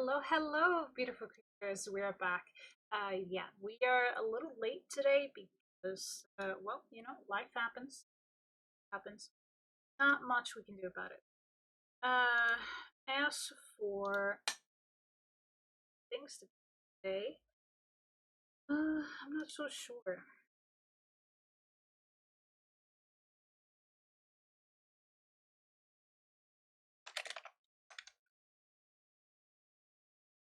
Hello, hello, beautiful creatures. We are back. Yeah, we are a little late today because, well, life happens. Happens. Not much we can do about it. Uh, as for things to do today, I'm not so sure.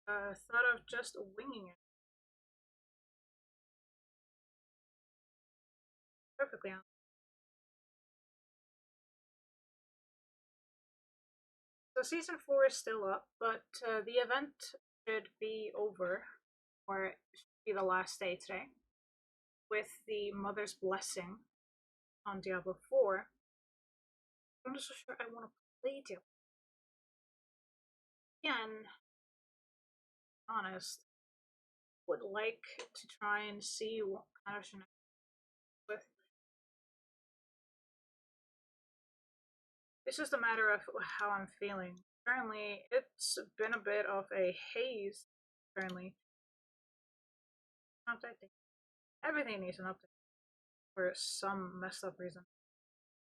Thought of just winging it. Perfectly honest. So season 4 is still up, but the event should be over, or it should be the last day today, with the Mother's Blessing on Diablo 4. I'm not so sure I want to play Diablo. Again, honest, would like to try and see what kind of shenanigans with. It's just a matter of how I'm feeling. Currently, it's been a bit of a haze. Currently, updating. Everything needs an update for some messed up reason.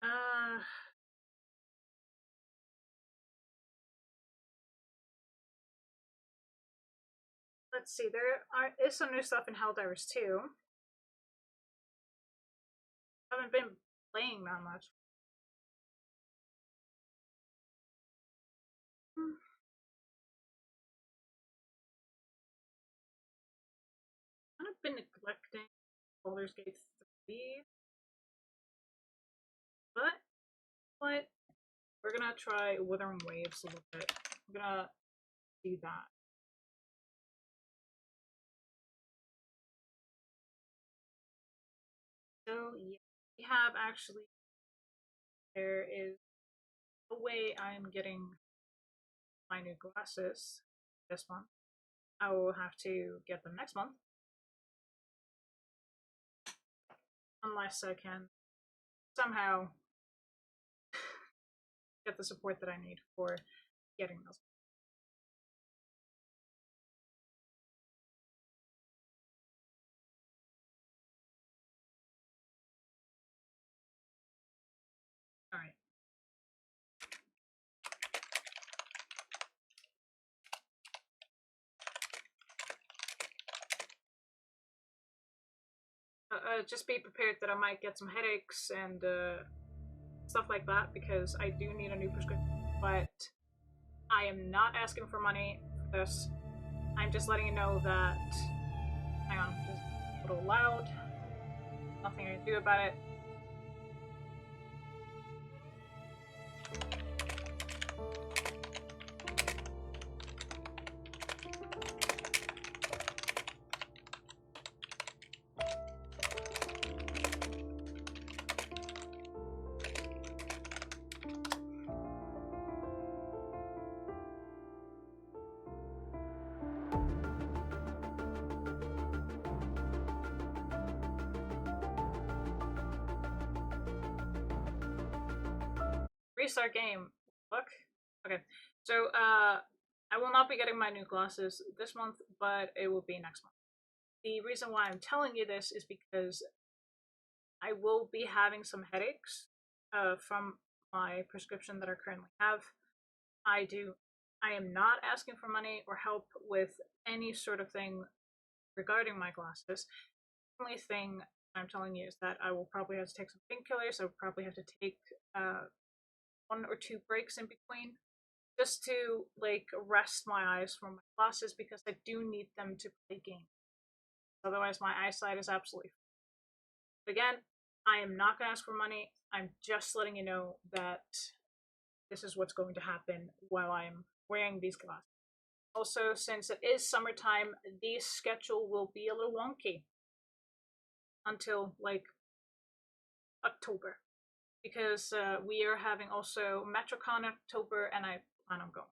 Uh, let's see. Is some new stuff in Helldivers too. Haven't been playing that much. Kind of been neglecting Baldur's Gate 3, but what? We're gonna try Withering Waves a little bit. We're gonna do that. So yeah, we have actually. There is a way I'm getting my new glasses this month. I will have to get them next month, unless I can somehow get the support that I need for getting those. All right. Just be prepared that I might get some headaches and stuff like that because I do need a new prescription. But I am not asking for money for this. I'm just letting you know that. Hang on, just a little loud. Nothing I can do about it. Restart game. Look. Okay. So I will not be getting my new glasses this month, but it will be next month. The reason why I'm telling you this is because I will be having some headaches from my prescription that I currently have. I am not asking for money or help with any sort of thing regarding my glasses. The only thing I'm telling you is that I will probably have to take some painkillers. I will probably have to take 1 or 2 breaks in between just to like rest my eyes from my glasses because I do need them to play games. Otherwise, my eyesight is absolutely. Again, I am not going to ask for money. I'm just letting you know that this is what's going to happen while I'm wearing these glasses. Also, since it is summertime, the schedule will be a little wonky until like October because we are having also MetroCon in October, and I plan on going.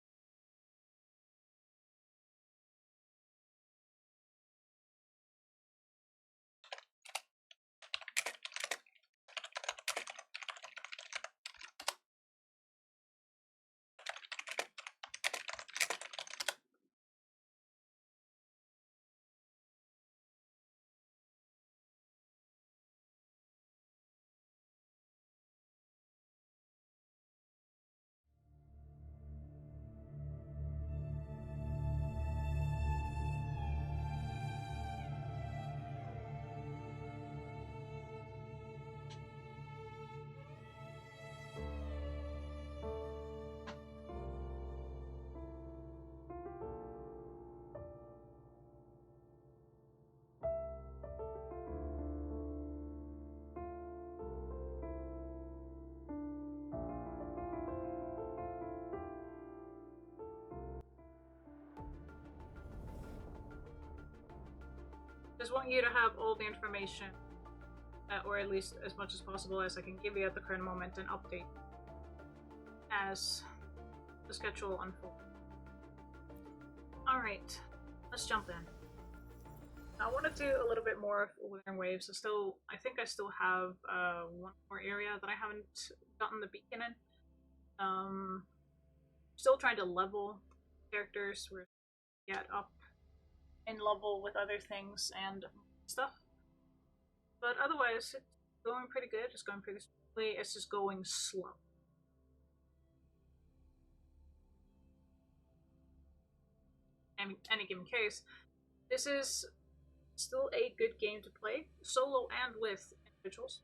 Just want you to have all the information, or at least as much as possible as I can give you at the current moment, and update as the schedule unfolds. Alright, let's jump in. I want to do a little bit more of Withering Waves. I think I still have one more area that I haven't gotten the beacon in. Still trying to level characters, where get up in level with other things and stuff. But otherwise, it's going pretty good. It's going pretty smoothly. It's just going slow. In any given case, this is still a good game to play, solo and with individuals.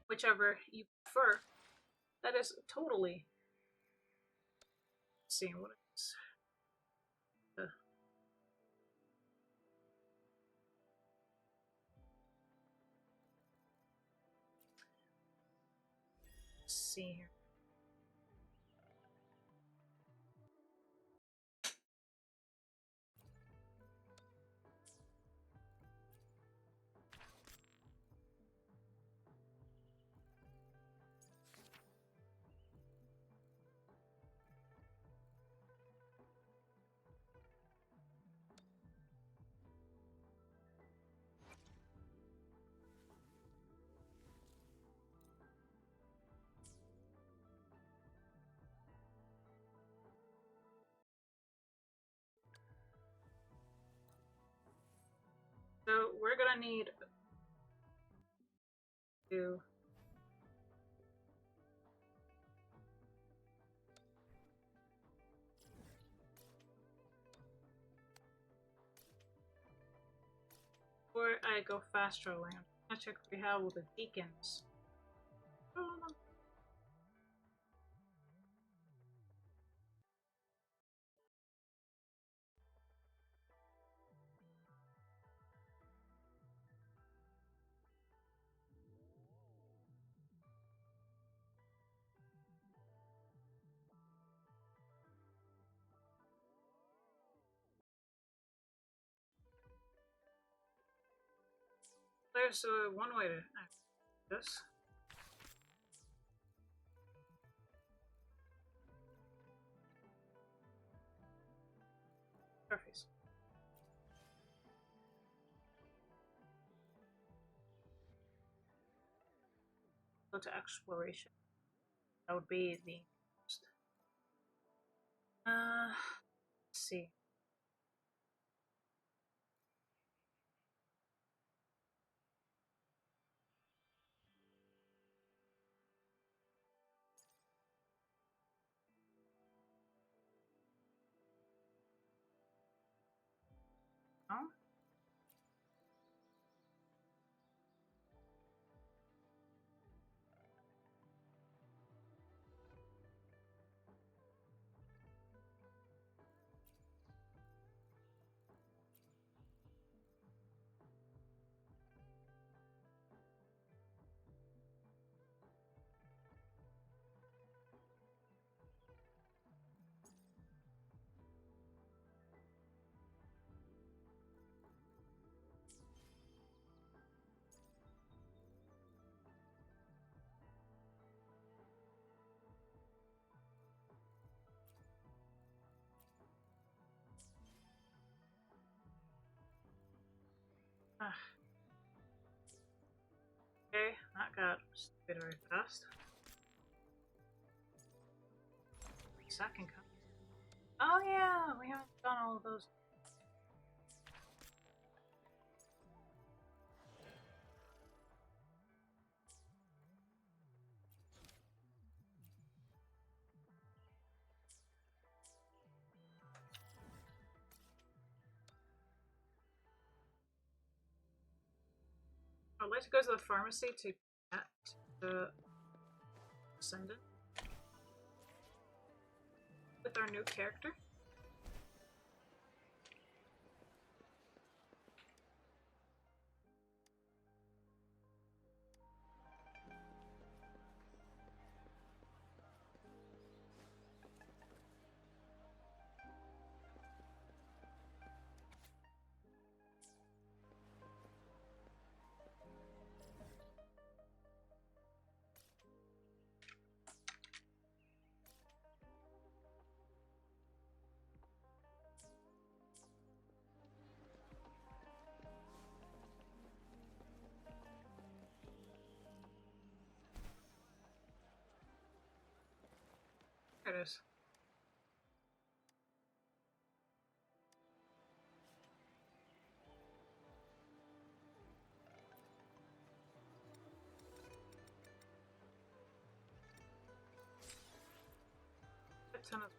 Whichever you prefer. That is totally... Let's see, what is... Let's see here. So we're gonna need to before I go fast traveling, I'm gonna check what we have with the beacons. There's one way to act this. Surface. Go to exploration. That would be the first. Let's see. Oh? Okay, that got stupid very fast. Second cut. Oh yeah, we haven't done all of those. I'd like to go to the pharmacy to get the Ascendant with our new character. this. A ton of.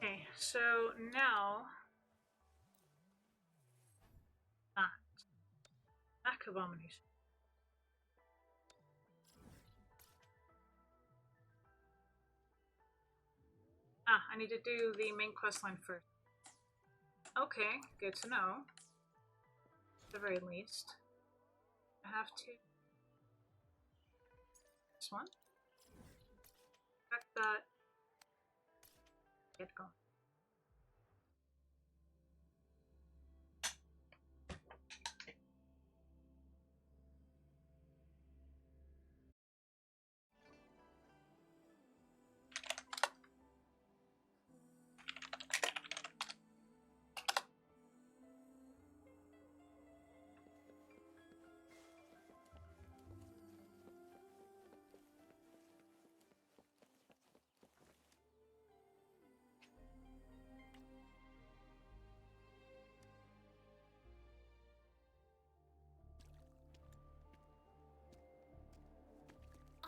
Okay, so now back abomination. I need to do the main quest line first. Okay, good to know. At the very least. I have to. This one. Check that. Get going.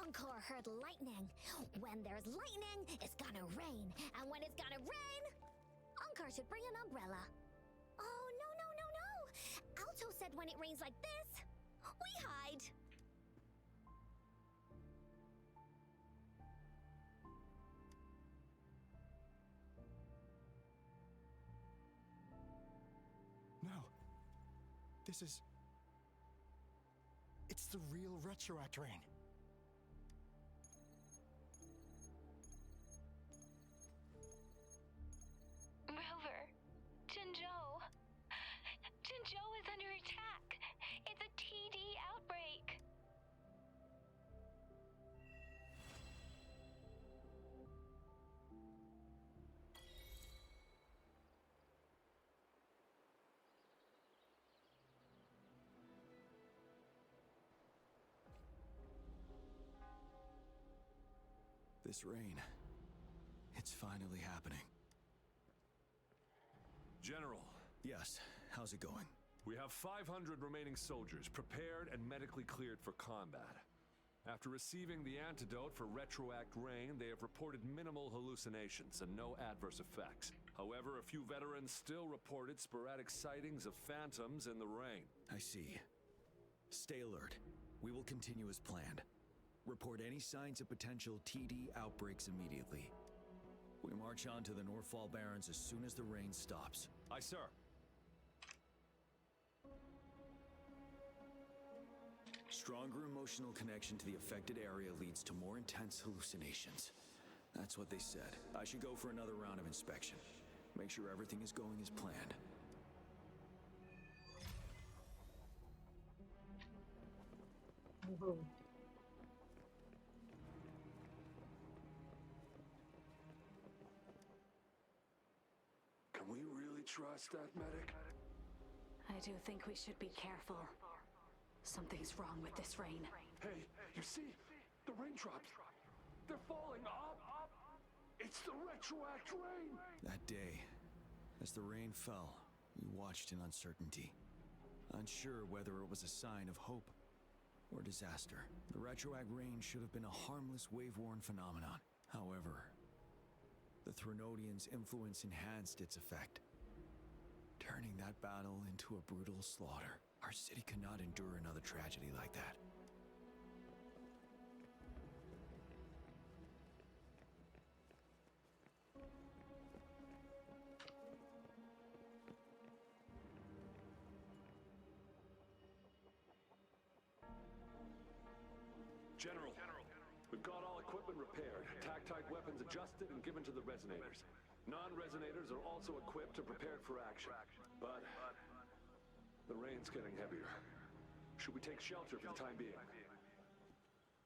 Encore heard lightning. When there's lightning, it's gonna rain. And when it's gonna rain, Encore should bring an umbrella. Oh, no. Alto said when it rains like this, we hide. No. This is... It's the real Retroact rain. Rover, Jinzhou. Jinzhou is under attack. It's a TD outbreak. This rain, it's finally happening. General. Yes, how's it going? We have 500 remaining soldiers prepared and medically cleared for combat. After receiving the antidote for Retroact Rain, they have reported minimal hallucinations and no adverse effects. However, a few veterans still reported sporadic sightings of phantoms in the rain. I see. Stay alert. We will continue as planned. Report any signs of potential TD outbreaks immediately. We march on to the Northfall Barrens as soon as the rain stops. Aye, sir. Stronger emotional connection to the affected area leads to more intense hallucinations. That's what they said. I should go for another round of inspection. Make sure everything is going as planned. Whoa. Can we really trust that medic? I do think we should be careful. Something's wrong with this rain. Hey, you see? The raindrops. They're falling up. It's the Retroact Rain. That day, as the rain fell, we watched in uncertainty. Unsure whether it was a sign of hope or disaster. The Retroact Rain should have been a harmless wave-worn phenomenon. However, the Threnodians' influence enhanced its effect, turning that battle into a brutal slaughter. Our city cannot endure another tragedy like that. We've got all equipment repaired, tactite weapons adjusted and given to the resonators. Non-resonators are also equipped and prepared for action. But the rain's getting heavier. Should we take shelter for the time being?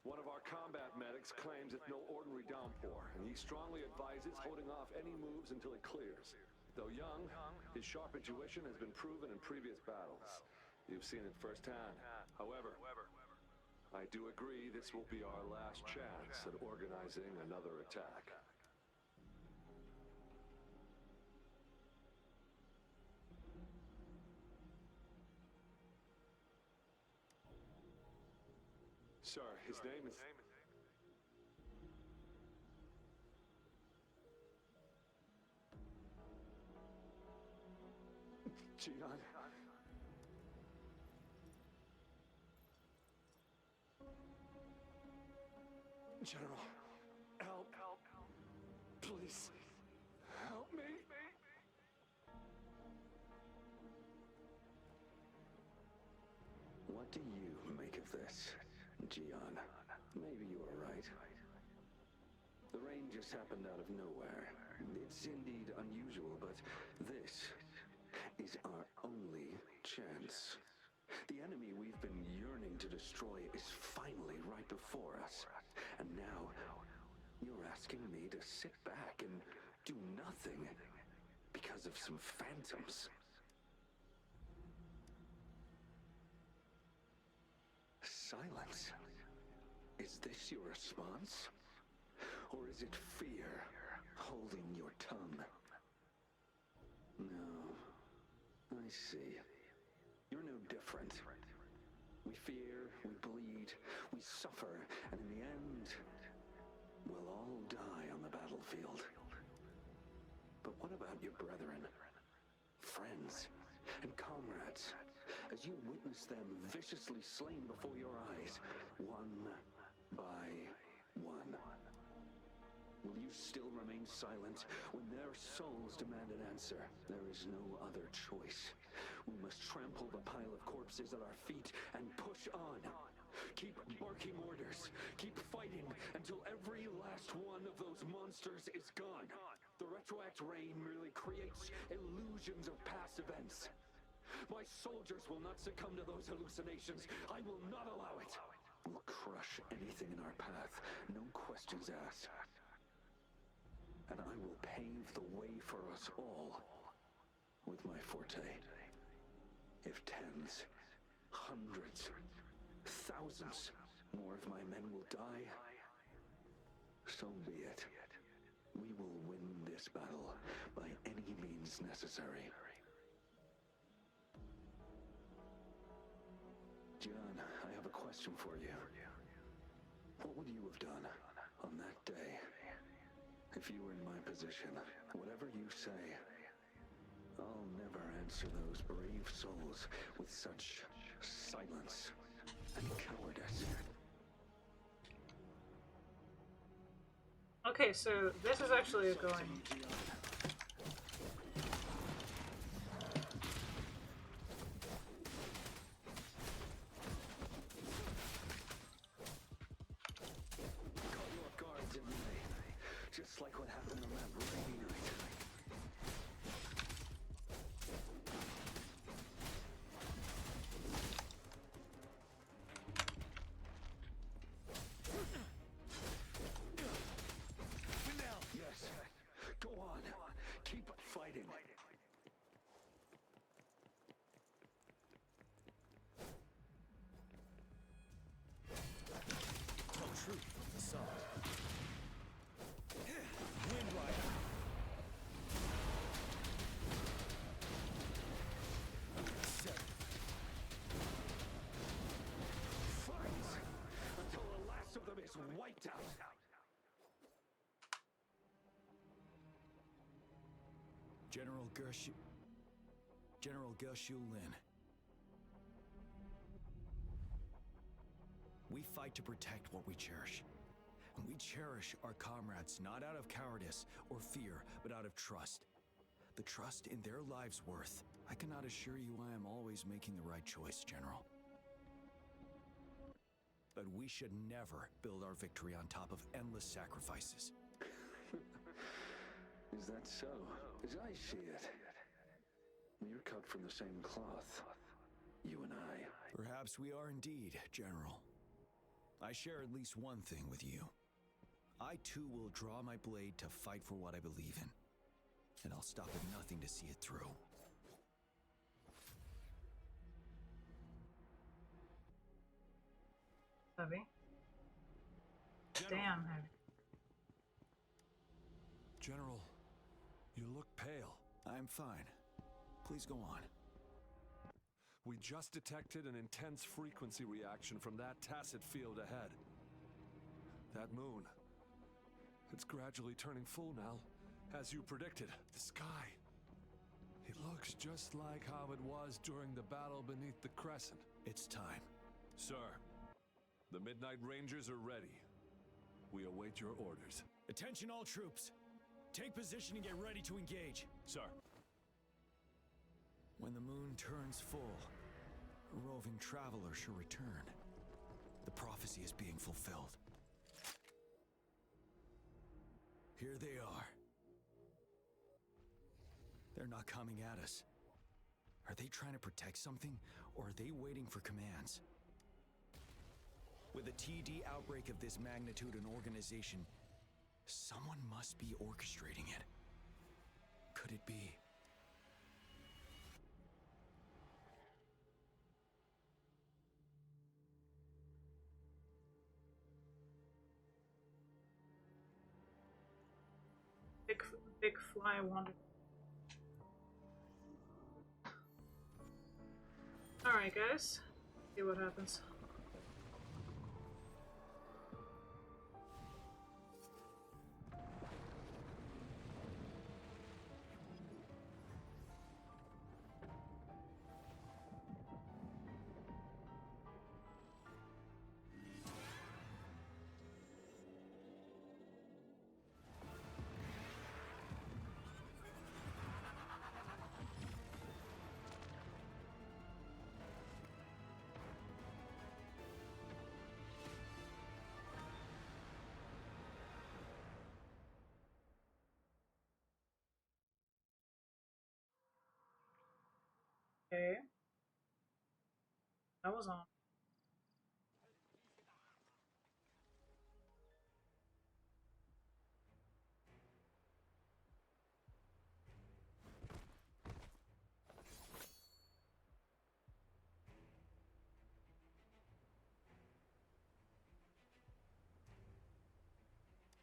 One of our combat medics claims it's no ordinary downpour, and he strongly advises holding off any moves until it clears. Though young, his sharp intuition has been proven in previous battles. You've seen it firsthand. However, I do agree this will be our last chance at organizing another attack. Sir, his name is... Gian. General, help. Please, help me. What do you make of this, Gian? Maybe you are right. The rain just happened out of nowhere. It's indeed unusual, but this is our only chance. The enemy we've been yearning to destroy is finally right before us. And now, you're asking me to sit back and do nothing because of some phantoms. Silence. Is this your response? Or is it fear holding your tongue? No, I see. You're no different. We fear, we bleed, we suffer, and in the end, we'll all die on the battlefield. But what about your brethren, friends, and comrades? As you witness them viciously slain before your eyes, one by one. Will you still remain silent when their souls demand an answer? There is no other choice. We must trample the pile of corpses at our feet and push on. Keep barking orders. Keep fighting until every last one of those monsters is gone. The retroact rain merely creates illusions of past events. My soldiers will not succumb to those hallucinations. I will not allow it. We'll crush anything in our path. No questions asked. And I will pave the way for us all with my forte. If tens, hundreds, thousands more of my men will die, so be it. We will win this battle by any means necessary. John, I have a question for you. What would you have done on that day if you were in my position? Whatever you say, I'll never answer those brave souls with such silence and cowardice. Okay, so this is actually going. Just like what happened on that rainy night. Yes, go on. Keep fighting. Tell truth from the sun. Moonlight. Fight until the last of them is wiped out. General Gershu Lin. We fight to protect what we cherish. And we cherish our comrades not out of cowardice or fear, but out of trust. The trust in their lives' worth. I cannot assure you I am always making the right choice, General. But we should never build our victory on top of endless sacrifices. Is that so? As I see it, we're cut from the same cloth, you and I. Perhaps we are indeed, General. I share at least one thing with you. I too will draw my blade to fight for what I believe in. And I'll stop at nothing to see it through. Heavy. General. Damn heavy. General, you look pale. I'm fine. Please go on. We just detected an intense frequency reaction from that tacit field ahead. That moon. It's gradually turning full now, as you predicted. The sky. It looks just like how it was during the battle beneath the crescent. It's time. Sir, the Midnight Rangers are ready. We await your orders. Attention all troops. Take position and get ready to engage. Sir. When the moon turns full, a roving traveler shall return. The prophecy is being fulfilled. Here they are. They're not coming at us. Are they trying to protect something, or are they waiting for commands? With a TD outbreak of this magnitude and organization, someone must be orchestrating it. Could it be? Big fly wandered. Alright, guys. See what happens. Okay. That was on.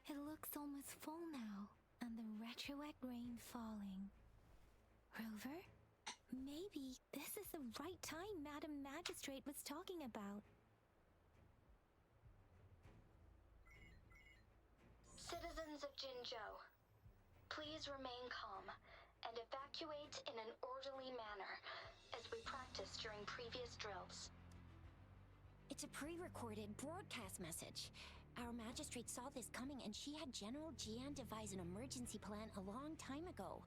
It looks almost full now, and the retroact rain falling. Rover? Maybe this is the right time Madam Magistrate was talking about. Citizens of Jinzhou, please remain calm and evacuate in an orderly manner as we practiced during previous drills. It's a pre-recorded broadcast message. Our magistrate saw this coming and she had General Jian devise an emergency plan a long time ago.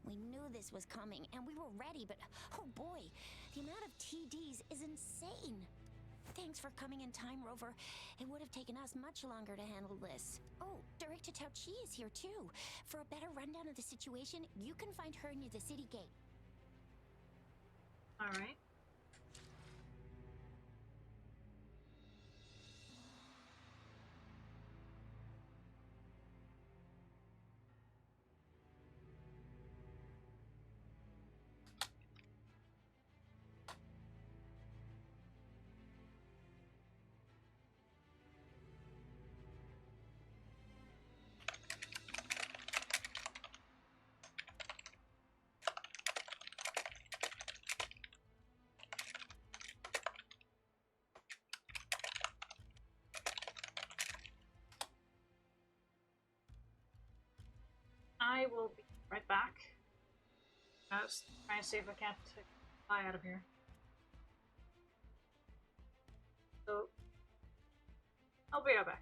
We knew this was coming and we were ready, but oh boy, the amount of TDs is insane. Thanks for coming in time, Rover. It would have taken us much longer to handle this. Oh, Director Tao Chi is here too. For a better rundown of the situation, you can find her near the city gate. Alright. I will be right back. I was trying to see if I can't fly out of here. So, I'll be right back.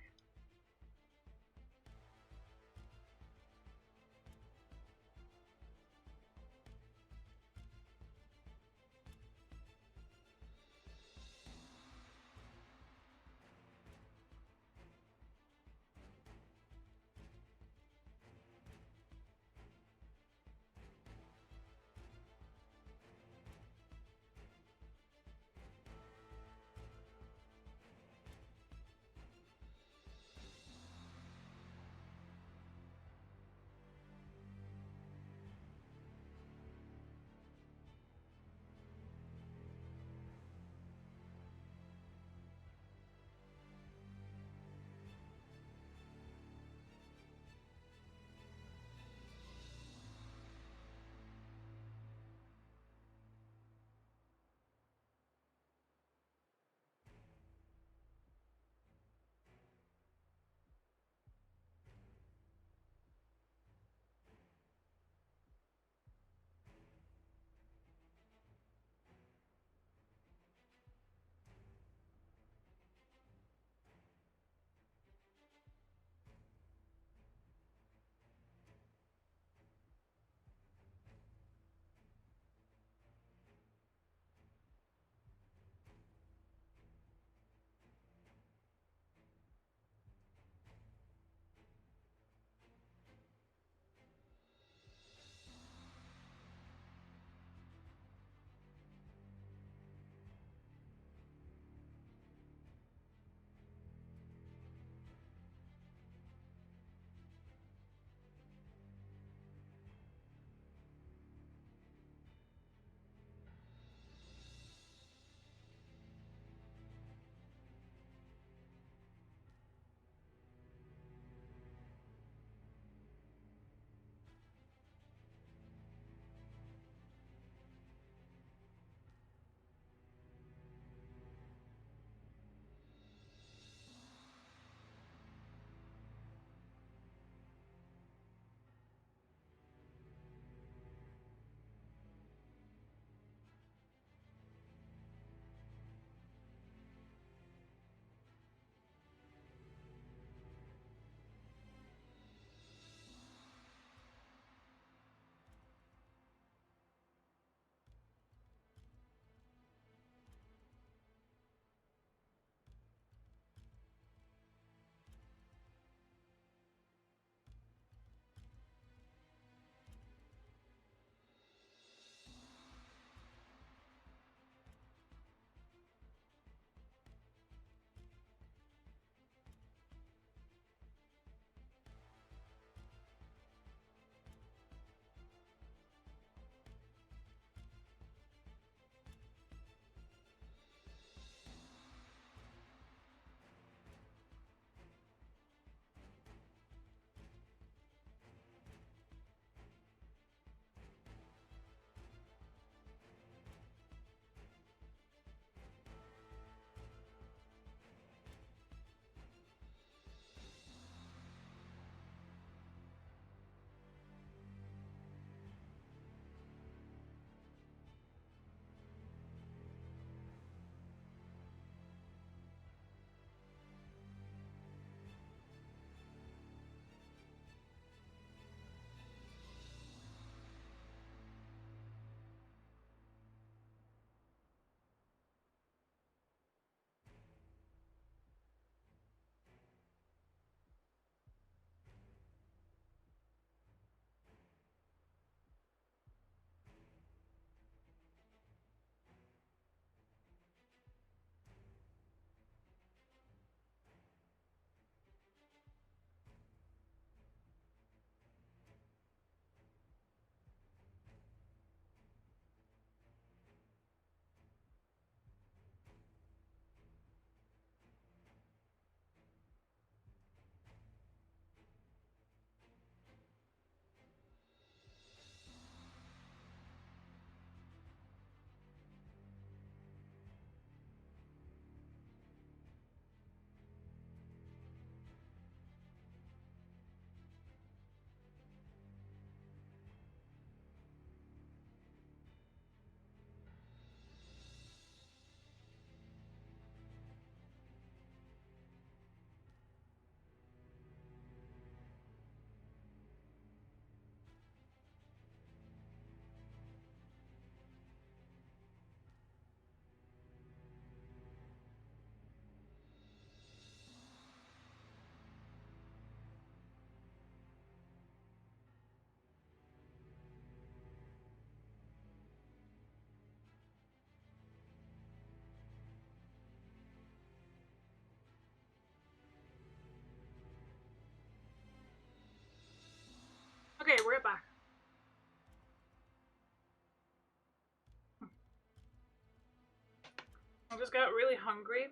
I just got really hungry,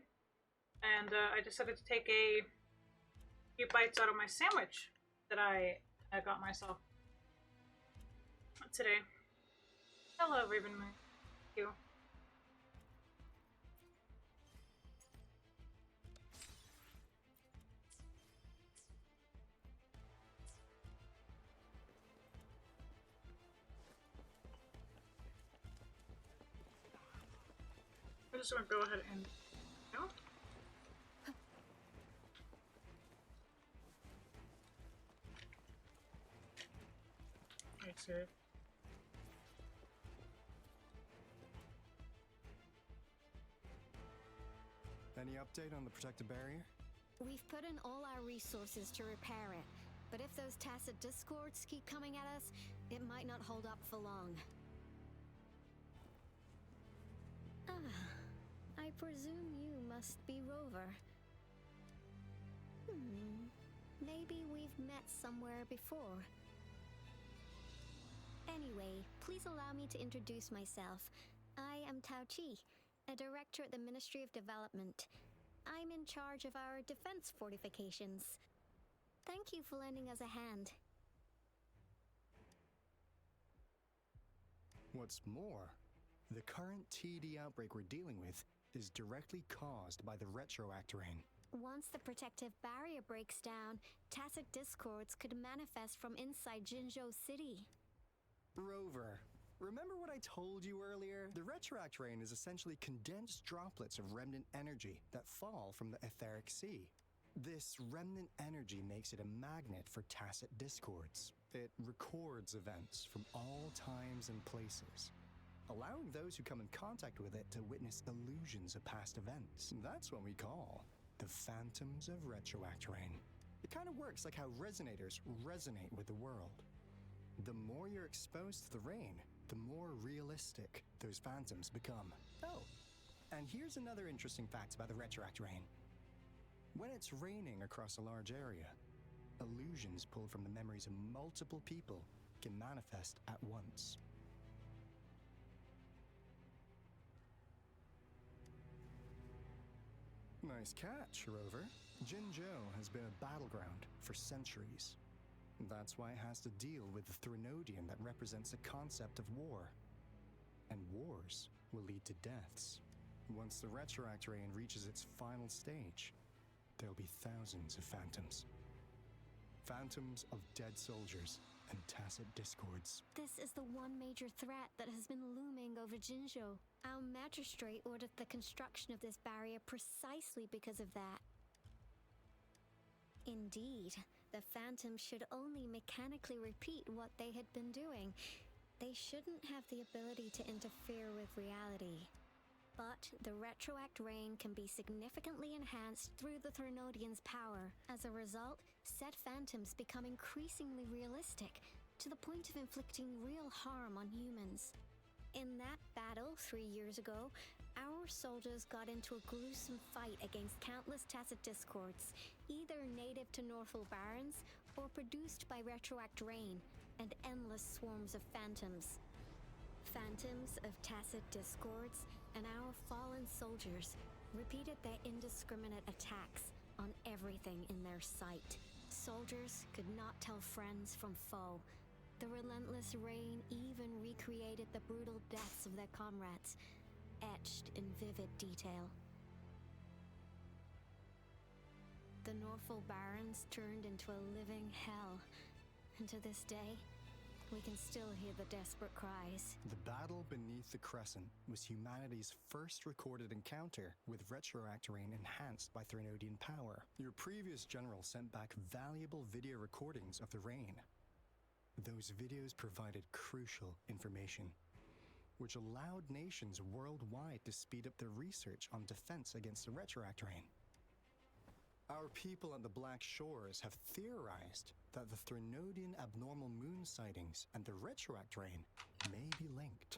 and I decided to take a few bites out of my sandwich that I got myself today. Hello, Raven Moon. Thank you. I'm just gonna go ahead and no. That's it. Any update on the protective barrier? We've put in all our resources to repair it, but if those tacit discords keep coming at us, it might not hold up for long. I presume you must be Rover. Maybe we've met somewhere before. Anyway, please allow me to introduce myself. I am Tao Chi, a director at the Ministry of Development. I'm in charge of our defense fortifications. Thank you for lending us a hand. What's more, the current TD outbreak we're dealing with is directly caused by the retroact rain. Once the protective barrier breaks down, tacit discords could manifest from inside Jinzhou City. Rover, remember what I told you earlier? The retroact rain is essentially condensed droplets of remnant energy that fall from the etheric sea. This remnant energy makes it a magnet for tacit discords. It records events from all times and places, allowing those who come in contact with it to witness illusions of past events. That's what we call the phantoms of retroact rain. It kind of works like how resonators resonate with the world. The more you're exposed to the rain, the more realistic those phantoms become. Oh, and here's another interesting fact about the retroact rain. When it's raining across a large area, illusions pulled from the memories of multiple people can manifest at once. Nice catch, Rover. Jinzhou has been a battleground for centuries. That's why it has to deal with the Threnodian that represents the concept of war. And wars will lead to deaths. Once the retroact rain reaches its final stage, there'll be thousands of phantoms. Phantoms of dead soldiers and tacit discords. This is the one major threat that has been looming over Jinzhou. Our magistrate ordered the construction of this barrier precisely because of that. Indeed, the phantoms should only mechanically repeat what they had been doing. They shouldn't have the ability to interfere with reality. But the retroact rain can be significantly enhanced through the Threnodian's power. As a result, said phantoms become increasingly realistic, to the point of inflicting real harm on humans. In that battle 3 years ago, our soldiers got into a gruesome fight against countless tacit discords, either native to Northwell Barrens or produced by retroact rain and endless swarms of phantoms. Phantoms of tacit discords and our fallen soldiers repeated their indiscriminate attacks on everything in their sight. Soldiers could not tell friends from foe. The relentless rain even recreated the brutal deaths of their comrades, etched in vivid detail. The Northwell Barrens turned into a living hell, and to this day, we can still hear the desperate cries. The battle beneath the Crescent was humanity's first recorded encounter with retroact rain enhanced by Threnodian power. Your previous general sent back valuable video recordings of the rain. Those videos provided crucial information, which allowed nations worldwide to speed up their research on defense against the retroact rain. Our people at the Black Shores have theorized that the Threnodian abnormal moon sightings and the retroact rain may be linked.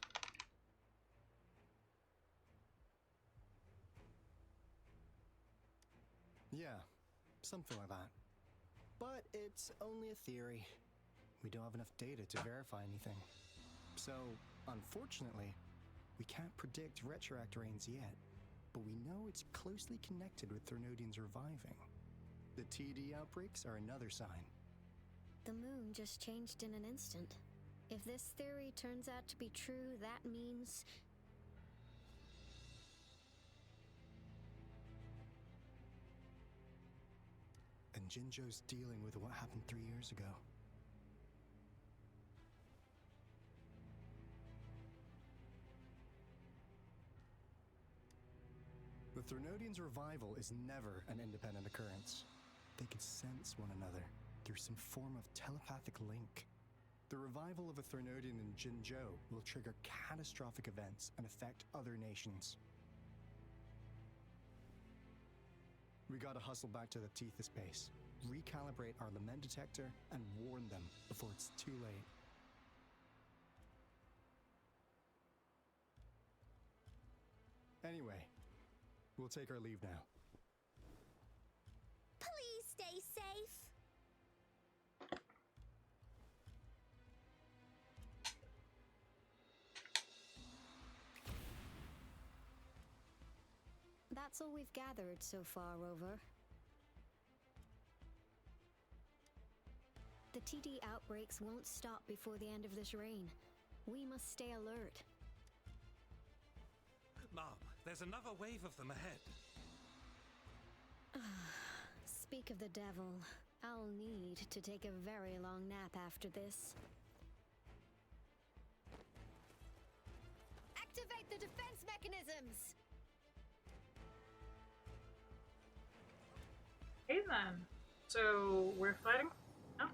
Yeah, something like that. But it's only a theory. We don't have enough data to verify anything. So, unfortunately, we can't predict retroact rains yet. but we know it's closely connected with Threnodians reviving. The TD outbreaks are another sign. The moon just changed in an instant. If this theory turns out to be true, that means... And Jinzhou's dealing with what happened 3 years ago. The Threnodians' revival is never an independent occurrence. They could sense one another through some form of telepathic link. The revival of a Threnodian in Jinzhou will trigger catastrophic events and affect other nations. We gotta hustle back to the Tethys base, recalibrate our lament detector, and warn them before it's too late. Anyway, we'll take our leave now. Please stay safe. That's all we've gathered so far, Rover. The TD outbreaks won't stop before the end of this reign. We must stay alert. Mom, there's another wave of them ahead. Speak of the devil. I'll need to take a very long nap after this. Activate the defense mechanisms! Okay then. So we're fighting? No?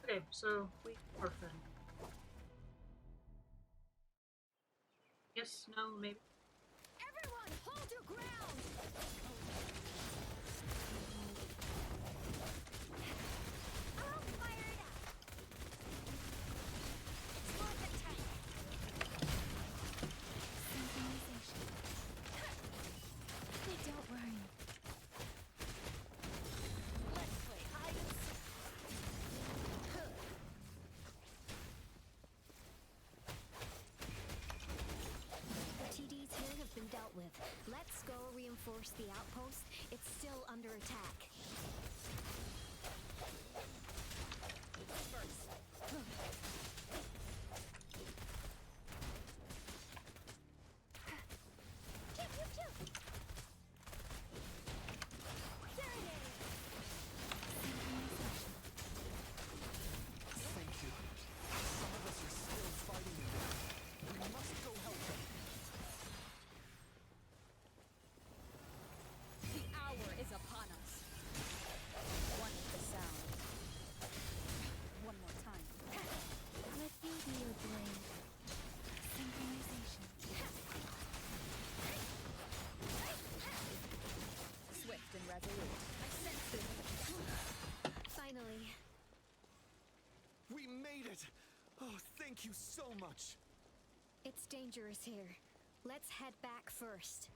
Okay, so we orphan. Yes, no, maybe. Everyone, hold your ground! I'll fire it up! Explode the tank! Synchronization. Don't worry. Let's play hide and seek. The TDs here have been dealt with. Let's go reinforce the outpost. It's still under attack. There it is! Thank you. Some of us are still fighting in there. We must go help them. The hour is upon us. One with the sound. One more time. Let me be your blade. Synchronization. Swift and resolute. I sense it. Finally. We made it! Oh, thank you so much! It's dangerous here. Let's head back first.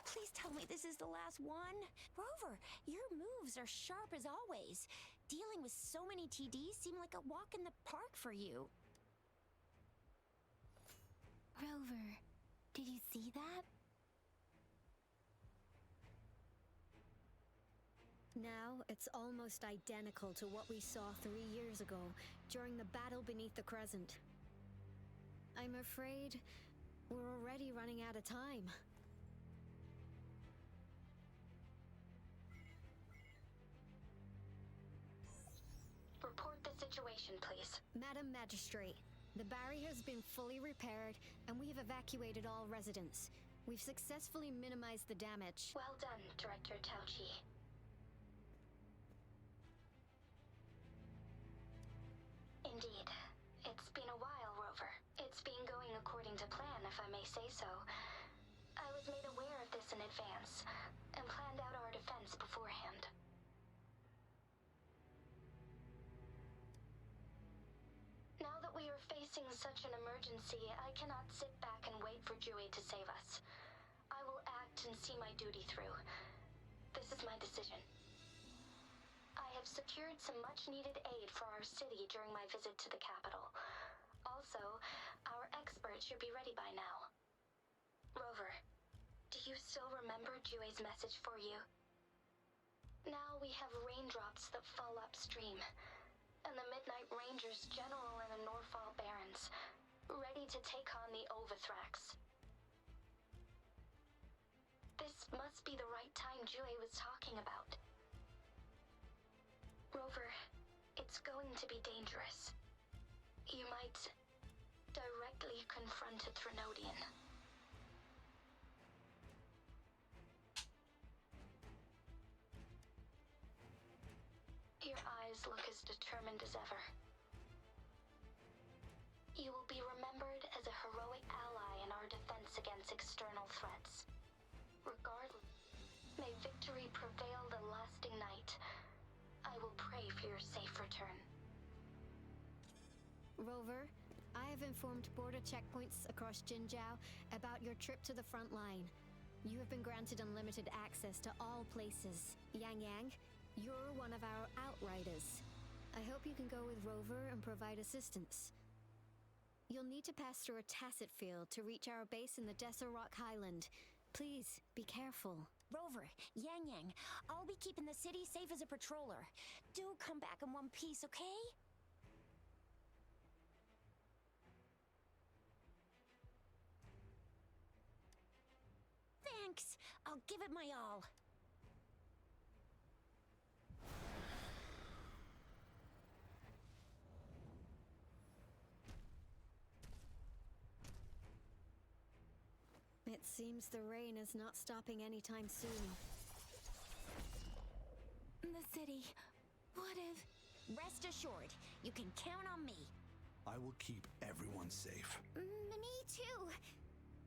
Please tell me this is the last one? Rover, your moves are sharp as always. Dealing with so many TDs seemed like a walk in the park for you. Rover, did you see that? Now it's almost identical to what we saw 3 years ago during the battle beneath the Crescent. I'm afraid we're already running out of time. Report the situation, please. Madam Magistrate, the barrier has been fully repaired and we have evacuated all residents. We've successfully minimized the damage. Well done, Director Tauchi. Indeed. It's been a while, Rover. It's been going according to plan, if I may say so. I was made aware of this in advance, and planned out our defense beforehand. Facing such an emergency, I cannot sit back and wait for Jui to save us. I will act and see my duty through. This is my decision. I have secured some much-needed aid for our city during my visit to the capital. Also, our expert should be ready by now. Rover, do you still remember Jue's message for you? Now we have raindrops that fall upstream, and the Midnight Rangers general in the Norfall Barrens, ready to take on the Overthrax. This must be the right time Jue was talking about. Rover, it's going to be dangerous. You might directly confront a Trinodian. Your eyes look as determined as ever. You will be remembered as a heroic ally in our defense against external threats. Regardless, may victory prevail the lasting night. I will pray for your safe return. Rover, I have informed border checkpoints across Jinzhou about your trip to the front line. You have been granted unlimited access to all places. Yang Yang, you're one of our outriders. I hope you can go with Rover and provide assistance. You'll need to pass through a tacit field to reach our base in the Desert Rock Highland. Please, be careful. Rover, Yang Yang, I'll be keeping the city safe as a patroller. Do come back in one piece, okay? Thanks. I'll give it my all. It seems the rain is not stopping anytime soon. The city. What if... Rest assured, you can count on me. I will keep everyone safe. Me too.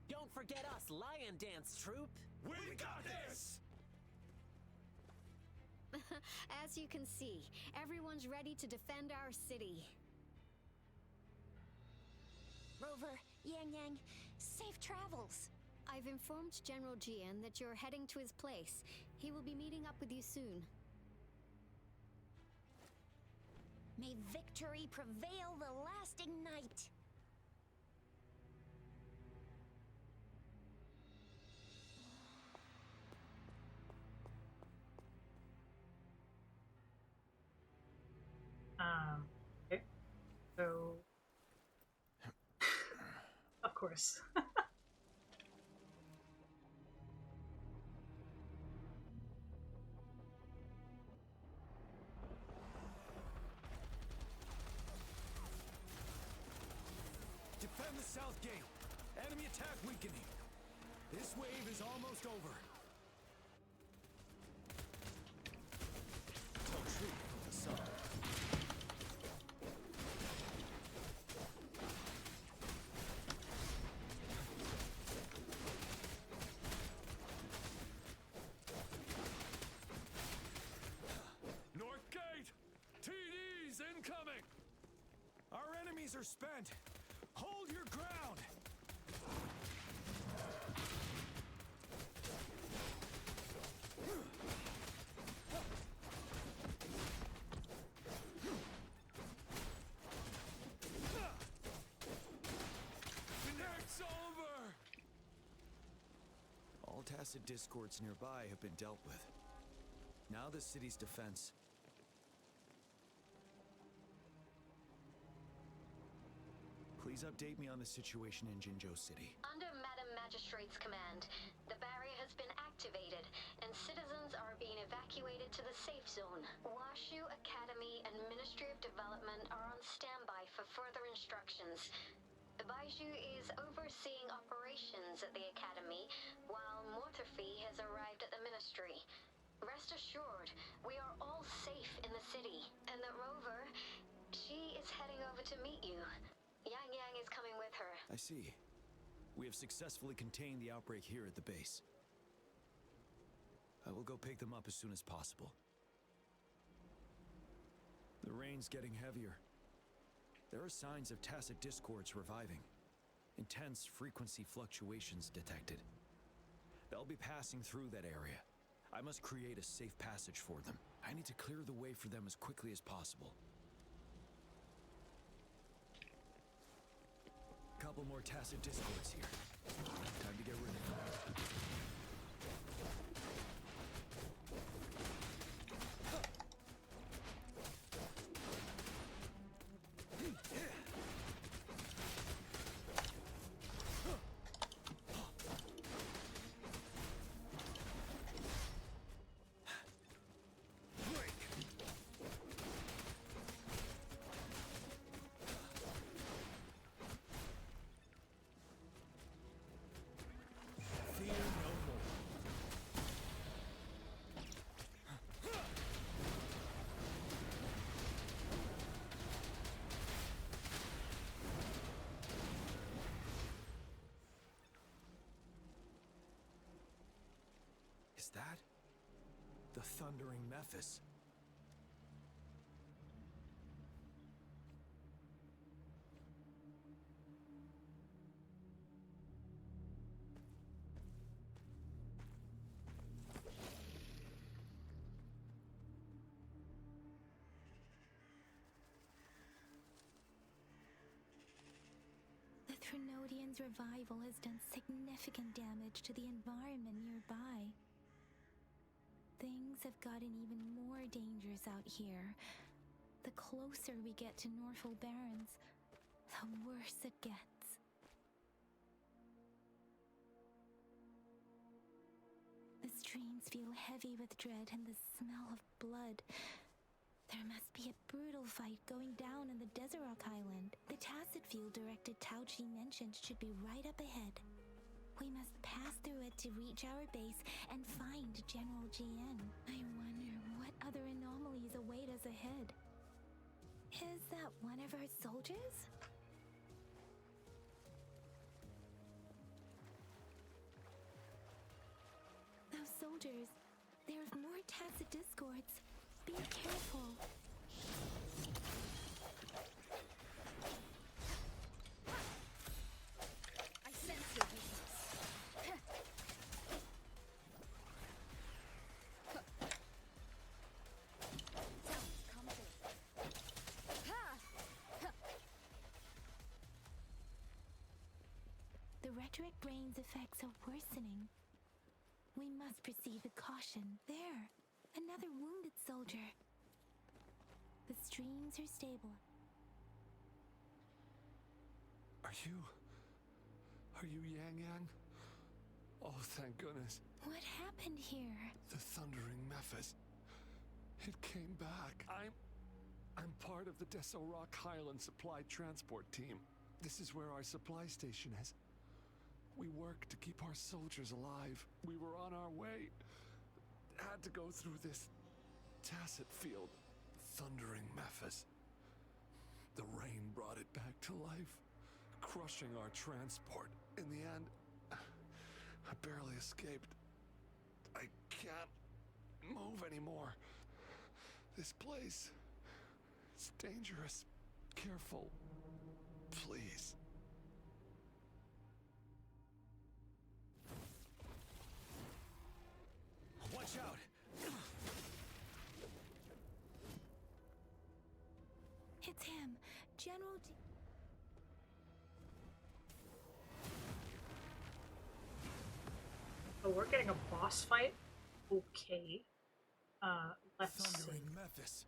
Don't forget us, Lion Dance Troupe! We got this! As you can see, everyone's ready to defend our city. Rover, Yang Yang, safe travels. I've informed General Jian that you're heading to his place. He will be meeting up with you soon. May victory prevail the lasting night. Okay. So... of course. Defend the south gate. Enemy attack weakening. This wave is almost over. Tell truth from the sun. North Gate! TDs incoming! Our enemies are spent. Hold your ground! It's over! All tacit discords nearby have been dealt with. Now the city's defense. Please update me on the situation in Jinzhou City. Under Madam Magistrate's command, the barrier has been activated, and citizens are being evacuated to the safe zone. Washu Academy and Ministry of Development are on standby for further instructions. Baiju is overseeing operations at the Academy, while Mortarfi has arrived at the Ministry. Rest assured, we are all safe in the city, and that Rover, she is heading over to meet you. Yang Yang is coming with her. I see. We have successfully contained the outbreak here at the base. I will go pick them up as soon as possible. The rain's getting heavier. There are signs of tacit discords reviving. Intense frequency fluctuations detected. They'll be passing through that area. I must create a safe passage for them. I need to clear the way for them as quickly as possible. Couple more tacit discords here. Time to get rid of them. Is that the thundering Mephis? The Threnodian's revival has done significant damage to the environment nearby. Things have gotten even more dangerous out here. The closer we get to Norfolk Barrens, the worse it gets. The streams feel heavy with dread and the smell of blood. There must be a brutal fight going down in the Desert Rock Island. The tacit field directed Tauchi mentioned should be right up ahead. We must pass through it to reach our base and find General GN. I wonder what other anomalies await us ahead. Is that one of our soldiers? Those soldiers, there's more tacit discords. Be careful. I sense your weakness. Sounds comfortable. The rhetoric brain's effects are worsening. We must proceed with caution. There, another wounded soldier. The streams are stable. Are you Yang Yang? Oh, thank goodness. What happened here? The thundering Mephis. It came back. I'm part of the Deso Rock Highland Supply Transport Team. This is where our supply station is. We work to keep our soldiers alive. We were on our way. Had to go through this tacit field. Thundering Mephis. The rain brought it back to life, crushing our transport. In the end, I barely escaped. I can't move anymore. This place, it's dangerous. Careful, please. Watch out! It's him, General G. Oh, we're getting a boss fight? Okay. Let's see. Thundering Mephis.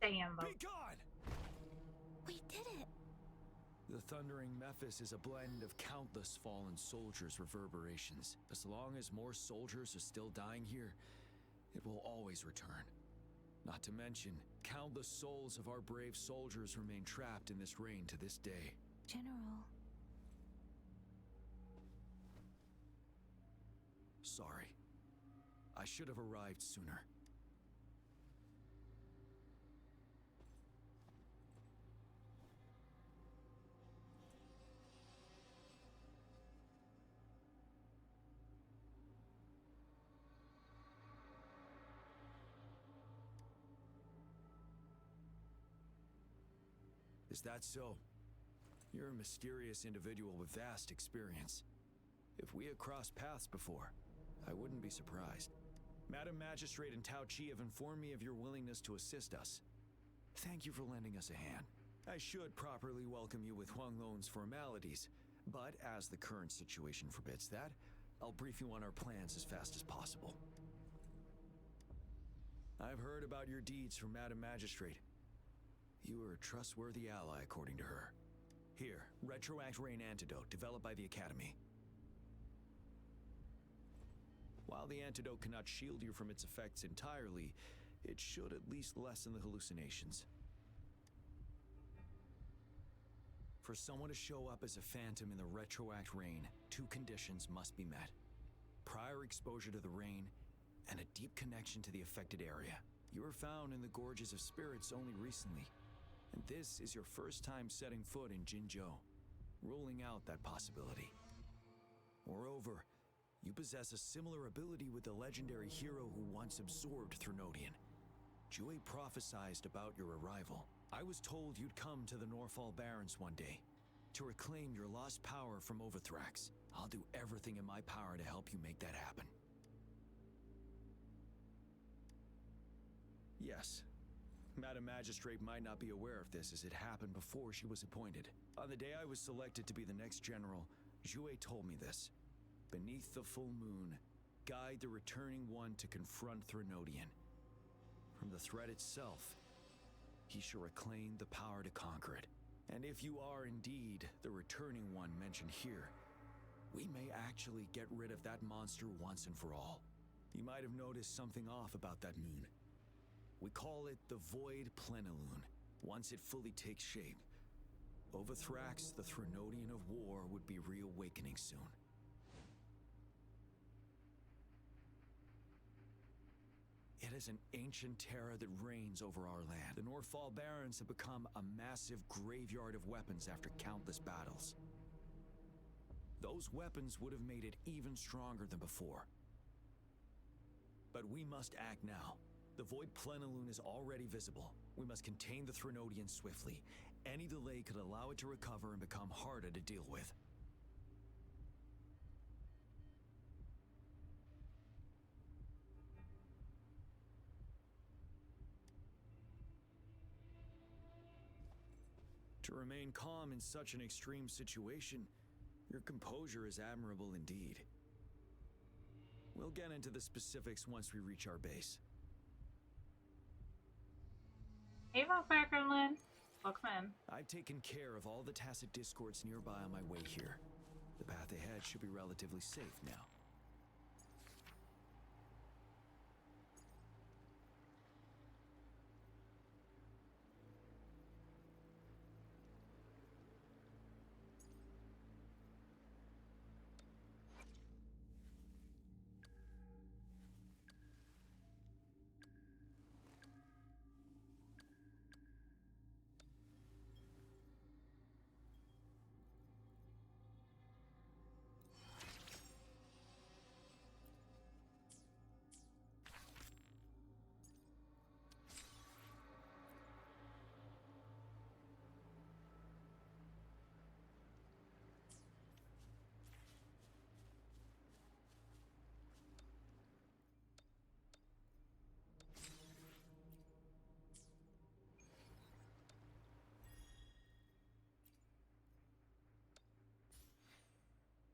Damn, though. Be gone! We did it! The thundering Mephis is a blend of countless fallen soldiers' reverberations. As long as more soldiers are still dying here, it will always return. Not to mention, countless souls of our brave soldiers remain trapped in this rain to this day. General. Sorry. I should have arrived sooner. Is that so? You're a mysterious individual with vast experience. If we had crossed paths before, I wouldn't be surprised. Madam Magistrate and Tao Chi have informed me of your willingness to assist us. Thank you for lending us a hand. I should properly welcome you with Huang Lon's formalities, but as the current situation forbids that, I'll brief you on our plans as fast as possible. I've heard about your deeds from Madam Magistrate. You are a trustworthy ally, according to her. Here, Retroact Rain Antidote, developed by the Academy. While the antidote cannot shield you from its effects entirely, it should at least lessen the hallucinations. For someone to show up as a phantom in the Retroact Rain, 2 conditions must be met. Prior exposure to the rain, and a deep connection to the affected area. You were found in the Gorges of Spirits only recently, and this is your first time setting foot in Jinzhou, ruling out that possibility. Moreover, you possess a similar ability with the legendary hero who once absorbed Threnodian. Jue prophesied about your arrival. I was told you'd come to the Norfall Barrens one day, to reclaim your lost power from Overthrax. I'll do everything in my power to help you make that happen. Yes. Madam Magistrate might not be aware of this as it happened before she was appointed. On the day I was selected to be the next general, Jue told me this. Beneath the full moon, guide the returning one to confront Threnodian. From the threat itself, he shall reclaim the power to conquer it. And if you are indeed the returning one mentioned here, we may actually get rid of that monster once and for all. You might have noticed something off about that moon. We call it the Void Plenilune. Once it fully takes shape, Overthrax, the Threnodian of War, would be reawakening soon. It is an ancient terror that reigns over our land. The Norfall Barrens have become a massive graveyard of weapons after countless battles. Those weapons would have made it even stronger than before. But we must act now. The Void Plenilune is already visible. We must contain the Threnodian swiftly. Any delay could allow it to recover and become harder to deal with. To remain calm in such an extreme situation, your composure is admirable indeed. We'll get into the specifics once we reach our base. Ava Beckerlin. Welcome in. I've taken care of all the tacit discords nearby on my way here. The path ahead should be relatively safe now.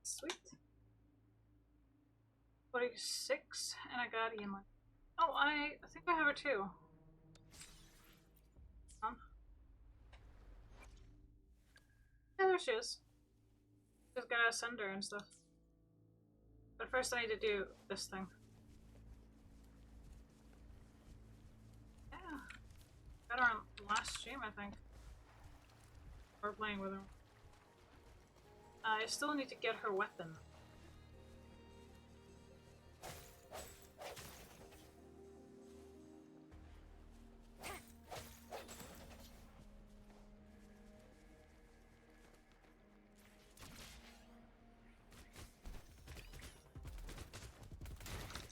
Sweet. 46, and I got Ian. Oh, I think I have it too. Yeah, there she is. Just gotta send her and stuff. But first I need to do this thing. Yeah. Got her on last stream, I think. Or playing with her. I still need to get her weapon.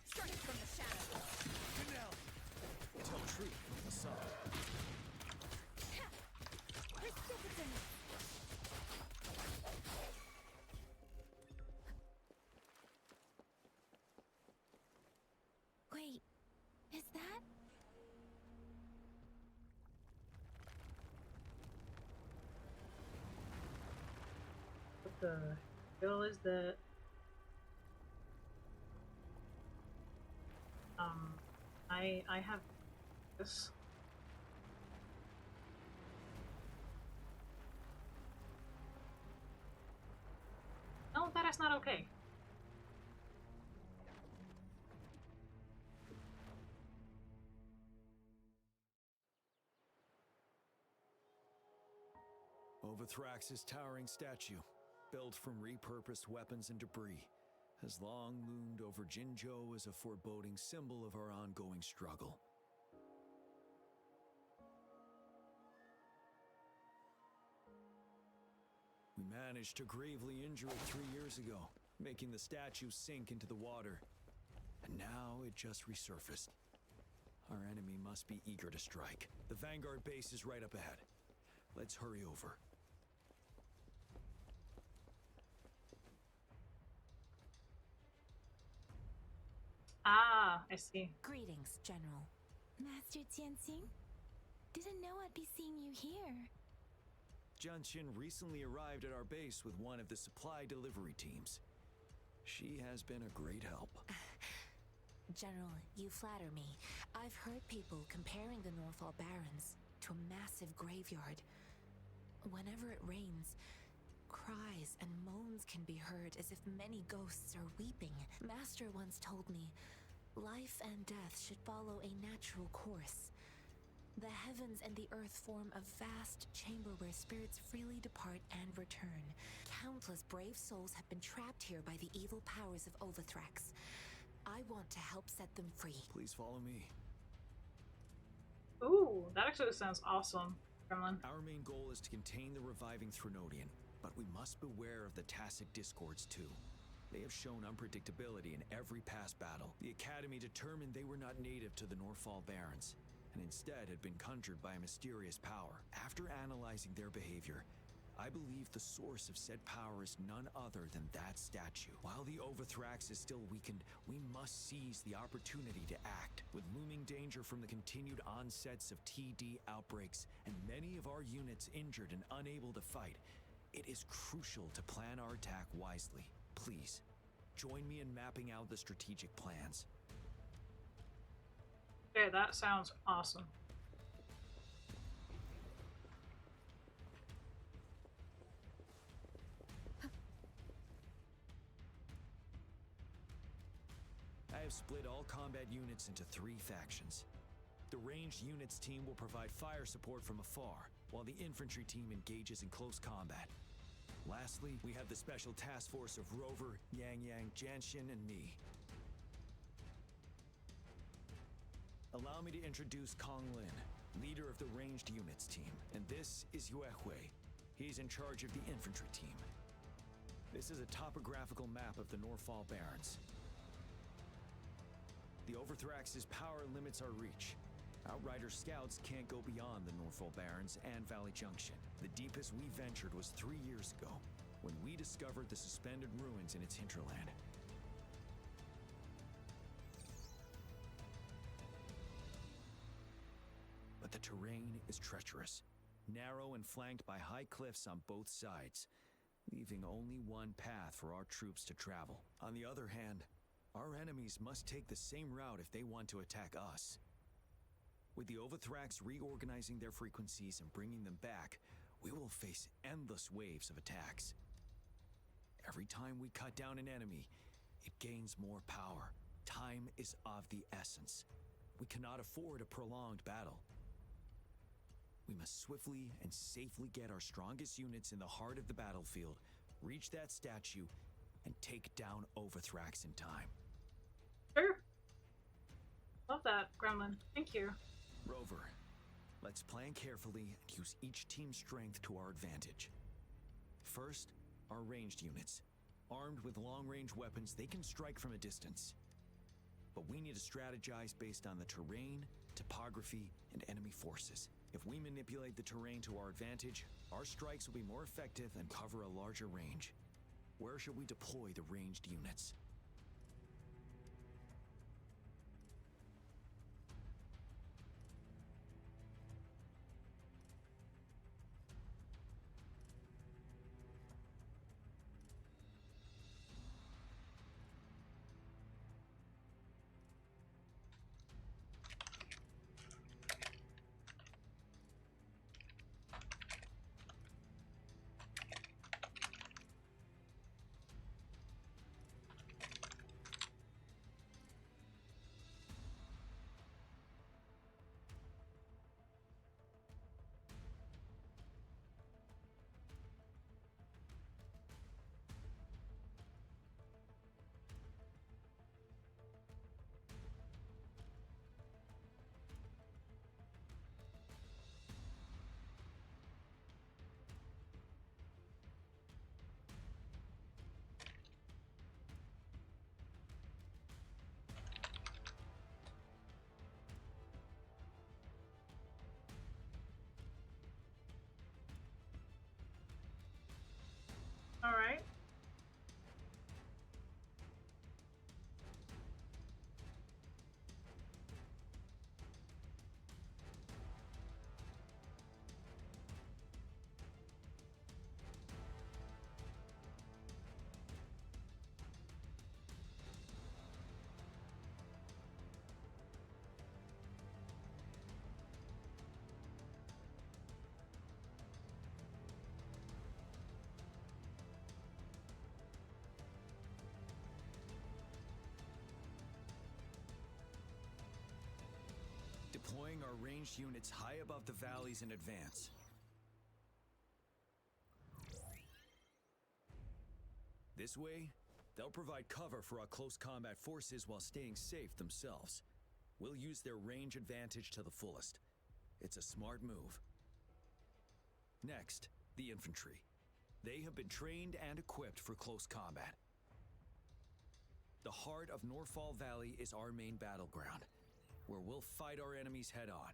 Strike from the shadows. Tell truth from the sun. Precipitant. Wait, is that? What the hell is that? I have this. No, that is not okay. Overthrax's towering statue, built from repurposed weapons and debris, has long loomed over Jinzhou as a foreboding symbol of our ongoing struggle. We managed to gravely injure it 3 years ago, making the statue sink into the water. And now it just resurfaced. Our enemy must be eager to strike. The Vanguard base is right up ahead. Let's hurry over. Ah, I see. Greetings, General. Master Tianxing? Didn't know I'd be seeing you here. Junqin recently arrived at our base with one of the supply delivery teams. She has been a great help. General, you flatter me. I've heard people comparing the Northall Barrens to a massive graveyard. Whenever it rains, cries and moans can be heard as if many ghosts are weeping. Master once told me, life and death should follow a natural course. The heavens and the earth form a vast chamber where spirits freely depart and return. Countless brave souls have been trapped here by the evil powers of Overthrax. I want to help set them free. Please follow me. Ooh, that actually sounds awesome, Gremlin. Our main goal is to contain the reviving Threnodian, but we must beware of the Tacit Discords too. They have shown unpredictability in every past battle. The Academy determined they were not native to the Northall Barrens, and instead had been conjured by a mysterious power. After analyzing their behavior, I believe the source of said power is none other than that statue. While the Overthrax is still weakened, we must seize the opportunity to act. With looming danger from the continued onsets of TD outbreaks, and many of our units injured and unable to fight, it is crucial to plan our attack wisely. Please, join me in mapping out the strategic plans. Okay, that sounds awesome. I have split all combat units into 3 factions. The ranged units team will provide fire support from afar, while the infantry team engages in close combat. Lastly, we have the special task force of Rover, Yang Yang, Janshin, and me. Allow me to introduce Kong Lin, leader of the ranged units team, and this is Yue Hui. He's in charge of the infantry team. This is a topographical map of the Northall Barrens. The Overthrax's power limits our reach. Outrider scouts can't go beyond the Northall Barrens and Valley Junction. The deepest we ventured was 3 years ago, when we discovered the suspended ruins in its hinterland. But the terrain is treacherous, narrow and flanked by high cliffs on both sides, leaving only one path for our troops to travel. On the other hand, our enemies must take the same route if they want to attack us. With the Overthrax reorganizing their frequencies and bringing them back, we will face endless waves of attacks. Every time we cut down an enemy, it gains more power. Time is of the essence. We cannot afford a prolonged battle. We must swiftly and safely get our strongest units in the heart of the battlefield, reach that statue, and take down Overthrax in time. Sure. Love that, Gremlin. Thank you. Rover, let's plan carefully and use each team's strength to our advantage. First, our ranged units. Armed with long-range weapons, they can strike from a distance. But we need to strategize based on the terrain, topography, and enemy forces. If we manipulate the terrain to our advantage, our strikes will be more effective and cover a larger range. Where should we deploy the ranged units? All right. Deploying our ranged units high above the valleys in advance. This way, they'll provide cover for our close combat forces while staying safe themselves. We'll use their range advantage to the fullest. It's a smart move. Next, the infantry. They have been trained and equipped for close combat. The heart of Northfall Valley is our main battleground, where we'll fight our enemies head-on.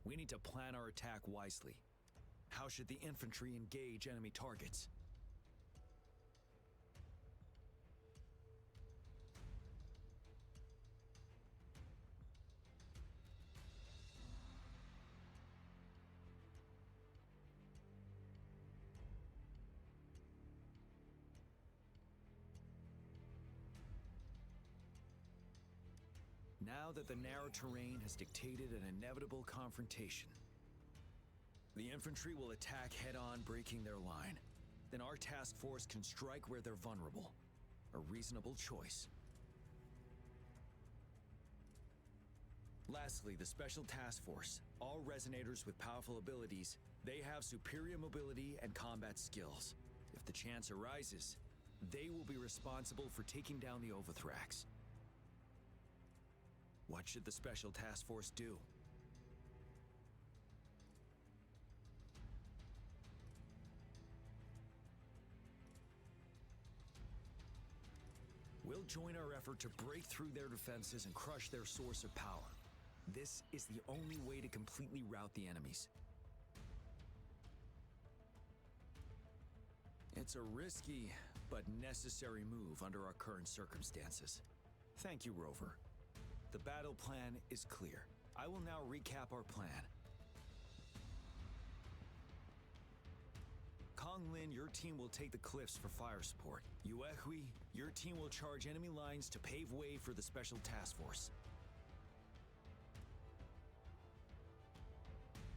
We need to plan our attack wisely. How should the infantry engage enemy targets? Now that the narrow terrain has dictated an inevitable confrontation, the infantry will attack head-on, breaking their line. Then our task force can strike where they're vulnerable. A reasonable choice. Lastly, the Special Task Force. All resonators with powerful abilities, they have superior mobility and combat skills. If the chance arises, they will be responsible for taking down the Overthrax. What should the Special Task Force do? We'll join our effort to break through their defenses and crush their source of power. This is the only way to completely rout the enemies. It's a risky but necessary move under our current circumstances. Thank you, Rover. The battle plan is clear. I will now recap our plan. Kong Lin, your team will take the cliffs for fire support. Yuehui, your team will charge enemy lines to pave way for the Special Task Force.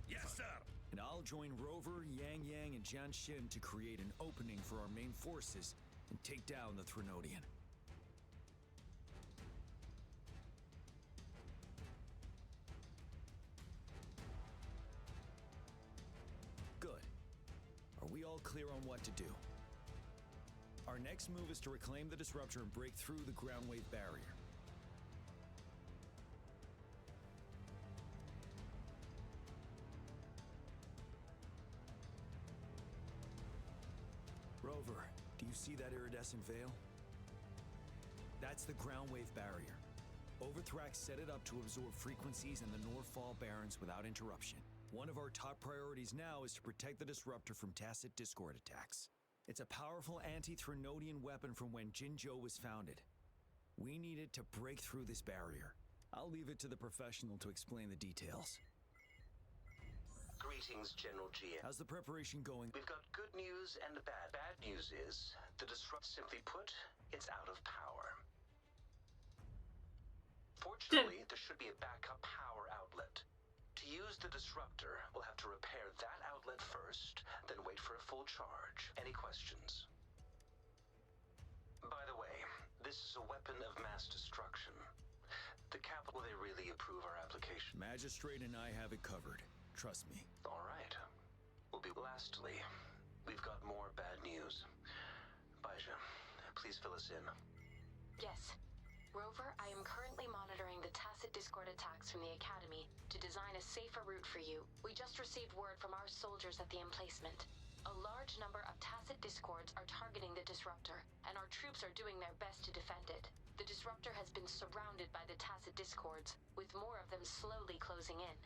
Yes, sir! And and I'll join Rover, Yang Yang, and Jian Xin to create an opening for our main forces and take down the Threnodian. Good. Are we all clear on what to do? Our next move is to reclaim the disruptor and break through the ground wave barrier. Rover, do you see that iridescent veil? That's the ground wave barrier. Overthrax set it up to absorb frequencies in the Northfall Barrens without interruption. One of our top priorities now is to protect the disruptor from tacit discord attacks. It's a powerful anti-Threnodian weapon from when Jinzhou was founded. We need it to break through this barrier. I'll leave it to the professional to explain the details. Greetings, General Gia. How's the preparation going? We've got good news and bad. Bad news is, the disrupt, simply put, it's out of power. Fortunately, there should be a backup power outlet. To use the disruptor, we'll have to repair that outlet first, then wait for a full charge. Any questions? By the way, this is a weapon of mass destruction. The capital, they really approve our application. Magistrate and I have it covered. Trust me. All right. Lastly, we've got more bad news. Baija, please fill us in. Yes. Rover, I am currently monitoring the tacit discord attacks from the Academy to design a safer route for you. We just received word from our soldiers at the emplacement. A large number of tacit discords are targeting the disruptor, and our troops are doing their best to defend it. The disruptor has been surrounded by the tacit discords, with more of them slowly closing in.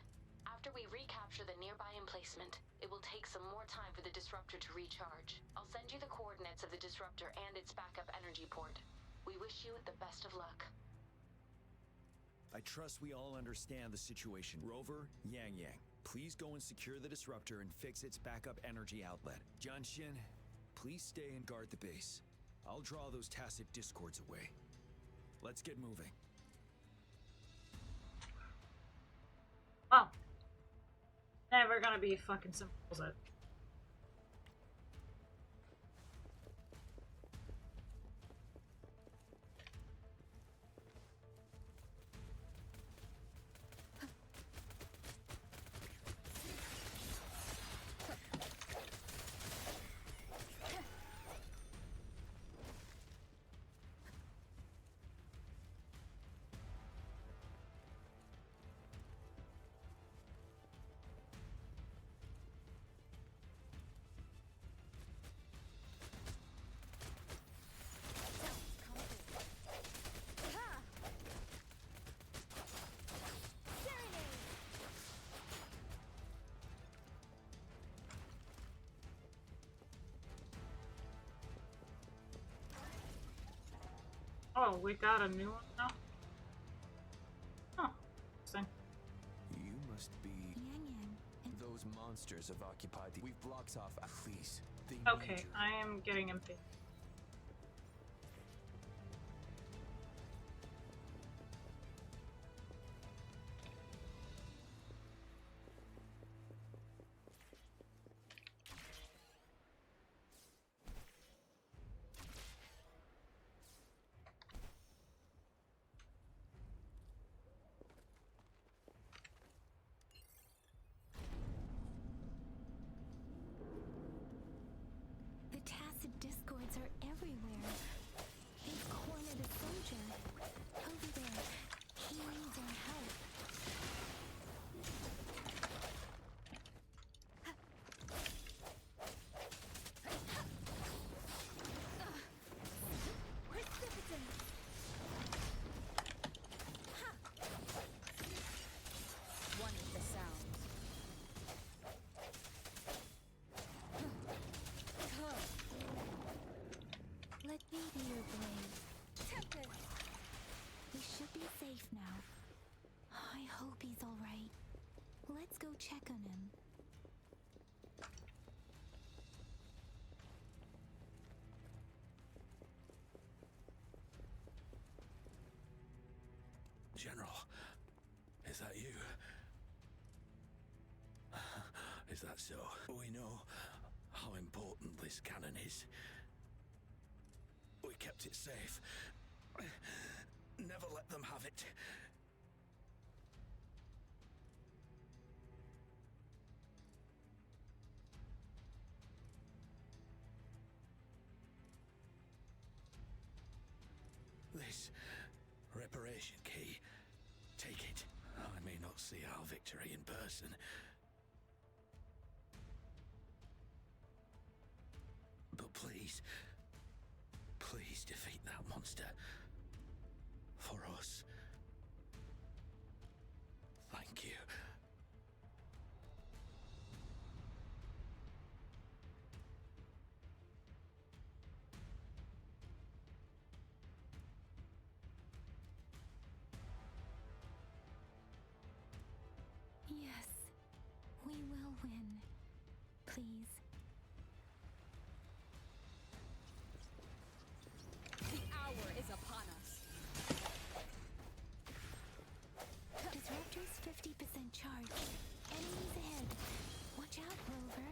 After we recapture the nearby emplacement, it will take some more time for the disruptor to recharge. I'll send you the coordinates of the disruptor and its backup energy port. We wish you the best of luck. I trust we all understand the situation. Rover, Yang Yang, please go and secure the disruptor and fix its backup energy outlet. Jian Xin, please stay and guard the base. I'll draw those tacit discords away. Let's get moving. Wow. Never gonna be fucking simple, is it? Oh, we got a new one now? Huh. Interesting. You must be... Yang Yang. Those monsters have occupied the... We've blocked off... Please. Okay, I am getting impatient. The tacit discords are everywhere. They've cornered a soldier. Over there. He needs our help. Precipitant! One with the sound. Let me be your blade. Tempest! We should be safe now. I hope he's alright. Let's go check on him. General, is that you? Is that so? We know how important this cannon is. We kept it safe. Never let them have it. This reparation key. Take it. I may not see our victory in person. But please, please defeat that monster. For us. Thank you. Yes, we will win. Please. The hour is upon us. Disruptor's 50% charge. Enemies ahead. Watch out, Rover.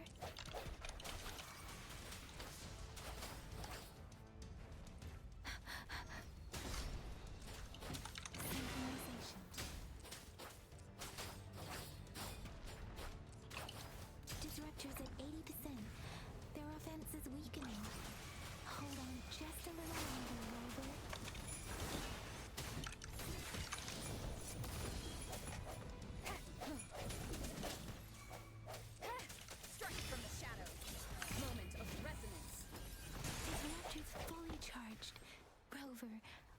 Synchronization. Disruptor's at 80%. Their offense is weakening. Hold on just a little longer, Rover. Strike from the shadows. Moment of resonance. Disruptor's fully charged. Rover,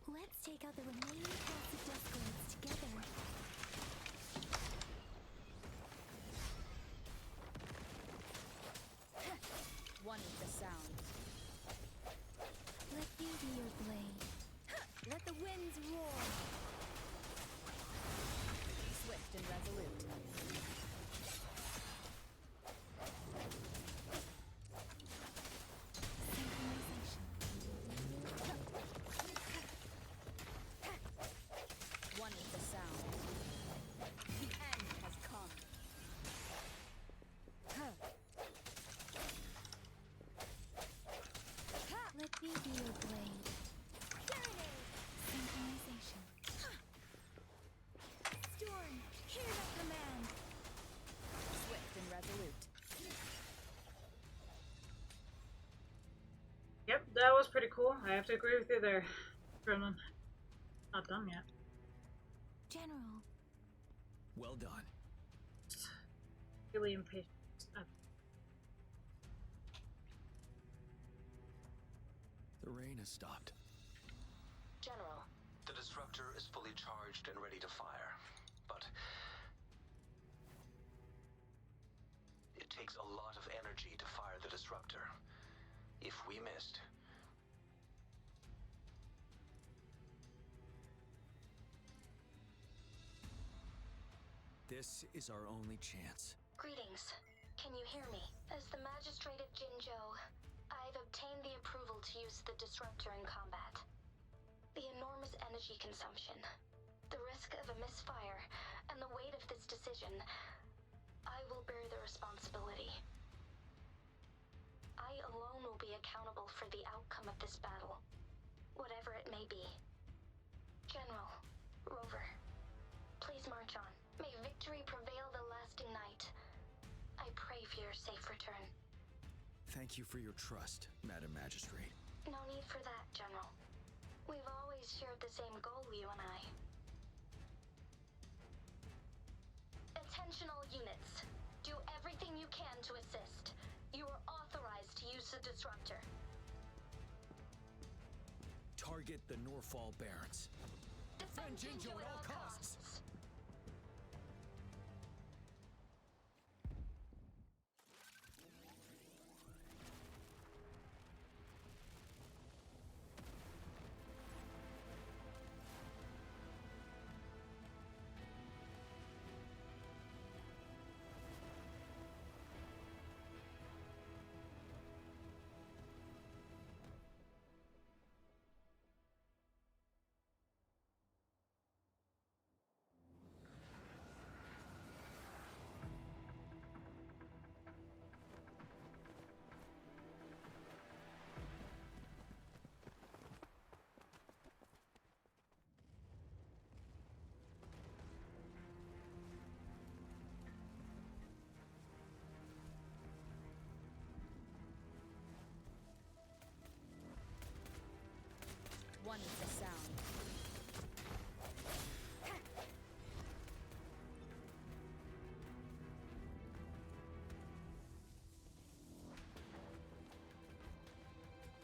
let's take out the remaining passive discords together. One with the sound. Let me be your blade. Let the winds roar. Swift and resolute. One with the sound. The end has come. Let me be your blade. Synchronization. Storm, hear the command. Swift and resolute. Yep, that was pretty cool. I have to agree with you there, Gremlin. Not done yet. General. Well done. Really impatient. The rain has stopped. General, the disruptor is fully charged and ready to fire, but it takes a lot of energy to fire the disruptor. If we missed, This is our only chance. Greetings. Can you hear me? As the magistrate of Jinzhou, I've obtained the approval to use the disruptor in combat. The enormous energy consumption, the risk of a misfire, and the weight of this decision, I will bear the responsibility. I alone will be accountable for the outcome of this battle, whatever it may be. General, Rover, please march on. May victory prevail the lasting night. I pray for your safe return. Thank you for your trust, Madam Magistrate. No need for that, General. We've always shared the same goal, you and I. Attention all units. Do everything you can to assist. You are authorized to use the disruptor. Target the Norfall Barrens. Defend Jinzhou at all costs. One is the sound.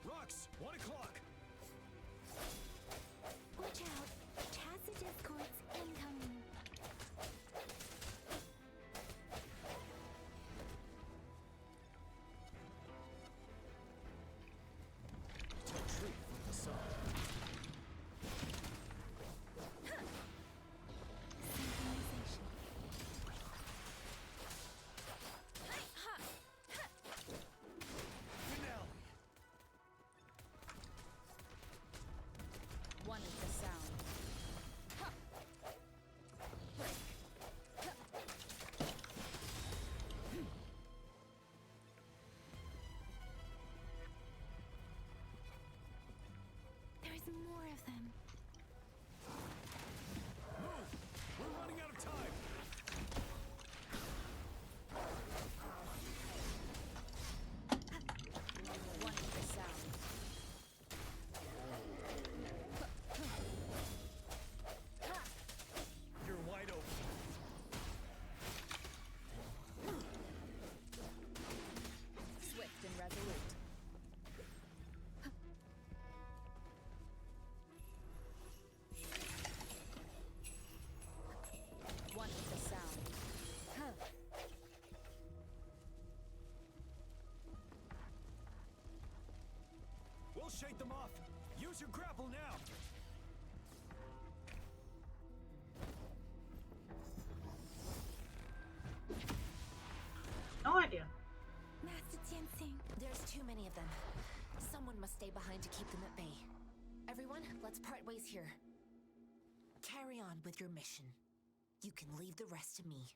Rux, 1 o'clock. Watch out. Chassis discords incoming. Retreat from the sun. Synchronization. Finale. One is the sound. There's more of them. Move! We're running out of time. One is the sound. You're wide open. Swift and resolute. One is the sound. We'll shake them off. Use your grapple now. No idea. Master Tianxing. There's too many of them. Someone must stay behind to keep them at bay. Everyone, let's part ways here. Carry on with your mission. You can leave the rest to me.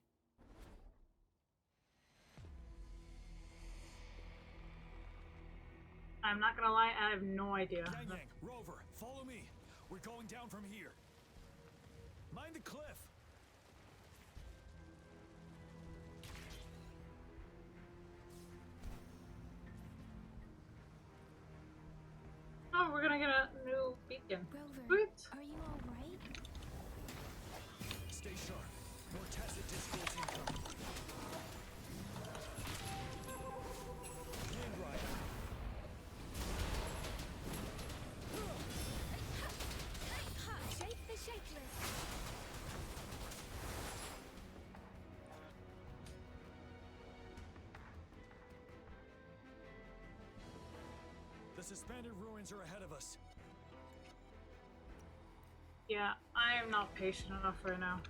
I'm not gonna lie, I have no idea. Yang Yang, Rover, follow me. We're going down from here. Mind the cliff. Oh, we're gonna get a new beacon. Rover, What? are you alright? Stay sharp. More tacit discourse incoming. Wind Rider. Shake the shakeless. The suspended ruins are ahead of us. Yeah, I am not patient enough right now.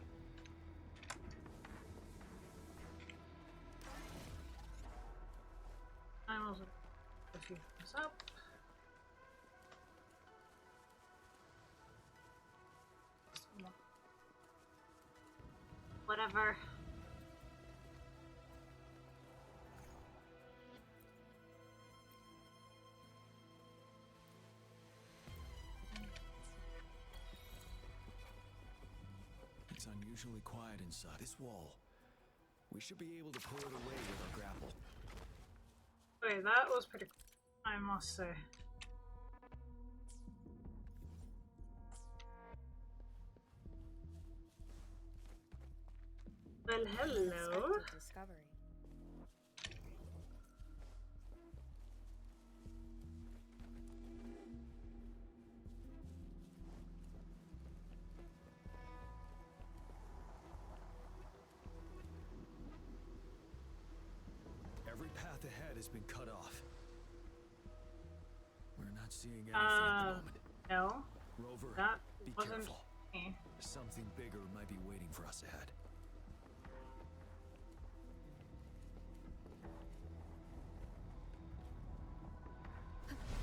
I'm also gonna fuse this up. Whatever. It's unusually quiet inside. This wall. We should be able to pull it away with our grapple. Okay, that was pretty cool, I must say. Well, hello. Unexpected discovery. Every path ahead has been cut off. We're not seeing anything at the moment. No. Rover, That be wasn't careful. me. Something bigger might be waiting for us ahead.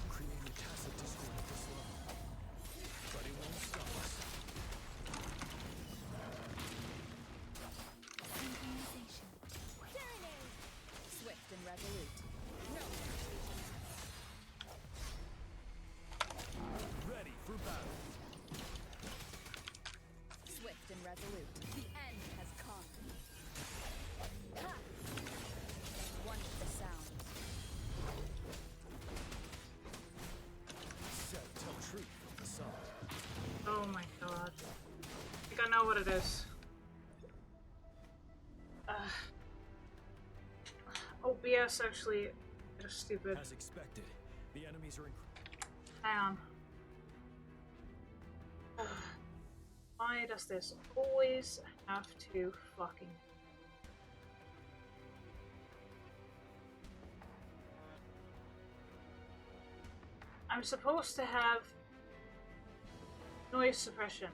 Creating a tacit discord at this level. But it won't stop us. Synchronization. Swift and resolute. No. Ready for battle. Swift and resolute. The end even know what it is. OBS actually is stupid. As expected, the enemies are in. Hang on. Why does this always have to fucking... I'm supposed to have noise suppression.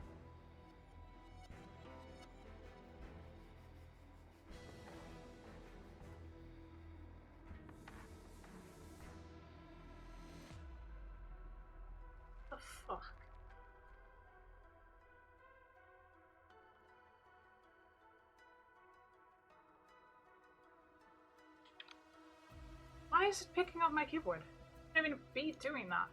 The fuck? Why is it picking up my keyboard? I shouldn't even be doing that.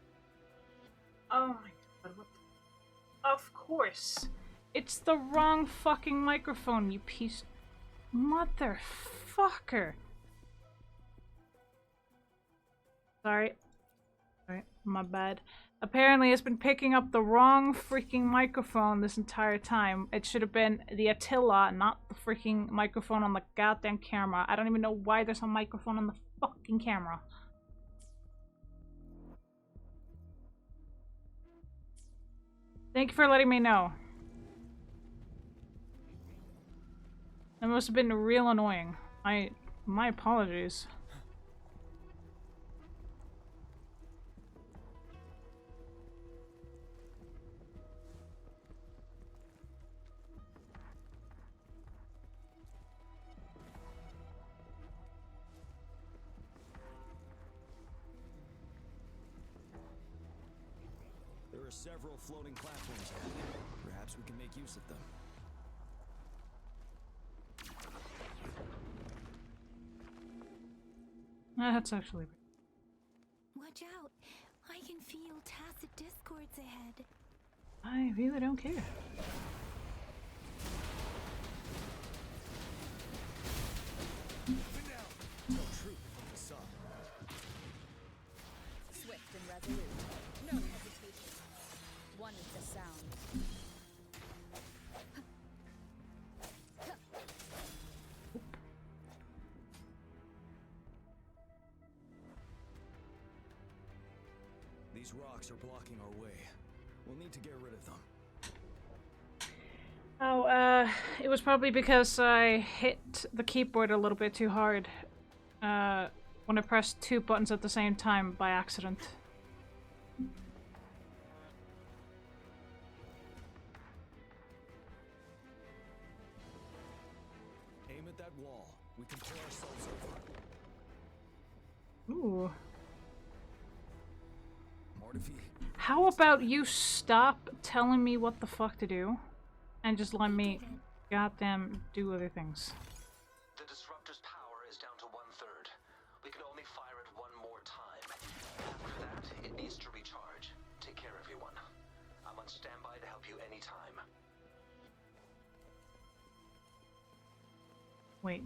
Oh my god, what the... Of course! It's the wrong fucking microphone, you piece... Motherfucker! Sorry. Sorry, my bad. Apparently it's been picking up the wrong freaking microphone this entire time. It should have been the Attila, not the freaking microphone on the goddamn camera. I don't even know why there's a microphone on the fucking camera. Thank you for letting me know. That must have been real annoying. My apologies. There are several floating platforms ahead. Perhaps we can make use of them. That's actually... Watch out! I can feel tacit discords ahead. I really don't care. No truth from the sun. Swift and resolute. No hesitation. One with the sound. These rocks are blocking our way. We'll need to get rid of them. Oh, it was probably because I hit the keyboard a little bit too hard. When I pressed two buttons at the same time by accident. Aim at that wall. We can pull ourselves over. Ooh. Mortifi. How about you stop telling me what the fuck to do and just let me goddamn do other things? The disruptor's power is down to 1/3. We can only fire it one more time. After that, it needs to recharge. Take care, everyone. I'm on standby to help you anytime. Wait.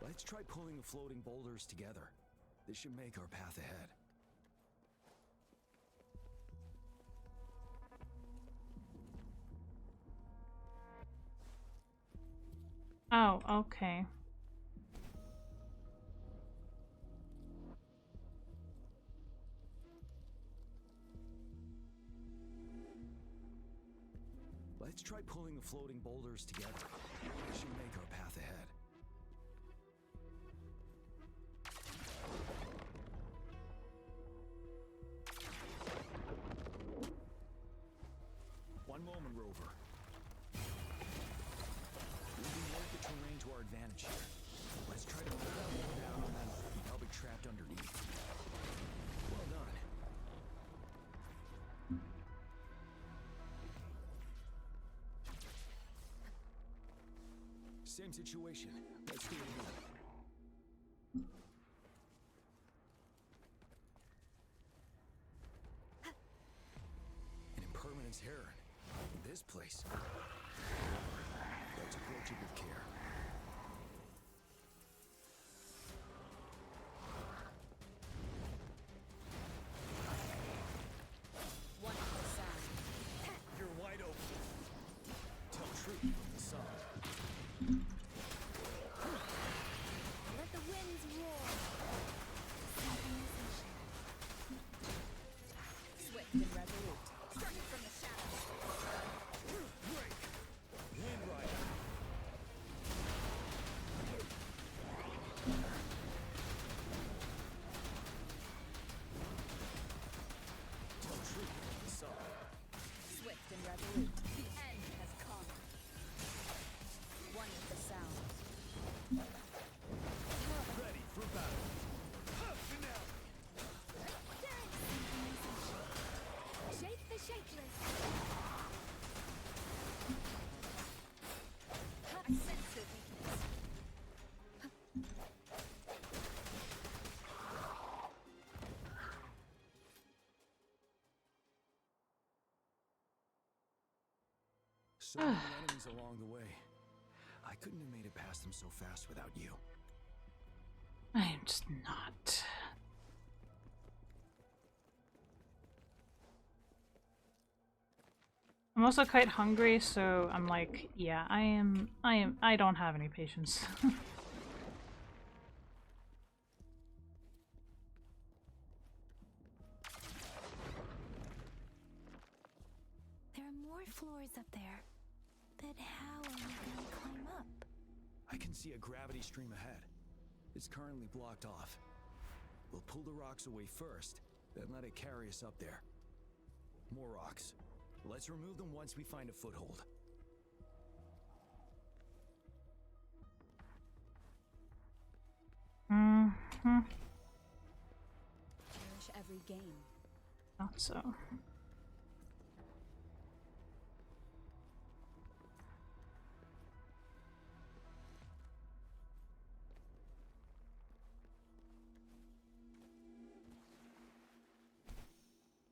Let's try pulling the floating boulders together. This should make our path ahead. Oh, okay. Let's try pulling the floating boulders together. This should make our path ahead. One moment, Rover. We can work the terrain to our advantage here. Let's try to move down on that without being trapped underneath. Well done. Same situation. Let's do it again. An impermanence heron. This place. Let's approach it with care. So many enemies along the way. I couldn't have made it past them so fast without you. I'm just not. I'm also quite hungry, so I'm like, yeah, I don't have any patience. There are more floors up there. But how are we going to climb up? I can see a gravity stream ahead. It's currently blocked off. We'll pull the rocks away first, then let it carry us up there. More rocks. Let's remove them once we find a foothold. Cherish every game. Not so.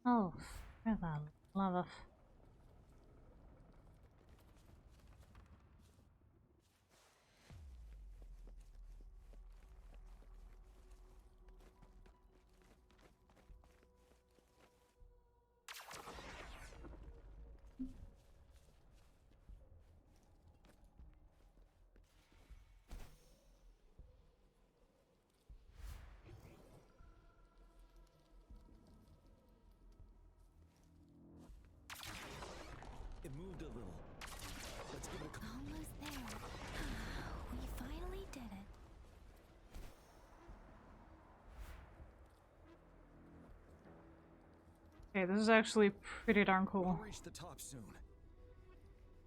Oh, for the love of... It moved a little. Let's give it a... Almost there. We finally did it. Okay, this is actually pretty darn cool. We'll reach the top soon.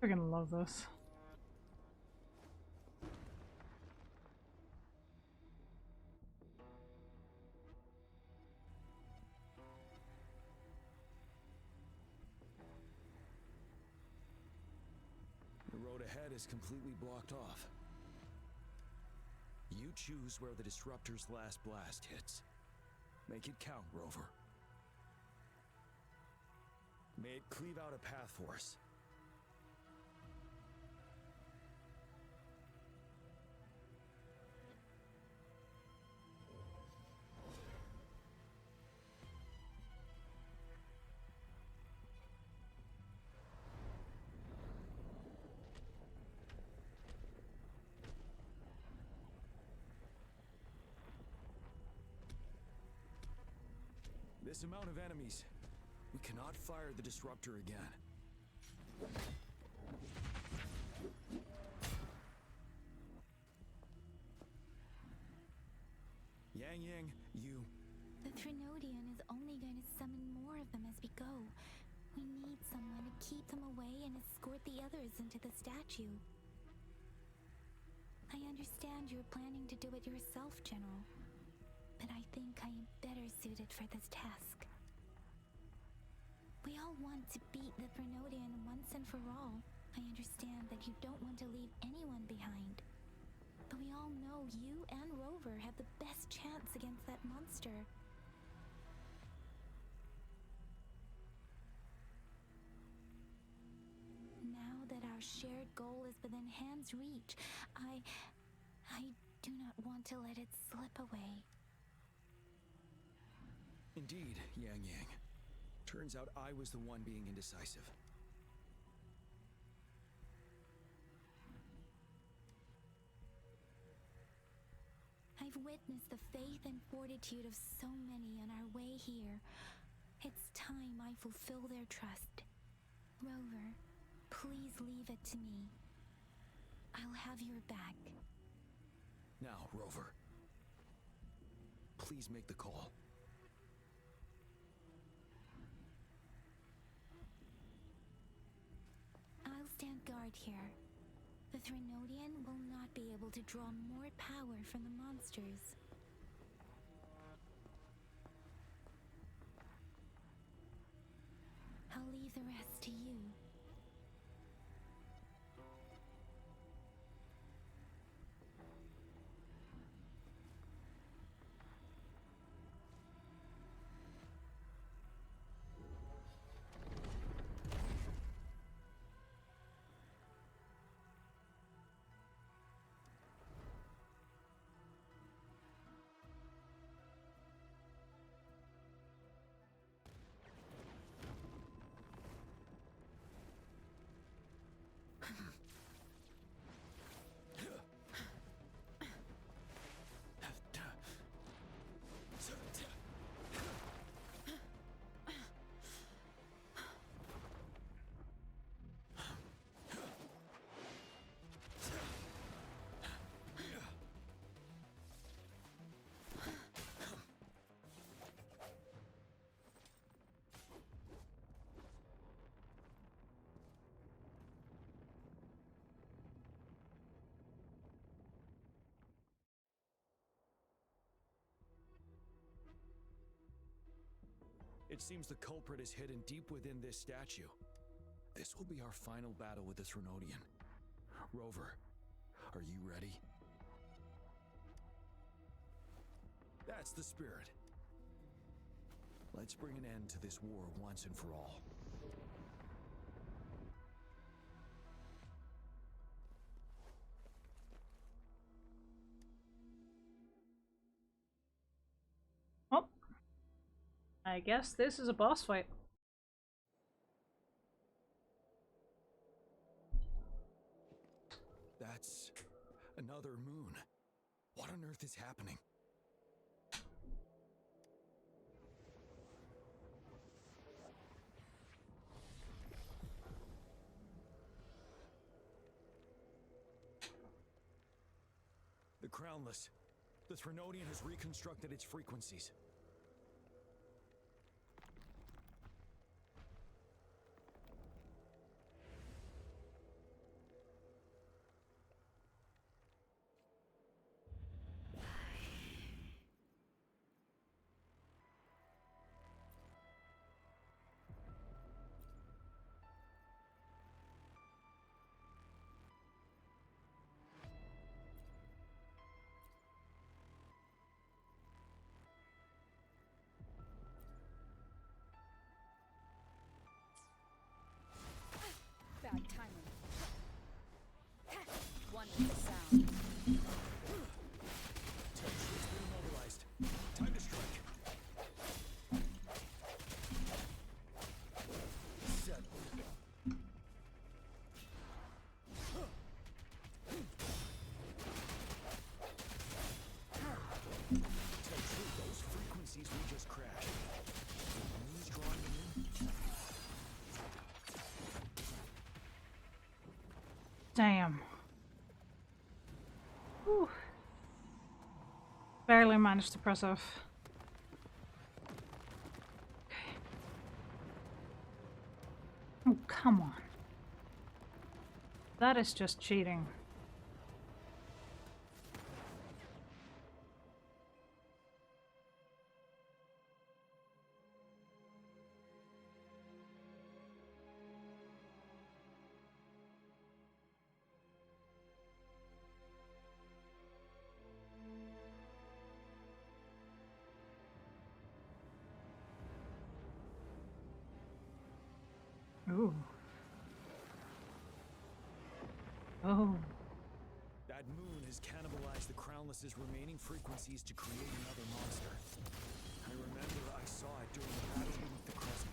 Freaking love this. The road ahead is completely blocked off. You choose where the disruptor's last blast hits. Make it count, Rover. May it cleave out a path for us. This amount of enemies, we cannot fire the disruptor again. Yang, you... The Trinodian is only going to summon more of them as we go. We need someone to keep them away and escort the others into the statue. I understand you're planning to do it yourself, General. But I think I am better suited for this task. We all want to beat the Trinodian once and for all. I understand that you don't want to leave anyone behind. But we all know you and Rover have the best chance against that monster. Now that our shared goal is within hand's reach, I do not want to let it slip away. Indeed, Yang. Turns out I was the one being indecisive. I've witnessed the faith and fortitude of so many on our way here. It's time I fulfill their trust. Rover, please leave it to me. I'll have your back. Now, Rover. Please make the call. I'll stand guard here. The Trinodian will not be able to draw more power from the monsters. I'll leave the rest to you. It seems the culprit is hidden deep within this statue. This will be our final battle with the Threnodian. Rover, are you ready? That's the spirit. Let's bring an end to this war once and for all. Oh. I guess this is a boss fight. That's another moon. What on earth is happening? The Crownless. The Threnodian has reconstructed its frequencies. Bad timing. One with the sound. It's been immobilized. Time to strike. Settle. Tell truth, those frequencies we just crashed. Moon's drawing them in. Damn. Whew. Barely managed to press off. Okay. Oh, come on. That is just cheating. Ooh. Oh. That moon has cannibalized the Crownless's remaining frequencies to create another monster. I remember I saw it during the battle beneath the crescent.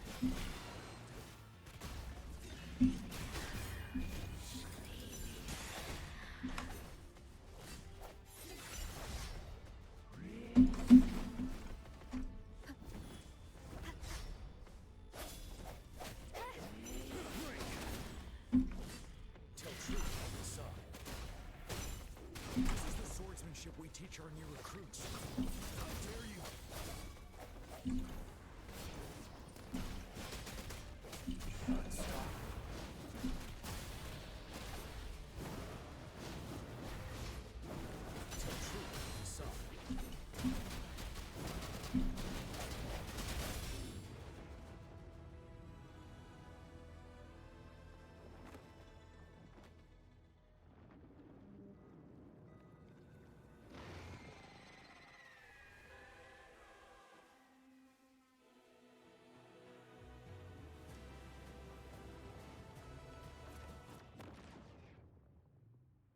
We teach our new recruits. How dare you? Stop. Tell truth, son.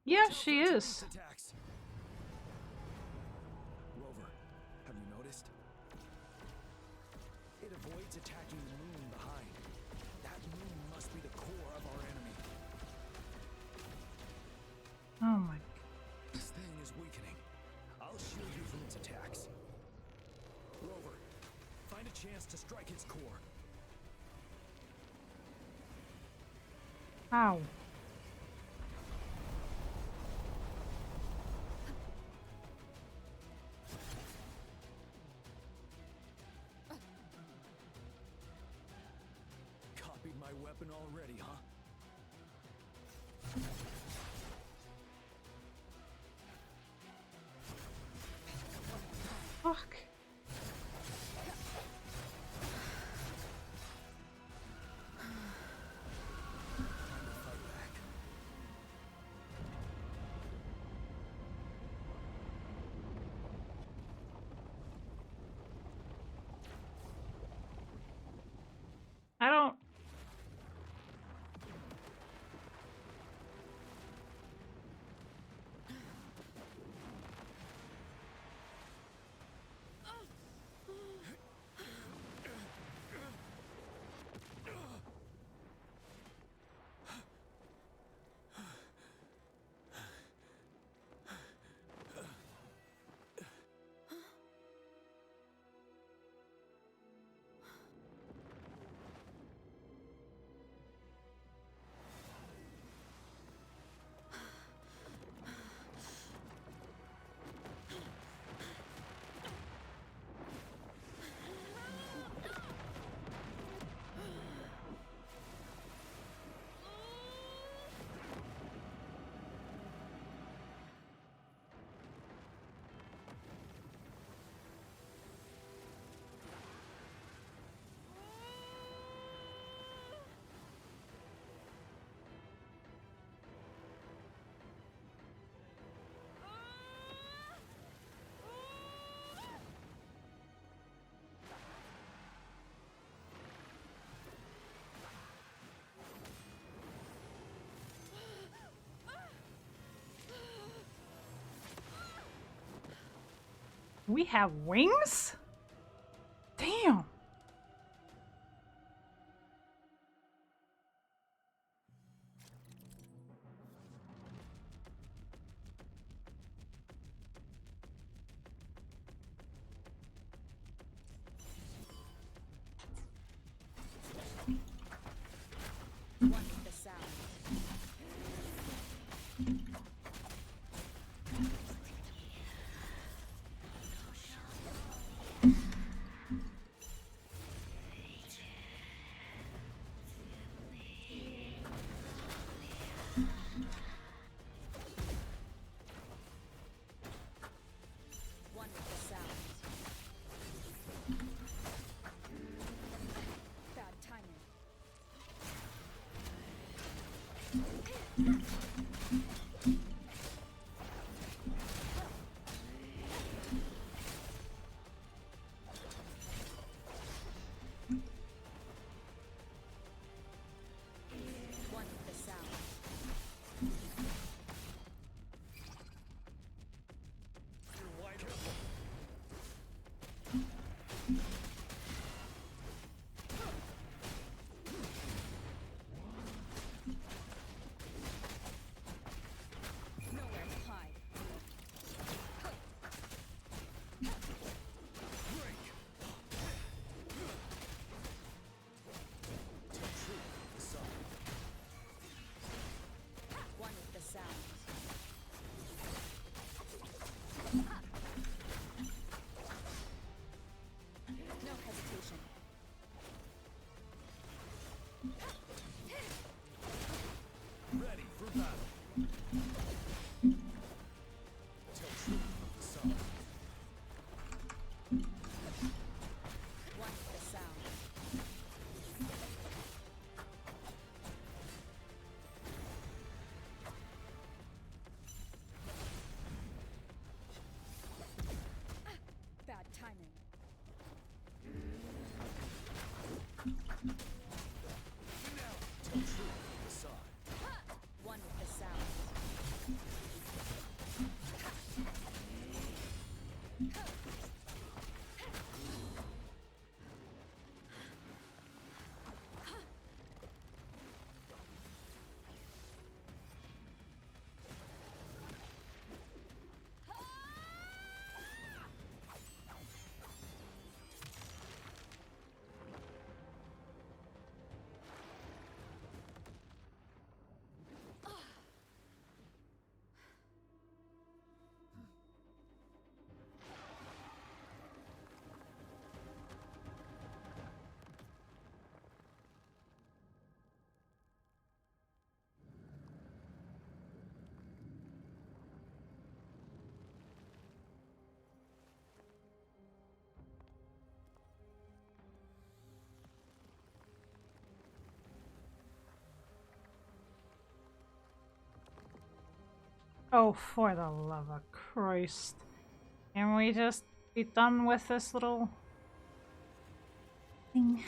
Yeah, she is. Rover, have you noticed? It avoids attacking the moon behind. That moon must be the core of our enemy. Oh my. This thing is weakening. I'll shield you from its attacks. Rover, find a chance to strike its core. Ow. Copied my weapon already, huh? Fuck. We have wings? Damn. One with the sound. One with the sound. Bad timing. One with the sound. You're wide open. Nowhere to hide. Break. Tell truth with the sun. One with the sound. No hesitation. Ready for battle. Tell truth with the sun. One with the sound. Bad timing. Tell truth with the sun. One with the sound. Oh, for the love of Christ. Can we just be done with this little thing?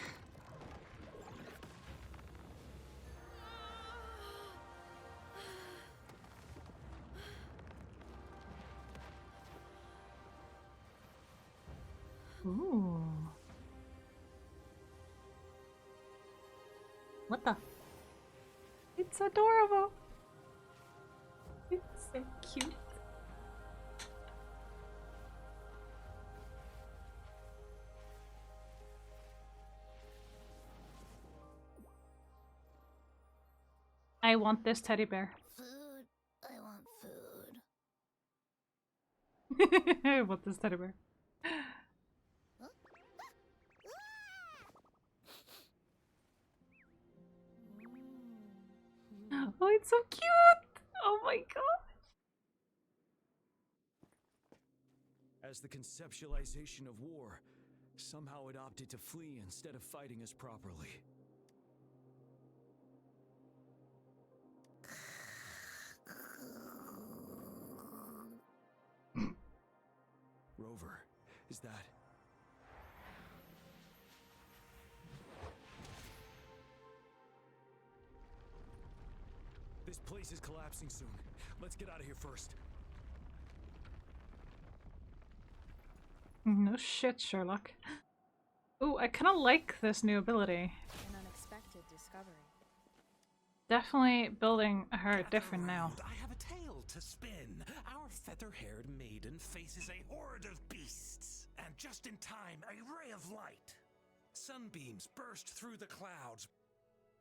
Ooh. What the? It's adorable. It's so cute. I want this teddy bear. Food. I want food. I want this teddy bear. Oh, it's so cute! Oh my god! As the conceptualization of war, somehow it opted to flee instead of fighting us properly. Rover, is that... This place is collapsing soon. Let's get out of here first. No shit, Sherlock. Ooh, I kind of like this new ability. An unexpected discovery. Definitely building her different now. I have a tale to spin. Our feather-haired maiden faces a horde of beasts. And just in time, a ray of light. Sunbeams burst through the clouds,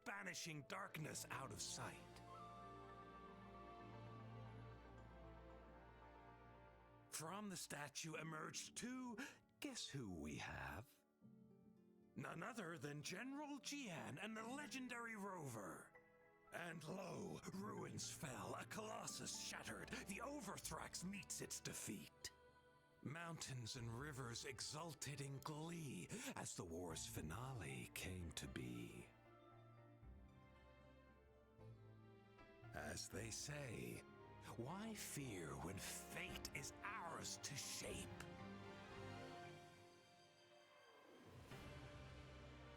banishing darkness out of sight. From the statue emerged two. Guess who we have? None other than General Jian and the legendary Rover. And lo, ruins fell, a colossus shattered. The Overthrax meets its defeat. Mountains and rivers exulted in glee as the war's finale came to be. As they say, why fear when fate is ours to shape?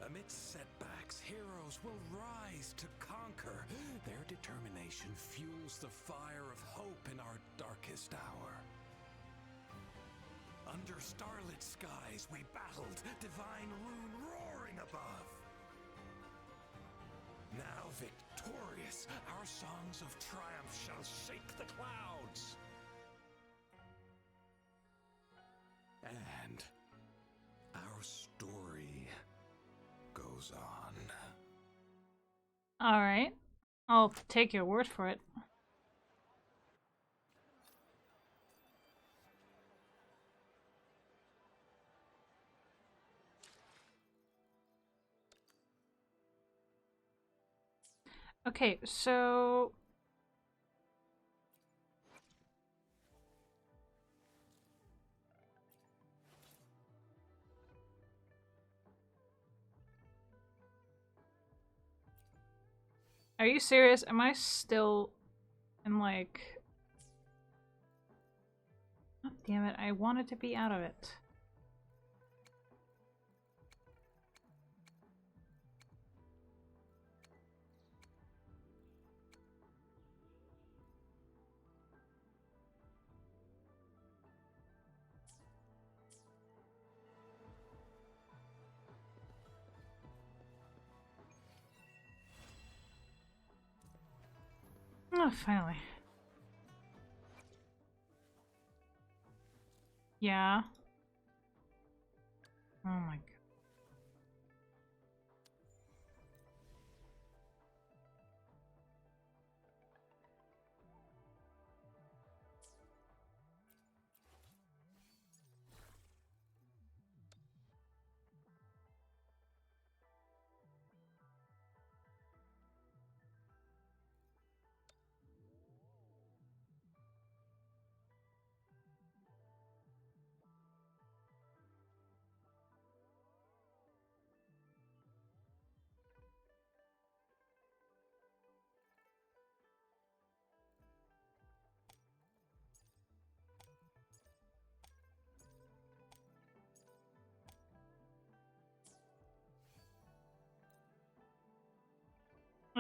Amidst setbacks, heroes will rise to conquer. Their determination fuels the fire of hope in our darkest hour. Under starlit skies we battled, divine rune roaring above. Now victorious, our songs of triumph shall shake the clouds. And our story goes on. Alright. I'll take your word for it. Okay, so... Are you serious? Am I still in like... Oh, damn it, I wanted to be out of it. Oh, finally. Yeah. Oh my god.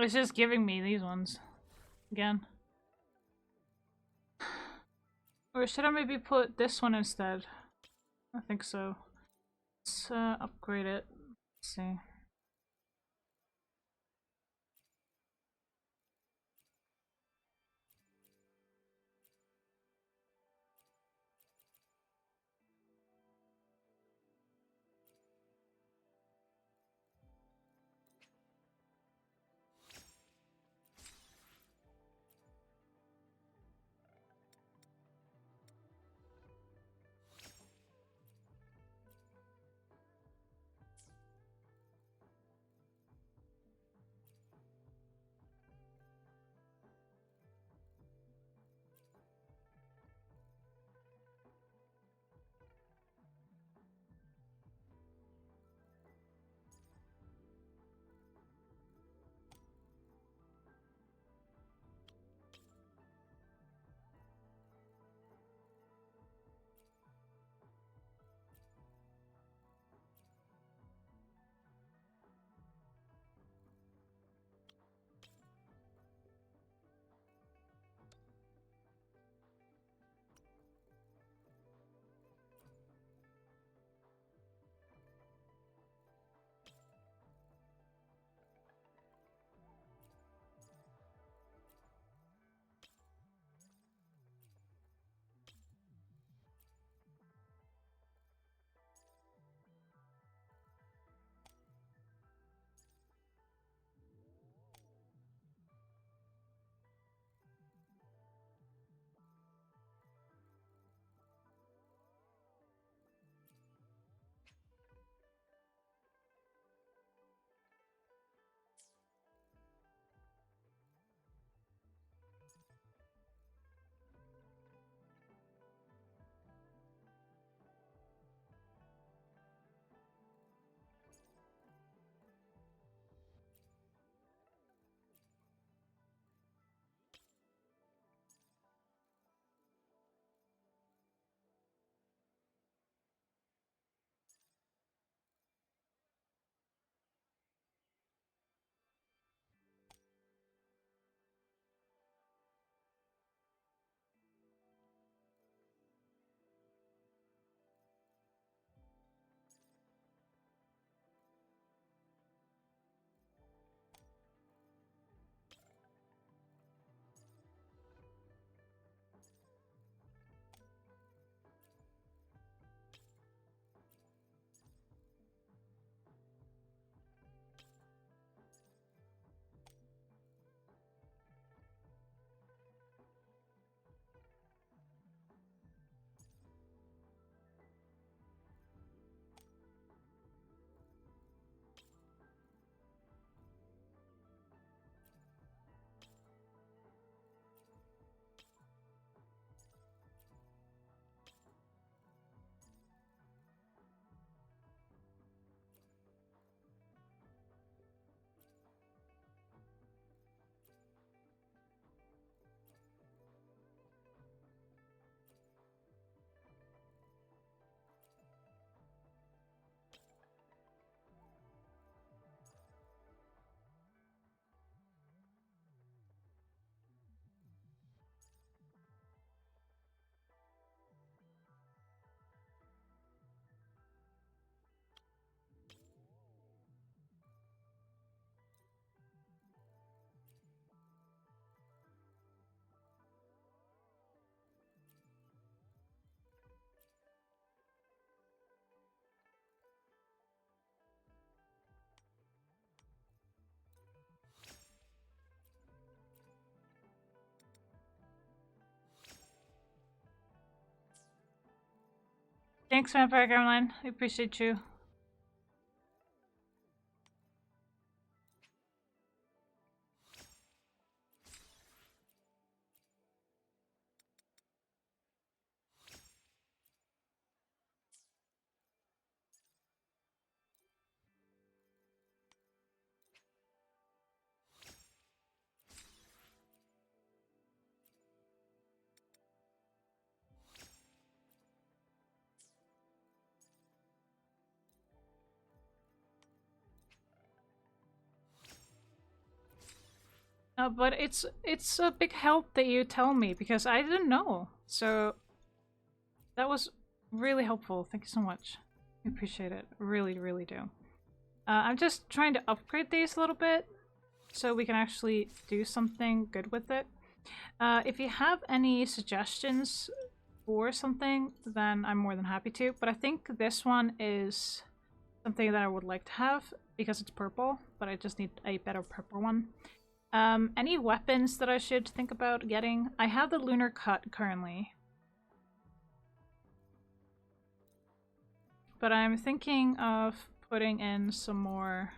It's just giving me these ones. Again. Or should I maybe put this one instead? I think so. Let's upgrade it. Let's see. Thanks, Vampire Caroline. I appreciate you. But it's a big help that you tell me because I didn't know. So that was really helpful. Thank you so much. I appreciate it. Really, really do. I'm just trying to upgrade these a little bit so we can actually do something good with it. If you have any suggestions for something, then I'm more than happy to. But I think this one is something that I would like to have because it's purple, but I just need a better purple one. Any weapons that I should think about getting? I have the Lunar Cut currently. But I'm thinking of putting in some more...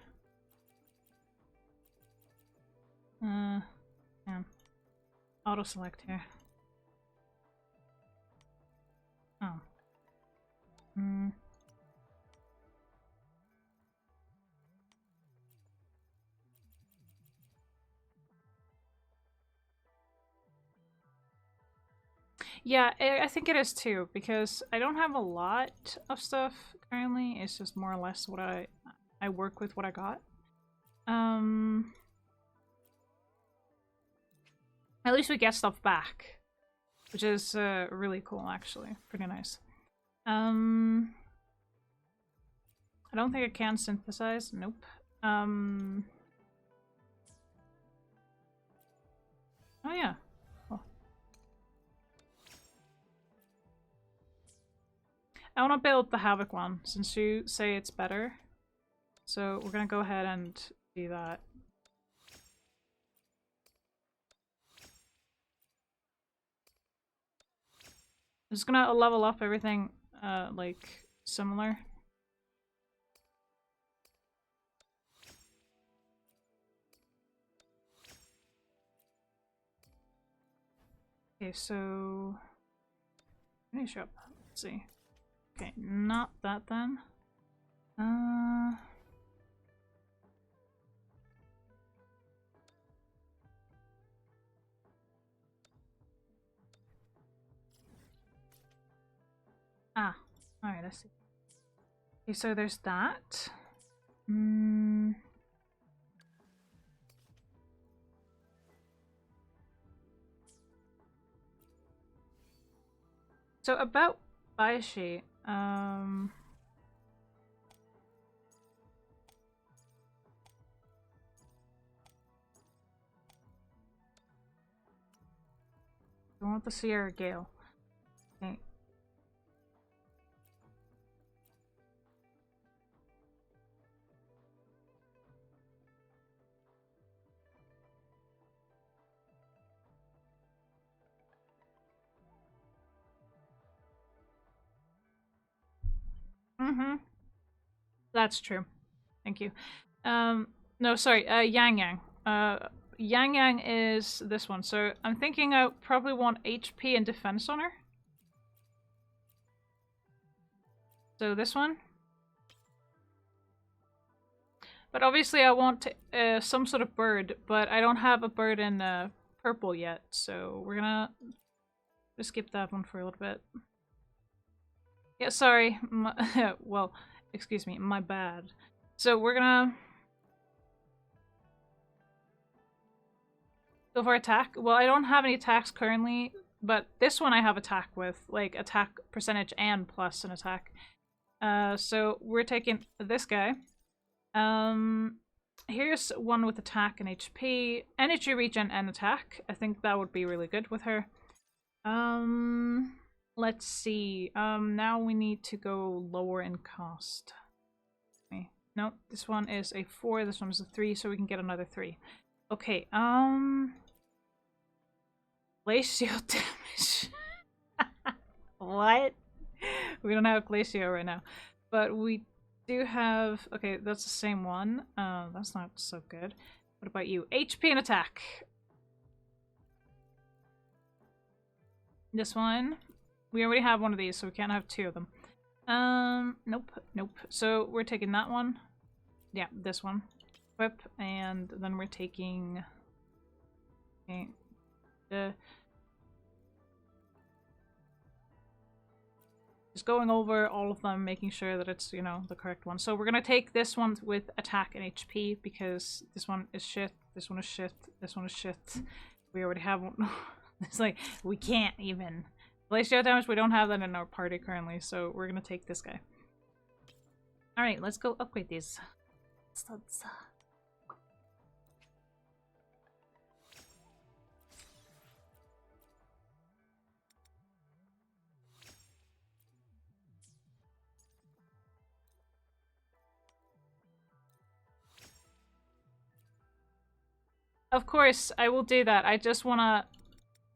yeah. Auto-select here. Oh. Yeah, I think it is too, because I don't have a lot of stuff currently. It's just more or less what I work with what I got. At least we get stuff back, which is really cool, actually. Pretty nice. I don't think I can synthesize. Nope. Oh yeah. Cool. I want to build the Havoc one, since you say it's better. So we're gonna go ahead and do that. I'm just gonna level up everything, like, similar. Okay, so... finish up. Let's see. Okay, not that then. Alright, I see. Okay, so there's that. So about Baishi, I want the Sierra Gale. Okay. That's true. Thank you. No, sorry, Yang Yang. Yang Yang is this one, so I'm thinking I probably want HP and defense on her. So this one. But obviously I want some sort of bird, but I don't have a bird in purple yet, so we're gonna just skip that one for a little bit. Yeah, sorry. Well, excuse me, my bad. So we're gonna go for attack. Well, I don't have any attacks currently, but this one I have attack with, like attack percentage and plus an attack. So we're taking this guy. Here's one with attack and HP, energy regen and attack. I think that would be really good with her. Let's see. Now we need to go lower in cost. Okay. No, this one is a 4, this one is a 3, so we can get another 3. Okay, glacial damage. What? We don't have Glacio right now. But we do have... Okay, that's the same one. That's not so good. What about you? HP and attack. This one. We already have one of these, so we can't have two of them. Nope, nope. So we're taking that one. Yeah, this one. Equip, and then we're taking... Okay. Just going over all of them, making sure that it's, you know, the correct one. So we're gonna take this one with attack and HP, because this one is shit, this one is shit, this one is shit. We already have one. It's like, we can't even. Glacial damage, we don't have that in our party currently, so we're gonna take this guy. Alright, let's go upgrade these studs. Of course, I will do that. I just wanna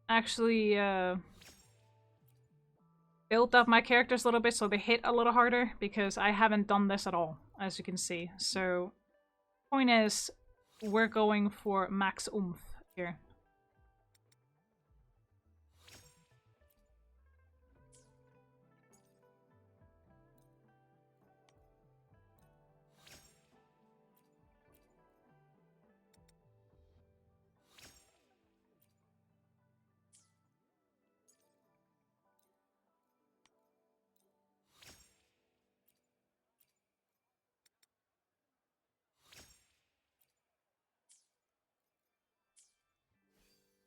actually build up my characters a little bit so they hit a little harder, because I haven't done this at all, as you can see. So, point is, we're going for max oomph here.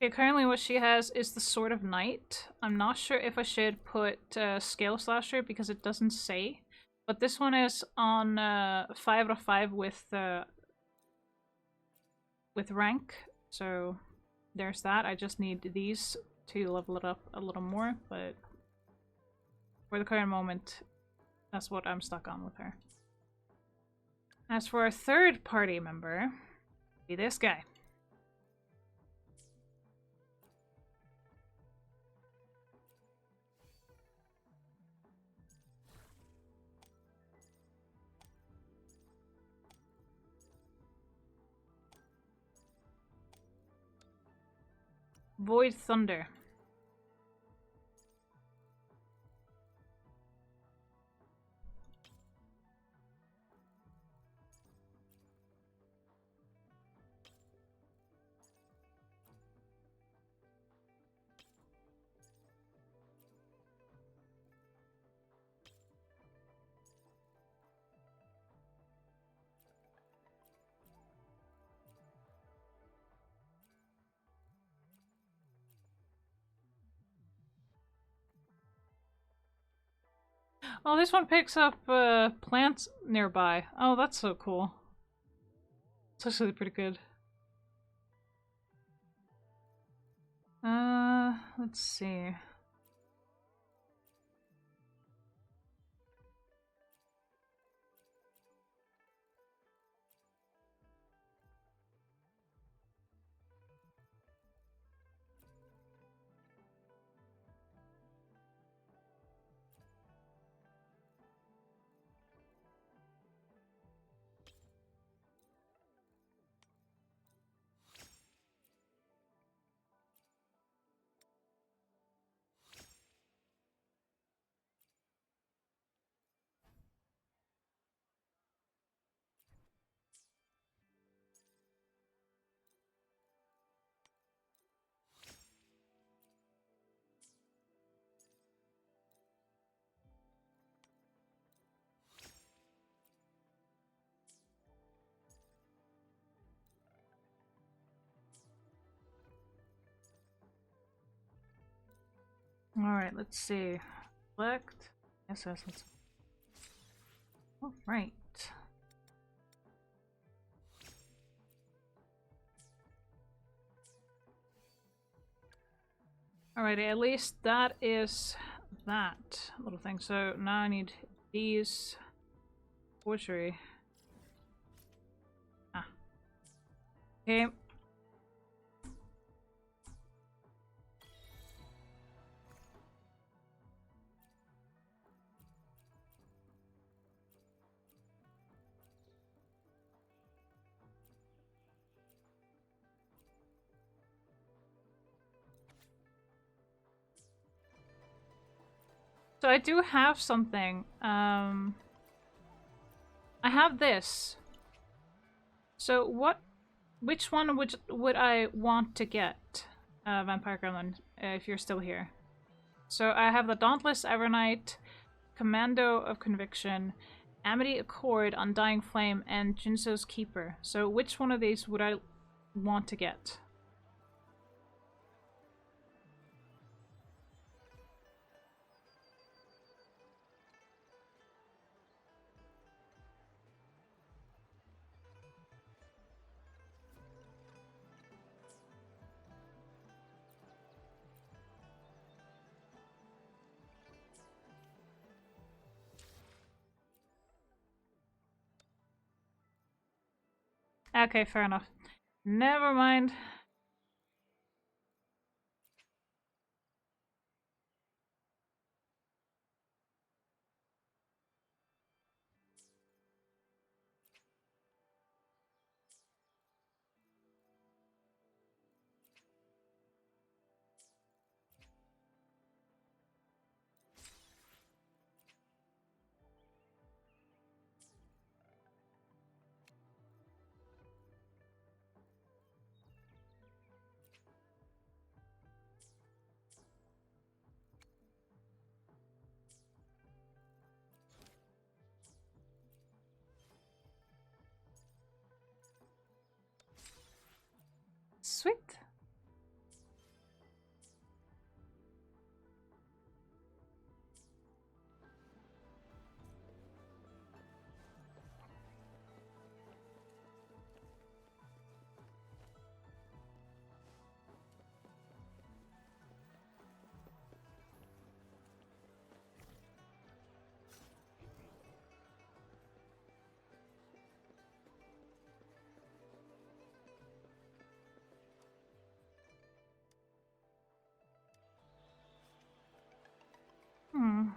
Okay, currently what she has is the Sword of Night. I'm not sure if I should put Scale Slasher because it doesn't say. But this one is on 5 out of 5 with rank. So there's that. I just need these to level it up a little more. But for the current moment, that's what I'm stuck on with her. As for our third party member, be this guy. Void Thunder. Oh, this one picks up plants nearby. Oh, that's so cool. It's actually pretty good. Let's see. Alright, let's see. Select. Yes, yes, let's... Oh, right. Alrighty, at least that is that little thing. So now I need these forgery. Ah. Okay. So I do have something. I have this. So which one would I want to get, Vampire Gremlin, if you're still here? So I have the Dauntless Evernight, Commando of Conviction, Amity Accord, Undying Flame, and Jinso's Keeper. So which one of these would I want to get? Okay, fair enough. Never mind. Sweet. Hmm.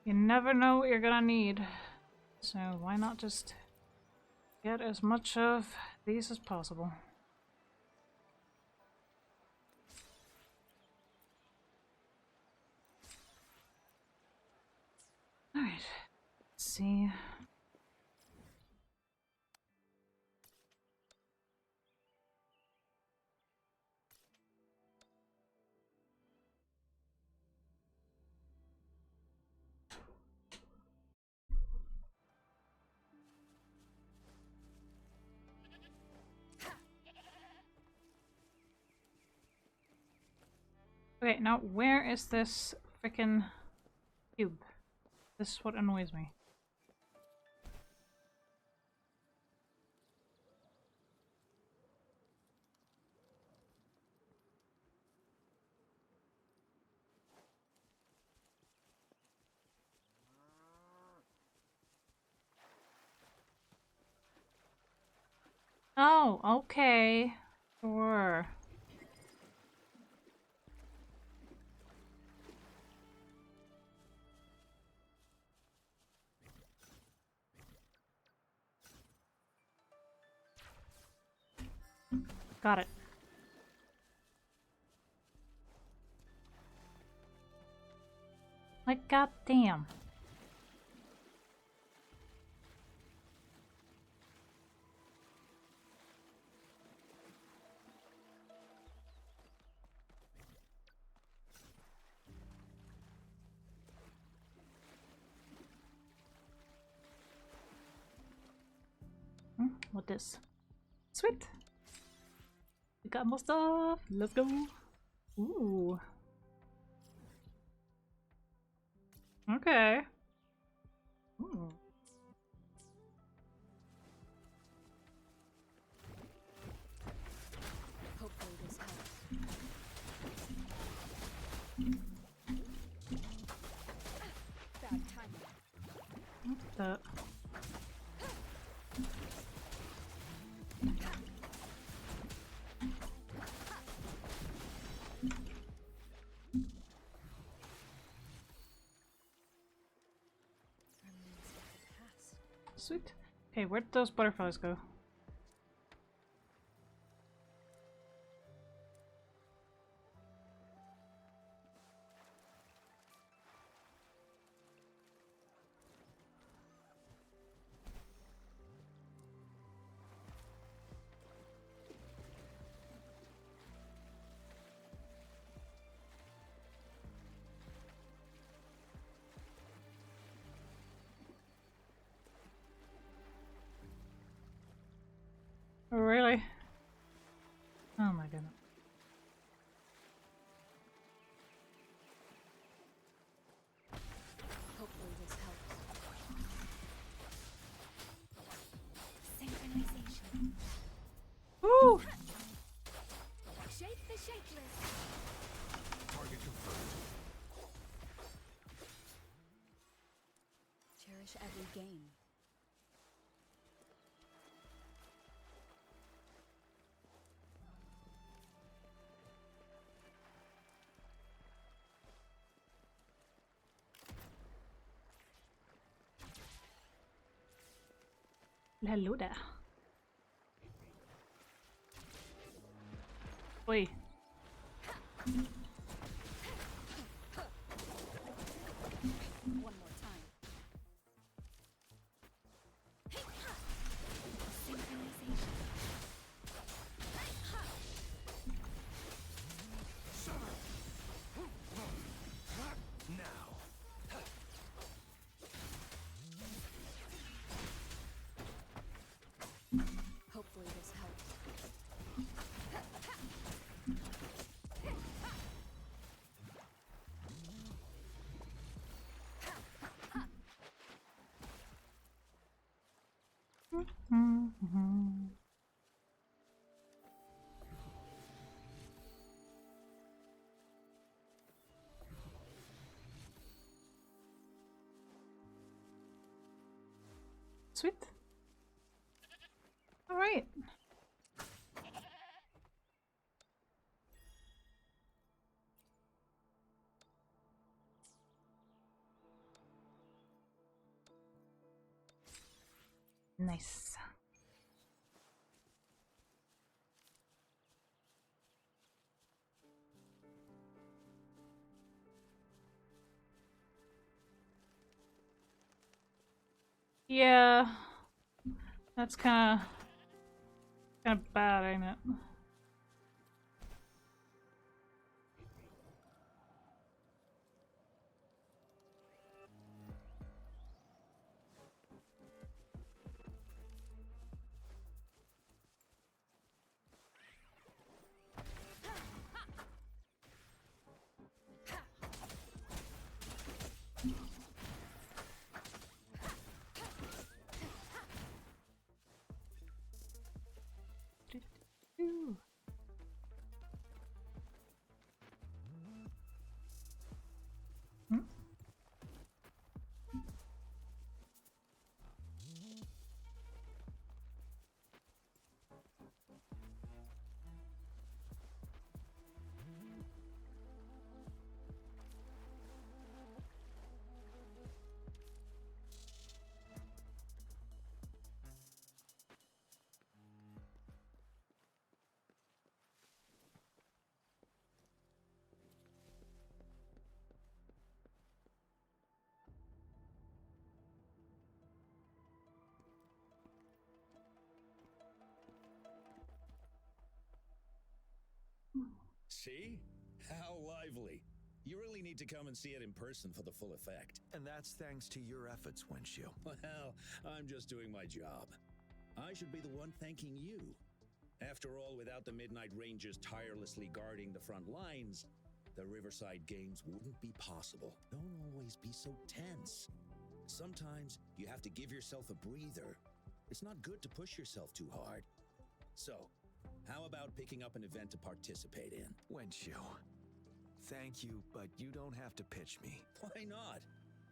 You never know what you're gonna need. So why not just get as much of these as possible? Alright. Let's see. Okay, now where is this frickin' cube? This is what annoys me. Oh, okay. Sure. Got it. Like, goddamn. What this? Sweet. We got more stuff. Let's go. Ooh. Okay. Ooh. Sweet. Okay, where did those butterflies go? Really? Oh my goodness. Hopefully this helps. Synchronization. Woo! Shape the shapeless. Target confirmed. Cherish every game. Hello där. Oj. One more time. Synchronization. Now. Hopefully this helps. Sweet. All right. Nice. Yeah, that's kind of bad, ain't it? Ooh. Hmm? See? How lively. You really need to come and see it in person for the full effect. And that's thanks to your efforts, Wenshu. Well, I'm just doing my job. I should be the one thanking you. After all, without the Midnight Rangers tirelessly guarding the front lines, the Riverside Games wouldn't be possible. Don't always be so tense. Sometimes you have to give yourself a breather. It's not good to push yourself too hard. So, how about picking up an event to participate in? Wenshu, thank you, but you don't have to pitch me. Why not?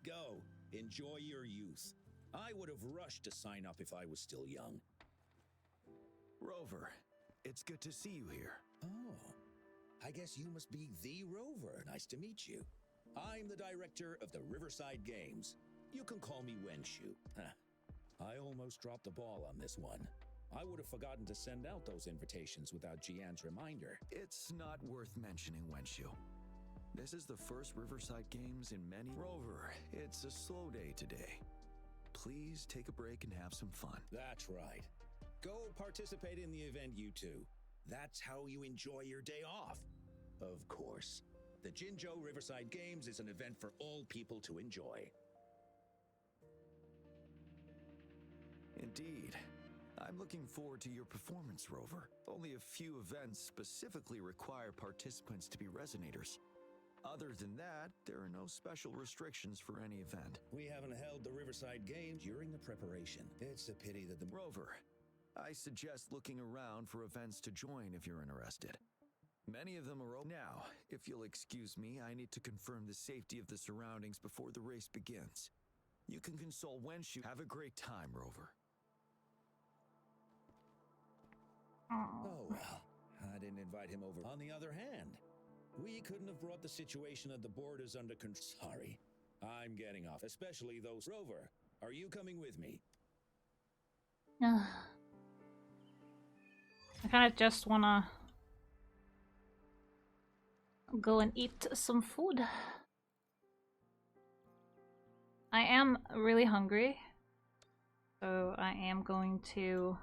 Go, enjoy your youth. I would have rushed to sign up if I was still young. Rover, it's good to see you here. Oh, I guess you must be the Rover. Nice to meet you. I'm the director of the Riverside Games. You can call me Wenshu. I almost dropped the ball on this one. I would have forgotten to send out those invitations without Jian's reminder. It's not worth mentioning, Wenshu. This is the first Riverside Games in many... Rover, it's a slow day today. Please take a break and have some fun. That's right. Go participate in the event, you two. That's how you enjoy your day off. Of course. The Jinzhou Riverside Games is an event for all people to enjoy. Indeed. I'm looking forward to your performance, Rover. Only a few events specifically require participants to be resonators. Other than that, there are no special restrictions for any event. We haven't held the Riverside Games during the preparation. It's a pity that the... Rover, I suggest looking around for events to join if you're interested. Many of them are open. Now, if you'll excuse me, I need to confirm the safety of the surroundings before the race begins. You can console Wenshu. Have a great time, Rover. Oh well, I didn't invite him over. On the other hand, we couldn't have brought the situation at the borders under control. Sorry, I'm getting off, especially those. Rover, are you coming with me? I kind of just wanna go and eat some food. I am really hungry, so I am going to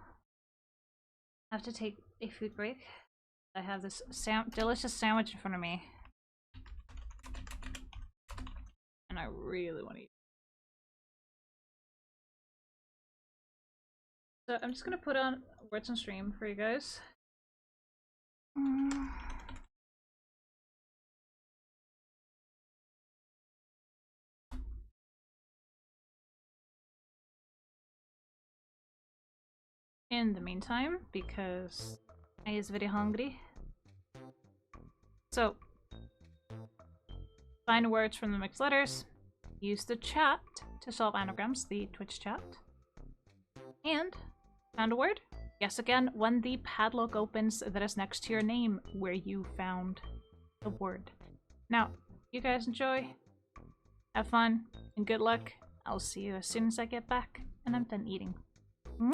have to take a food break. I have this delicious sandwich in front of me, and I really want to eat. So I'm just gonna put on words on stream for you guys. In the meantime, because I is very hungry. So, find words from the mixed letters. Use the chat to solve anagrams, the Twitch chat. And found a word. Guess again when the padlock opens that is next to your name where you found the word. Now, you guys enjoy, have fun, and good luck. I'll see you as soon as I get back and I'm done eating. Mwah!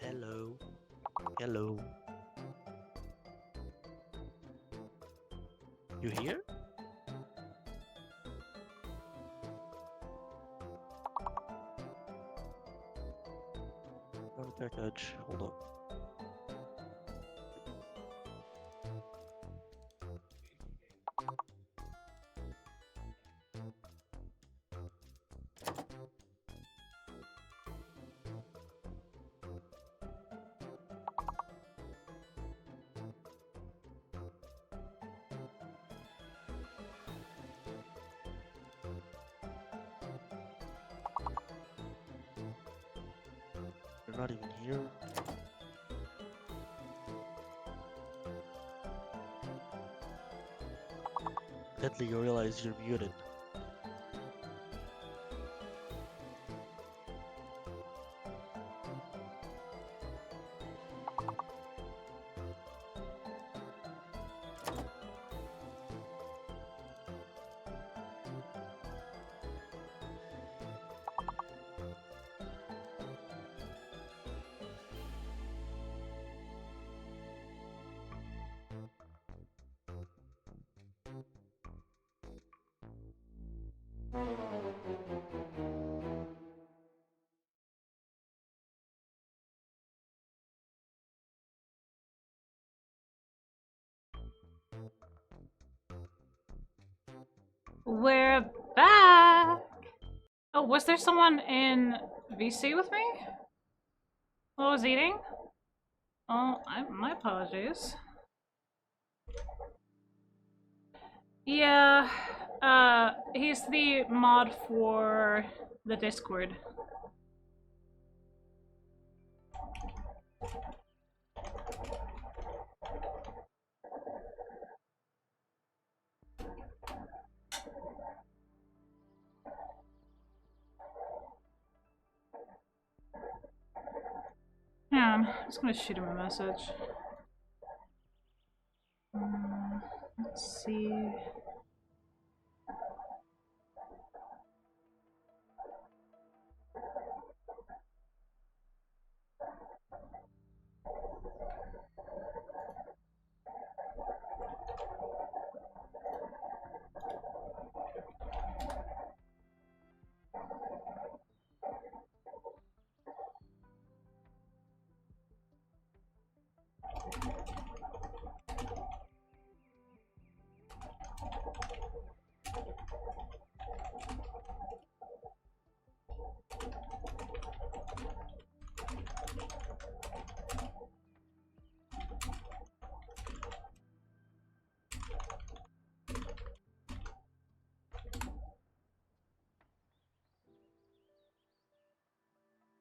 Hello. Hello. You here? Check edge. Hold up. They're not even here. Deadly, you realize you're muted. We're back! Oh, was there someone in VC with me? While I was eating? Oh, my apologies. Yeah, he's the mod for the Discord. Yeah, I'm just gonna shoot him a message. Let's see.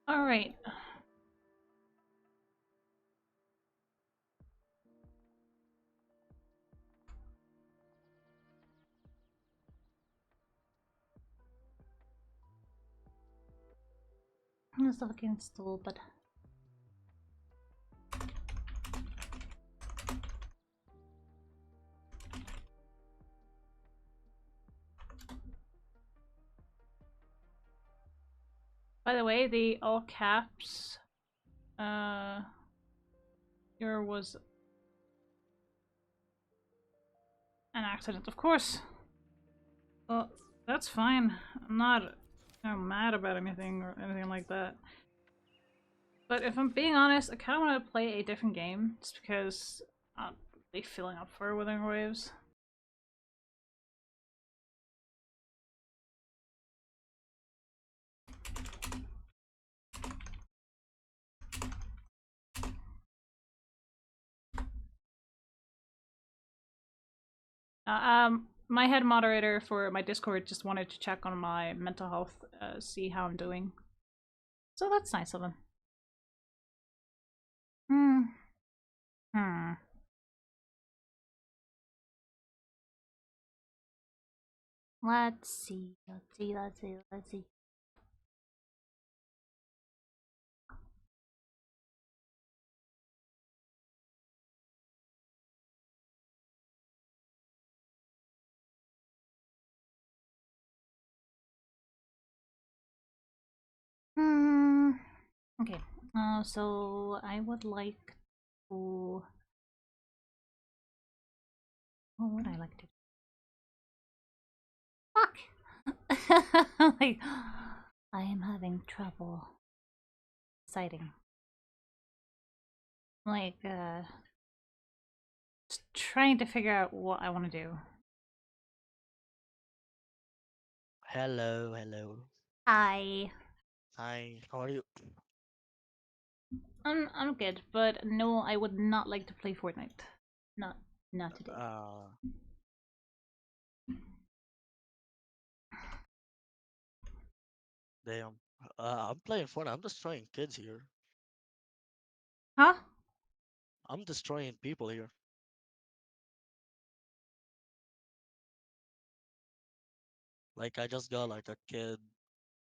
All right. Let's look install, but by the way, the all caps here was an accident, of course. Well, that's fine. I'm not mad about anything or anything like that. But if I'm being honest, I kind of want to play a different game just because I'm not really filling up for Withering Waves. My head moderator for my Discord just wanted to check on my mental health, see how I'm doing. So that's nice of him. Let's see. Okay. So I would like to. What would I like to do? Fuck! Like, I am having trouble deciding. like, just trying to figure out what I want to do. Hello, hello. Hi. Hi, how are you? I'm good, but no, I would not like to play Fortnite. Not today. Damn. I'm playing Fortnite. I'm destroying kids here. Huh? I'm destroying people here. Like I just got like a kid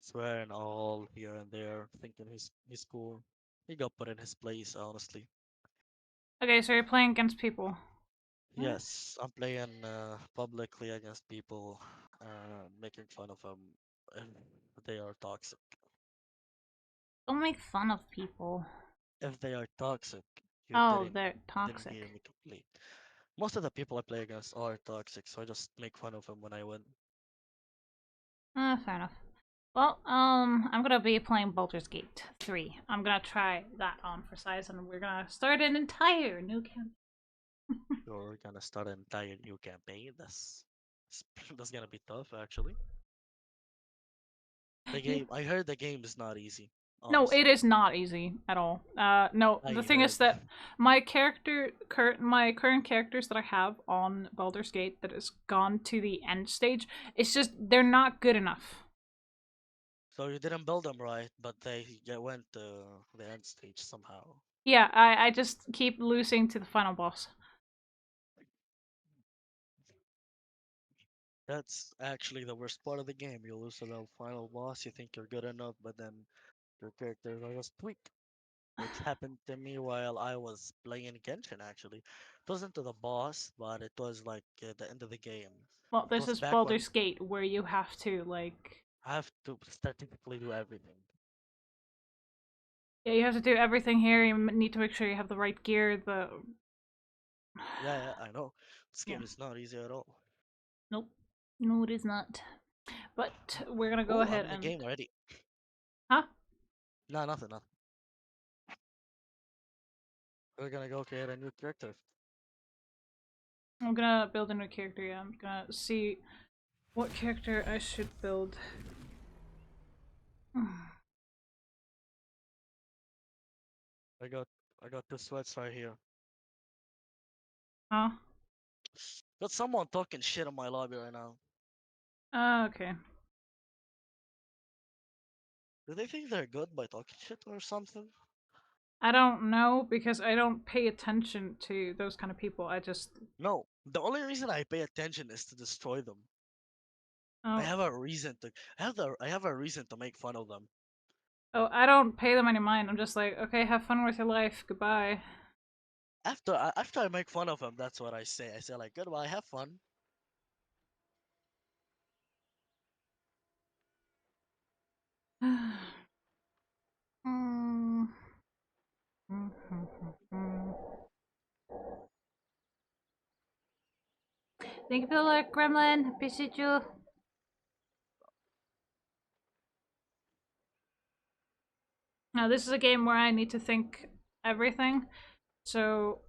swearing all here and there, thinking he's cool. He got put in his place, honestly. Okay, so you're playing against people. Yes, I'm playing publicly against people, making fun of them, and they are toxic. Don't make fun of people. If they are toxic, you Oh, didn't they're you didn't toxic. hear me complete. Most of the people I play against are toxic, so I just make fun of them when I win. Fair enough. Well, I'm gonna be playing Baldur's Gate 3. I'm gonna try that on for size, and we're gonna start an entire new campaign. You're gonna start an entire new campaign. That's gonna be tough, actually. The game, I heard the game is not easy. No, it Honestly, is not easy at all. No, I the thing is heard. that my current characters that I have on Baldur's Gate that has gone to the end stage, it's just they're not good enough. So you didn't build them right, but went to the end stage somehow. Yeah, I just keep losing to the final boss. That's actually the worst part of the game. You lose to the final boss, you think you're good enough, but then your characters are just weak. Which happened to me while I was playing Genshin, actually. It wasn't to the boss, but it was like the end of the game. Well, It this was is back when Baldur's Gate where you have to like, I have to strategically do everything. yeah, you have to do everything here. You need to make sure you have the right gear. Yeah, I know. This Yeah. game is not easy at all. Nope. No, it is not. But we're gonna go Oh, I'm ahead in the and. game already. Huh? No, nothing. We're gonna go create a new character. I'm gonna build a new character. Yeah, I'm gonna see what character I should build. I got I got two sweats right here. Huh? Got someone talking shit on my lobby right now. Okay. Do they think they're good by talking shit or something? I don't know because I don't pay attention to those kind of people. I just. No. The only reason I pay attention is to destroy them. I Oh. have a reason to I have a reason to make fun of them. Oh, I don't pay them any mind. I'm just like, okay, have fun with your life. Goodbye. After I make fun of them, that's what I say. I say like goodbye, have fun. Mm. Thank you for the like, Gremlin. Appreciate you. Now, this is a game where I need to think everything. So.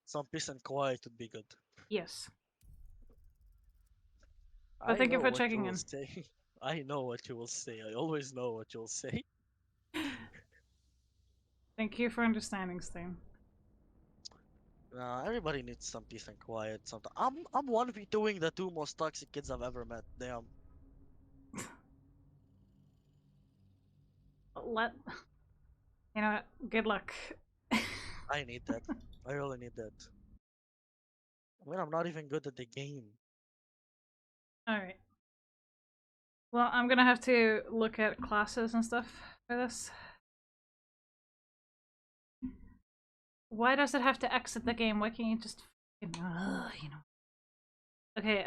Some peace and quiet would be good. Yes. But I thank you know for what you checking will in. say. I know what you will say. I always know what you'll say. Thank you for understanding, Stain. Everybody needs some peace and quiet. Sometimes I'm 1v2ing the two most toxic kids I've ever met. Damn. Let. You know, good luck. I need that. I really need that. I mean, I'm not even good at the game. Alright. Well, I'm gonna have to look at classes and stuff for this. Why does it have to exit the game? Why can't you just fucking, you know. Okay,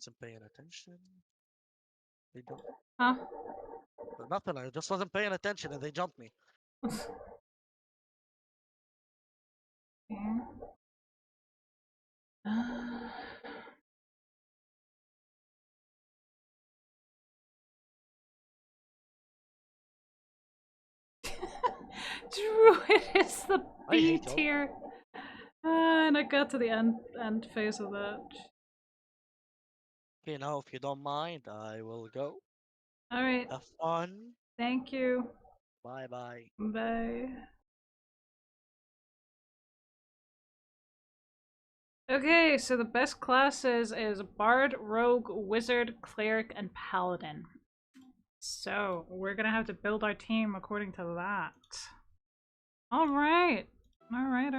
wasn't paying attention. They jumped. Huh? Nothing. I just wasn't paying attention, and they jumped me. Okay. Druid is the B tier. And I got to the end phase of that. Okay, now if you don't mind, I will go. Alright. Have fun. Thank you. Bye bye. Bye. Okay, so the best classes is Bard, Rogue, Wizard, Cleric, and Paladin. So, we're gonna have to build our team according to that. Alright. Alright.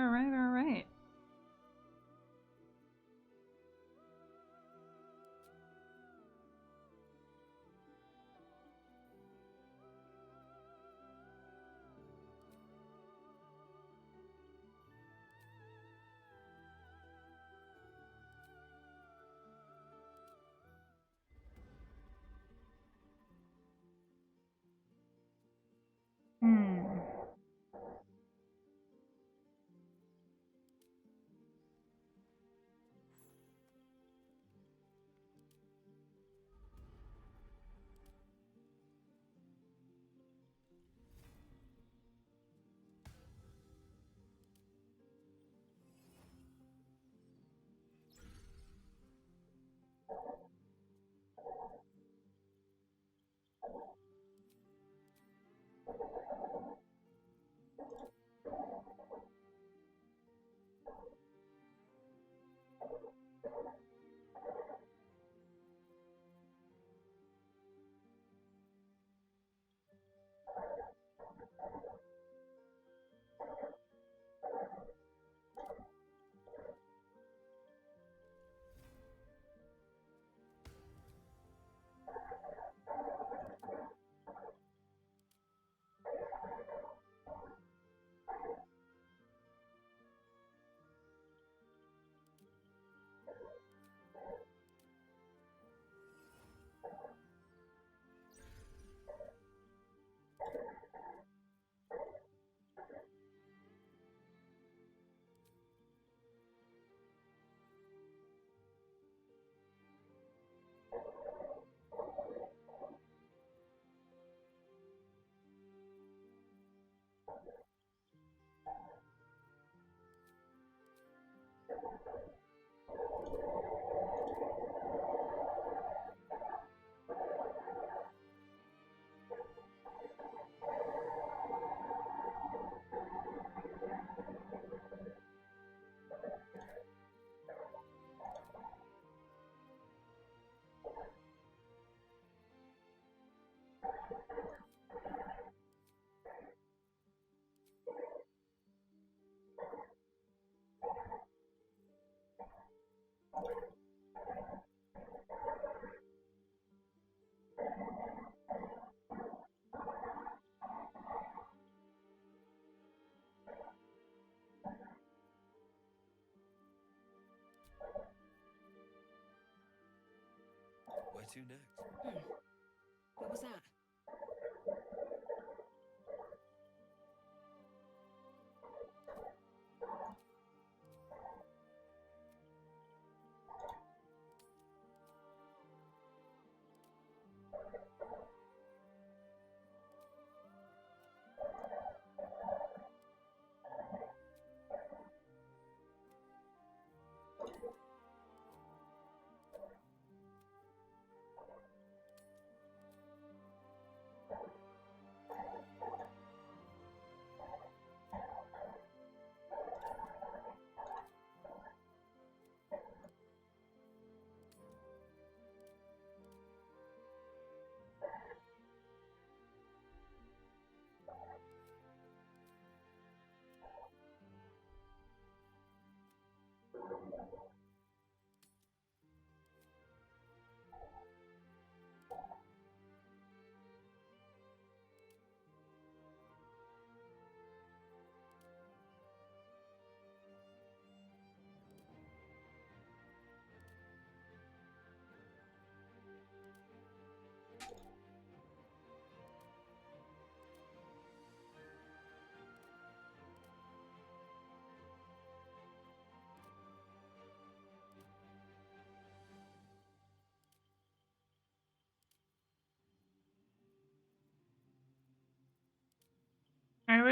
Where to next? What was that?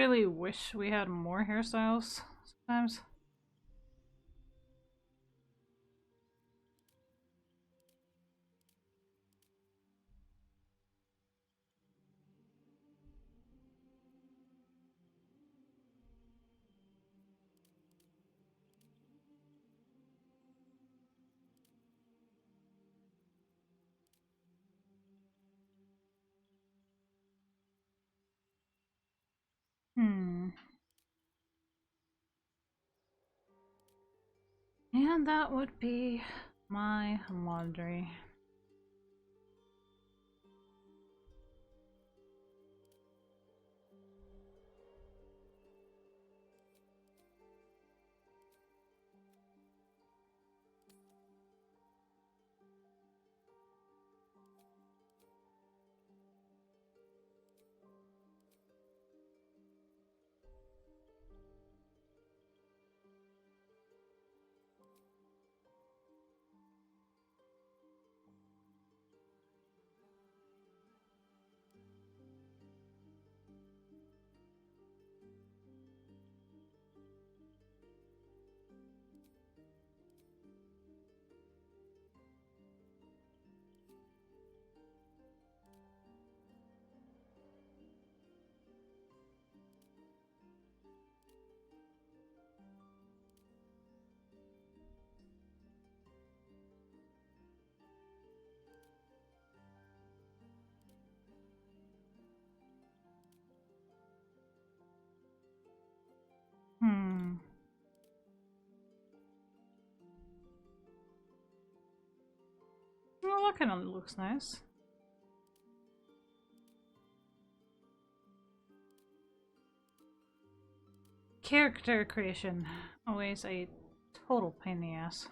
really wish we had more hairstyles sometimes. And that would be my laundry. Well, that kind of looks nice. Character creation. Always a total pain in the ass.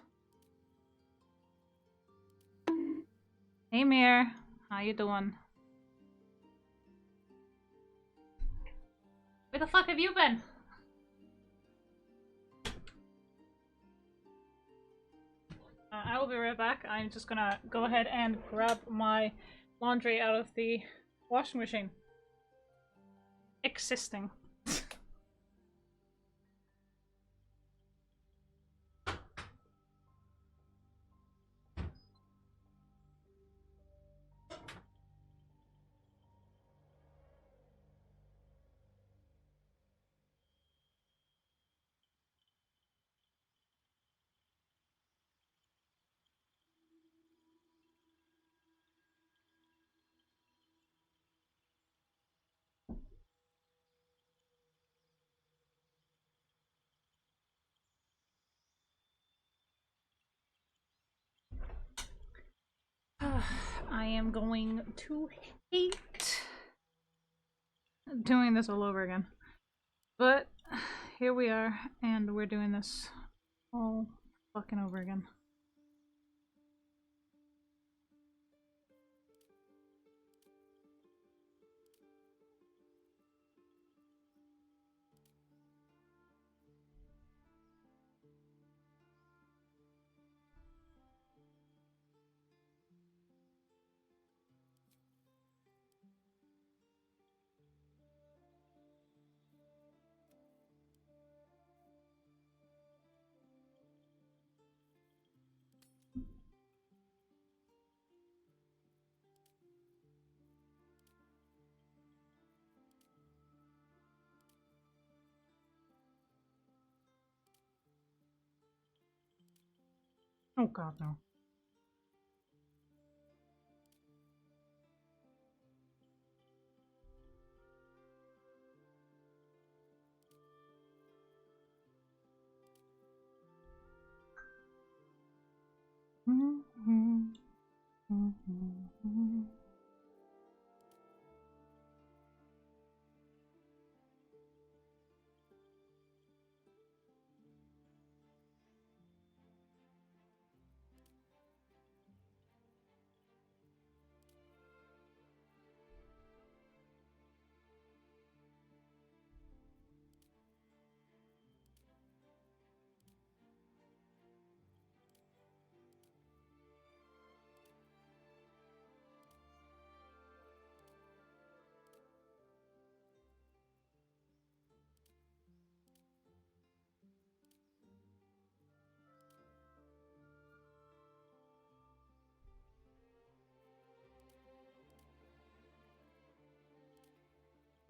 Hey Mir, how you doing? Where the fuck have you been? I will be right back. I'm just gonna go ahead and grab my laundry out of the washing machine. Existing. I am going to hate doing this all over again. But here we are, and we're doing this all fucking over again. Oh god, no.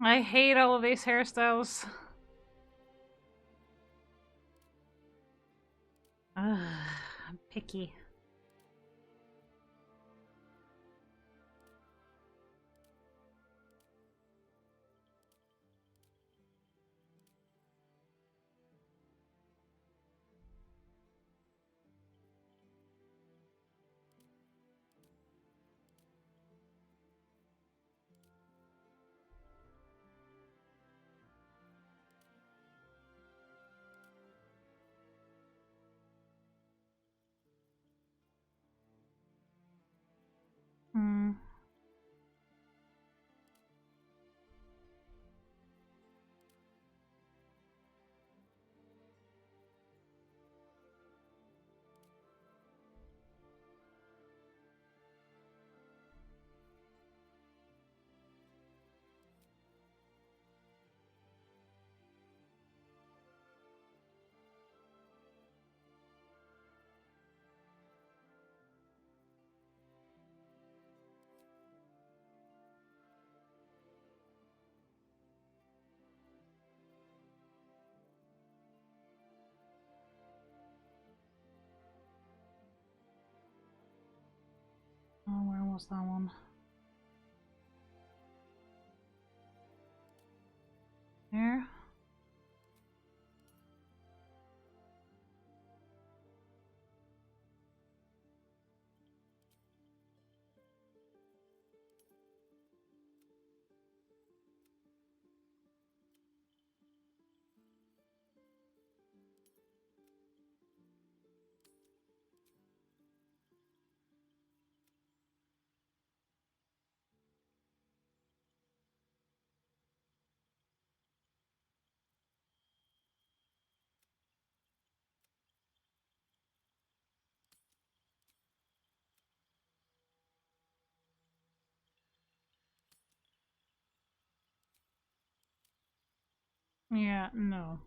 I hate all of these hairstyles. Ugh, I'm picky. Hmm. Oh, where was that one? There? Yeah, no.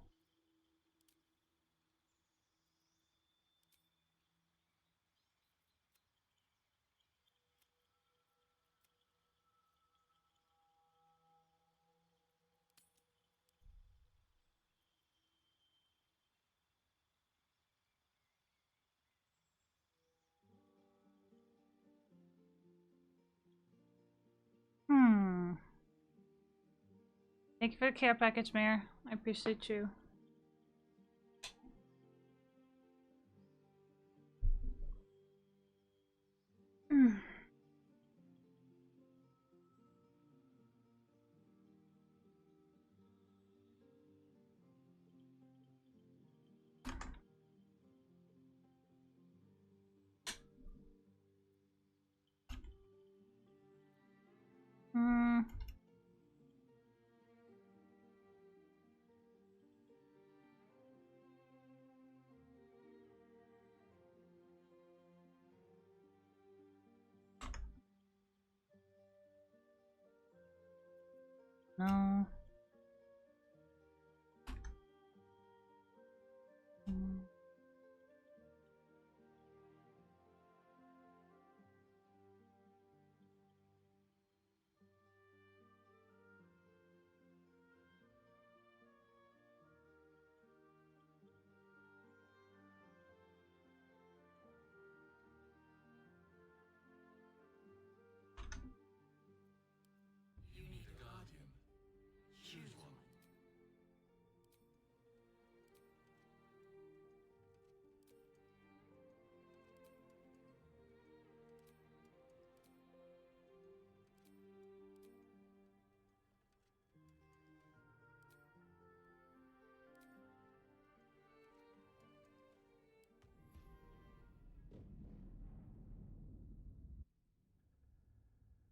Hmm. Thank you for the care package, Mayor. I appreciate you. Hmm. Hmm. No. Hmm. You need a guardian. Choose one.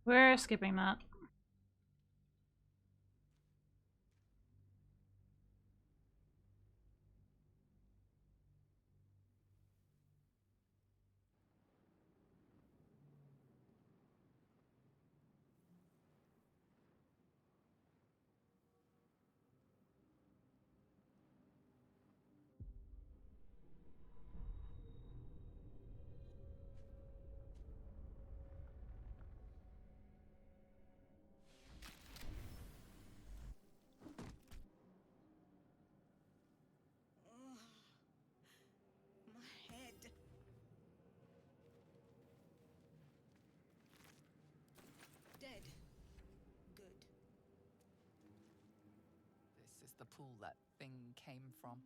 We're skipping that. the pool that thing came from.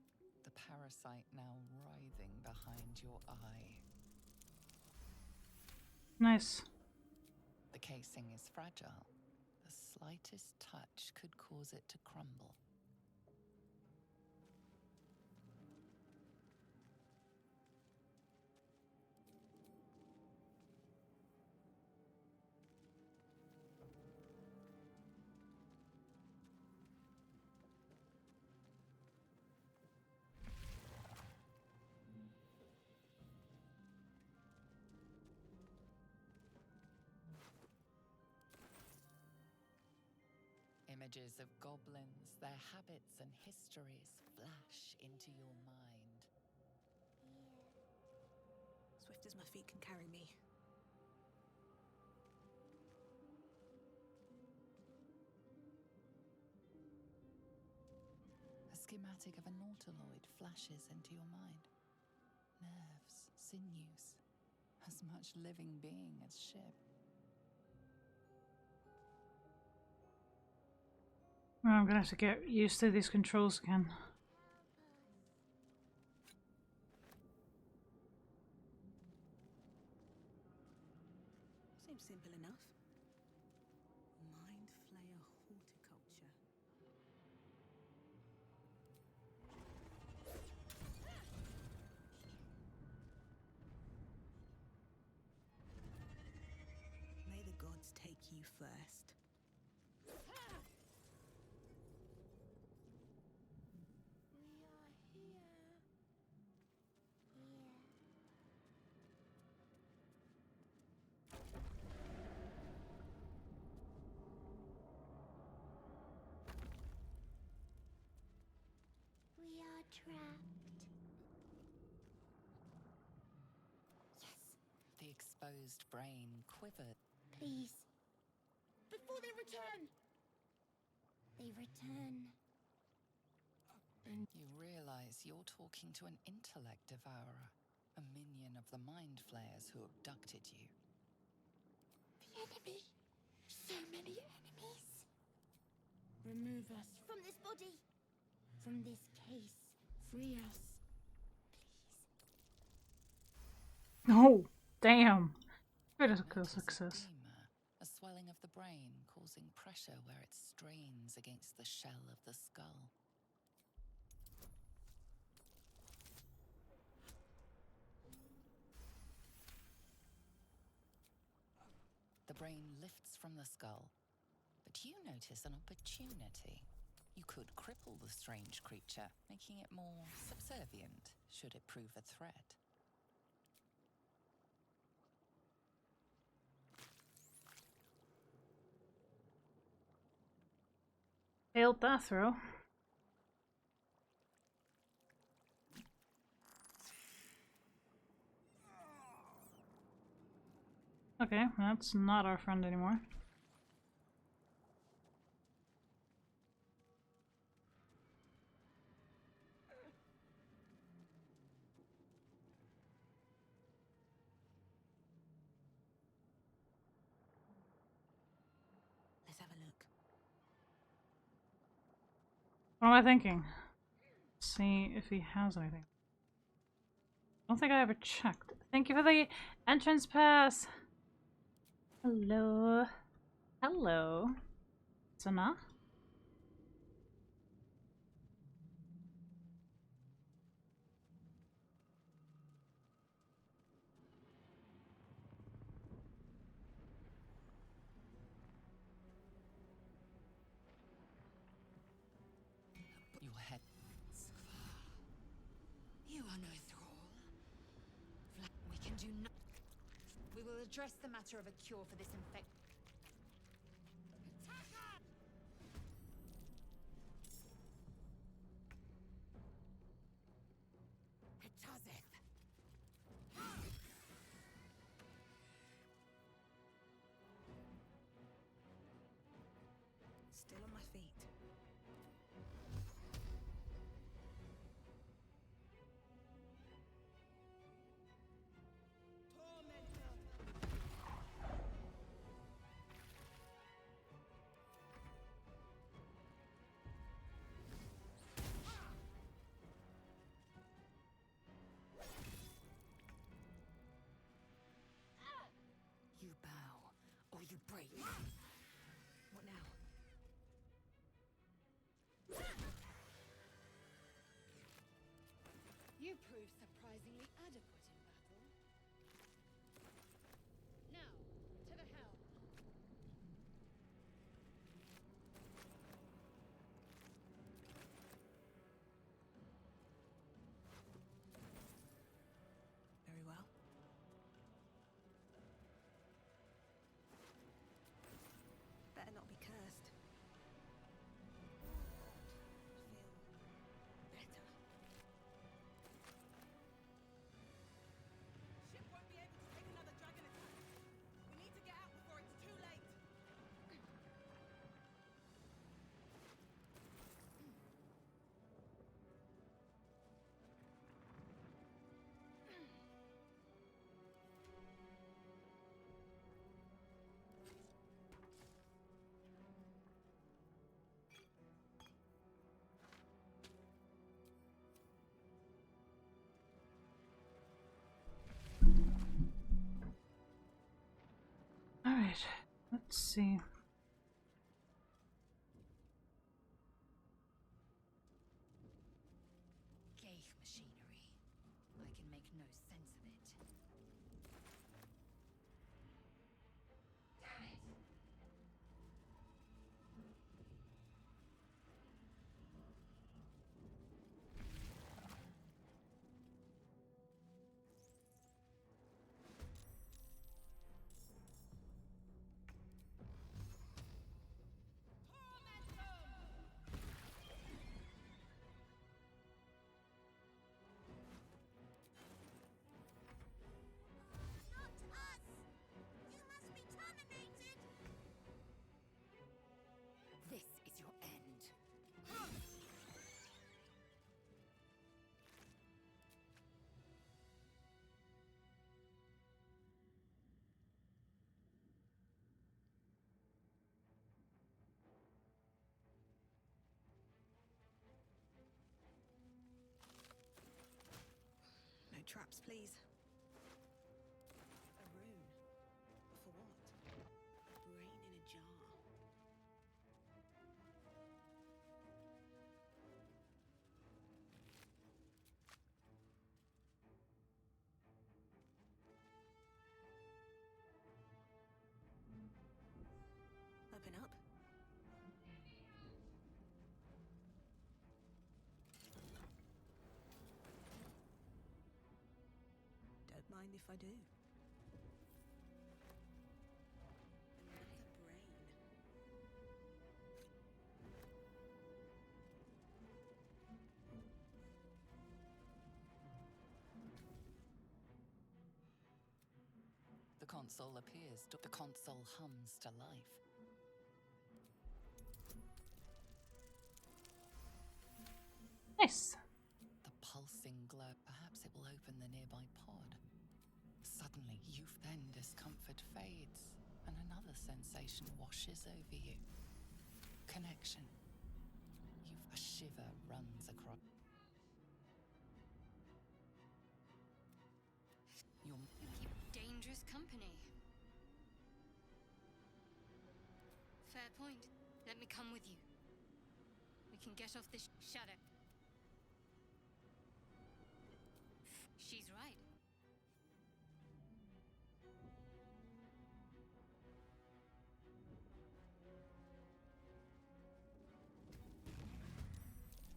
The parasite now writhing behind your eye. Nice. The casing is fragile. The slightest touch could cause it to crumble. Images of goblins, their habits and histories flash into your mind. Swift as my feet can carry me. A schematic of a nautiloid flashes into your mind. Nerves, sinews, as much living being as ship. Well, I'm gonna have to get used to these controls again. Seems simple enough. Mind Flayer horticulture. May the gods take you first. We are trapped. Yes. The exposed brain quivered. Please. Before they return! They return. You realize you're talking to an intellect devourer, a minion of the mind flayers who abducted you. The enemy. So many enemies. Remove us from this body. From this case. Free us. Please. Oh, damn. Critical success. Edema, a swelling of the brain causing pressure where it strains against the shell of the skull. The brain lifts from the skull, but you notice an opportunity. You could cripple the strange creature, making it more subservient, should it prove a threat. Failed that throw. Okay, that's not our friend anymore. Let's have a look. What am I thinking? See if he has anything. I don't think I ever checked. Thank you for the entrance pass. Hello. Hello. Sana? Your head. You are no thrall. We can do nothing. We will address the matter of a cure for this infection. Still on my feet. break. What now? You proved surprisingly adequate in battle. Now, to the helm. Very well. Better not be cursed. Feel better. Ship won't be able to take another dragon attack. We need to get out before it's too late. Alright, let's see. Ghaik machinery. I can make no sense of it. Damn it. This is your end. No traps, please. A rune. For what? Brain in a jar. Open up. Don't mind if I do. Another brain. The console appears. The console hums to life. Nice. The pulsing glow. Perhaps it will open the nearby pod. Suddenly, then discomfort fades, and another sensation washes over you. Connection. A shiver runs across. You keep dangerous company. Fair point. Let me come with you. We can get off this shadow. She's right.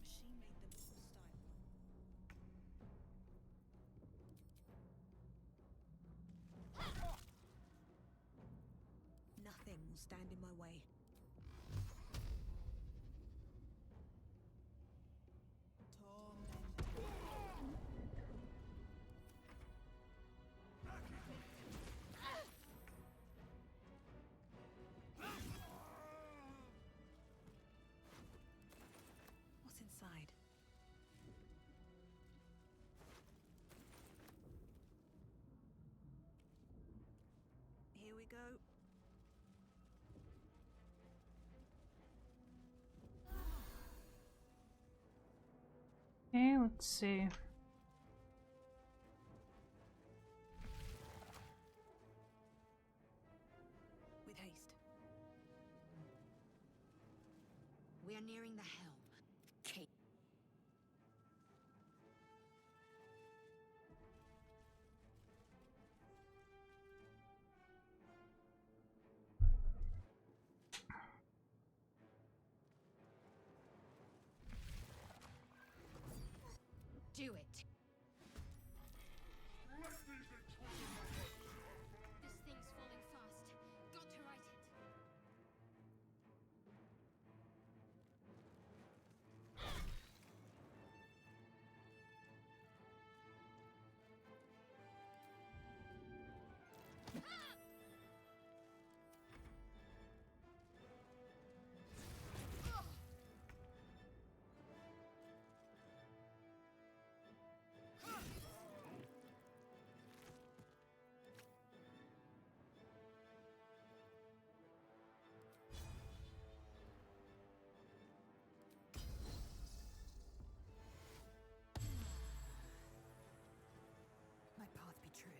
She made them style. Nothing will stand in my way. What's inside? Here we go. Okay, let's see. With haste. We are nearing the helm. Kate. Do it. This thing's falling fast. Got to right it. My path be true.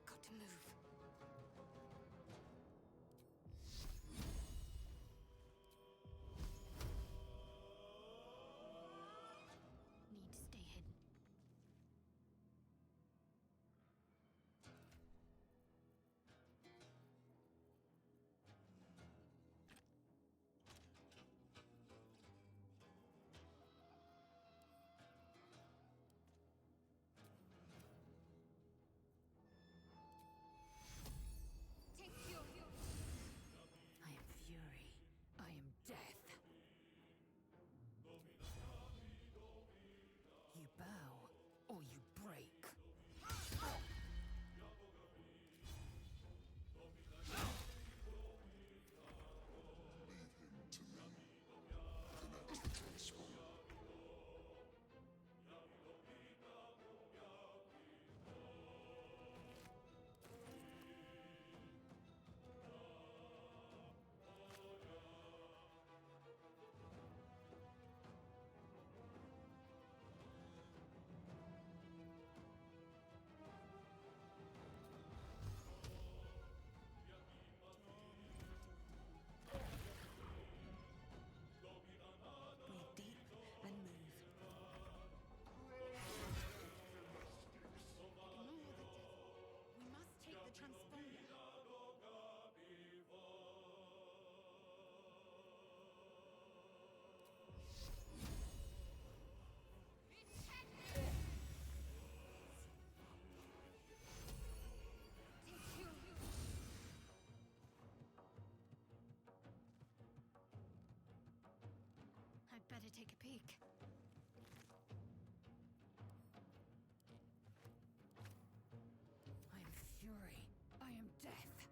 Got to move. Need to stay hidden. Take fuel. I am fury. I am death. You bow or you break. Breathe deep and move. Ignore the desert. We must take the transponder. Take fuel. I'd better take a peek. I am fury. I am death.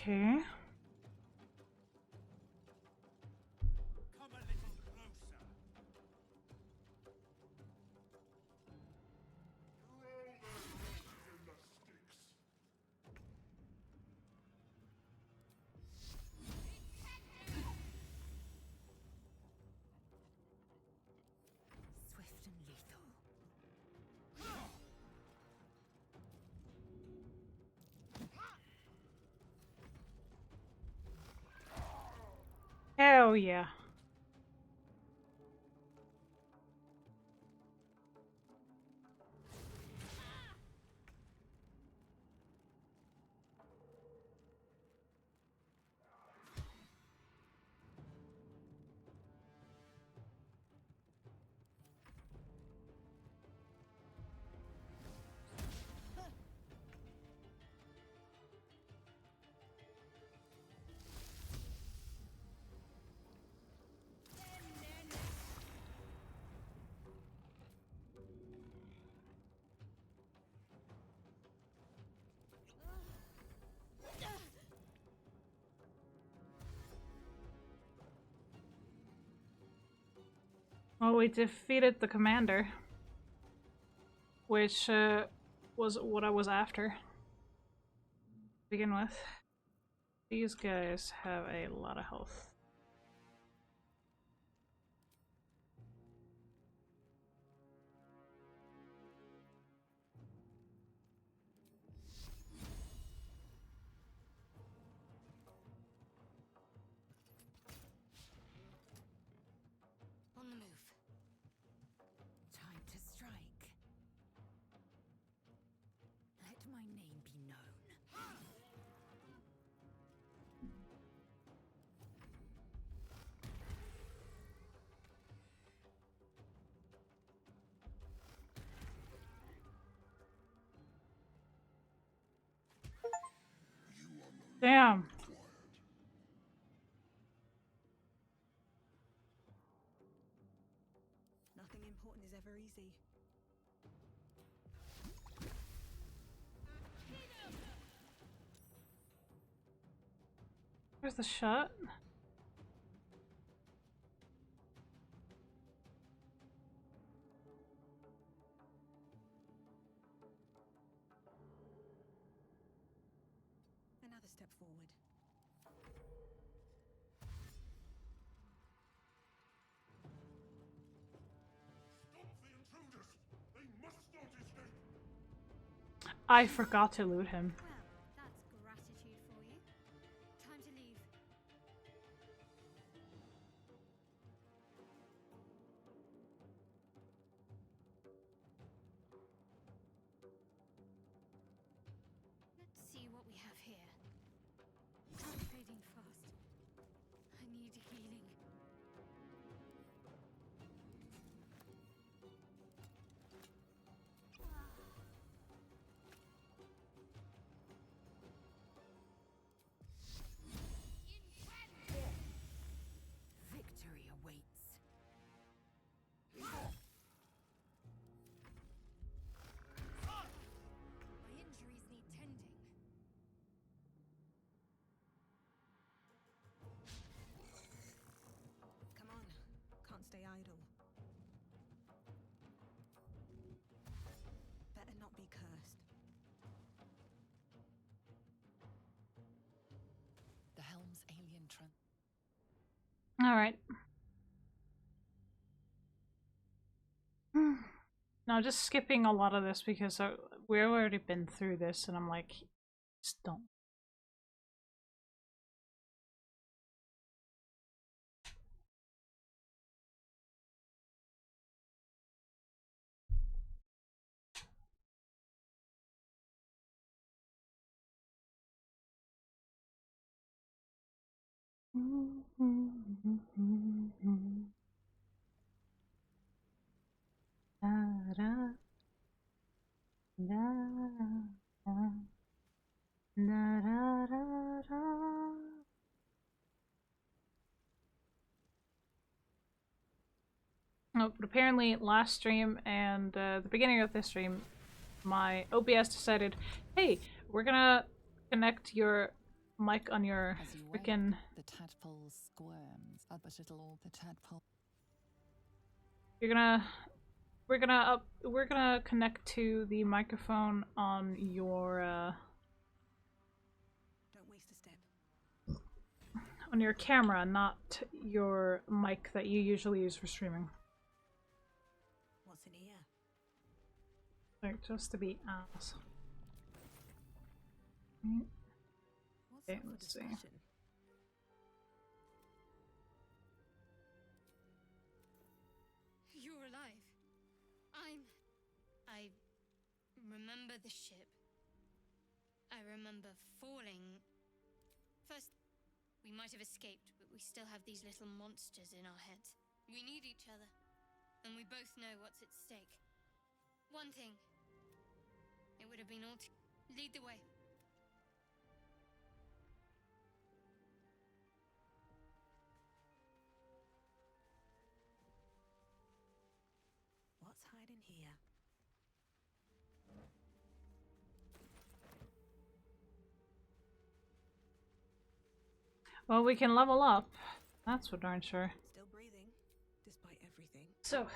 Okay. Swift and lethal. Hell yeah. Well, we defeated the commander, which was what I was after to begin with. These guys have a lot of health. On the move. Time to strike. Let my name be known. Damn. Nothing important is ever easy. Where's the shot? Another step forward. I forgot to loot him. Well, that's gratitude for you. Time to leave. Let's see what we have here. Time fading fast. I need healing. Victory awaits. My injuries need tending. Come on. Can't stay idle. Better not be cursed. The helm's alien Alright. Now just skipping a lot of this because we've already been through this and I'm like, just don't. Oh, but apparently last stream and the beginning of this stream, my OBS decided, hey, we're gonna connect your mic on your As you freaking. wake, the tadpole squirms, but it'll the tadpole. We're gonna connect to the microphone on your Don't waste a step. on your camera, not your mic that you usually use for streaming. What's in here? Like, just to be ass. What's Okay, up for let's see. discussion? You're alive. I remember the ship. I remember falling. First, we might have escaped, but we still have these little monsters in our heads. We need each other, and we both know what's at stake. One thing. It would have been all to lead the way. What's hiding here? Well, we can level up. That's for darn sure. Still breathing, despite everything. So,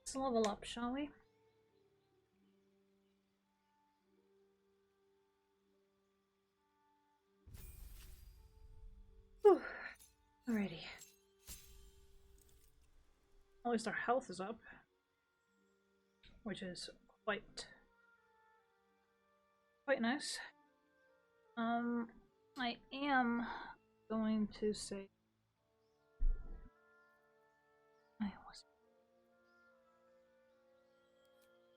let's level up, shall we? Whew. Alrighty. At least our health is up, which is quite nice. I am going to say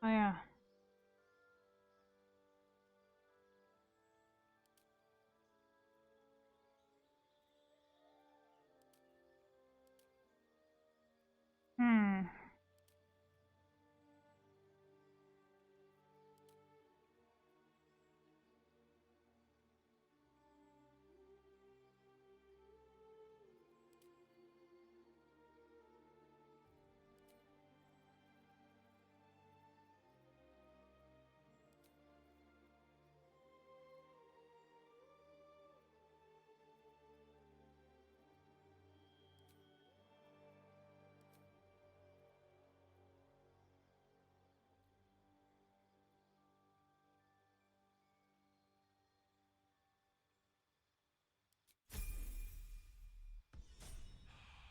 oh yeah.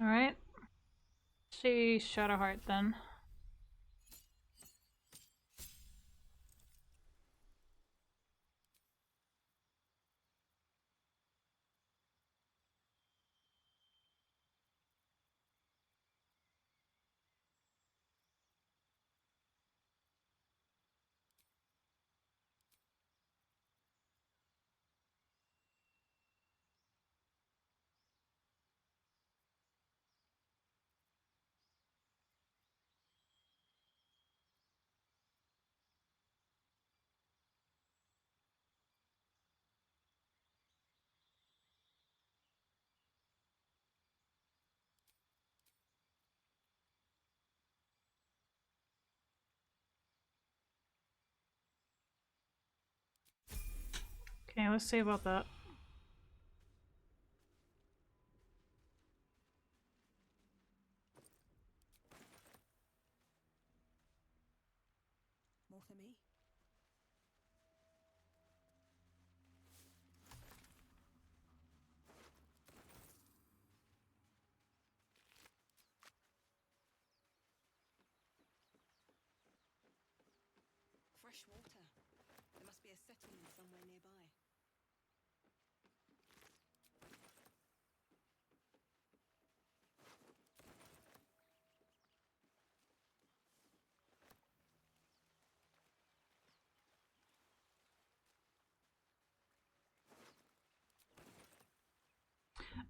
Alright. See Shadowheart then. Okay, let's see about that. More for me? Fresh water. There must be a settlement somewhere nearby.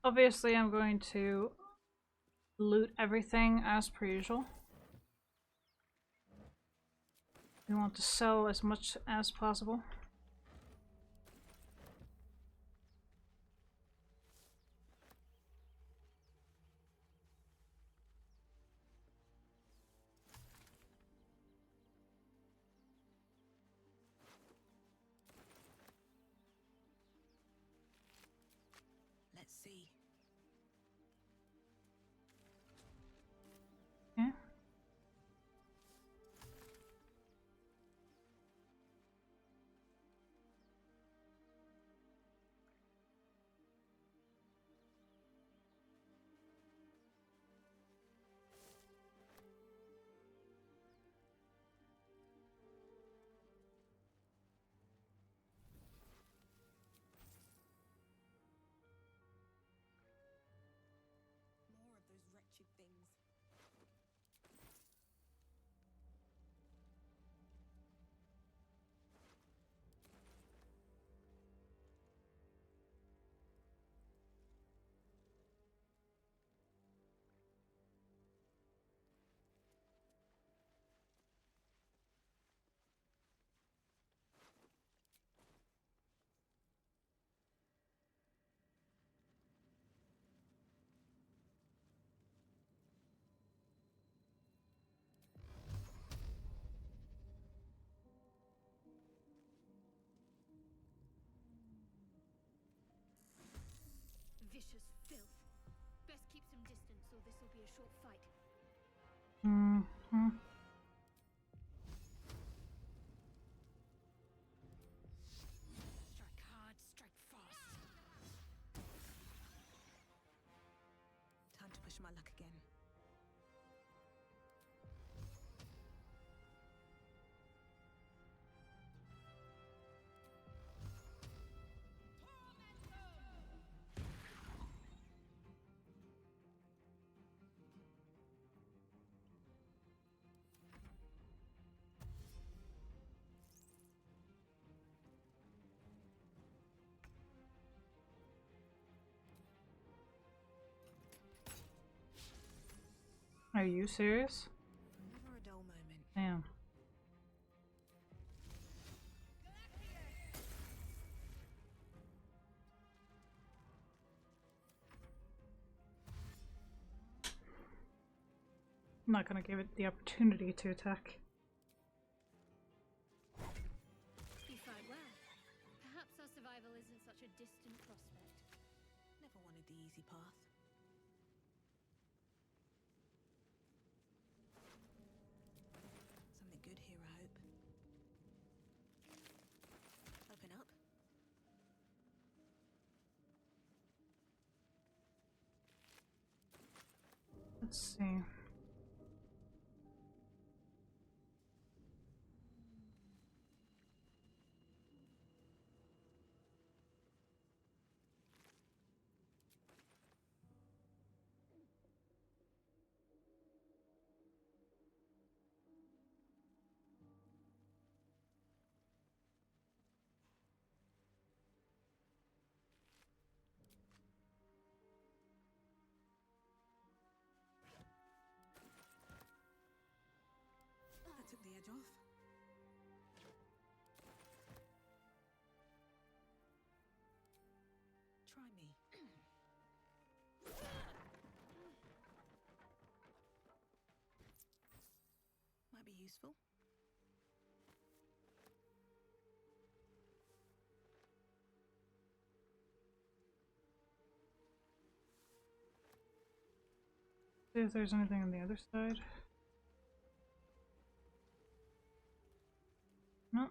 Obviously, I'm going to loot everything as per usual. We want to sell as much as possible. vicious filth. Best keep some distance, or this will be a short fight. Mm-hmm. Strike hard, strike fast. Time to push my luck again. Are you serious? Never a dull moment. Damn. I'm not gonna give it the opportunity to attack. You fight well. Perhaps our survival isn't such a distant prospect. Never wanted the easy path. Something good here, I hope. Open up. Let's see. That took the edge off. Try me. Might be useful. See if there's anything on the other side. No.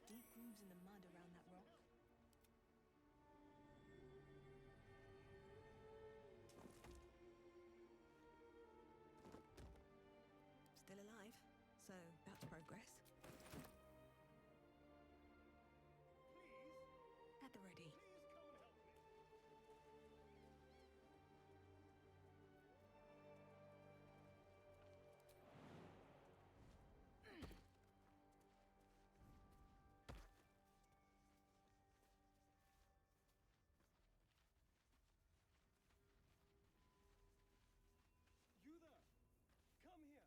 Deep grooves in the mud around that rock. Still alive, so that's progress. At the ready. You there! Come here!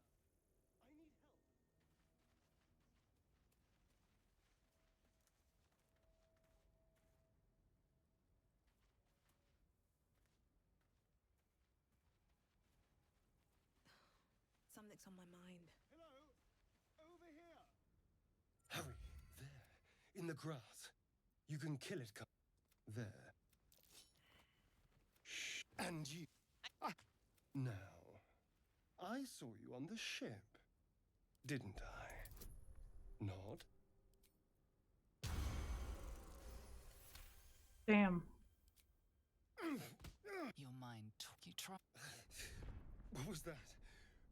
I need help! Something's on my mind. Hello? Over here! Hurry! There! In the grass. You can kill it. There. Shh. And you. Now, I saw you on the ship, didn't I? Nod? Damn. Your mind. You try. What was that?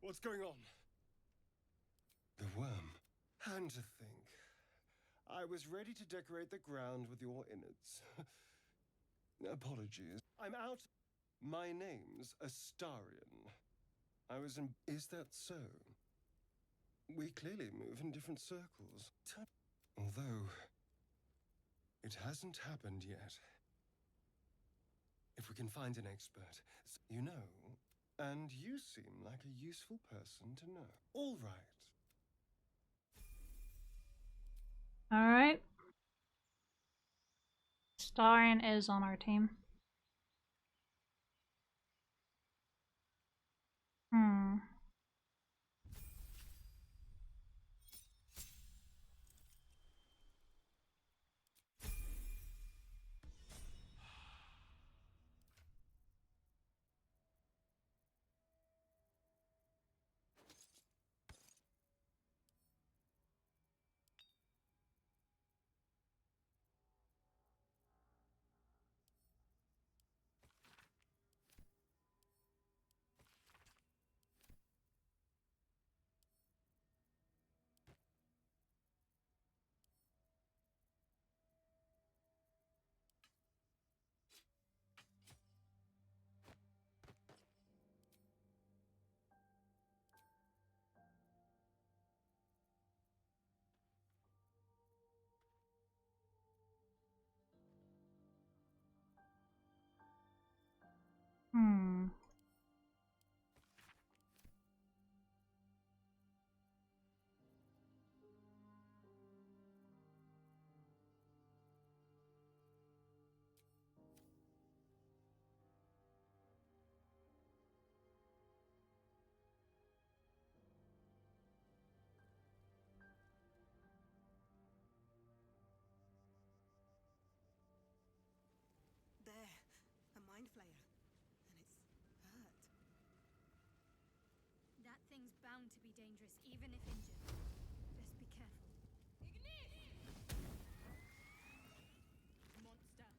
What's going on? The worm. And to think, I was ready to decorate the ground with your innards. Apologies. I'm out. My name's Astarion. I was in. Is that so? We clearly move in different circles. Although, it hasn't happened yet. If we can find an expert, you know, and you seem like a useful person to know. All right. Alright. Starion is on our team. Hmm. Hmm. There, a mind flayer. And it's hurt. That thing's bound to be dangerous, even if injured. Just be careful. Monster.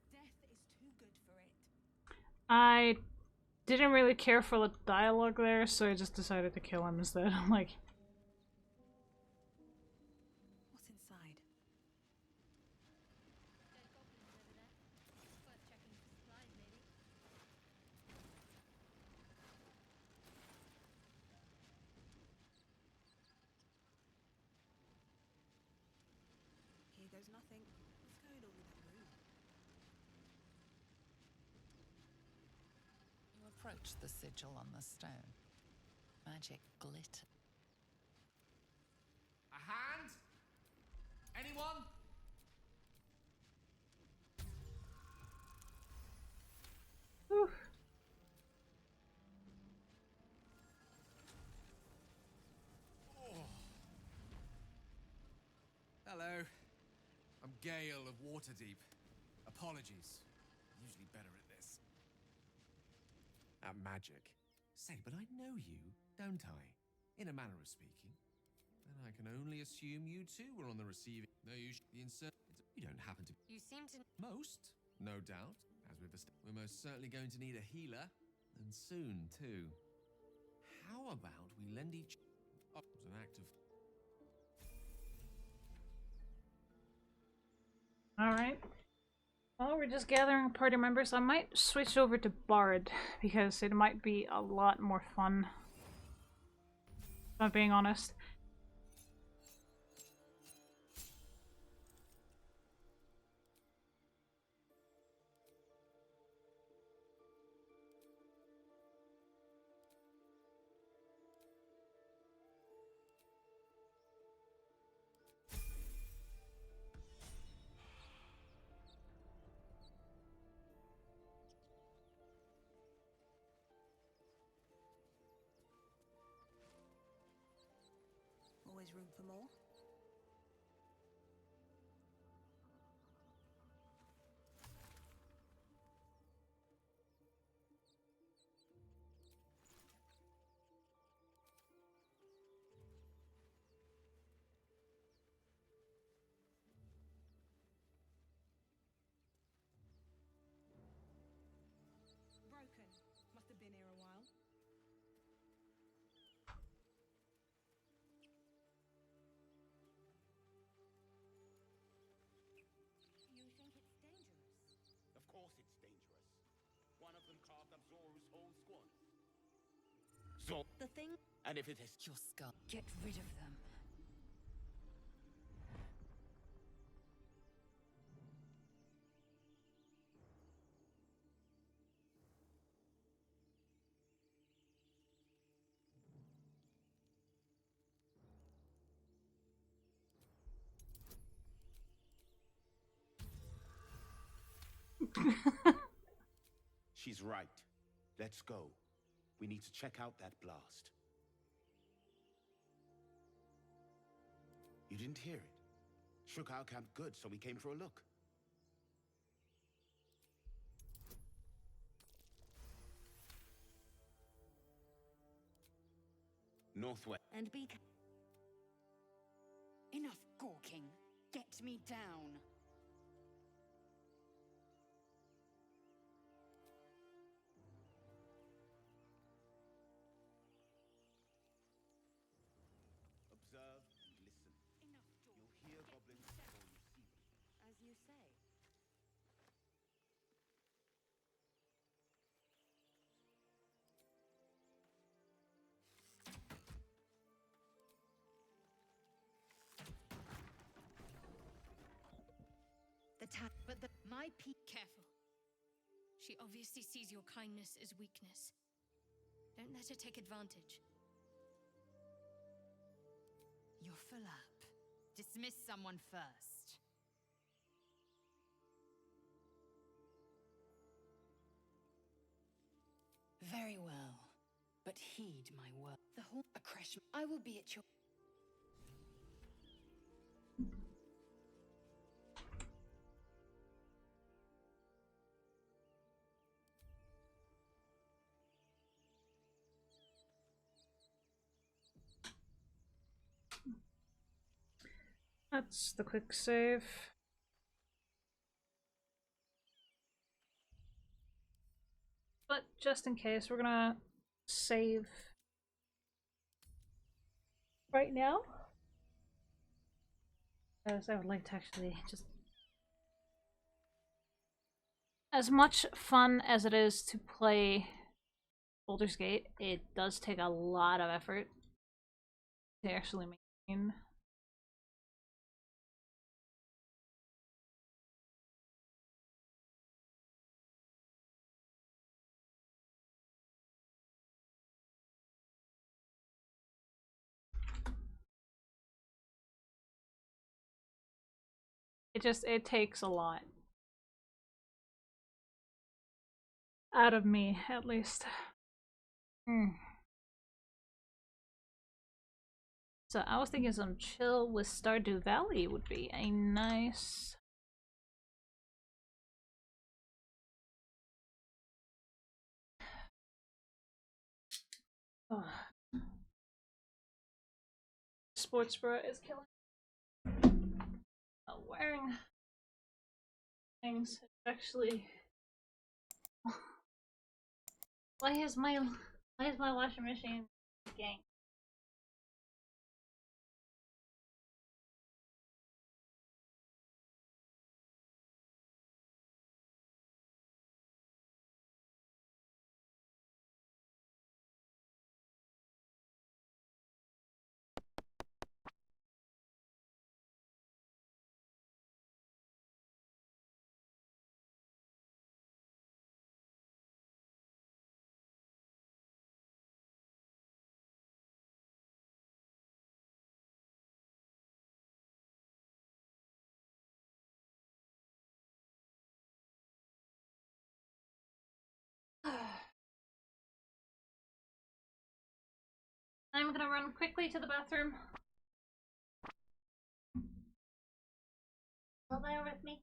Death is too good for it. I didn't really care for the dialogue there, so I just decided to kill him instead. I'm like, What's inside? Dead goblins over there. Worth checking for supplies, maybe. Here goes nothing. What's going on with that room? You approach the sigil on the stone. Magic glitter. A hand? Anyone? oof. Hello. I'm Gale of Waterdeep. Apologies. Usually better at this. At magic. Say, but I know you, don't I? In a manner of speaking. And I can only assume you too were on the receiving. No, the insert. You don't happen to. You seem to. Most, no doubt. As with the. We're most certainly going to need a healer. And soon, too. How about we lend each. Oh, it was an act of. Alright. Well, we're just gathering party members. I might switch over to Bard, because it might be a lot more fun. If I'm being honest. Always room for more? Broken. Must have been here a while. So, The thing. and if it is Your skull. Get rid of them. she's right. Let's go. We need to check out that blast. You didn't hear it? Shook our camp good, so we came for a look. Northwest. And be. Enough gawking. Get me down. Observe and listen. You'll hear goblins before you see them. As you say. But my Careful. She obviously sees your kindness as weakness. Don't let her take advantage. You're full up. Dismiss someone first. Very well. But heed my word. The whole accretion. I will be at your. That's the quick save. But just in case, we're gonna save right now. As I would like to actually just... As much fun as it is to play Baldur's Gate, it does take a lot of effort to actually maintain. It takes a lot. Out of me, at least. So I was thinking some chill with Stardew Valley would be a nice... Oh. Sports bra is killing. Wearing things is actually... Why is my washing machine gang? I'm gonna run quickly to the bathroom. Will bear with me.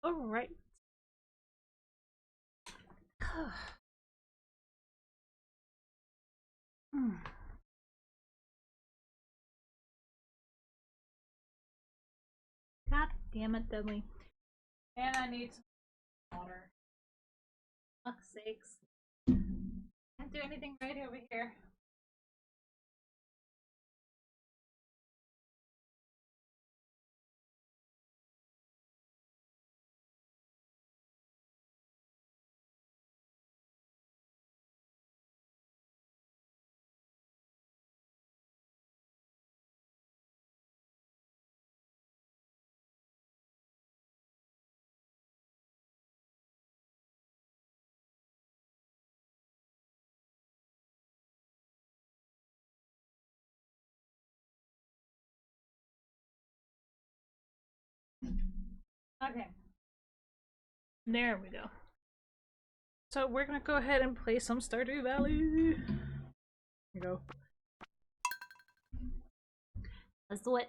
Alright. God damn it, Dudley. And I need some water. Fuck's sakes. Can't do anything right over here. Okay. There we go. So we're gonna go ahead and play some Stardew Valley. Here we go. Let's do it.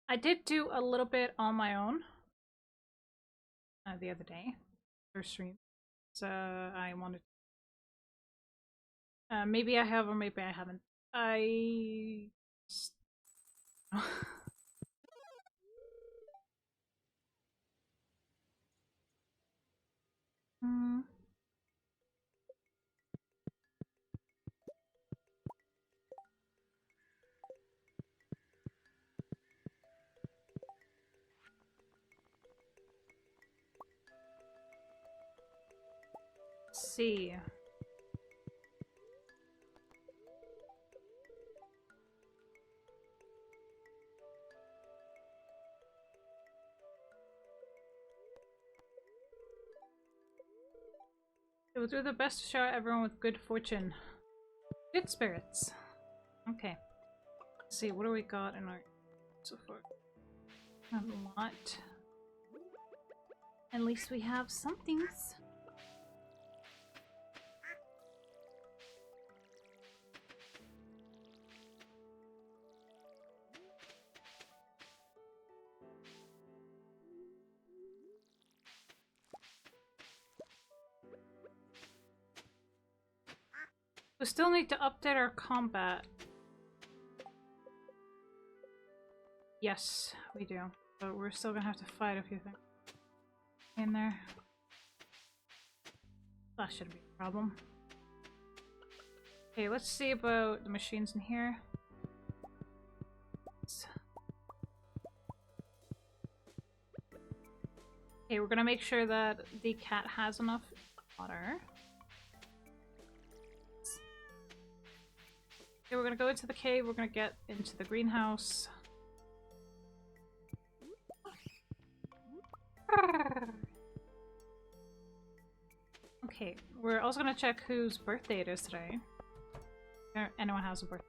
I did do a little bit on my own the other day for stream. So I wanted maybe I have or maybe I haven't. I see. It will do the best to shower everyone with good fortune. Good spirits. Okay. Let's see, what do we got in our so far? Not a lot. At least we have some things. We still need to update our combat. Yes, we do. But we're still gonna have to fight a few things in there. That shouldn't be a problem. Okay, let's see about the machines in here. Okay, we're gonna make sure that the cat has enough water. Okay, we're gonna go into the cave, we're gonna get into the greenhouse. Okay, we're also gonna check whose birthday it is today. If anyone has a birthday.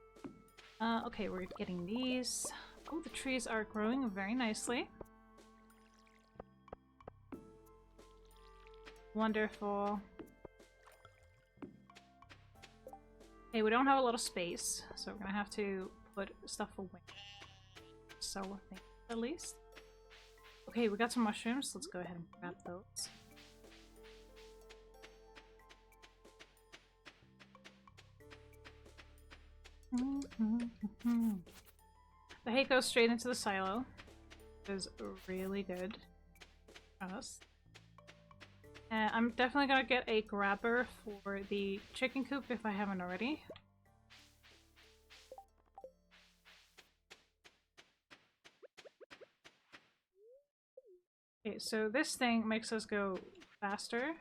Okay, we're getting these. Oh, the trees are growing very nicely. Wonderful. Okay, we don't have a lot of space, so we're gonna have to put stuff away. So, I think at least. Okay, we got some mushrooms. Let's go ahead and grab those. The hay goes straight into the silo. It is really good for us. I'm definitely gonna get a grabber for the chicken coop if I haven't already. Okay, so this thing makes us go faster.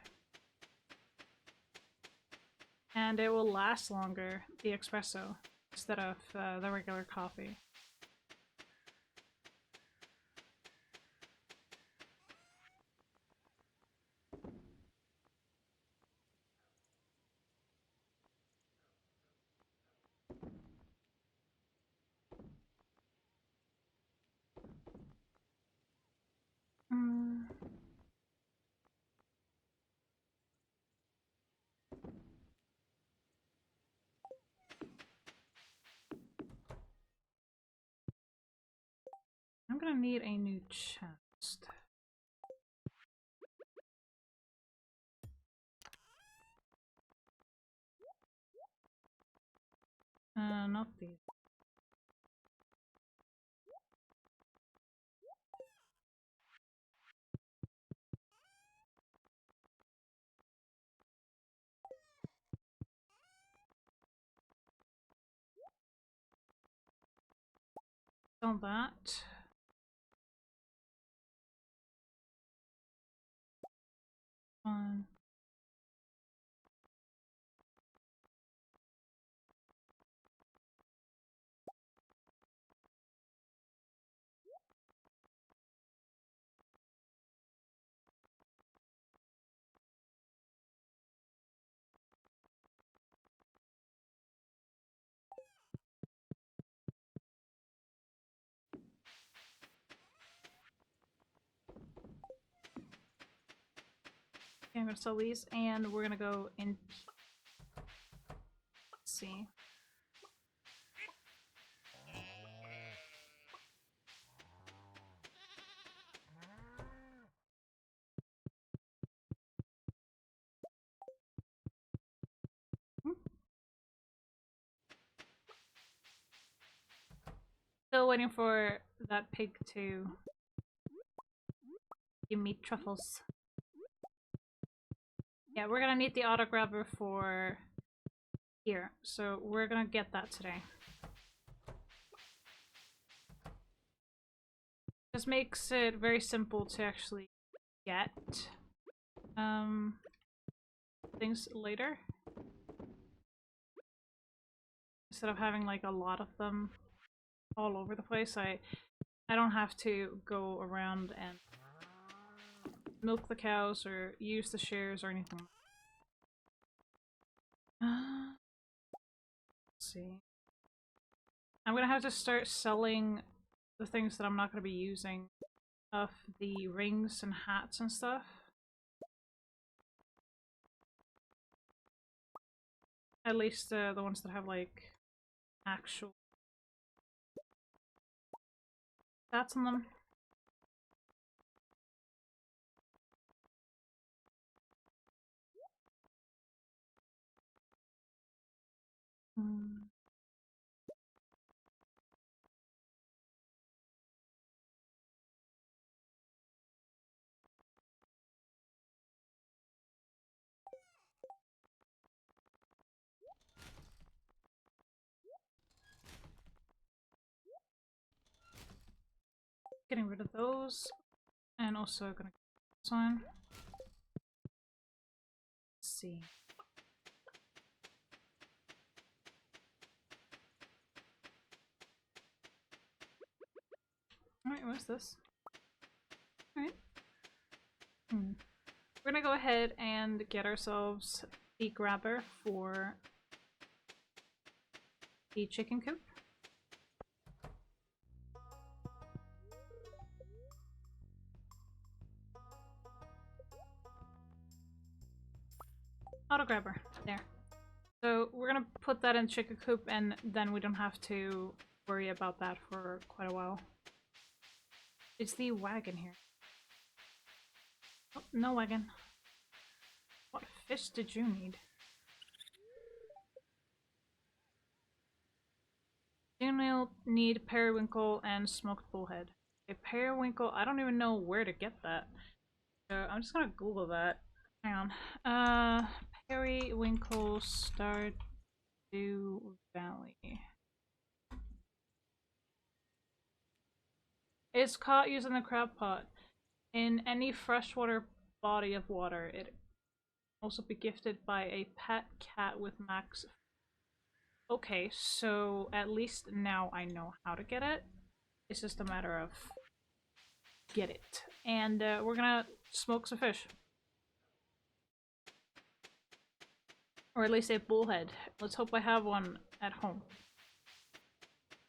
And it will last longer, the espresso, instead of the regular coffee. gonna need a new chest. Not these. Sell that. Fine. Okay, I'm gonna sell these, and we're gonna go in. Let's see. Still waiting for that pig to give me truffles. Yeah, we're gonna need the auto grabber for here, so we're gonna get that today. This makes it very simple to actually get things later. Instead of having like a lot of them all over the place, I don't have to go around and milk the cows or use the shears or anything. Let's see. I'm gonna have to start selling the things that I'm not gonna be using of the rings and hats and stuff. At least the ones that have like actual stats on them. Getting rid of those, and also gonna get this one. Let's see. Alright, what's this? Alright. We're gonna go ahead and get ourselves the grabber for the chicken coop. Auto grabber. There. So we're gonna put that in chicken coop, and then we don't have to worry about that for quite a while. It's the wagon here. Oh, no wagon. What fish did you need? You need periwinkle and smoked bullhead. A periwinkle, I don't even know where to get that. So I'm just gonna Google that. Hang on. Periwinkle Stardew Valley. It's caught using the crab pot. In any freshwater body of water, it also be gifted by a pet cat with max. Okay, so at least now I know how to get it. It's just a matter of get it. And we're gonna smoke some fish. Or at least a bullhead. Let's hope I have one at home.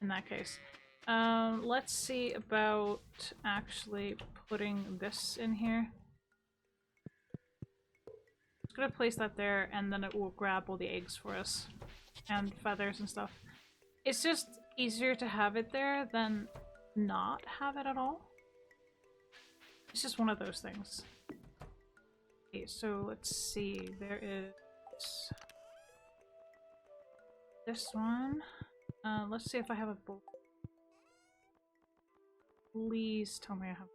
In that case. Let's see about actually putting this in here. Just gonna place that there, and then it will grab all the eggs for us. And feathers and stuff. It's just easier to have it there than not have it at all. It's just one of those things. Okay, so let's see. There is this one. Let's see if I have a bowl. Please tell me I have.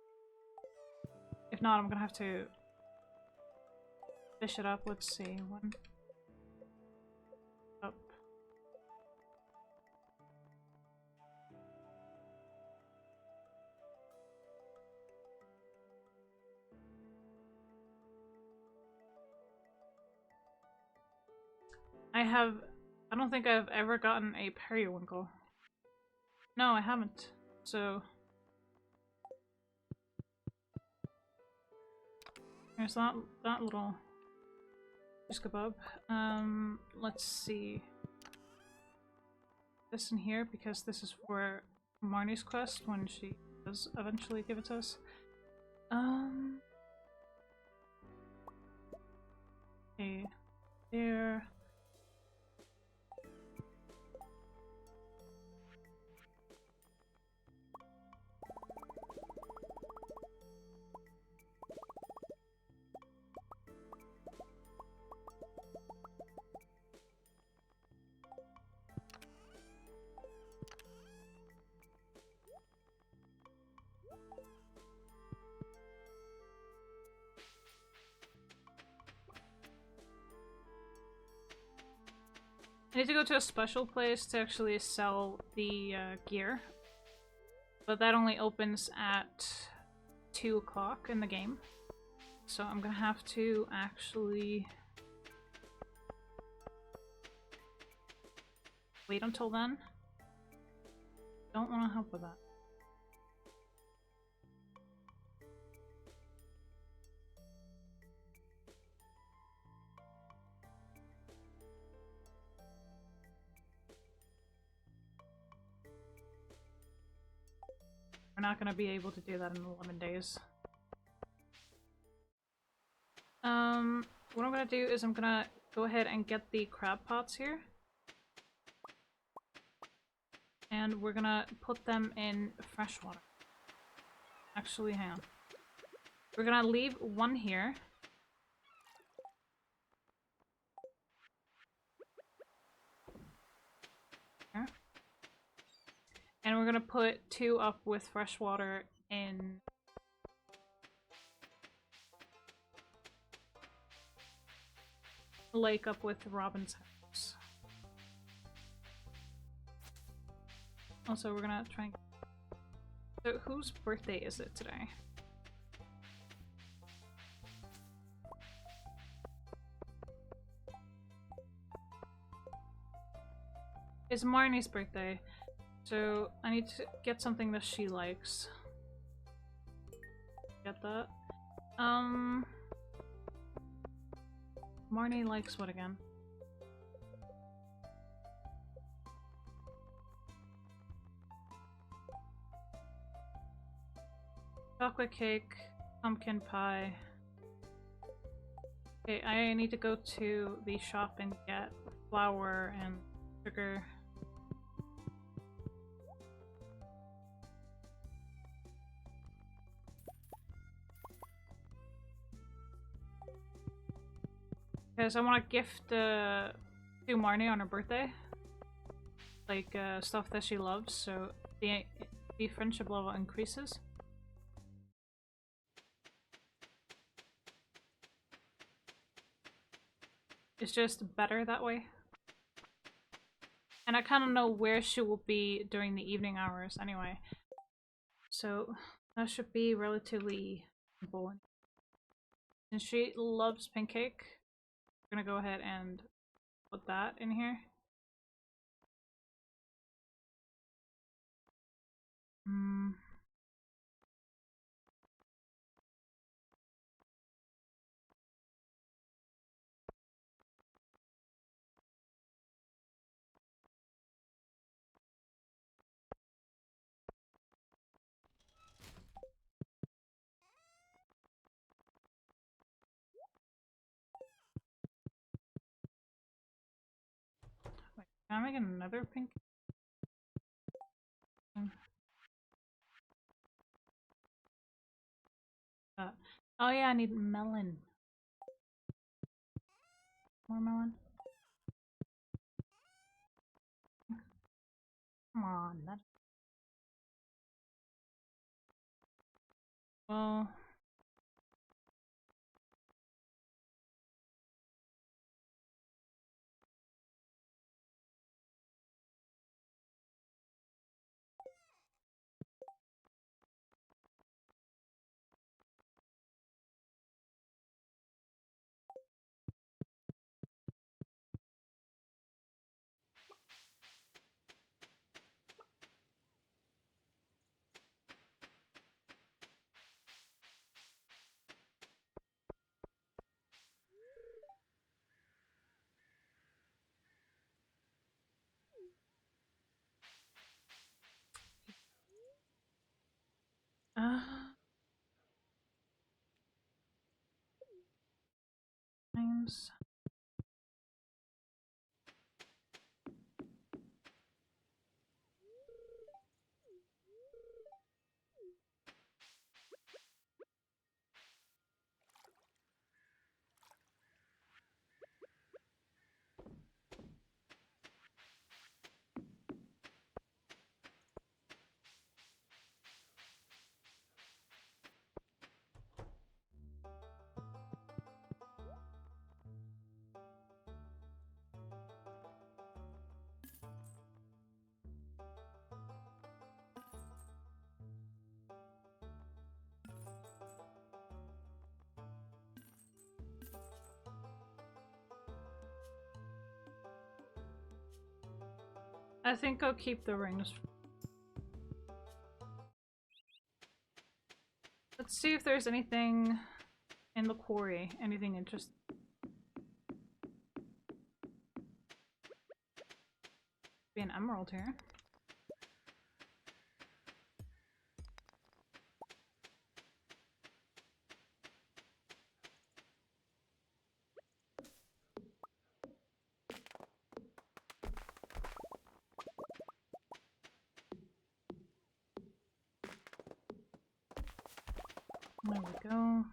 If not, I'm gonna have to fish it up. Let's see. One up. I don't think I've ever gotten a periwinkle. No, I haven't. So there's that little fish kebab. Let's see. This in here because this is for Marnie's quest when she does eventually give it to us. Okay, there. I need to go to a special place to actually sell the gear. But that only opens at 2 o'clock in the game. So I'm gonna have to actually wait until then. Don't want to help with that. We're not going to be able to do that in 11 days. What I'm going to do is I'm going to go ahead and get the crab pots here. And we're going to put them in fresh water. Actually, hang on. We're going to leave one here. Here. And we're gonna put 2 up with fresh water in the lake up with Robin's house. Also, we're gonna try and... So, whose birthday is it today? It's Marnie's birthday. So, I need to get something that she likes. Get that. Marnie likes what again? Chocolate cake, pumpkin pie. Okay, I need to go to the shop and get flour and sugar. Because I want to gift to Marnie on her birthday. Like, stuff that she loves, so the friendship level increases. It's just better that way. And I kind of know where she will be during the evening hours anyway. So, that should be relatively simple. And she loves pancake. We're gonna go ahead and put that in here. Wait, can I make another pink? Oh yeah, I need melon. More melon. Come on, that. Well. Times. I think I'll keep the rings. Let's see if there's anything in the quarry. Anything interesting. Be an emerald here. There we go.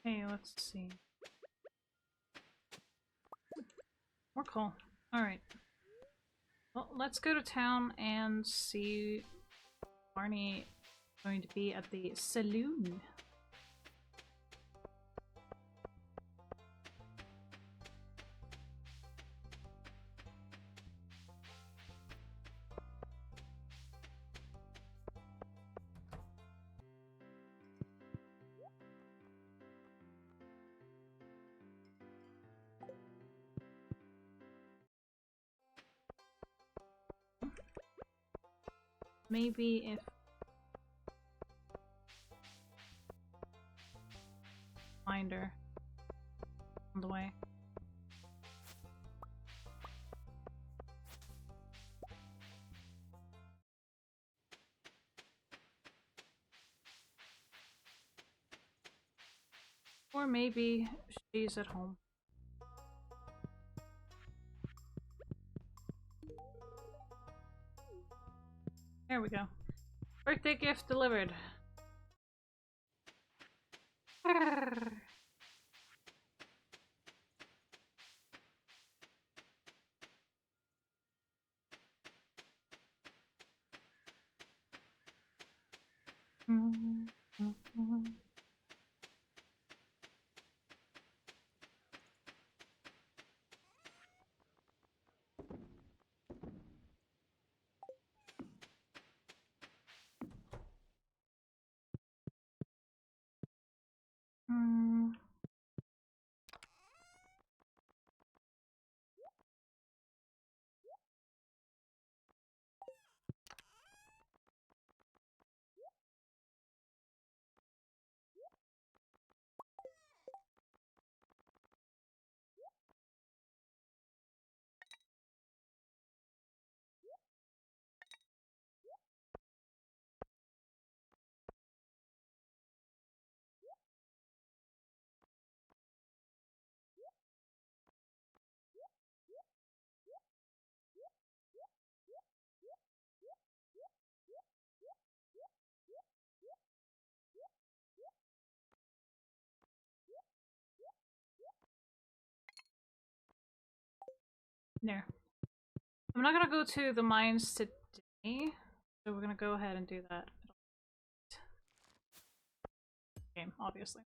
Hey, let's see. More coal. Alright. Well, let's go to town and see Barney going to be at the saloon. Maybe if finder on the way. Or maybe she's at home. There we go. Birthday gift delivered. there. I'm not gonna go to the mines today, so we're gonna go ahead and do that. Game, obviously.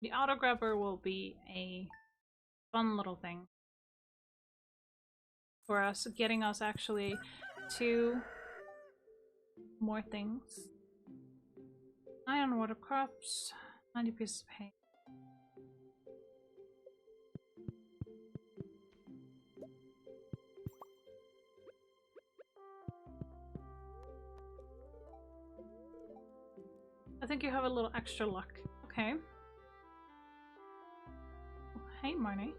The auto grabber will be a fun little thing for us, getting us actually to more things. Iron water crops, 90 pieces of hay. I think you have a little extra luck. Okay. Oh, hey, Marnie.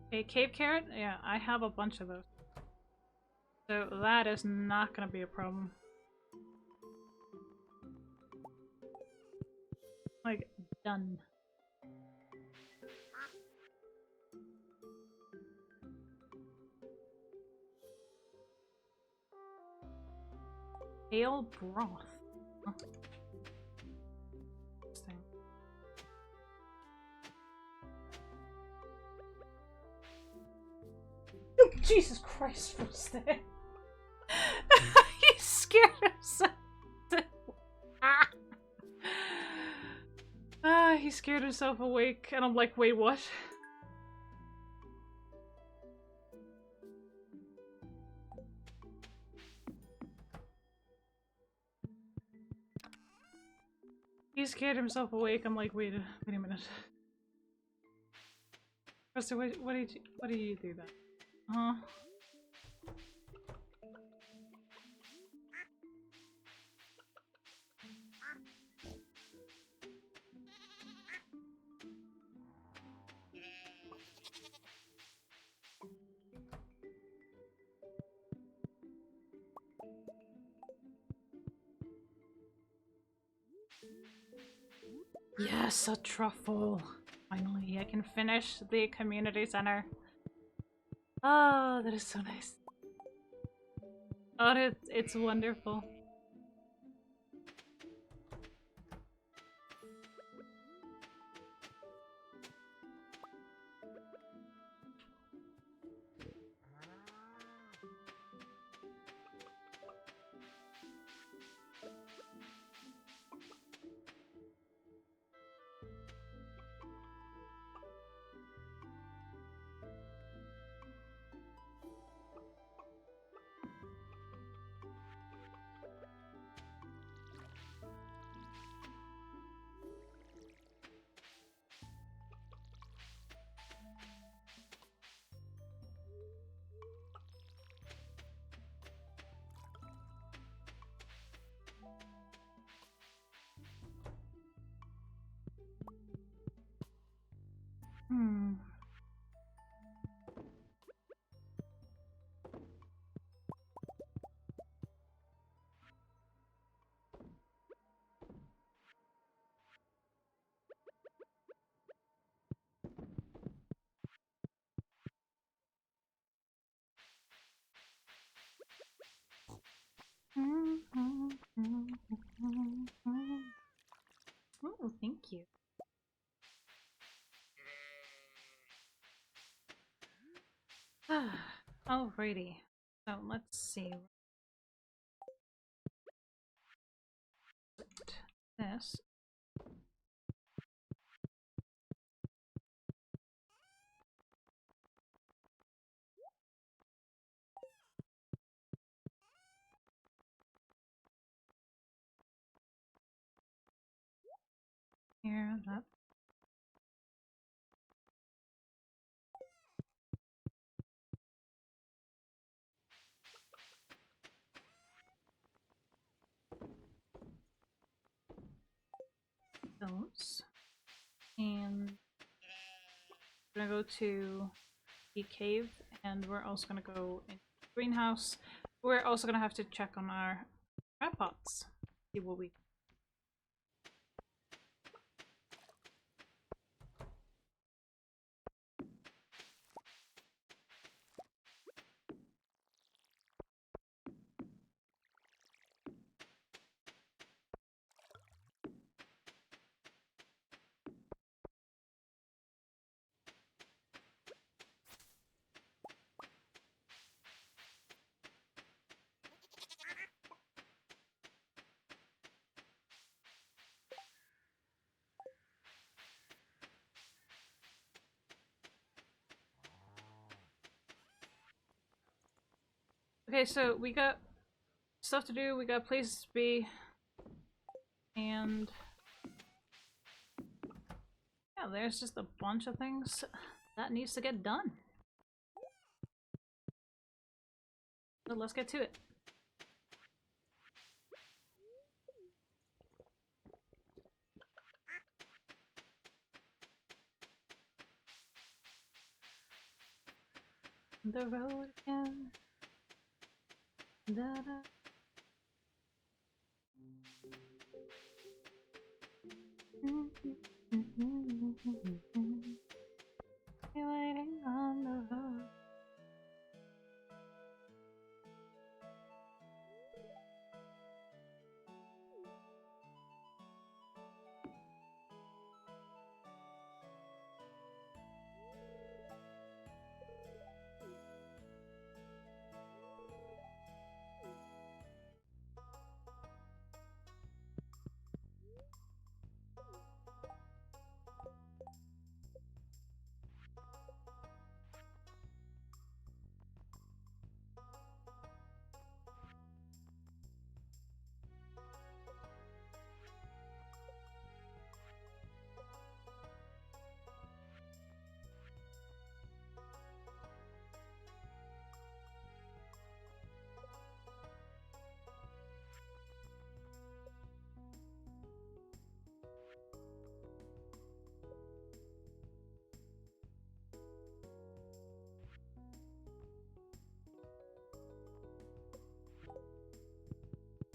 Okay, cave carrot? Yeah, I have a bunch of those. So that is not gonna be a problem. Like, done. Ale broth. Oh. Interesting. Oh, Jesus Christ, what's that? He scared himself. He scared himself awake, and I'm like, wait, what? He scared himself awake. I'm like, wait a minute. Krista, what did you do that? Huh? Yes, a truffle. Finally, I can finish the community center. Oh, that is so nice. Oh, it's wonderful. Hmm. Oh, thank you. Alrighty. So let's see. This. Here, that. Those. And we're gonna go to the cave, and we're also gonna go into the greenhouse. We're also gonna have to check on our crab pots. See what we. Okay, so we got stuff to do, we got places to be, and yeah, there's just a bunch of things that needs to get done. So let's get to it. The road again. Da da. Waiting on the road.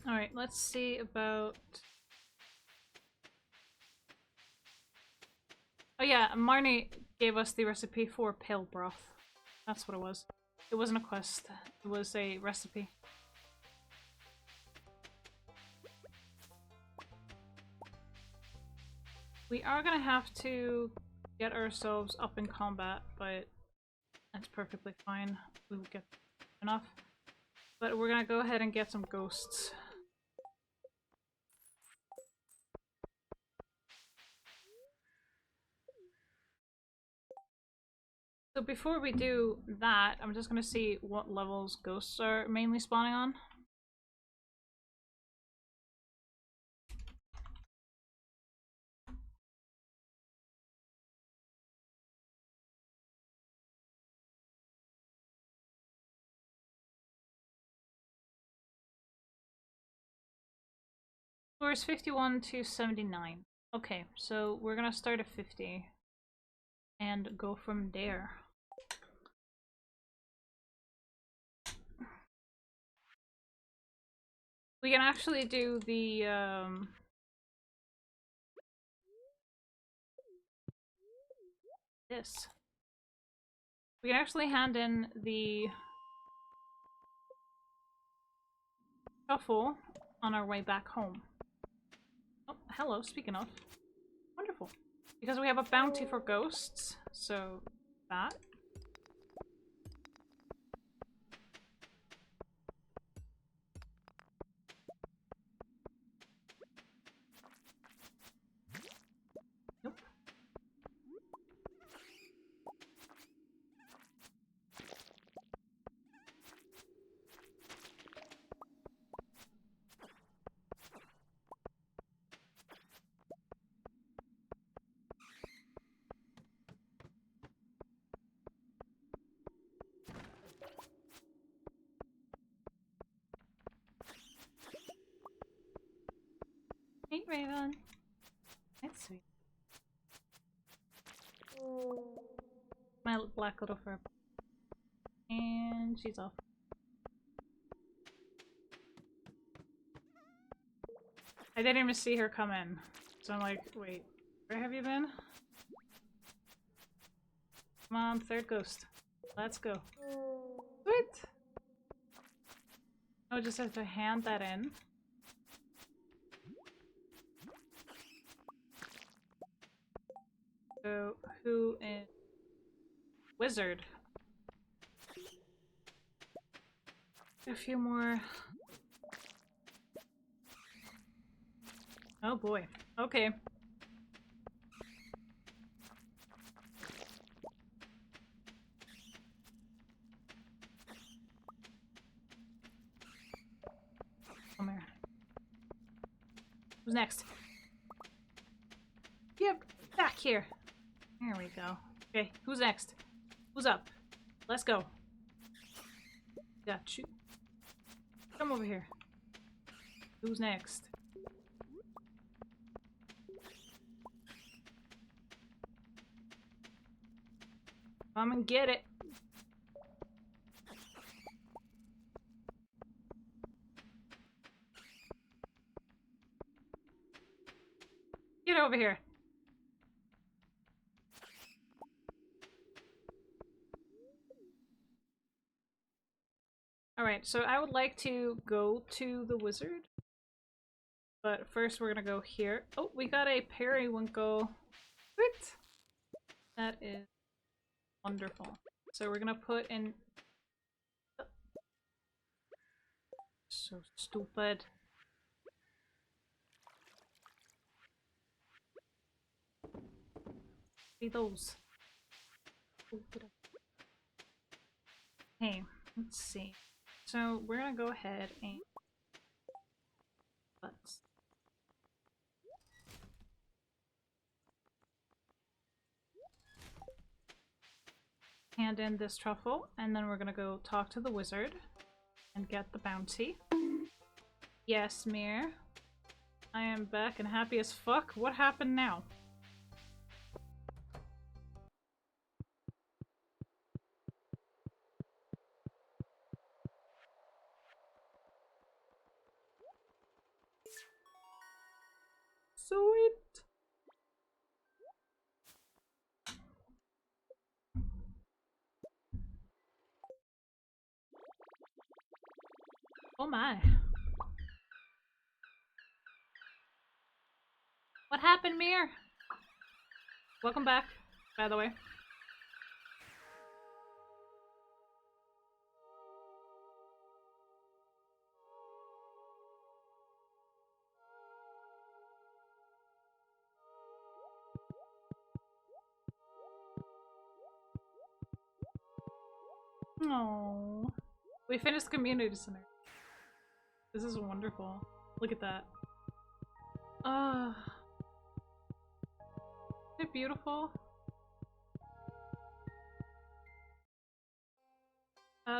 Alright, let's see about... Oh yeah, Marnie gave us the recipe for pale broth. That's what it was. It wasn't a quest. It was a recipe. We are gonna have to get ourselves up in combat, but that's perfectly fine. We will get enough. But we're gonna go ahead and get some ghosts. So before we do that, I'm just gonna see what levels ghosts are mainly spawning on. Score is 51 to 79. Okay, so we're gonna start at 50 and go from there. We can actually do the this. We can actually hand in the shuffle on our way back home. Oh, hello, speaking of. Wonderful. Because we have a bounty for ghosts, so that. Nope. Hey, Raven. That's sweet. My black little fur. And she's off. I didn't even see her come in. So I'm like, wait, where have you been? Come on, third ghost. Let's go. Sweet! Oh, just have to hand that in. So, who is... Wizard. A few more... Oh boy. Okay. Who's next? Yep, back here. There we go. Okay, who's next? Who's up? Let's go. Got you. Come over here. Who's next? Come and get it. Get over here. Alright, so I would like to go to the wizard. But first we're gonna go here. Oh, we got a periwinkle. What? That is wonderful. So we're gonna put in... So stupid. See those. Hey, let's see. So we're gonna go ahead and let's hand in this truffle, and then we're gonna go talk to the wizard and get the bounty. Yes, Mir. I am back and happy as fuck. What happened now? Sweet. Oh my. What happened, Mir? Welcome back, by the way. Oh, we finished the community center. This is wonderful. Look at that. Ah, isn't it beautiful?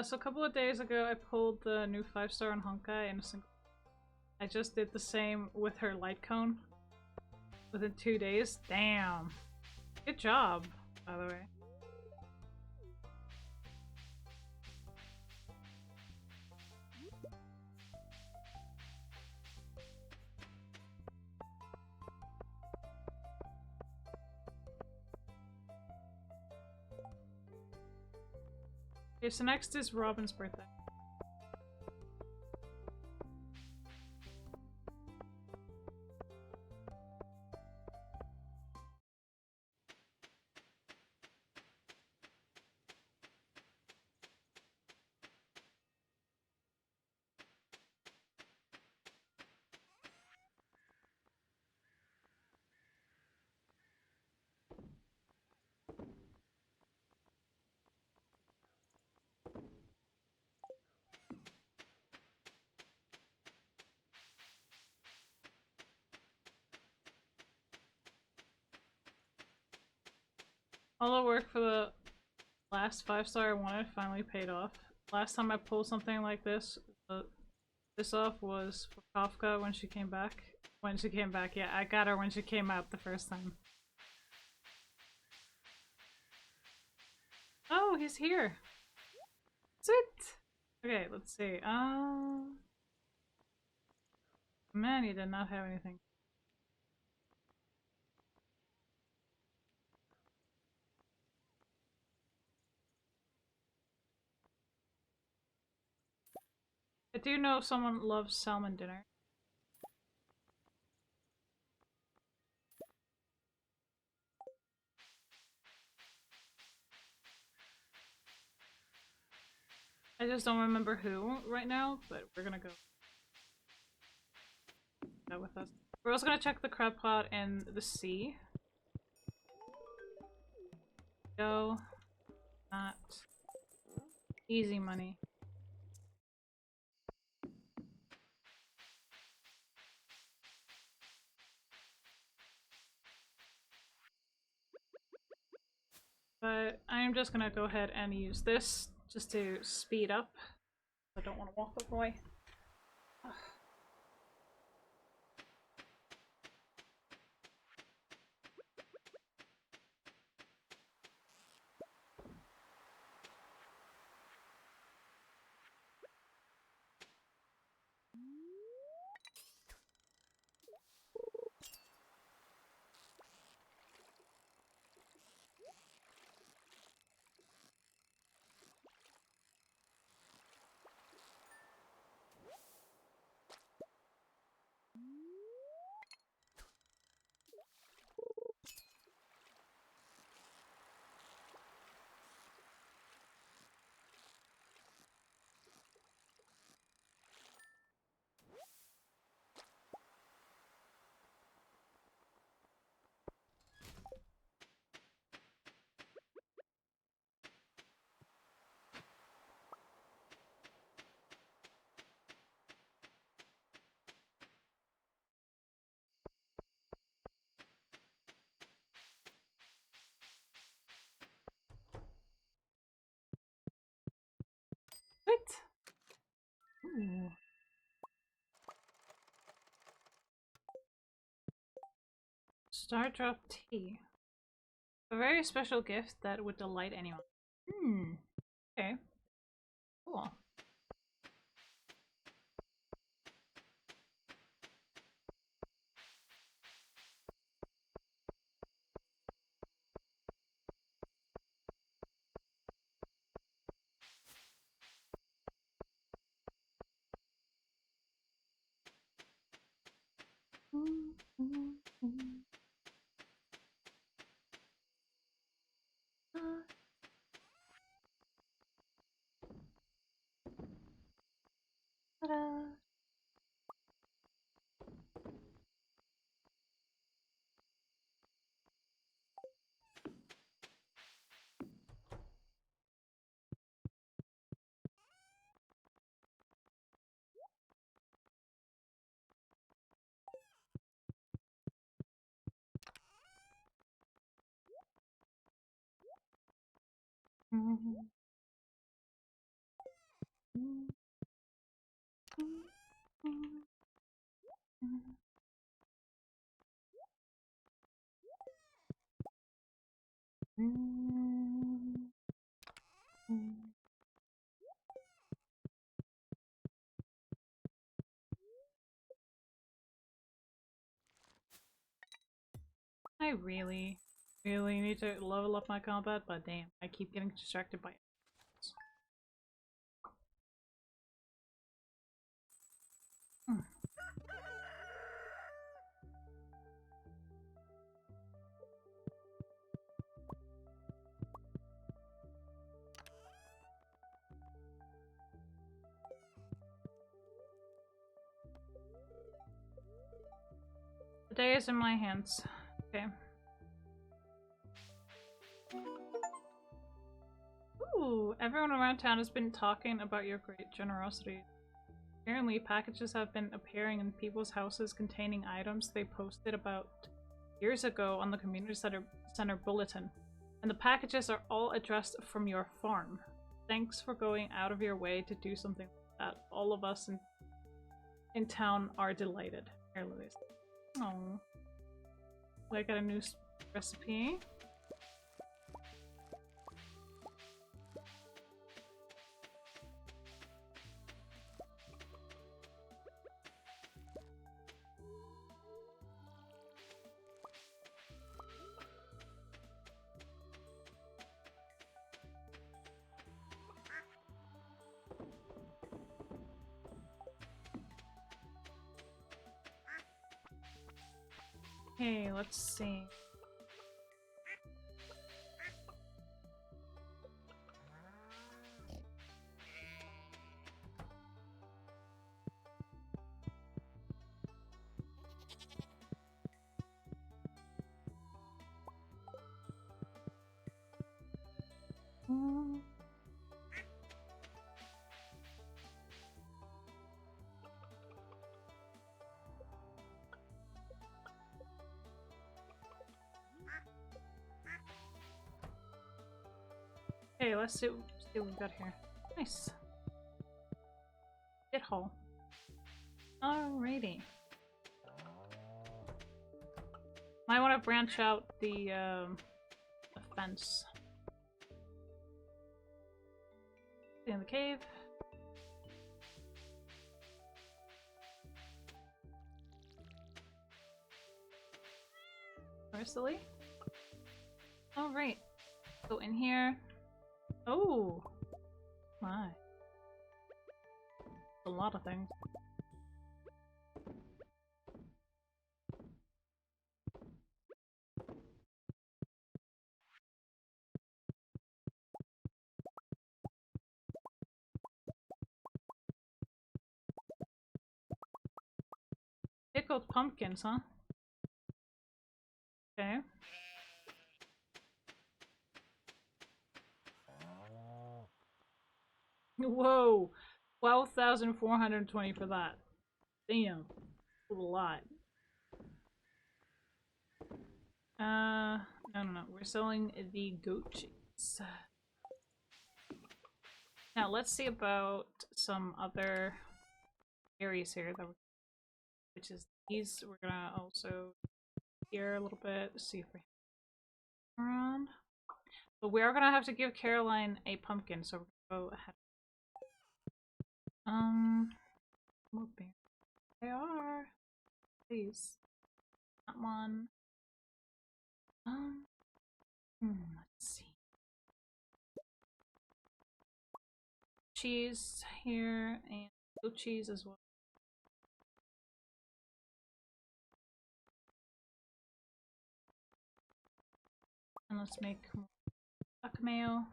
So a couple of days ago, I pulled the new 5-star on Honkai in a single. I just did the same with her light cone within 2 days. Damn. Good job, by the way. Okay, so next is Robin's birthday. All the work for the last 5-star I wanted finally paid off. Last time I pulled something like this off was for Kafka when she came back. When she came back, yeah, I got her when she came out the first time. Oh, he's here! Sit! Okay, let's see. Man, he did not have anything. I do know if someone loves salmon dinner. I just don't remember who right now, but we're gonna go that with us. We're also gonna check the crab pot and the sea. Go. Not. Easy money. But I'm just gonna go ahead and use this just to speed up. I don't want to walk all the way. What? Ooh. Star drop tea. A very special gift that would delight anyone. Hmm. Okay. Cool. Ta-da. I really need to level up my combat, but damn, I keep getting distracted by it. The day is in my hands. Okay. Ooh, everyone around town has been talking about your great generosity. Apparently, packages have been appearing in people's houses containing items they posted about years ago on the Community Center Bulletin. And the packages are all addressed from your farm. Thanks for going out of your way to do something like that. All of us in town are delighted. Here, Louise. Oh. I got a new recipe. Okay, let's see. Okay, let's see what we got here. Nice. Pit hole. Alrighty. Might want to branch out the fence. In the cave. Where's the leaf? Oh, right. Go in here. Oh! My. A lot of things. Pickled pumpkins, huh? Okay. Whoa! 12,420 for that. Damn. A lot. No. We're selling the goat cheese. Now, let's see about some other areas here, that which is these. We're gonna also here a little bit, see if we have around. But we are gonna have to give Caroline a pumpkin, so we're gonna go ahead. They are. Please. That one. Let's see. Cheese here and goat cheese as well. And let's make more duck mayo.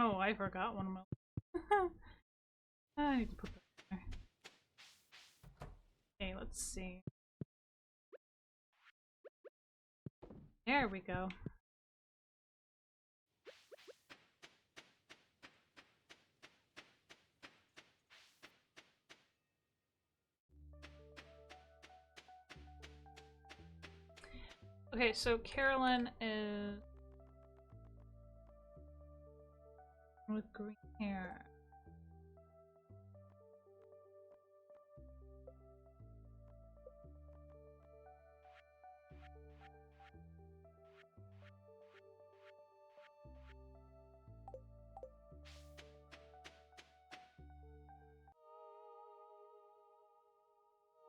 Oh, I forgot one of my. I need to put that there. Okay, let's see. There we go. Okay, so Carolyn is with green hair.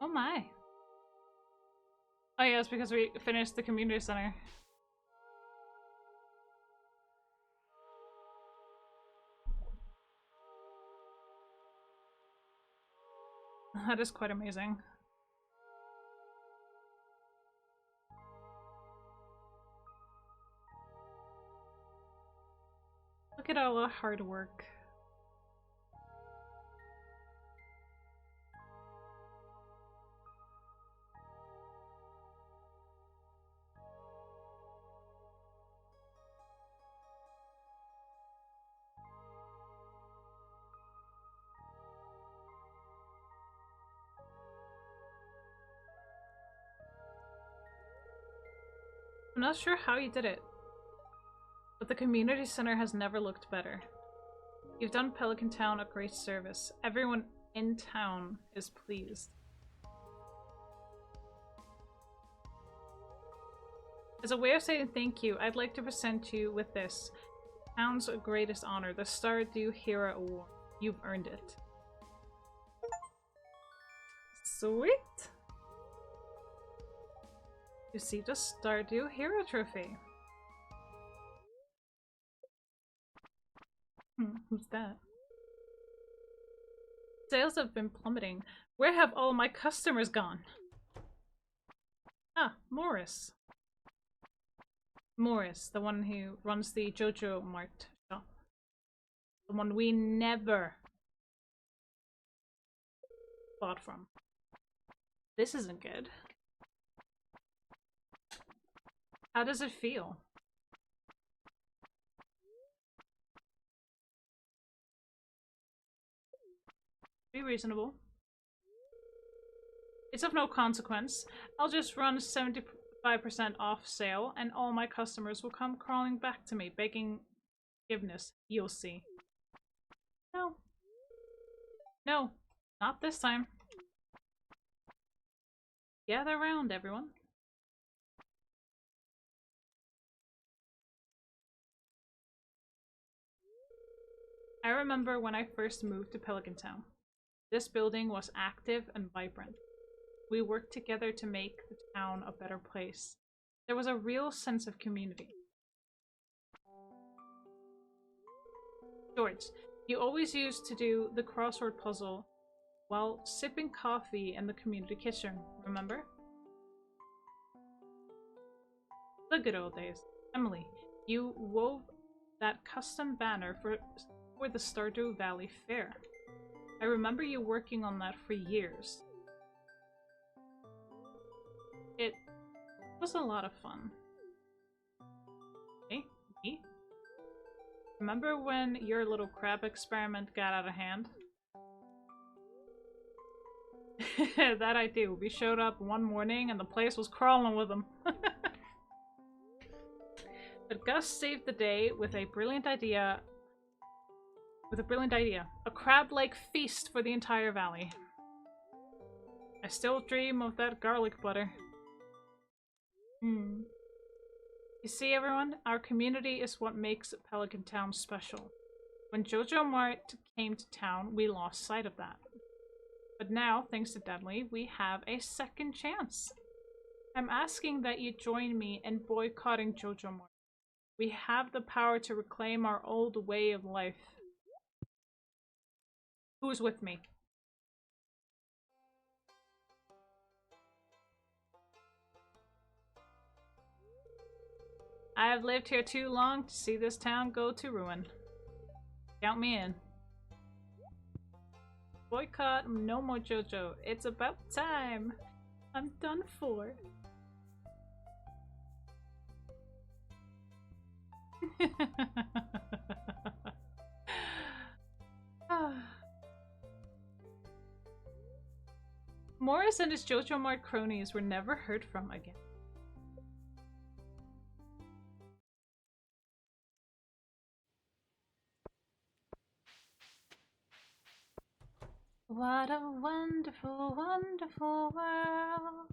Oh my. Oh yeah, it's because we finished the community center. That is quite amazing. Look at all the hard work. I'm not sure how you did it, but the community center has never looked better. You've done Pelican Town a great service. Everyone in town is pleased. As a way of saying thank you, I'd like to present you with this. Town's greatest honor, the Stardew Hero Award. You've earned it. Sweet! Received a Stardew Hero Trophy. Who's that? Sales have been plummeting. Where have all my customers gone? Ah, Morris. Morris, the one who runs the JoJo Mart shop. The one we never bought from. This isn't good. How does it feel? Be reasonable. It's of no consequence. I'll just run 75% off sale and all my customers will come crawling back to me, begging forgiveness. You'll see. No. No. Not this time. Gather around, everyone. I remember when I first moved to Pelican Town. This building was active and vibrant. We worked together to make the town a better place. There was a real sense of community. George, you always used to do the crossword puzzle while sipping coffee in the community kitchen, remember? The good old days. Emily, you wove that custom banner for the Stardew Valley Fair. I remember you working on that for years. It was a lot of fun. Hey, me? Remember when your little crab experiment got out of hand? That I do. We showed up one morning and the place was crawling with them. But Gus saved the day with a brilliant idea. A crab-like feast for the entire valley. I still dream of that garlic butter. You see, everyone, our community is what makes Pelican Town special. When JoJo Mart came to town, we lost sight of that. But now, thanks to Dudley, we have a second chance. I'm asking that you join me in boycotting JoJo Mart. We have the power to reclaim our old way of life. Who's with me? I have lived here too long to see this town go to ruin. Count me in. Boycott, no more JoJo. It's about time. I'm done for. Morris and his JoJo Mart cronies were never heard from again. What a wonderful, wonderful world.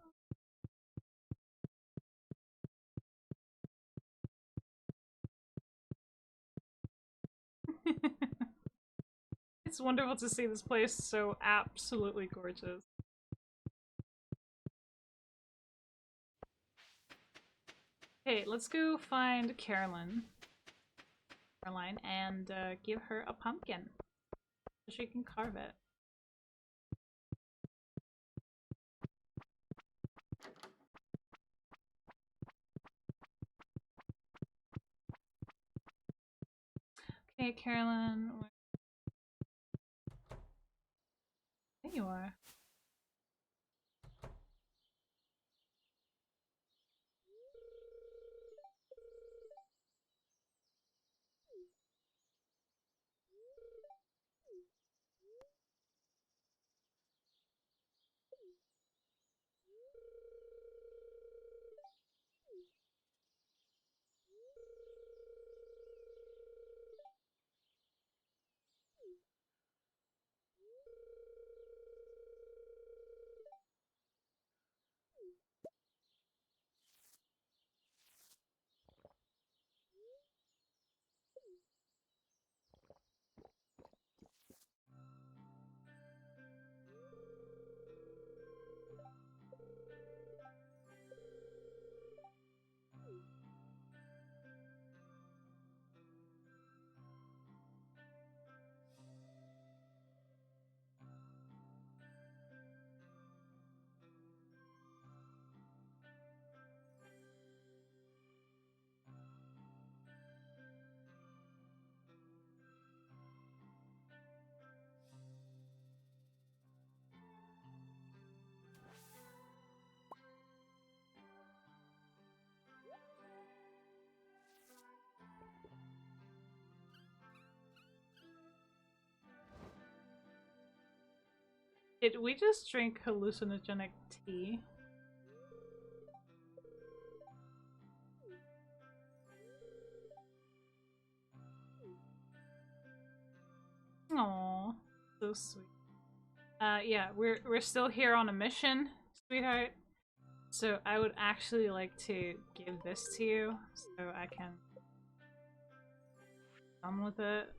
It's wonderful to see this place so absolutely gorgeous. Okay, let's go find Caroline and give her a pumpkin so she can carve it. Okay, Caroline. There you are. Did we just drink hallucinogenic tea? Aww, so sweet. Yeah, we're still here on a mission, sweetheart. So I would actually like to give this to you so I can done with it.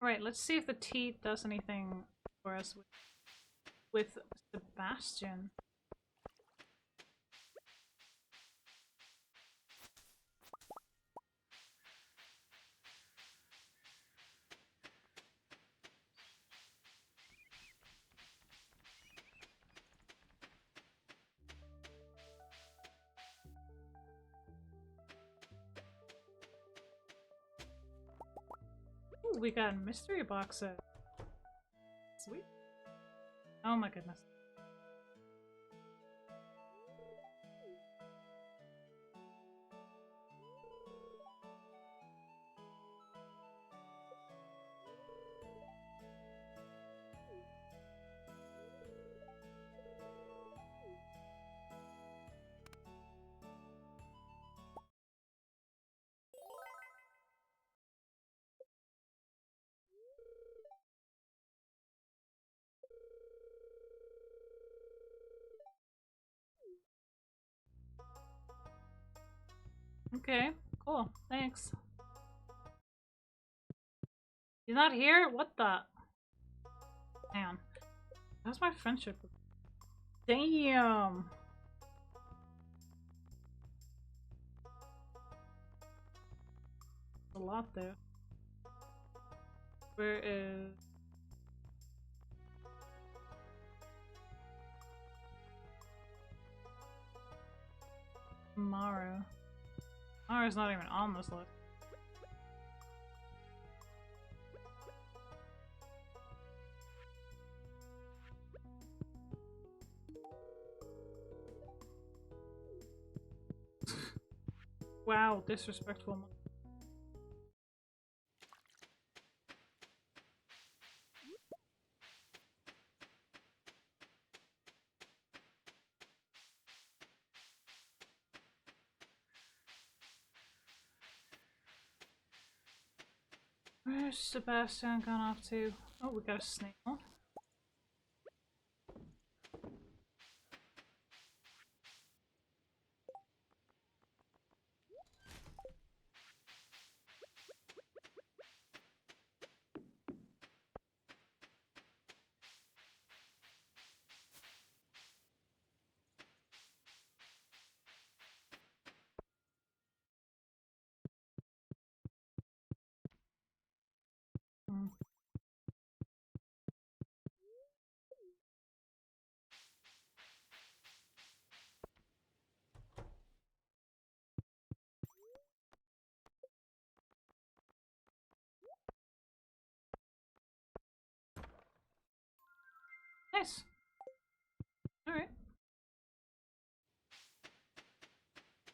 Right, let's see if the tea does anything for us with Sebastian. Ooh, we got a mystery box set. Sweet. Oh my goodness. Okay, cool. Thanks. He's not here? What the? Man. How's my friendship with Damn! A lot there. Where is... Maru? Maru's not even on this list. Wow, disrespectful. Where's Sebastian gone off to? Oh, we got a snail. Hmm. Nice. Alright.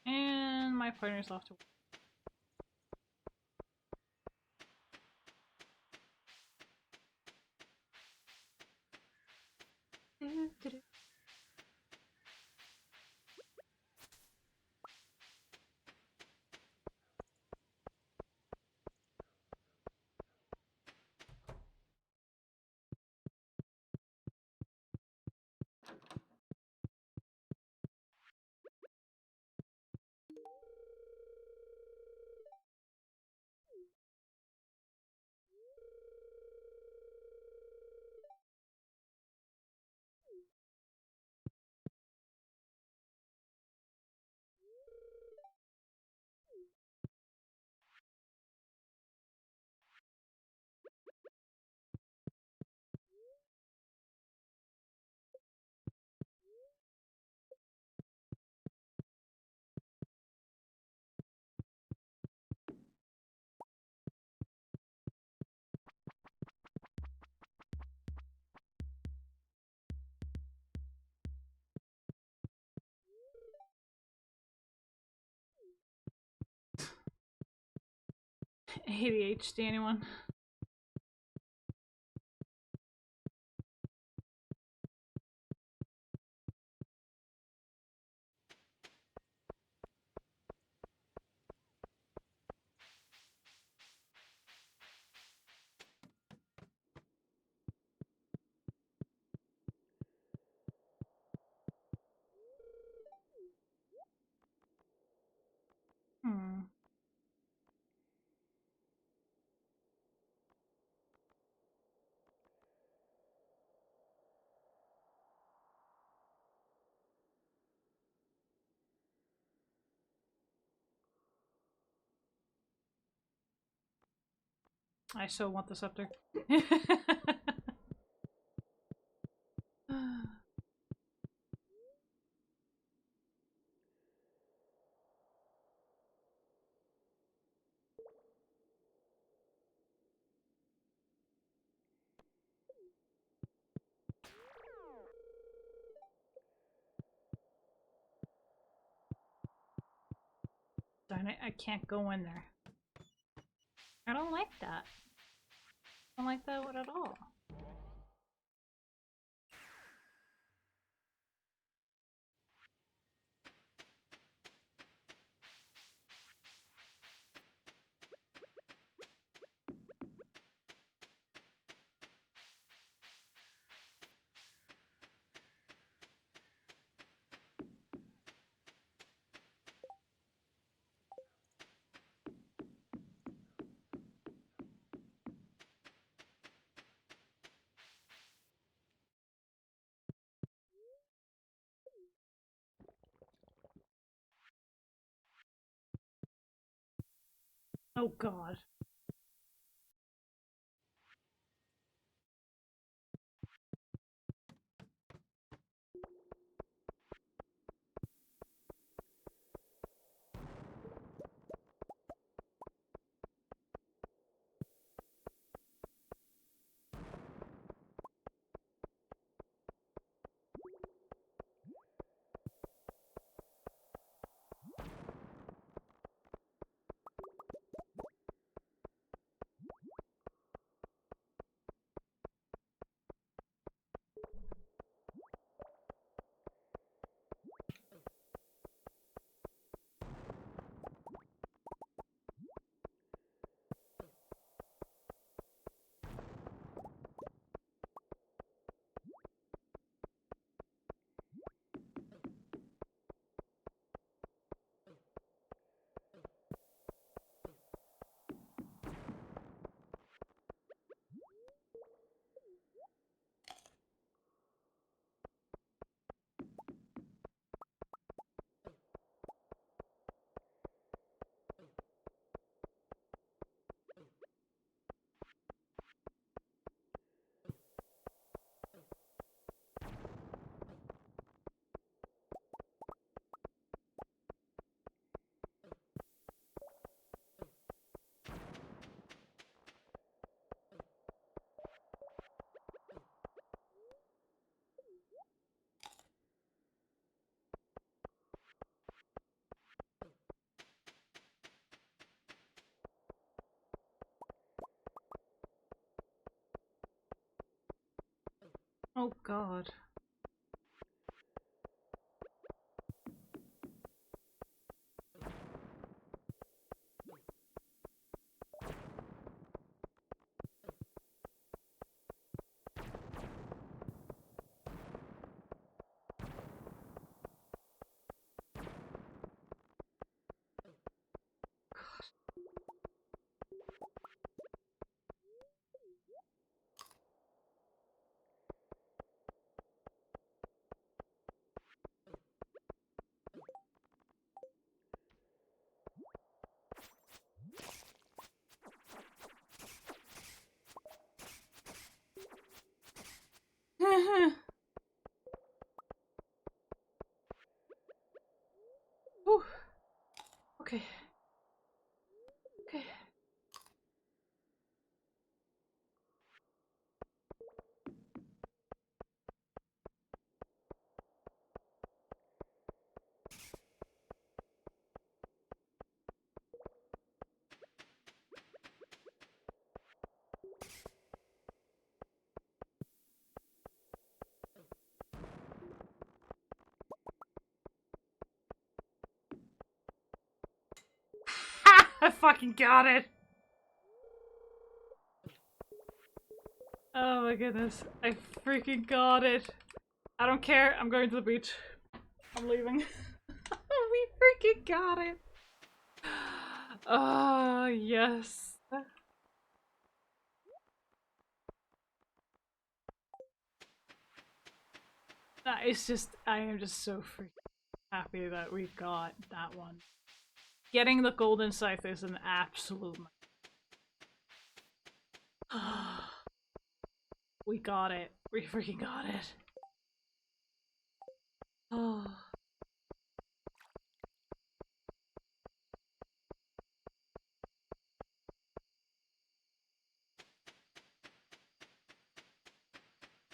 And my partner's off to work. ADHD, anyone? Hmm. I so want the scepter. Darn it, I can't go in there. I don't like that. I don't like that one at all. Oh god. Oh god. Whew. Okay. Okay. I fucking got it! Oh my goodness. I freaking got it. I don't care. I'm going to the beach. I'm leaving. We freaking got it. Oh, yes. It's just, I am just so freaking happy that we got that one. Getting the golden scythe is an absolute. We got it. We freaking got it. Oh.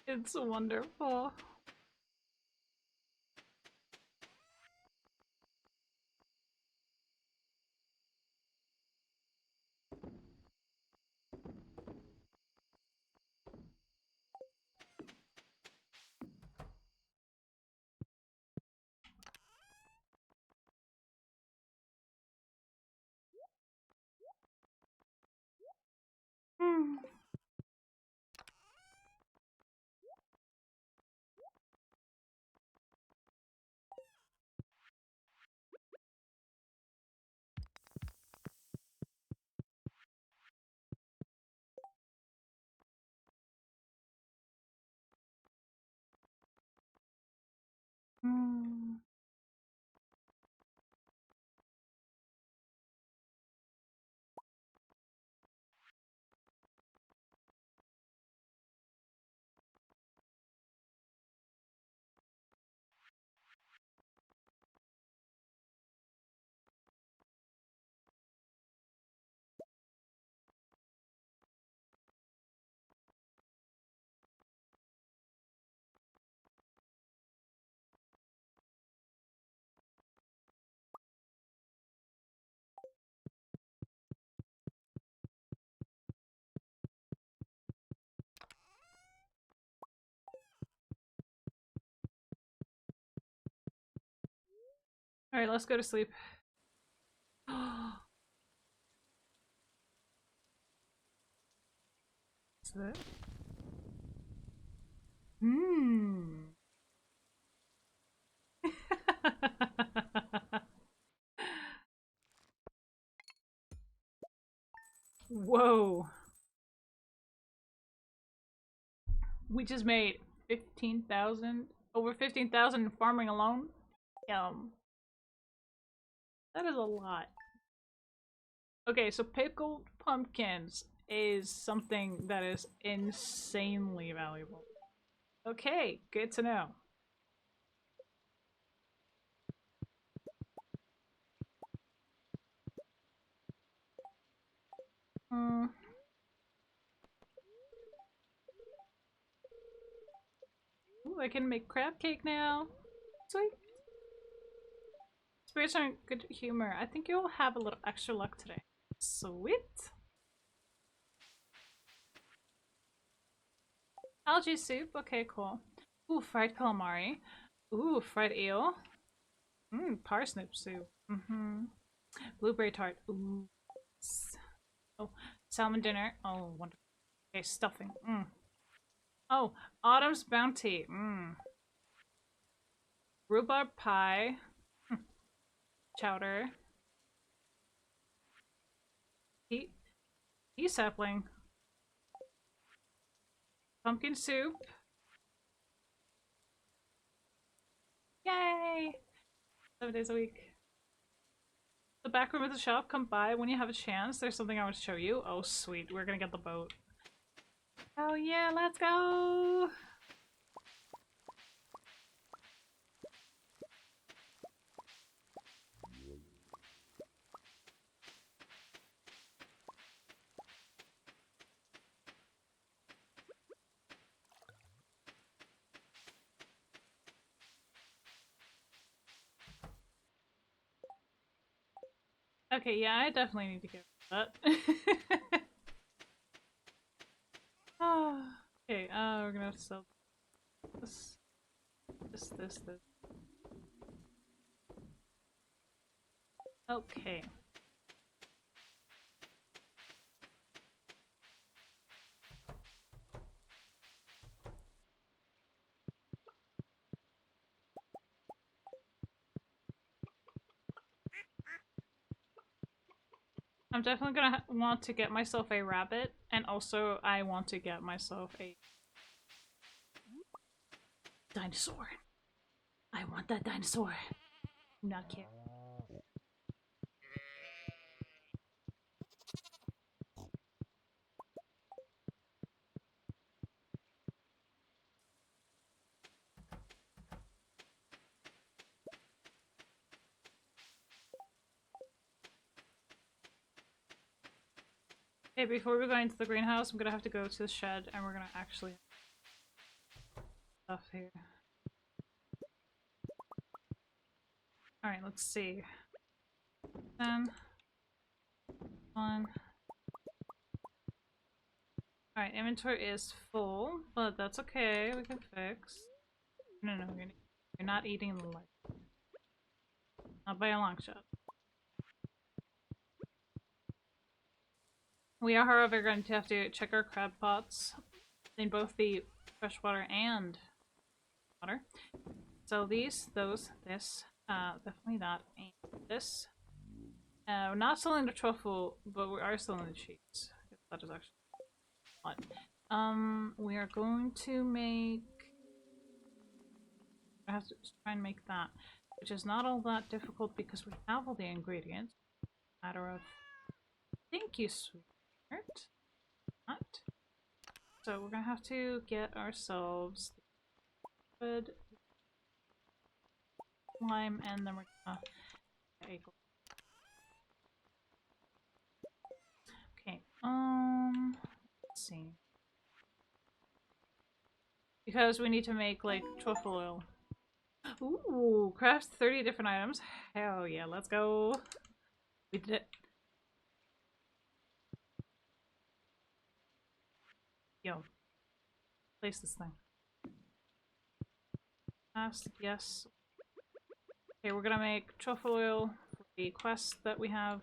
It's wonderful. Hmm. Hmm. Alright, let's go to sleep. What's that? Hmm. Whoa. We just made 15,000, over 15,000 in farming alone. That is a lot. Okay, so pickled pumpkins is something that is insanely valuable. Okay, good to know. Hmm. Ooh, I can make crab cake now. Sweet. Spirits are in good humor. I think you'll have a little extra luck today. Sweet. Algae soup. Okay, cool. Ooh, fried calamari. Ooh, fried eel. Mmm, parsnip soup. Mm-hmm. Blueberry tart. Ooh. Oh, salmon dinner. Oh, wonderful. Okay, stuffing. Mm. Oh, autumn's bounty. Mm. Rhubarb pie. Hm. Chowder. Pea sapling. Pumpkin soup. Yay! 7 days a week. The back room of the shop, come by when you have a chance. There's something I want to show you. Oh, sweet. We're gonna get the boat. Oh, yeah, let's go! Okay, yeah, I definitely need to get rid of that. Oh, okay, we're gonna have to sell this. This. Okay. I'm definitely gonna want to get myself a rabbit, and also I want to get myself a dinosaur. I want that dinosaur. I'm not kidding. Okay, before we go into the greenhouse, I'm gonna have to go to the shed, and we're gonna actually stuff here. Alright, let's see. 10. 1. Alright, inventory is full, but that's okay, we can fix. No, you're not eating the light. Not by a long shot. We are, however, going to have to check our crab pots in both the freshwater and water. So these, those, this, definitely that, and this. We're not selling the truffle, but we are selling the cheese. That is actually fun. We are going to make... I have to try and make that, which is not all that difficult because we have all the ingredients. Matter of... Thank you, sweetheart. Not. So we're gonna have to get ourselves wood, lime, and then we're gonna get a... Okay, let's see. Because we need to make, like, truffle oil. Ooh, craft 30 different items. Hell yeah, let's go. We did it. Yo. Place this thing. Fast, yes. Okay, we're gonna make truffle oil for the quest that we have.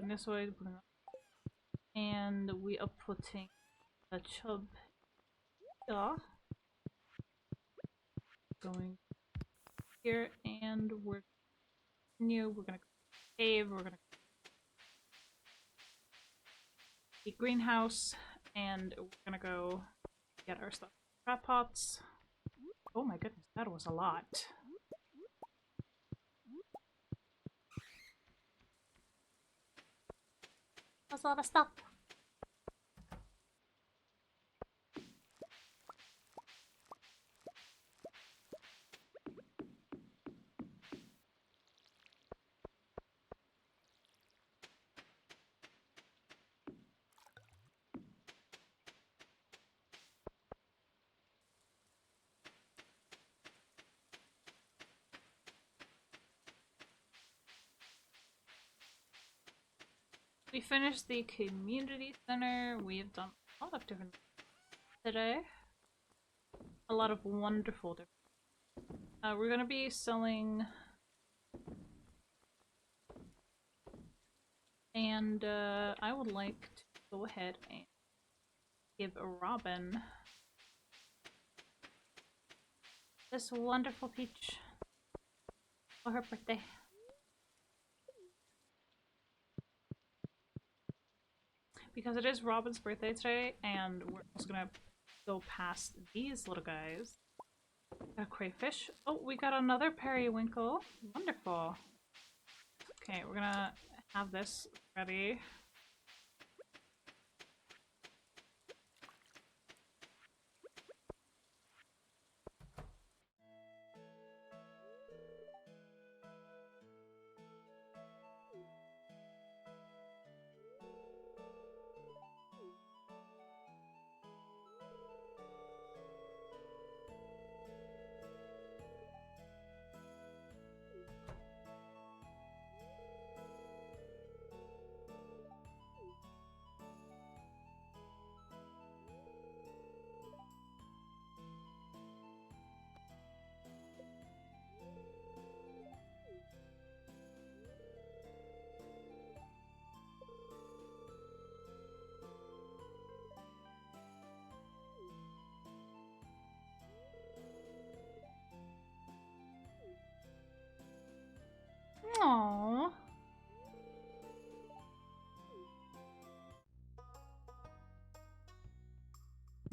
This way, and we are putting the chub here. Going here, and we're new. We're gonna cave. We're gonna the greenhouse, and we're gonna go get our stuff. Crab pots. Oh my goodness, that was a lot. That's a lot of stuff. We finished the community center. We have done a lot of different today. A lot of wonderful different. We're gonna be selling, and I would like to go ahead and give Robin this wonderful peach for her birthday. Because it is Robin's birthday today, and we're also gonna go past these little guys. Got a crayfish. Oh, we got another periwinkle. Wonderful. Okay, we're gonna have this ready.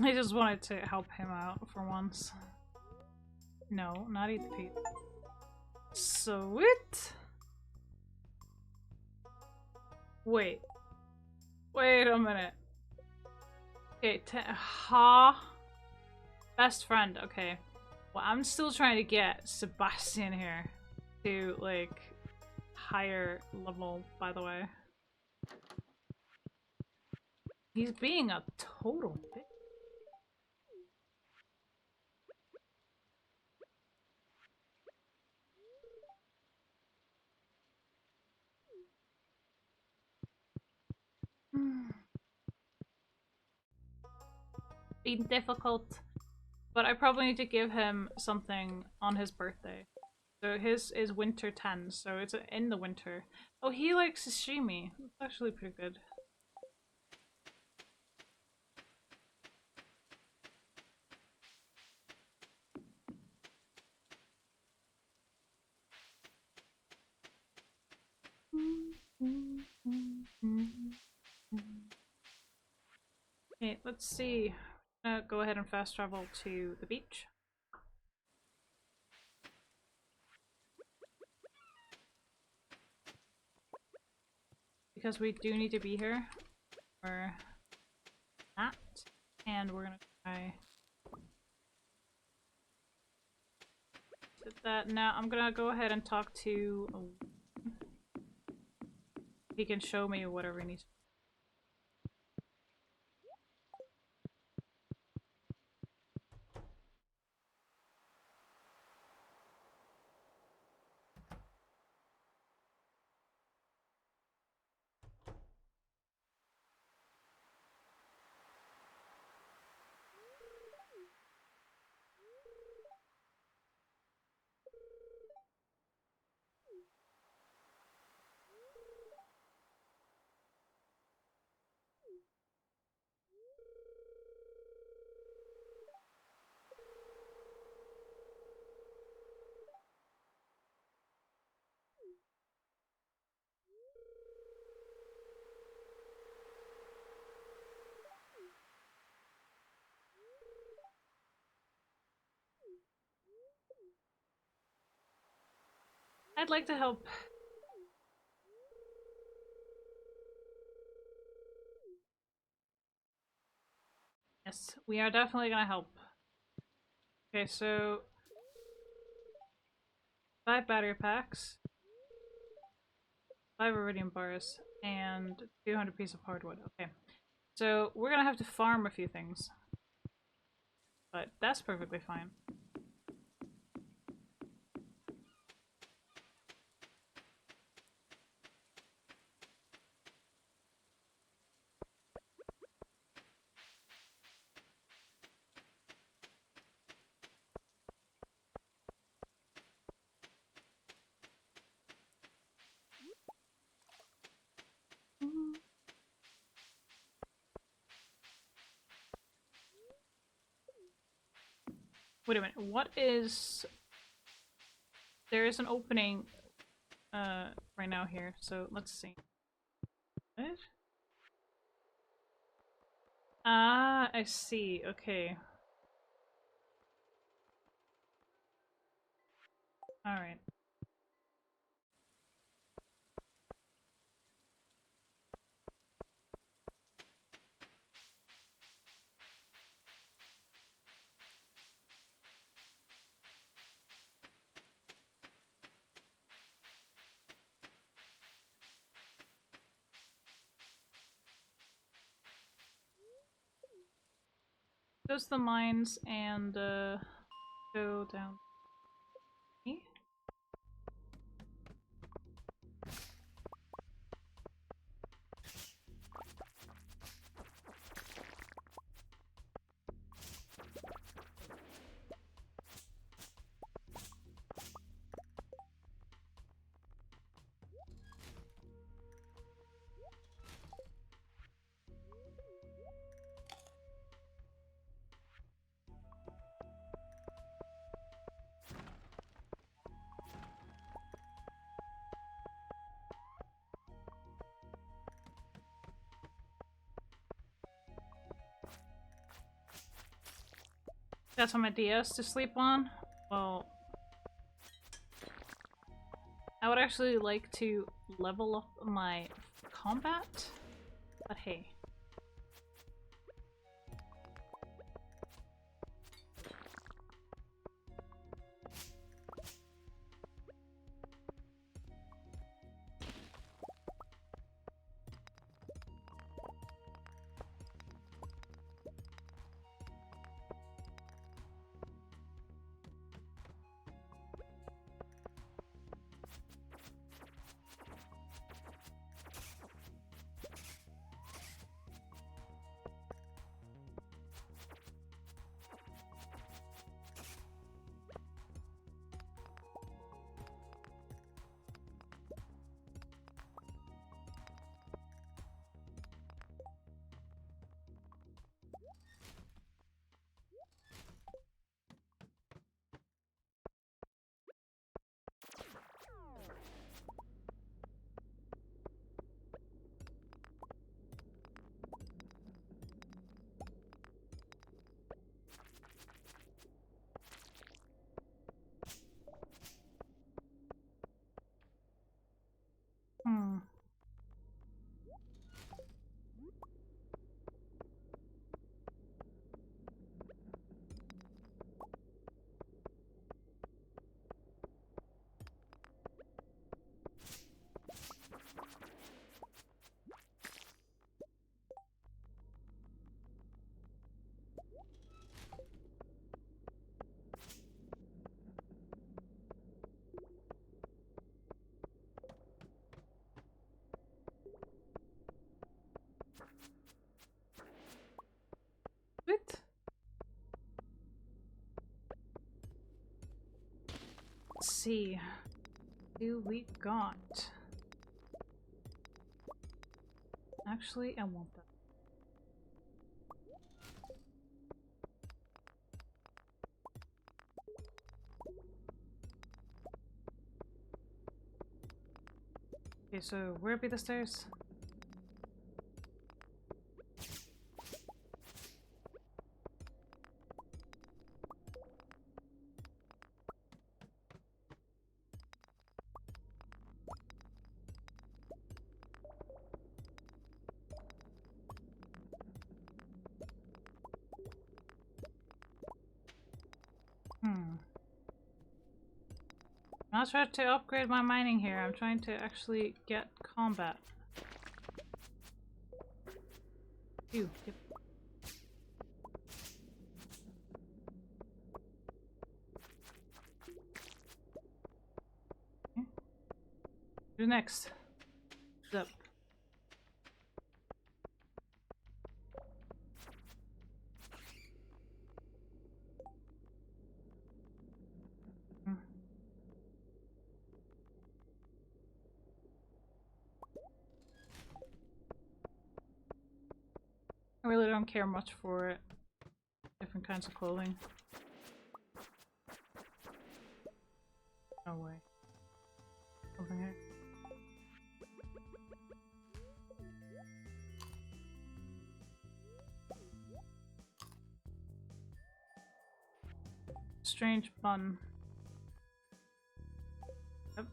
I just wanted to help him out for once. No, not eat the pizza. Sweet! Wait. Wait a minute. Okay, best friend, okay. Well, I'm still trying to get Sebastian here to, like, higher level, by the way. He's being a total bitch. Been difficult, but I probably need to give him something on his birthday. So his is winter 10, so it's in the winter. Oh, he likes sashimi. It's actually pretty good. Okay, let's see. Go ahead and fast travel to the beach. Because we do need to be here for that. And we're gonna try that. Now I'm gonna go ahead and talk to he can show me whatever he needs. I'd like to help. Yes, we are definitely gonna help. Okay, so 5 battery packs, 5 iridium bars, and 200 pieces of hardwood. Okay, so we're gonna have to farm a few things, but that's perfectly fine. Wait a minute, what is... There is an opening right now here, so let's see. What? Ah, I see, okay. Alright. Goes to the mines and go down. got some ideas to sleep on. Well, I would actually like to level up my combat, but hey. Let's see. Who we got? Actually, I want that. Okay, so where be the stairs? I'm not trying to upgrade my mining here, I'm trying to actually get combat. Yep. Okay. Who's next? What's up? I really don't care much for different kinds of clothing. No way. Something here. Strange bun. Yep.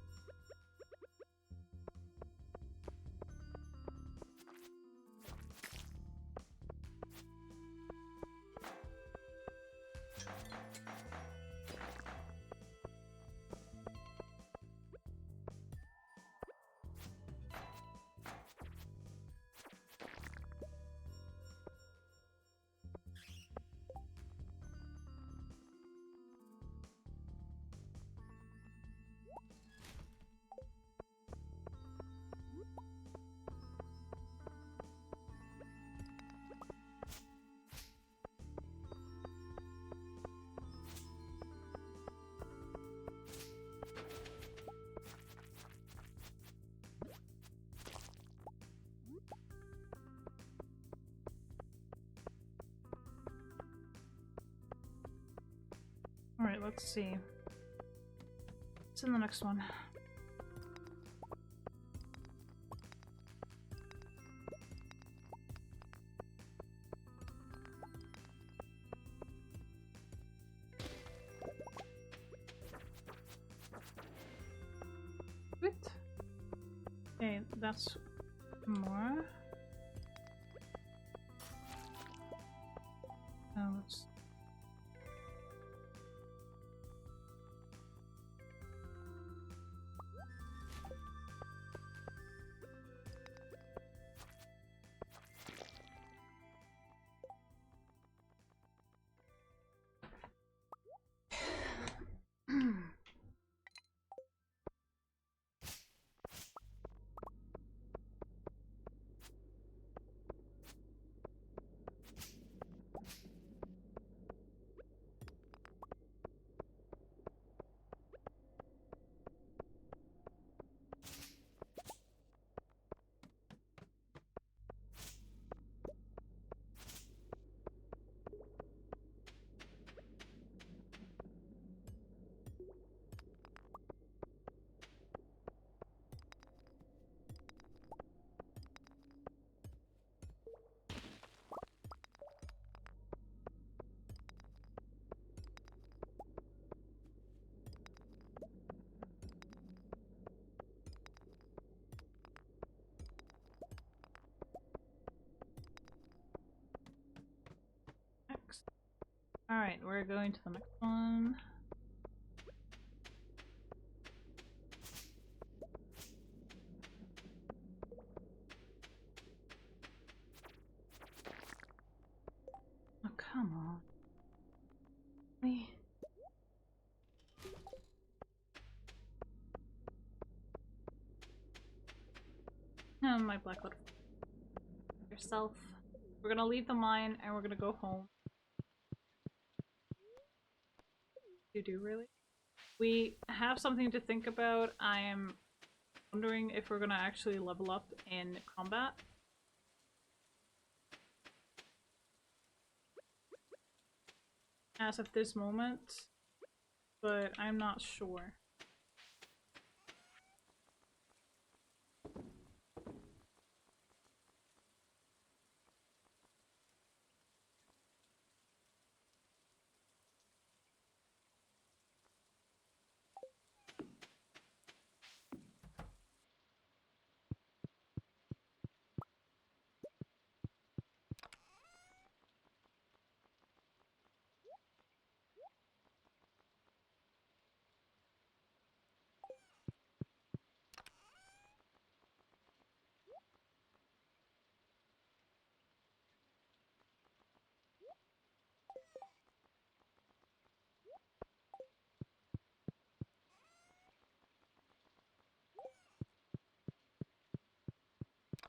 Alright, let's see. What's in the next one? that's more. Let's... Alright, we're going to the next one. Oh, come on. Me. Oh, my black butterfly. Yourself. We're gonna leave the mine and we're gonna go home. You do, really? We have something to think about. I am wondering if we're gonna actually level up in combat. As of this moment, but I'm not sure.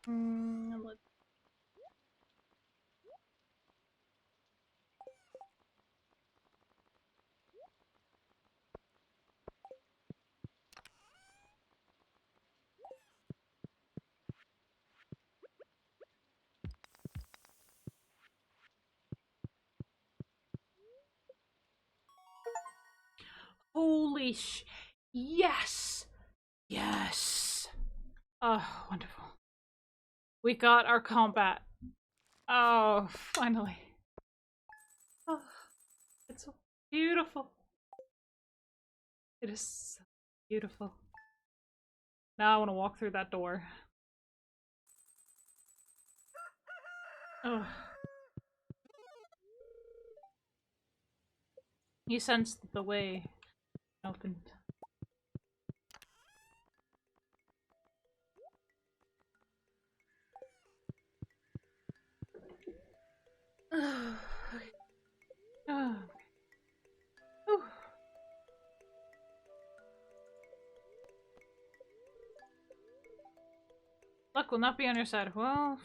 Let's... Holy sh... Yes! Yes! Oh, wonderful. We got our combat. Oh, finally. Oh, it's so beautiful. It is so beautiful. Now I want to walk through that door. Oh. You sensed the way opened. Oh. Oh. Whew. Luck will not be on your side. Well...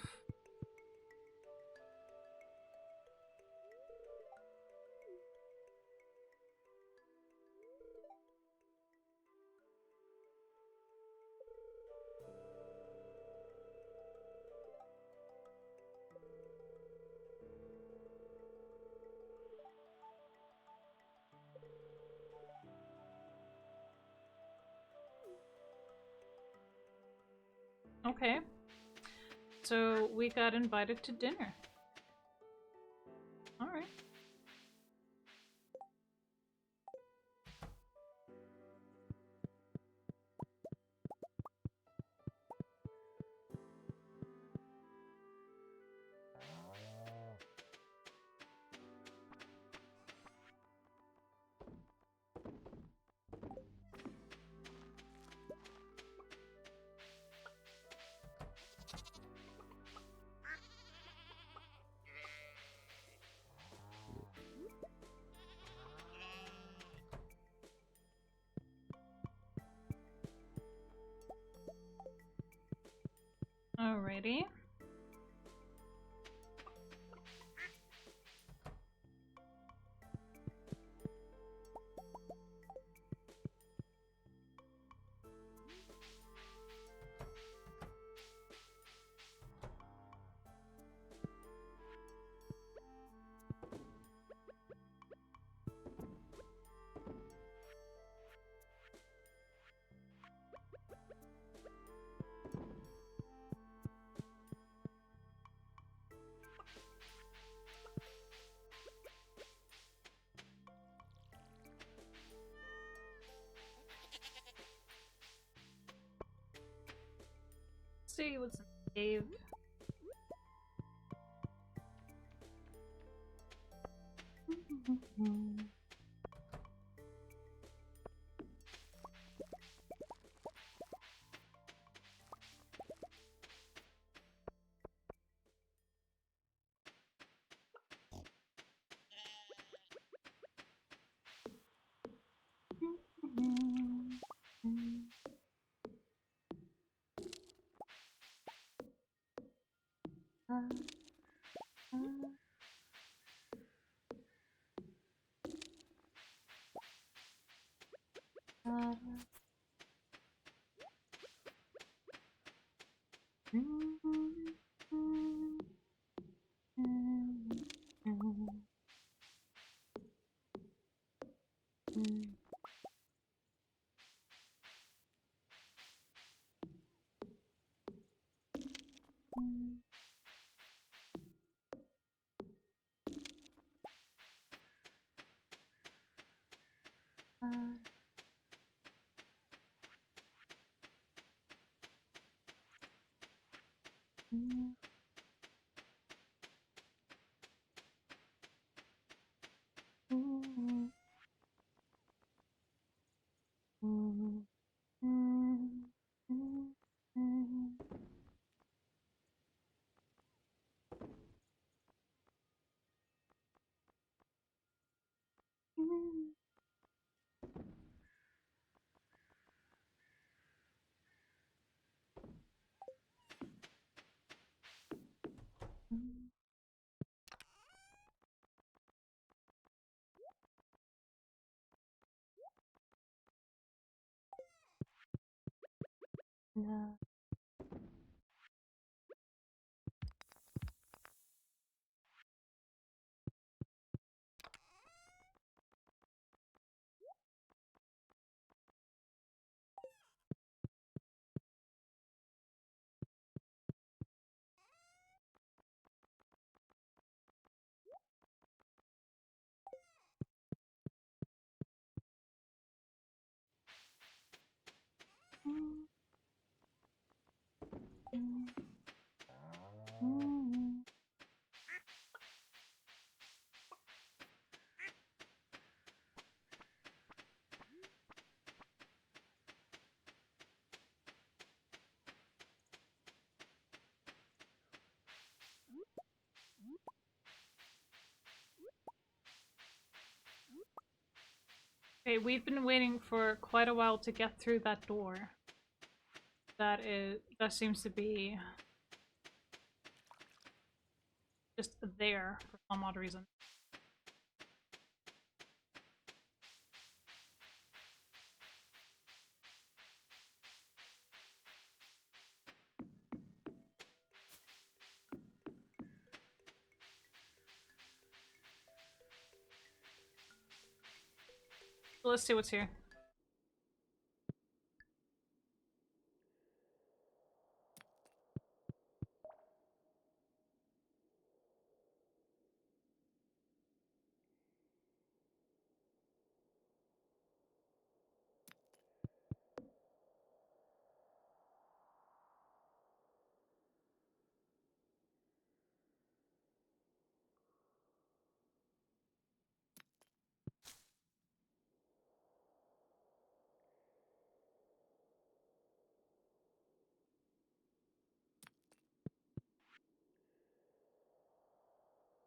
Okay. So we got invited to dinner. Alright. Alrighty. See what's in the cave. No. Okay, we've been waiting for quite a while to get through that door. That seems to be just there for some odd reason. So let's see what's here.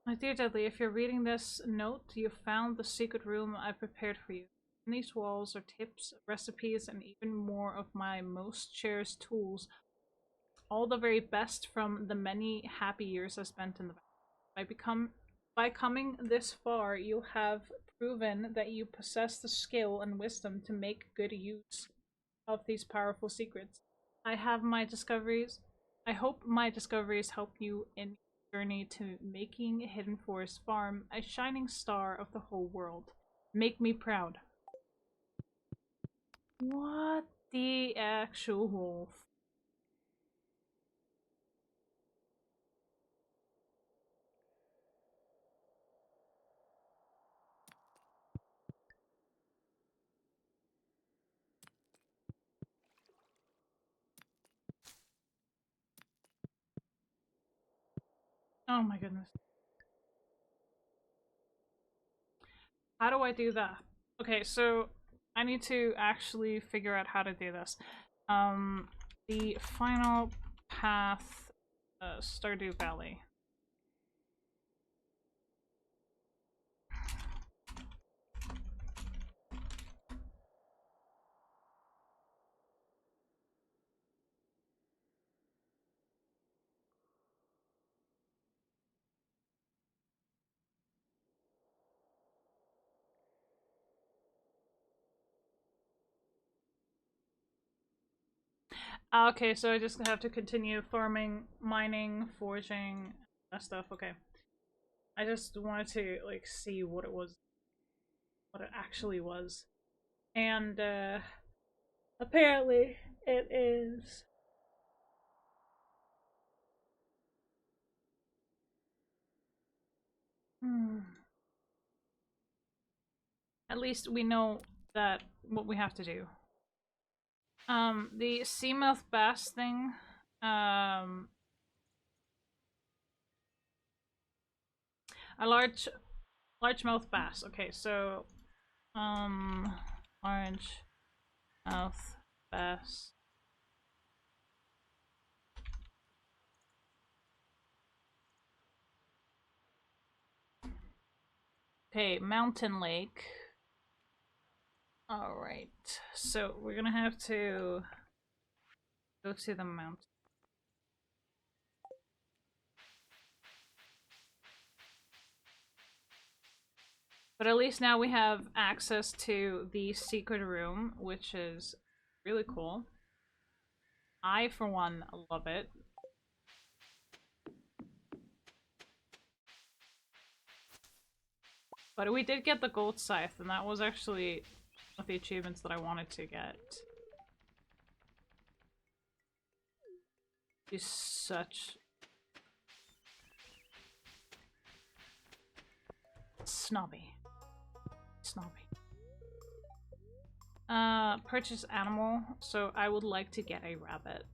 My dear Dudley, if you're reading this note, you found the secret room I prepared for you. In these walls are tips, recipes, and even more of my most cherished tools. all the very best from the many happy years I spent in the valley. By coming this far, you have proven that you possess the skill and wisdom to make good use of these powerful secrets. I have my discoveries. I hope my discoveries help you in your journey to making Hidden Forest Farm a shining star of the whole world. Make me proud. What the actual Oh my goodness. How do I do that? Okay, so I need to actually figure out how to do this. The final path, Stardew Valley. Okay, so I just have to continue farming, mining, foraging, that stuff. Okay. I just wanted to, like, see what it was. What it actually was. And, apparently it is... At least we know that what we have to do. The seamouth bass thing, a largemouth bass. Okay, so, largemouth bass. Okay, mountain lake. Alright, so we're gonna have to go to the mountain. But at least now we have access to the secret room, which is really cool. I, for one, love it. But we did get the gold scythe, and that was actually one of the achievements that I wanted to get. He's such... snobby. Snobby. Purchase animal. So I would like to get a rabbit.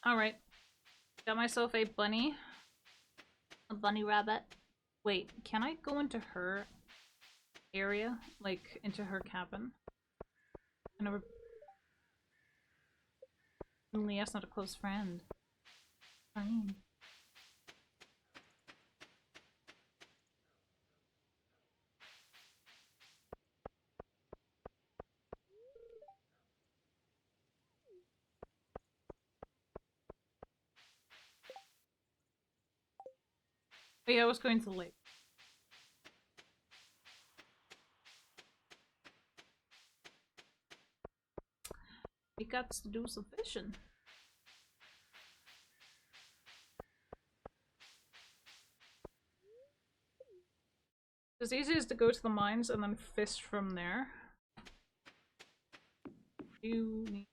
Alright. Got myself a bunny. A bunny rabbit. Wait, can I go into her area? Like, into her cabin? I never... Leah's not a close friend. Fine. Oh yeah, I was going to the lake. We got to do some fishing. It's easiest to go to the mines and then fish from there. You need...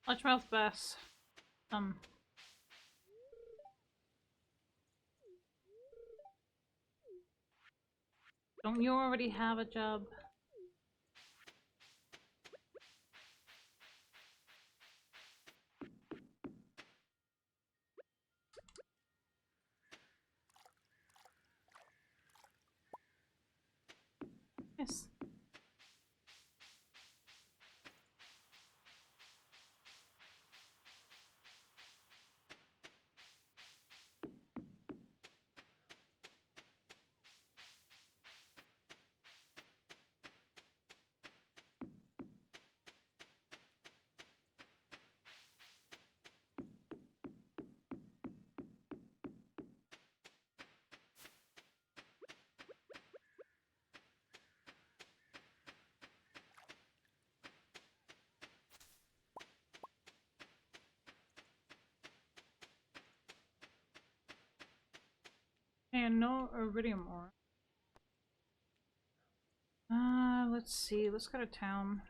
Largemouth bass. Don't you already have a job? Yes. And no iridium ore. Let's see. Let's go to town.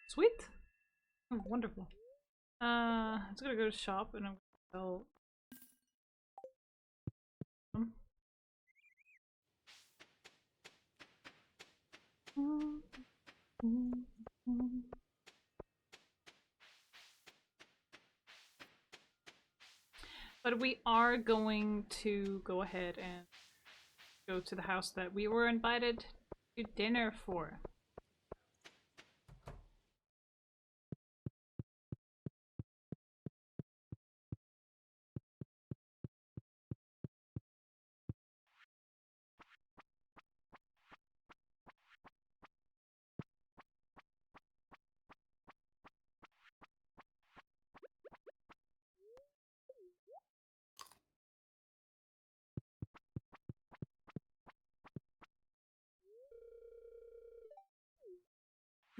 Sweet. Oh, wonderful. Let's go to shop and I'm gonna go. But we are going to go ahead and go to the house that we were invited to dinner for.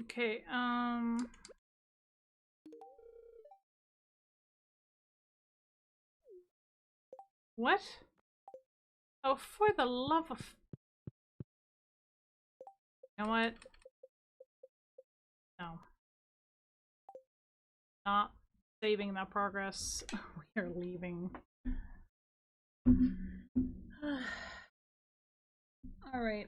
Okay, what? Oh, for the love of... You know what? No. Not saving that progress. We are leaving. Alright.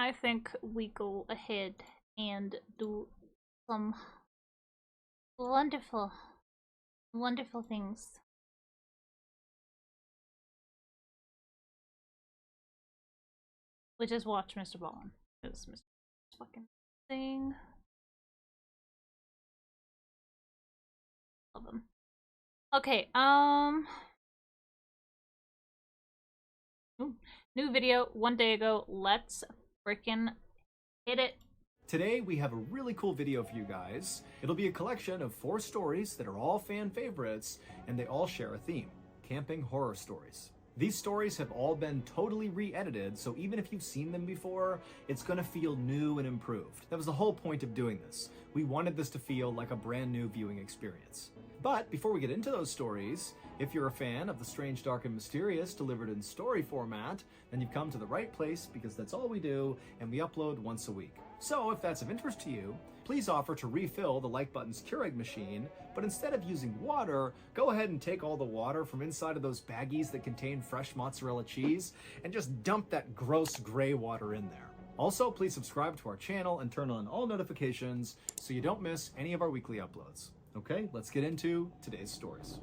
I think we go ahead and do some wonderful, wonderful things. Which is watch Mr. Ballin. Because Mr. fucking thing. Love him. Okay, Ooh, new video 1 day ago. Let's freaking hit it. Today we have a really cool video for you guys. It'll be a collection of 4 stories that are all fan favorites, and they all share a theme: camping horror stories. These stories have all been totally re-edited, so even if you've seen them before, it's gonna feel new and improved. That was the whole point of doing this. We wanted this to feel like a brand new viewing experience. But before we get into those stories, if you're a fan of the strange, dark, and mysterious delivered in story format, then you've come to the right place, because that's all we do, and we upload once a week. So if that's of interest to you, please offer to refill the like button's Keurig machine, but instead of using water, go ahead and take all the water from inside of those baggies that contain fresh mozzarella cheese and just dump that gross gray water in there. Also, please subscribe to our channel and turn on all notifications so you don't miss any of our weekly uploads. Okay, let's get into today's stories.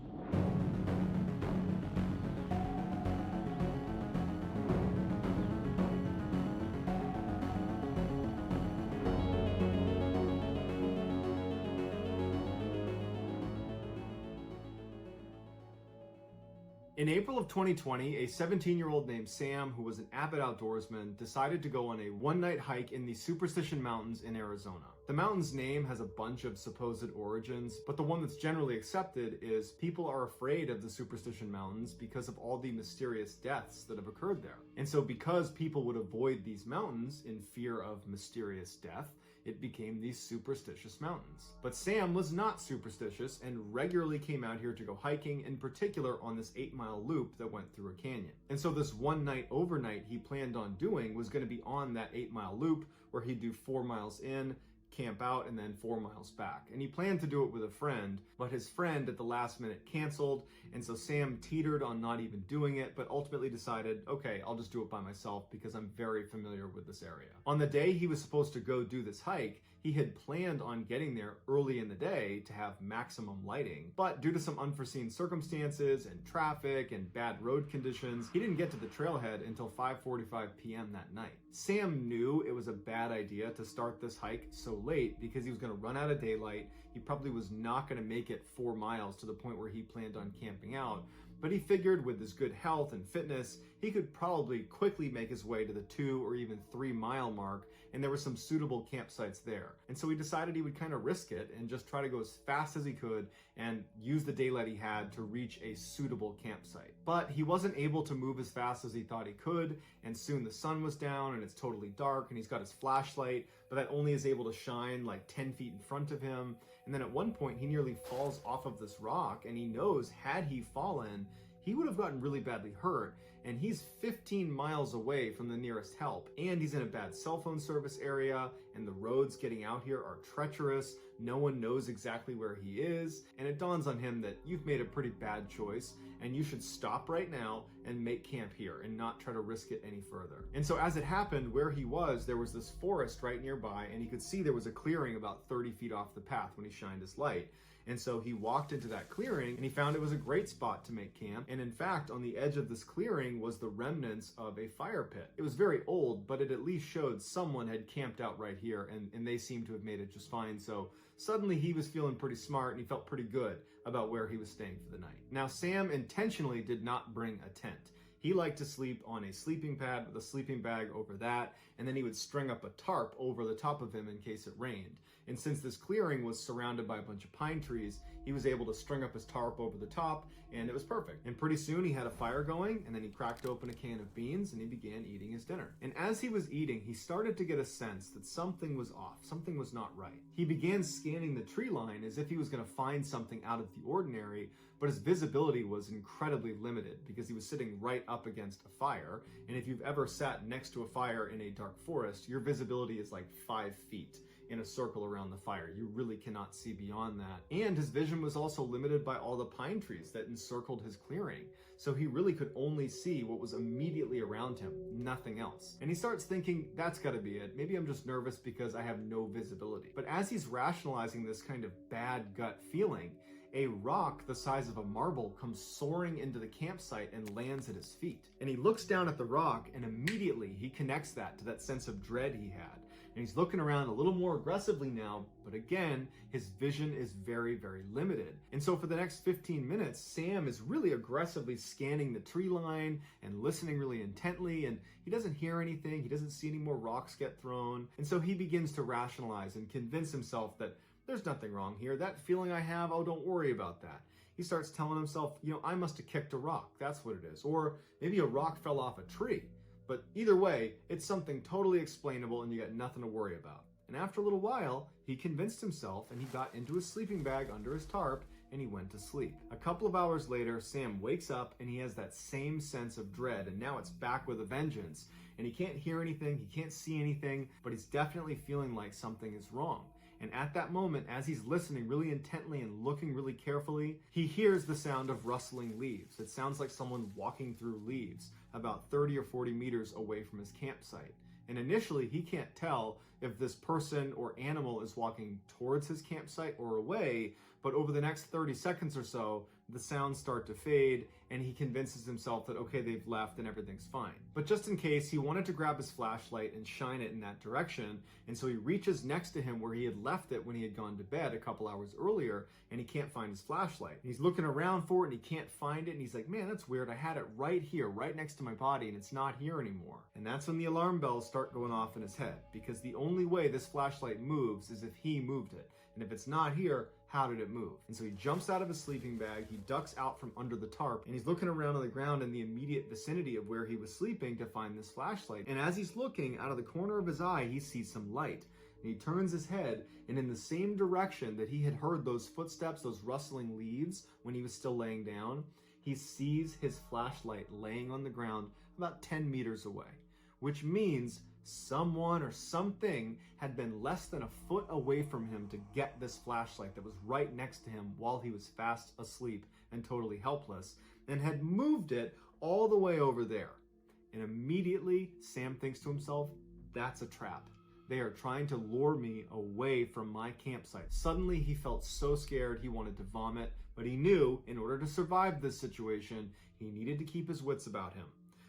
In April of 2020, a 17-year-old named Sam, who was an avid outdoorsman, decided to go on a one-night hike in the Superstition Mountains in Arizona. The mountain's name has a bunch of supposed origins, but the one that's generally accepted is people are afraid of the Superstition Mountains because of all the mysterious deaths that have occurred there. And so because people would avoid these mountains in fear of mysterious death, it became these superstitious mountains. But Sam was not superstitious and regularly came out here to go hiking, in particular on this 8-mile loop that went through a canyon. And so this one night overnight he planned on doing was going to be on that 8-mile loop where he'd do 4 miles in, camp out, and then 4 miles back. And he planned to do it with a friend, but his friend at the last minute canceled, and so Sam teetered on not even doing it, but ultimately decided, okay, I'll just do it by myself because I'm very familiar with this area. On the day he was supposed to go do this hike, he had planned on getting there early in the day to have maximum lighting, but due to some unforeseen circumstances and traffic and bad road conditions, he didn't get to the trailhead until 5:45 p.m. that night. Sam knew it was a bad idea to start this hike so late because he was going to run out of daylight. He probably was not going to make it 4 miles to the point where he planned on camping out, but he figured with his good health and fitness, he could probably quickly make his way to the 2 or even 3 mile mark, and there were some suitable campsites there. And so he decided he would kind of risk it and just try to go as fast as he could and use the daylight he had to reach a suitable campsite. But he wasn't able to move as fast as he thought he could, and soon the sun was down and it's totally dark, and he's got his flashlight, but that only is able to shine like 10 feet in front of him. And then at one point he nearly falls off of this rock, and he knows had he fallen, he would have gotten really badly hurt, and he's 15 miles away from the nearest help, and he's in a bad cell phone service area, and the roads getting out here are treacherous. No one knows exactly where he is, and it dawns on him that you've made a pretty bad choice, and you should stop right now and make camp here and not try to risk it any further. And so as it happened, where he was, there was this forest right nearby, and he could see there was a clearing about 30 feet off the path when he shined his light. And so he walked into that clearing, and he found it was a great spot to make camp. And in fact, on the edge of this clearing was the remnants of a fire pit. It was very old, but it at least showed someone had camped out right here, and they seemed to have made it just fine. So suddenly he was feeling pretty smart, and he felt pretty good about where he was staying for the night. Now, Sam intentionally did not bring a tent. He liked to sleep on a sleeping pad with a sleeping bag over that, and then he would string up a tarp over the top of him in case it rained. And since this clearing was surrounded by a bunch of pine trees, he was able to string up his tarp over the top, and it was perfect. And pretty soon he had a fire going, and then he cracked open a can of beans, and he began eating his dinner. And as he was eating, he started to get a sense that something was off, something was not right. He began scanning the tree line as if he was going to find something out of the ordinary, but his visibility was incredibly limited because he was sitting right up against a fire. And if you've ever sat next to a fire in a dark forest, your visibility is like 5 feet in a circle around the fire. You really cannot see beyond that. And his vision was also limited by all the pine trees that encircled his clearing. So he really could only see what was immediately around him, nothing else. And he starts thinking, that's gotta be it. Maybe I'm just nervous because I have no visibility. But as he's rationalizing this kind of bad gut feeling, a rock the size of a marble comes soaring into the campsite and lands at his feet. And he looks down at the rock, and immediately he connects that to that sense of dread he had. And he's looking around a little more aggressively now, but again, his vision is very, very limited. And so for the next 15 minutes, Sam is really aggressively scanning the tree line and listening really intently, and he doesn't hear anything, he doesn't see any more rocks get thrown. And so he begins to rationalize and convince himself that there's nothing wrong here. That feeling I have, oh, don't worry about that. He starts telling himself, I must have kicked a rock. That's what it is. Or maybe a rock fell off a tree. But either way, it's something totally explainable and you got nothing to worry about. And after a little while, he convinced himself and he got into his sleeping bag under his tarp and he went to sleep. A couple of hours later, Sam wakes up and he has that same sense of dread, and now it's back with a vengeance. And he can't hear anything, he can't see anything, but he's definitely feeling like something is wrong. And at that moment, as he's listening really intently and looking really carefully, he hears the sound of rustling leaves. It sounds like someone walking through leaves about 30 or 40 meters away from his campsite. And initially, he can't tell if this person or animal is walking towards his campsite or away, but over the next 30 seconds or so, the sounds start to fade, and he convinces himself that, okay, they've left and everything's fine. But just in case, he wanted to grab his flashlight and shine it in that direction, and so he reaches next to him where he had left it when he had gone to bed a couple hours earlier, and he can't find his flashlight. He's looking around for it and he can't find it, and he's like, man, that's weird. I had it right here, right next to my body, and it's not here anymore. And that's when the alarm bells start going off in his head, because the only way this flashlight moves is if he moved it. And if it's not here, how did it move? And so he jumps out of his sleeping bag, he ducks out from under the tarp, and he's looking around on the ground in the immediate vicinity of where he was sleeping to find this flashlight. And as he's looking, out of the corner of his eye, he sees some light. And he turns his head, and in the same direction that he had heard those footsteps, those rustling leaves, when he was still laying down, he sees his flashlight laying on the ground about 10 meters away, which means someone or something had been less than a foot away from him to get this flashlight that was right next to him while he was fast asleep and totally helpless, and had moved it all the way over there. And immediately Sam thinks to himself, that's a trap. They are trying to lure me away from my campsite. Suddenly he felt so scared he wanted to vomit, but he knew in order to survive this situation, he needed to keep his wits about him.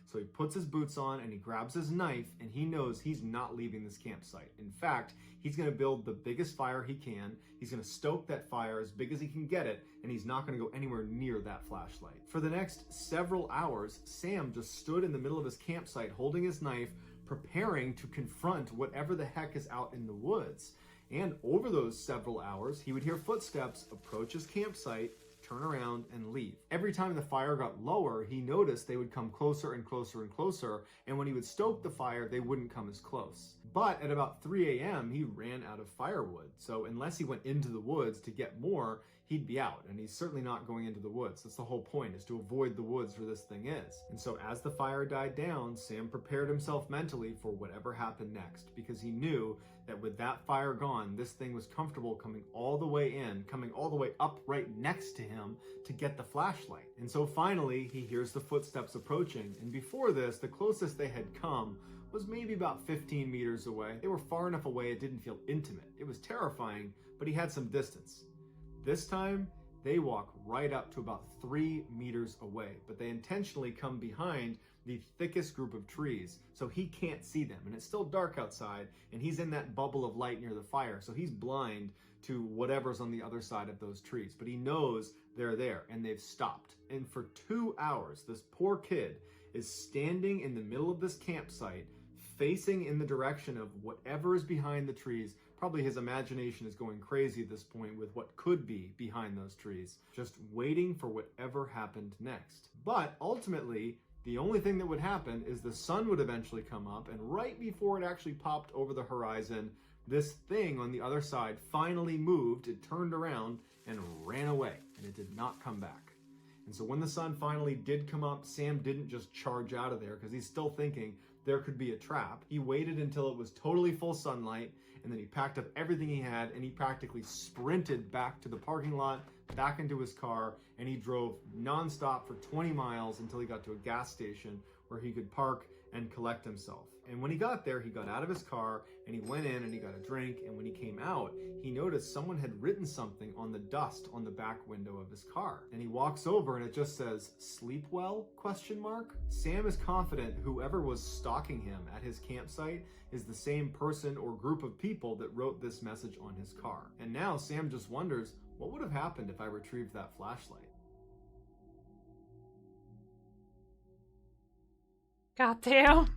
So he puts his boots on and he grabs his knife, and he knows he's not leaving this campsite. In fact, he's going to build the biggest fire he can. He's going to stoke that fire as big as he can get it, and he's not going to go anywhere near that flashlight. For the next several hours, Sam just stood in the middle of his campsite holding his knife, preparing to confront whatever the heck is out in the woods. And over those several hours, he would hear footsteps approach his campsite, turn around, and leave. Every time the fire got lower, he noticed they would come closer and closer and closer, and when he would stoke the fire, they wouldn't come as close. But at about 3 a.m., he ran out of firewood, so unless he went into the woods to get more, he'd be out, and he's certainly not going into the woods. That's the whole point, is to avoid the woods where this thing is. And so as the fire died down, Sam prepared himself mentally for whatever happened next, because he knew that with that fire gone, this thing was comfortable coming all the way in, coming all the way up right next to him to get the flashlight. And so finally, he hears the footsteps approaching, and before this, the closest they had come was maybe about 15 meters away. They were far enough away it didn't feel intimate. It was terrifying, but he had some distance. This time, they walk right up to about 3 meters away, but they intentionally come behind the thickest group of trees, so he can't see them. And it's still dark outside, and he's in that bubble of light near the fire, so he's blind to whatever's on the other side of those trees. But he knows they're there, and they've stopped. And for 2 hours, this poor kid is standing in the middle of this campsite, facing in the direction of whatever is behind the trees. Probably his imagination is going crazy at this point with what could be behind those trees, just waiting for whatever happened next. But ultimately, the only thing that would happen is the sun would eventually come up, and right before it actually popped over the horizon, this thing on the other side finally moved, it turned around and ran away, and it did not come back. And so when the sun finally did come up, Sam didn't just charge out of there because he's still thinking there could be a trap. He waited until it was totally full sunlight, and then he packed up everything he had, and he practically sprinted back to the parking lot, back into his car, and he drove nonstop for 20 miles until he got to a gas station where he could park and collect himself. And when he got there, he got out of his car and he went in and he got a drink, and when he came out, he noticed someone had written something on the dust on the back window of his car. And he walks over and it just says, "Sleep well?" ? Sam is confident whoever was stalking him at his campsite is the same person or group of people that wrote this message on his car. And now Sam just wonders, what would have happened if I retrieved that flashlight? God damn.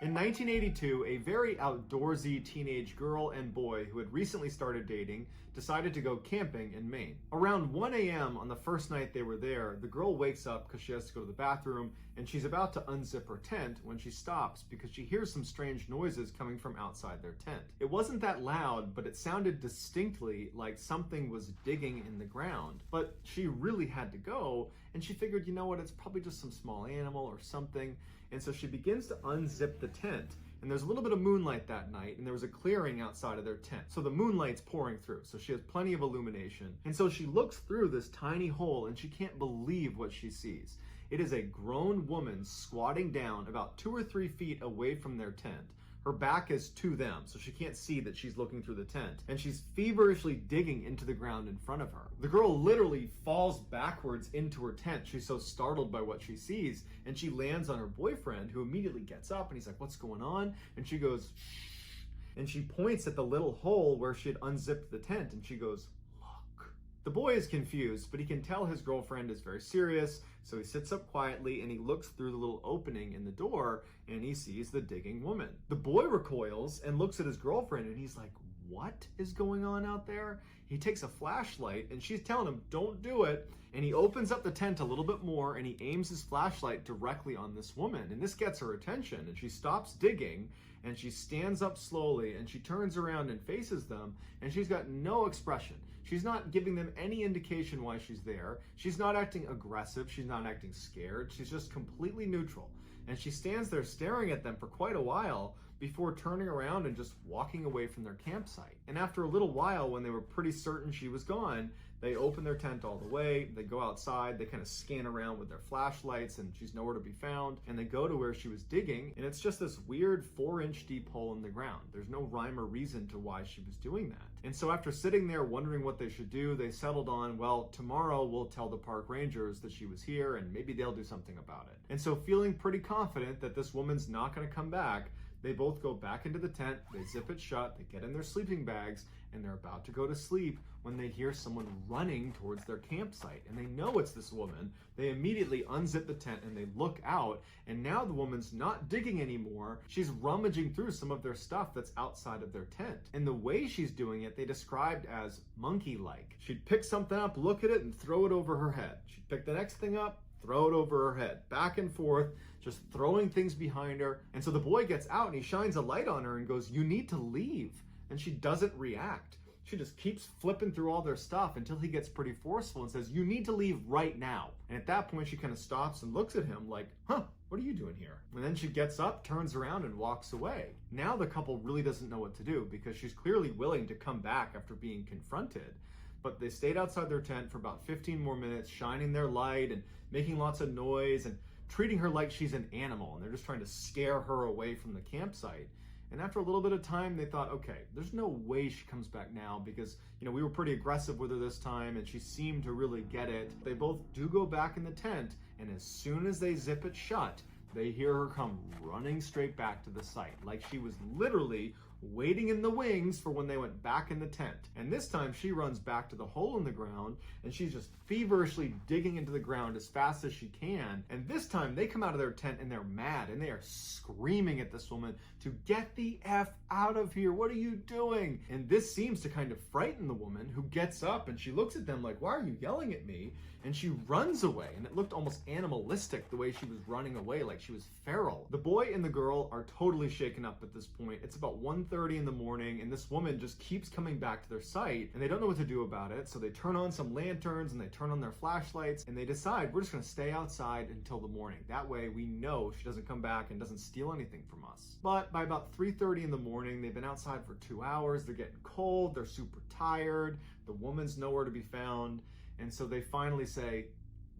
In 1982, a very outdoorsy teenage girl and boy who had recently started dating decided to go camping in Maine. Around 1 a.m. on the first night they were there, the girl wakes up because she has to go to the bathroom, and she's about to unzip her tent when she stops because she hears some strange noises coming from outside their tent. It wasn't that loud, but it sounded distinctly like something was digging in the ground. But she really had to go, and she figured, you know what, it's probably just some small animal or something. And so she begins to unzip the tent, and there's a little bit of moonlight that night, and there was a clearing outside of their tent. So the moonlight's pouring through, so she has plenty of illumination. And so she looks through this tiny hole, and she can't believe what she sees. It is a grown woman squatting down about 2 or 3 feet away from their tent. Her back is to them, so she can't see that she's looking through the tent, and she's feverishly digging into the ground in front of her. The girl literally falls backwards into her tent. She's so startled by what she sees, and she lands on her boyfriend, who immediately gets up, and he's like, "What's going on?" And she goes, "Shh," and she points at the little hole where she had unzipped the tent, and she goes, "Look." The boy is confused, but he can tell his girlfriend is very serious, so he sits up quietly and he looks through the little opening in the door and he sees the digging woman. The boy recoils and looks at his girlfriend and he's like, "What is going on out there?" He takes a flashlight and she's telling him, "Don't do it." And he opens up the tent a little bit more and he aims his flashlight directly on this woman. And this gets her attention and she stops digging and she stands up slowly and she turns around and faces them and she's got no expression. She's not giving them any indication why she's there. She's not acting aggressive. She's not acting scared. She's just completely neutral. And she stands there staring at them for quite a while before turning around and just walking away from their campsite. And after a little while, when they were pretty certain she was gone, they open their tent all the way, they go outside, they kind of scan around with their flashlights and she's nowhere to be found, and they go to where she was digging, and it's just this weird 4-inch deep hole in the ground. There's no rhyme or reason to why she was doing that. And so after sitting there wondering what they should do, they settled on, well, tomorrow we'll tell the park rangers that she was here and maybe they'll do something about it. And so feeling pretty confident that this woman's not going to come back, they both go back into the tent, they zip it shut, they get in their sleeping bags, and they're about to go to sleep when they hear someone running towards their campsite. And they know it's this woman. They immediately unzip the tent and they look out, and now the woman's not digging anymore. She's rummaging through some of their stuff that's outside of their tent. And the way she's doing it, they described as monkey-like. She'd pick something up, look at it, and throw it over her head. She'd pick the next thing up, throw it over her head, back and forth, just throwing things behind her. And so the boy gets out and he shines a light on her and goes, "You need to leave." And she doesn't react. She just keeps flipping through all their stuff until he gets pretty forceful and says, "You need to leave right now." And at that point, she kind of stops and looks at him like, "Huh, what are you doing here?" And then she gets up, turns around, and walks away. Now the couple really doesn't know what to do because she's clearly willing to come back after being confronted. But they stayed outside their tent for about 15 more minutes, shining their light and making lots of noise and treating her like she's an animal. And they're just trying to scare her away from the campsite. And after a little bit of time, they thought, okay, there's no way she comes back now because, we were pretty aggressive with her this time and she seemed to really get it. They both do go back in the tent, and as soon as they zip it shut, they hear her come running straight back to the site, like she was literally waiting in the wings for when they went back in the tent. And this time she runs back to the hole in the ground and she's just feverishly digging into the ground as fast as she can. And this time they come out of their tent and they're mad and they are screaming at this woman to get the F out of here. What are you doing? And this seems to kind of frighten the woman, who gets up and she looks at them like, "Why are you yelling at me?" And she runs away, and it looked almost animalistic the way she was running away, like she was feral. The boy and the girl are totally shaken up at this point. It's about 1:30 in the morning, and this woman just keeps coming back to their site, and they don't know what to do about it, so they turn on some lanterns, and they turn on their flashlights, and they decide, we're just gonna stay outside until the morning. That way we know she doesn't come back and doesn't steal anything from us. But by about 3:30 in the morning, they've been outside for 2 hours, they're getting cold, they're super tired, the woman's nowhere to be found, and so they finally say,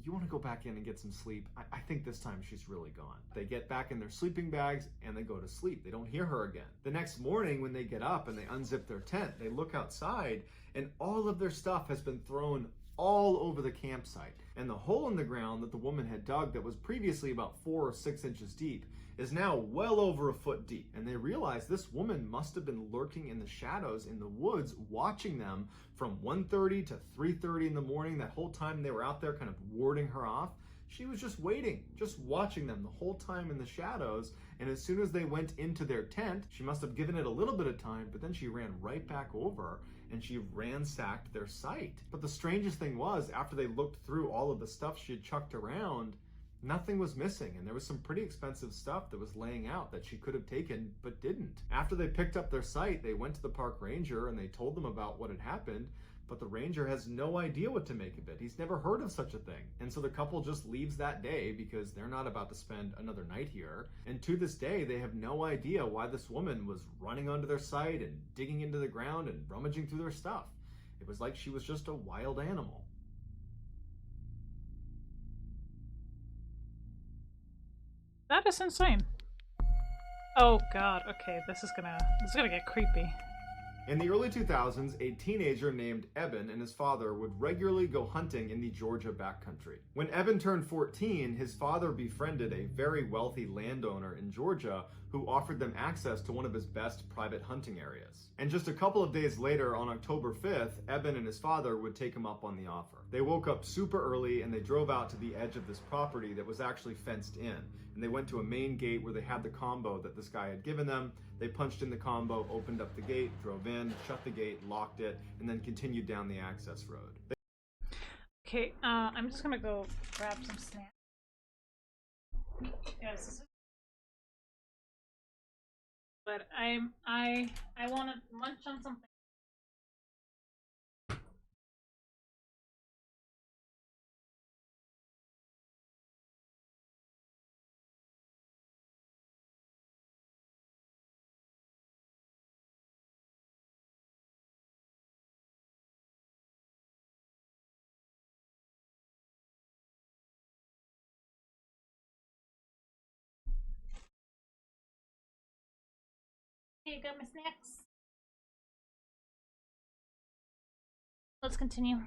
"You want to go back in and get some sleep? I think this time she's really gone." They get back in their sleeping bags and they go to sleep. They don't hear her again. The next morning when they get up and they unzip their tent, they look outside and all of their stuff has been thrown all over the campsite. And the hole in the ground that the woman had dug that was previously about 4 or 6 inches deep is now well over a foot deep. And they realize this woman must have been lurking in the shadows in the woods, watching them from 1:30 to 3:30 in the morning. That whole time they were out there kind of warding her off. She was just waiting, just watching them the whole time in the shadows. And as soon as they went into their tent, she must have given it a little bit of time, but then she ran right back over and she ransacked their site. But the strangest thing was, after they looked through all of the stuff she had chucked around, nothing was missing, and there was some pretty expensive stuff that was laying out that she could have taken but didn't. After they picked up their site, they went to the park ranger and they told them about what had happened, but the ranger has no idea what to make of it. He's never heard of such a thing. And so the couple just leaves that day because they're not about to spend another night here. And to this day, they have no idea why this woman was running onto their site and digging into the ground and rummaging through their stuff. It was like she was just a wild animal. That is insane. Oh god, okay, this is gonna get creepy. In the early 2000s, a teenager named Eben and his father would regularly go hunting in the Georgia backcountry. When Eben turned 14, his father befriended a very wealthy landowner in Georgia who offered them access to one of his best private hunting areas. And just a couple of days later, on October 5th, Eben and his father would take him up on the offer. They woke up super early and they drove out to the edge of this property that was actually fenced in. And they went to a main gate where they had the combo that this guy had given them. They punched in the combo, opened up the gate, drove in, shut the gate, locked it, and then continued down the access road. Okay, I'm just gonna go grab some snacks. Yes. But I want to munch on something. Here you go, my snacks. Let's continue.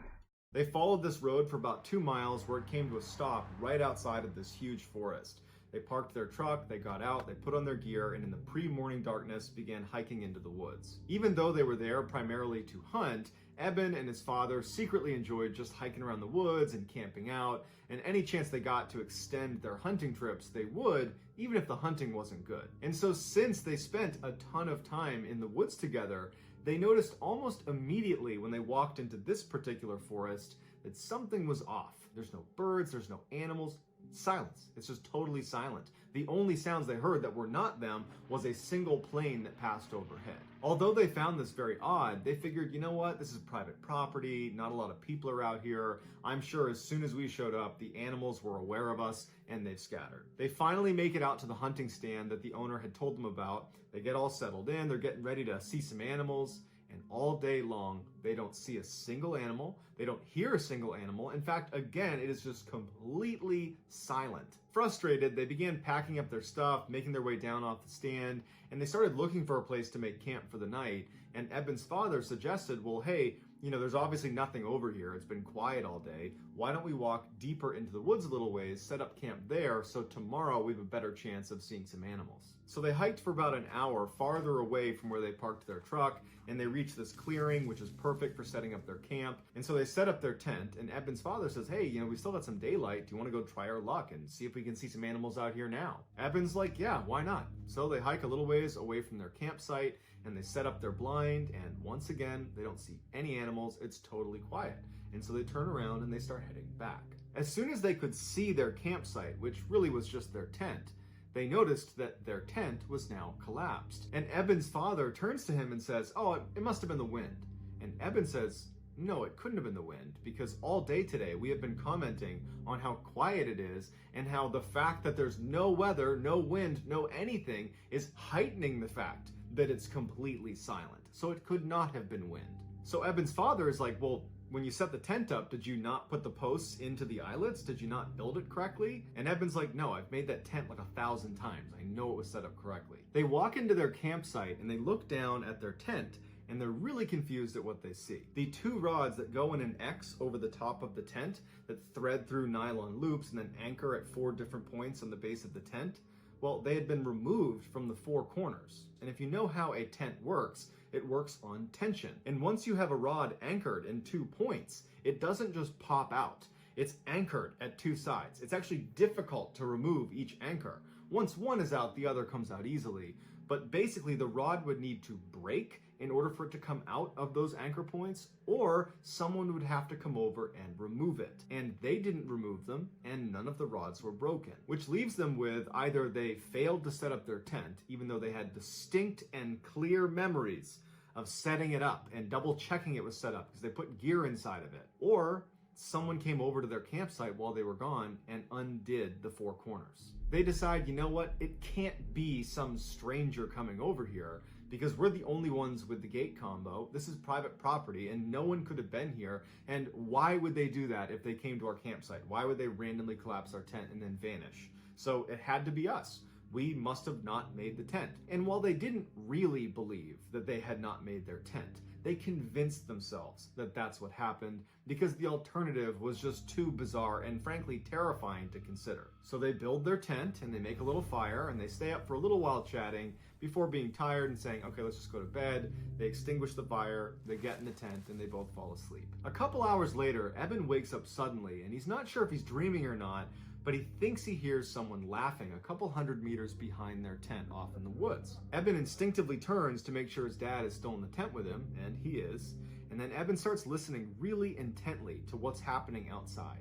They followed this road for about 2 miles where it came to a stop right outside of this huge forest. They parked their truck, they got out, they put on their gear, and in the pre-morning darkness began hiking into the woods. Even though they were there primarily to hunt, Eben and his father secretly enjoyed just hiking around the woods and camping out, and any chance they got to extend their hunting trips, they would, even if the hunting wasn't good. And so since they spent a ton of time in the woods together, they noticed almost immediately when they walked into this particular forest that something was off. There's no birds, there's no animals, silence. It's just totally silent. The only sounds they heard that were not them was a single plane that passed overhead. Although they found this very odd, they figured, you know what, this is private property, not a lot of people are out here. I'm sure as soon as we showed up, the animals were aware of us and they've scattered. They finally make it out to the hunting stand that the owner had told them about. They get all settled in, they're getting ready to see some animals, and all day long, they don't see a single animal, they don't hear a single animal. In fact, again, it is just completely silent. Frustrated, they began packing up their stuff, making their way down off the stand, and they started looking for a place to make camp for the night. And Eben's father suggested, well, hey, you know, there's obviously nothing over here. It's been quiet all day. Why don't we walk deeper into the woods a little ways, set up camp there, so tomorrow we have a better chance of seeing some animals. So they hiked for about an hour farther away from where they parked their truck, and they reached this clearing, which is perfect for setting up their camp. And so they set up their tent, and Eben's father says, hey, you know, we still got some daylight. Do you want to go try our luck and see if we can see some animals out here now? Eben's like, yeah, why not? So they hike a little ways away from their campsite, and they set up their blind, and once again, they don't see any animals. It's totally quiet. And so they turn around and they start heading back. As soon as they could see their campsite, which really was just their tent, they noticed that their tent was now collapsed. And Eben's father turns to him and says, oh, it must have been the wind. And Eben says, no, it couldn't have been the wind, because all day today we have been commenting on how quiet it is and how the fact that there's no weather, no wind, no anything is heightening the fact that it's completely silent. So it could not have been wind. So Eben's father is like, well, when you set the tent up, did you not put the posts into the eyelets? Did you not build it correctly? And Eben's like, no, I've made that tent like 1,000 times. I know it was set up correctly. They walk into their campsite and they look down at their tent and they're really confused at what they see. The 2 rods that go in an X over the top of the tent that thread through nylon loops and then anchor at 4 different points on the base of the tent, well, they had been removed from the 4 corners. And if you know how a tent works, it works on tension. And once you have a rod anchored in 2 points, it doesn't just pop out. It's anchored at 2 sides. It's actually difficult to remove each anchor. Once one is out, the other comes out easily. But basically, the rod would need to break in order for it to come out of those anchor points, or someone would have to come over and remove it. And they didn't remove them, and none of the rods were broken. Which leaves them with either they failed to set up their tent, even though they had distinct and clear memories of setting it up and double checking it was set up because they put gear inside of it, or someone came over to their campsite while they were gone and undid the 4 corners. They decide, you know what, it can't be some stranger coming over here because we're the only ones with the gate combo. This is private property and no one could have been here. And why would they do that if they came to our campsite? Why would they randomly collapse our tent and then vanish? So it had to be us. we must have not made the tent. And while they didn't really believe that they had not made their tent, they convinced themselves that that's what happened because the alternative was just too bizarre and frankly terrifying to consider. So they build their tent and they make a little fire and they stay up for a little while chatting before being tired and saying, okay, let's just go to bed. They extinguish the fire, they get in the tent, and they both fall asleep. A couple hours later, Eben wakes up suddenly and he's not sure if he's dreaming or not, but he thinks he hears someone laughing a couple hundred meters behind their tent off in the woods. Eben instinctively turns to make sure his dad is still in the tent with him, and he is, and then Eben starts listening really intently to what's happening outside.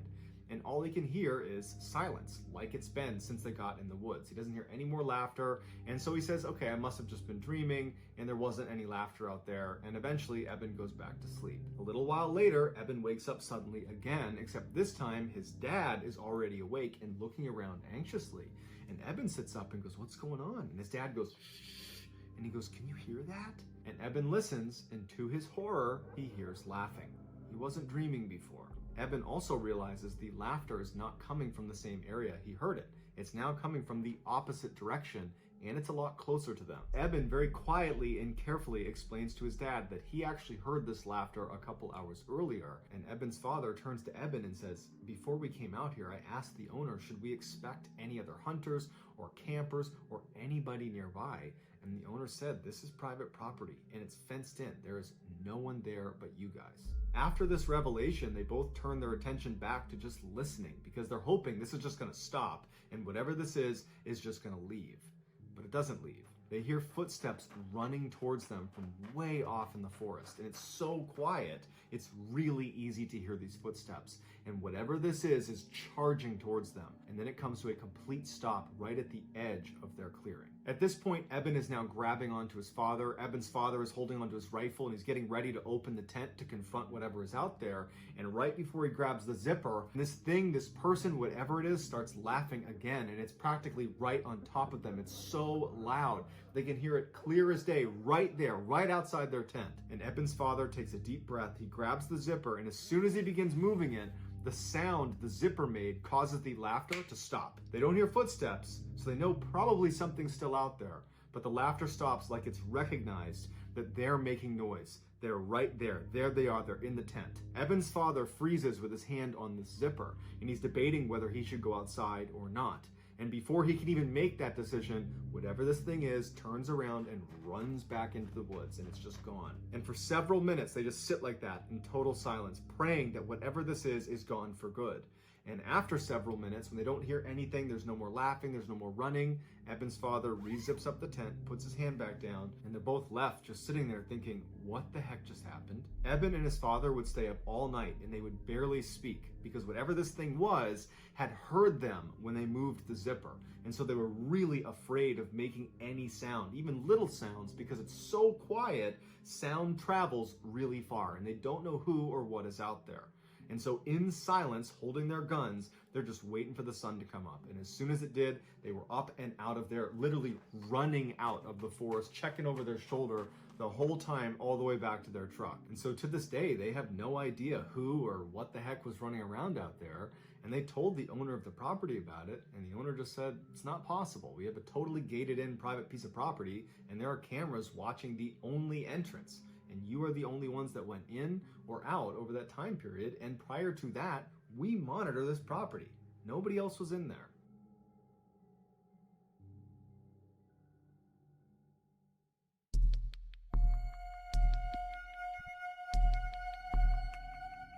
And all he can hear is silence, like it's been since they got in the woods. He doesn't hear any more laughter, and so he says, okay, I must have just been dreaming, and there wasn't any laughter out there, and eventually Eben goes back to sleep. A little while later, Eben wakes up suddenly again, except this time his dad is already awake and looking around anxiously. And Eben sits up and goes, what's going on? And his dad goes, shh, and he goes, can you hear that? And Eben listens, and to his horror, he hears laughing. He wasn't dreaming before. Eben also realizes the laughter is not coming from the same area he heard it. It's now coming from the opposite direction, and it's a lot closer to them. Eben very quietly and carefully explains to his dad that he actually heard this laughter a couple hours earlier, and Eben's father turns to Eben and says, before we came out here, I asked the owner, should we expect any other hunters or campers or anybody nearby? And the owner said, this is private property and it's fenced in. There is no one there but you guys. After this revelation, they both turn their attention back to just listening because they're hoping this is just going to stop and whatever this is just going to leave. But it doesn't leave. They hear footsteps running towards them from way off in the forest, and it's so quiet, it's really easy to hear these footsteps. And whatever this is charging towards them. And then it comes to a complete stop right at the edge of their clearing. At this point, Eben is now grabbing onto his father. Eben's father is holding onto his rifle and he's getting ready to open the tent to confront whatever is out there. And right before he grabs the zipper, this person, whatever it is, starts laughing again. And it's practically right on top of them. It's so loud. They can hear it clear as day right there, right outside their tent. And Eben's father takes a deep breath. He grabs the zipper, and as soon as he begins moving it, the sound the zipper made causes the laughter to stop. They don't hear footsteps, so they know probably something's still out there. But the laughter stops like it's recognized that they're making noise. They're right there. There they are. They're in the tent. Eben's father freezes with his hand on this zipper, and he's debating whether he should go outside or not. And before he can even make that decision, whatever this thing is turns around and runs back into the woods, and it's just gone. And for several minutes, they just sit like that in total silence, praying that whatever this is gone for good. And after several minutes, when they don't hear anything, there's no more laughing, there's no more running, Eben's father re-zips up the tent, puts his hand back down, and they're both left just sitting there thinking, what the heck just happened? Eben and his father would stay up all night, and they would barely speak, because whatever this thing was had heard them when they moved the zipper. And so they were really afraid of making any sound, even little sounds, because it's so quiet, sound travels really far, and they don't know who or what is out there. And so in silence, holding their guns, they're just waiting for the sun to come up. And as soon as it did, they were up and out of there, literally running out of the forest, checking over their shoulder the whole time, all the way back to their truck. And so to this day, they have no idea who or what the heck was running around out there. And they told the owner of the property about it, and the owner just said, it's not possible. We have a totally gated in private piece of property, and there are cameras watching the only entrance. And you are the only ones that went in or out over that time period. And prior to that, we monitor this property. Nobody else was in there.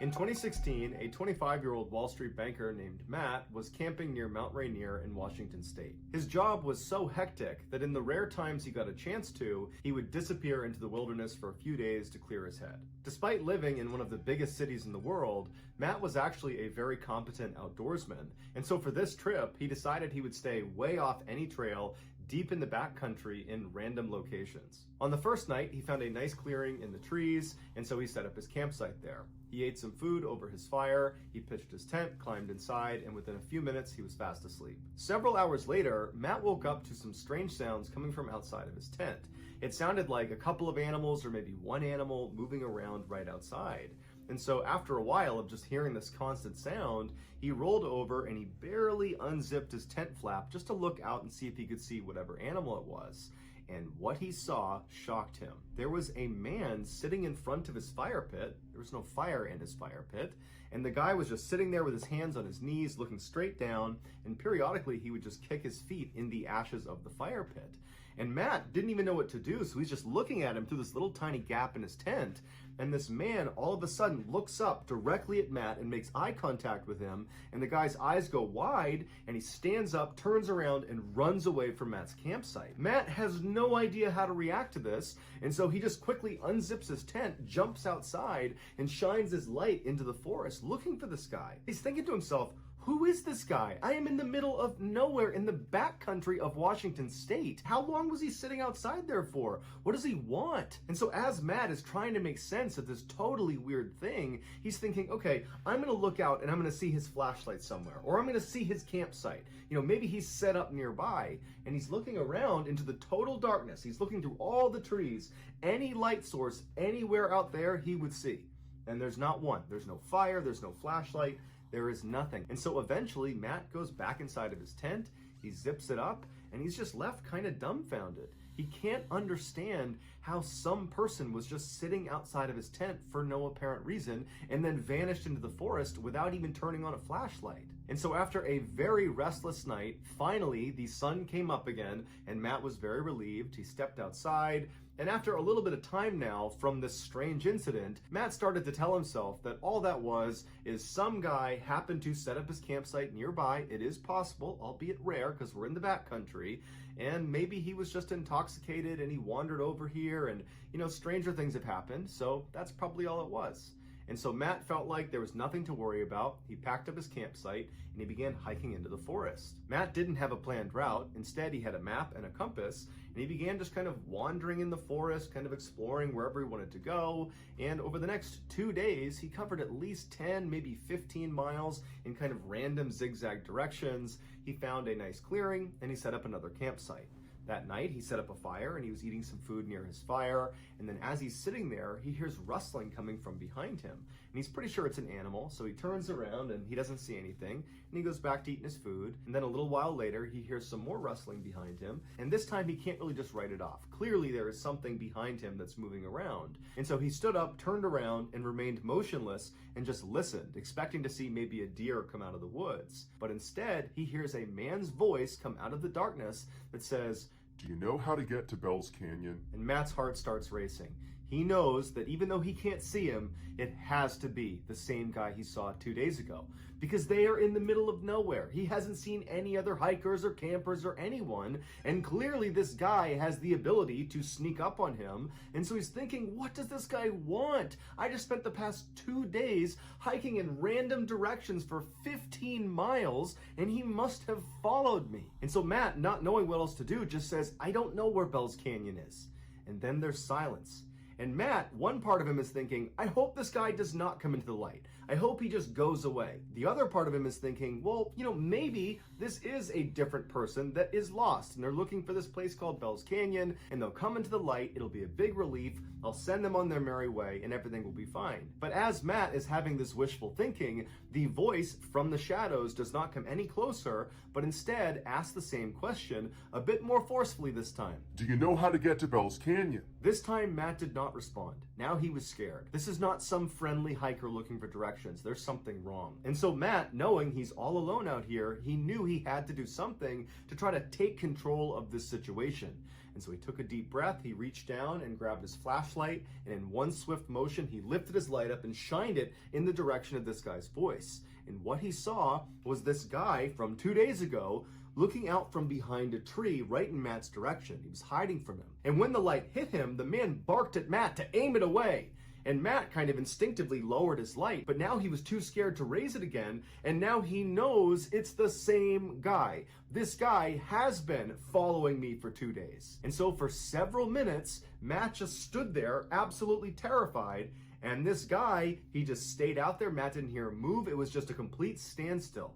In 2016, a 25-year-old Wall Street banker named Matt was camping near Mount Rainier in Washington state. His job was so hectic that in the rare times he got a chance to, he would disappear into the wilderness for a few days to clear his head. Despite living in one of the biggest cities in the world, Matt was actually a very competent outdoorsman, and so for this trip, he decided he would stay way off any trail deep in the backcountry in random locations. On the first night, he found a nice clearing in the trees, and so he set up his campsite there. He ate some food over his fire, he pitched his tent, climbed inside, and within a few minutes, he was fast asleep. Several hours later, Matt woke up to some strange sounds coming from outside of his tent. It sounded like a couple of animals or maybe one animal moving around right outside. And so after a while of just hearing this constant sound, he rolled over and he barely unzipped his tent flap just to look out and see if he could see whatever animal it was. And what he saw shocked him. There was a man sitting in front of his fire pit. There was no fire in his fire pit. And the guy was just sitting there with his hands on his knees, looking straight down. And periodically he would just kick his feet in the ashes of the fire pit. And Matt didn't even know what to do, so he's just looking at him through this little tiny gap in his tent. And this man all of a sudden looks up directly at Matt and makes eye contact with him. And the guy's eyes go wide, and he stands up, turns around, and runs away from Matt's campsite. Matt has no idea how to react to this, and so he just quickly unzips his tent, jumps outside, and shines his light into the forest looking for this guy. He's thinking to himself, who is this guy? I am in the middle of nowhere in the backcountry of Washington State. How long was he sitting outside there for? What does he want? And so as Matt is trying to make sense of this totally weird thing, he's thinking, okay, I'm gonna look out and I'm gonna see his flashlight somewhere, or I'm gonna see his campsite. You know, maybe he's set up nearby, and he's looking around into the total darkness. He's looking through all the trees. Any light source anywhere out there he would see. And there's not one. There's no fire, there's no flashlight. There is nothing. And so eventually Matt goes back inside of his tent, he zips it up, and he's just left kind of dumbfounded. He can't understand how some person was just sitting outside of his tent for no apparent reason and then vanished into the forest without even turning on a flashlight. And so after a very restless night, finally the sun came up again and Matt was very relieved. He stepped outside, and after a little bit of time now from this strange incident, Matt started to tell himself that all that was is some guy happened to set up his campsite nearby. It is possible, albeit rare because we're in the backcountry, and maybe he was just intoxicated and he wandered over here, and you know, stranger things have happened, so that's probably all it was. And so Matt felt like there was nothing to worry about. He packed up his campsite and he began hiking into the forest. Matt didn't have a planned route. Instead, he had a map and a compass, and he began just kind of wandering in the forest, kind of exploring wherever he wanted to go. And over the next 2 days, he covered at least 10, maybe 15 miles in kind of random zigzag directions. He found a nice clearing and he set up another campsite. That night, he set up a fire and he was eating some food near his fire. And then as he's sitting there, he hears rustling coming from behind him. And he's pretty sure it's an animal, so he turns around and he doesn't see anything. And he goes back to eating his food. And then a little while later, he hears some more rustling behind him. And this time, he can't really just write it off. Clearly, there is something behind him that's moving around. And so he stood up, turned around, and remained motionless and just listened, expecting to see maybe a deer come out of the woods. But instead, he hears a man's voice come out of the darkness that says, "Do you know how to get to Bell's Canyon?" And Matt's heart starts racing. He knows that even though he can't see him, it has to be the same guy he saw 2 days ago, because they are in the middle of nowhere. He hasn't seen any other hikers or campers or anyone, and clearly this guy has the ability to sneak up on him. And so he's thinking, what does this guy want? I just spent the past 2 days hiking in random directions for 15 miles, and he must have followed me. And so Matt, not knowing what else to do, just says, I don't know where Bell's Canyon is. And then there's silence. And Matt, one part of him is thinking, I hope this guy does not come into the light. I hope he just goes away. The other part of him is thinking, well, you know, maybe this is a different person that is lost and they're looking for this place called Bell's Canyon, and they'll come into the light. It'll be a big relief. I'll send them on their merry way and everything will be fine. But as Matt is having this wishful thinking, the voice from the shadows does not come any closer, but instead asks the same question, a bit more forcefully this time. "Do you know how to get to Bell's Canyon?" This time Matt did not respond. Now he was scared. This is not some friendly hiker looking for directions. There's something wrong. And so Matt, knowing he's all alone out here, he knew he had to do something to try to take control of this situation. And so he took a deep breath, he reached down and grabbed his flashlight, and in one swift motion, he lifted his light up and shined it in the direction of this guy's voice. And what he saw was this guy from 2 days ago looking out from behind a tree right in Matt's direction. He was hiding from him. And when the light hit him, the man barked at Matt to aim it away. And Matt kind of instinctively lowered his light, but now he was too scared to raise it again, and now he knows it's the same guy. This guy has been following me for 2 days. And so for several minutes, Matt just stood there absolutely terrified, and this guy, he just stayed out there. Matt didn't hear him move. It was just a complete standstill.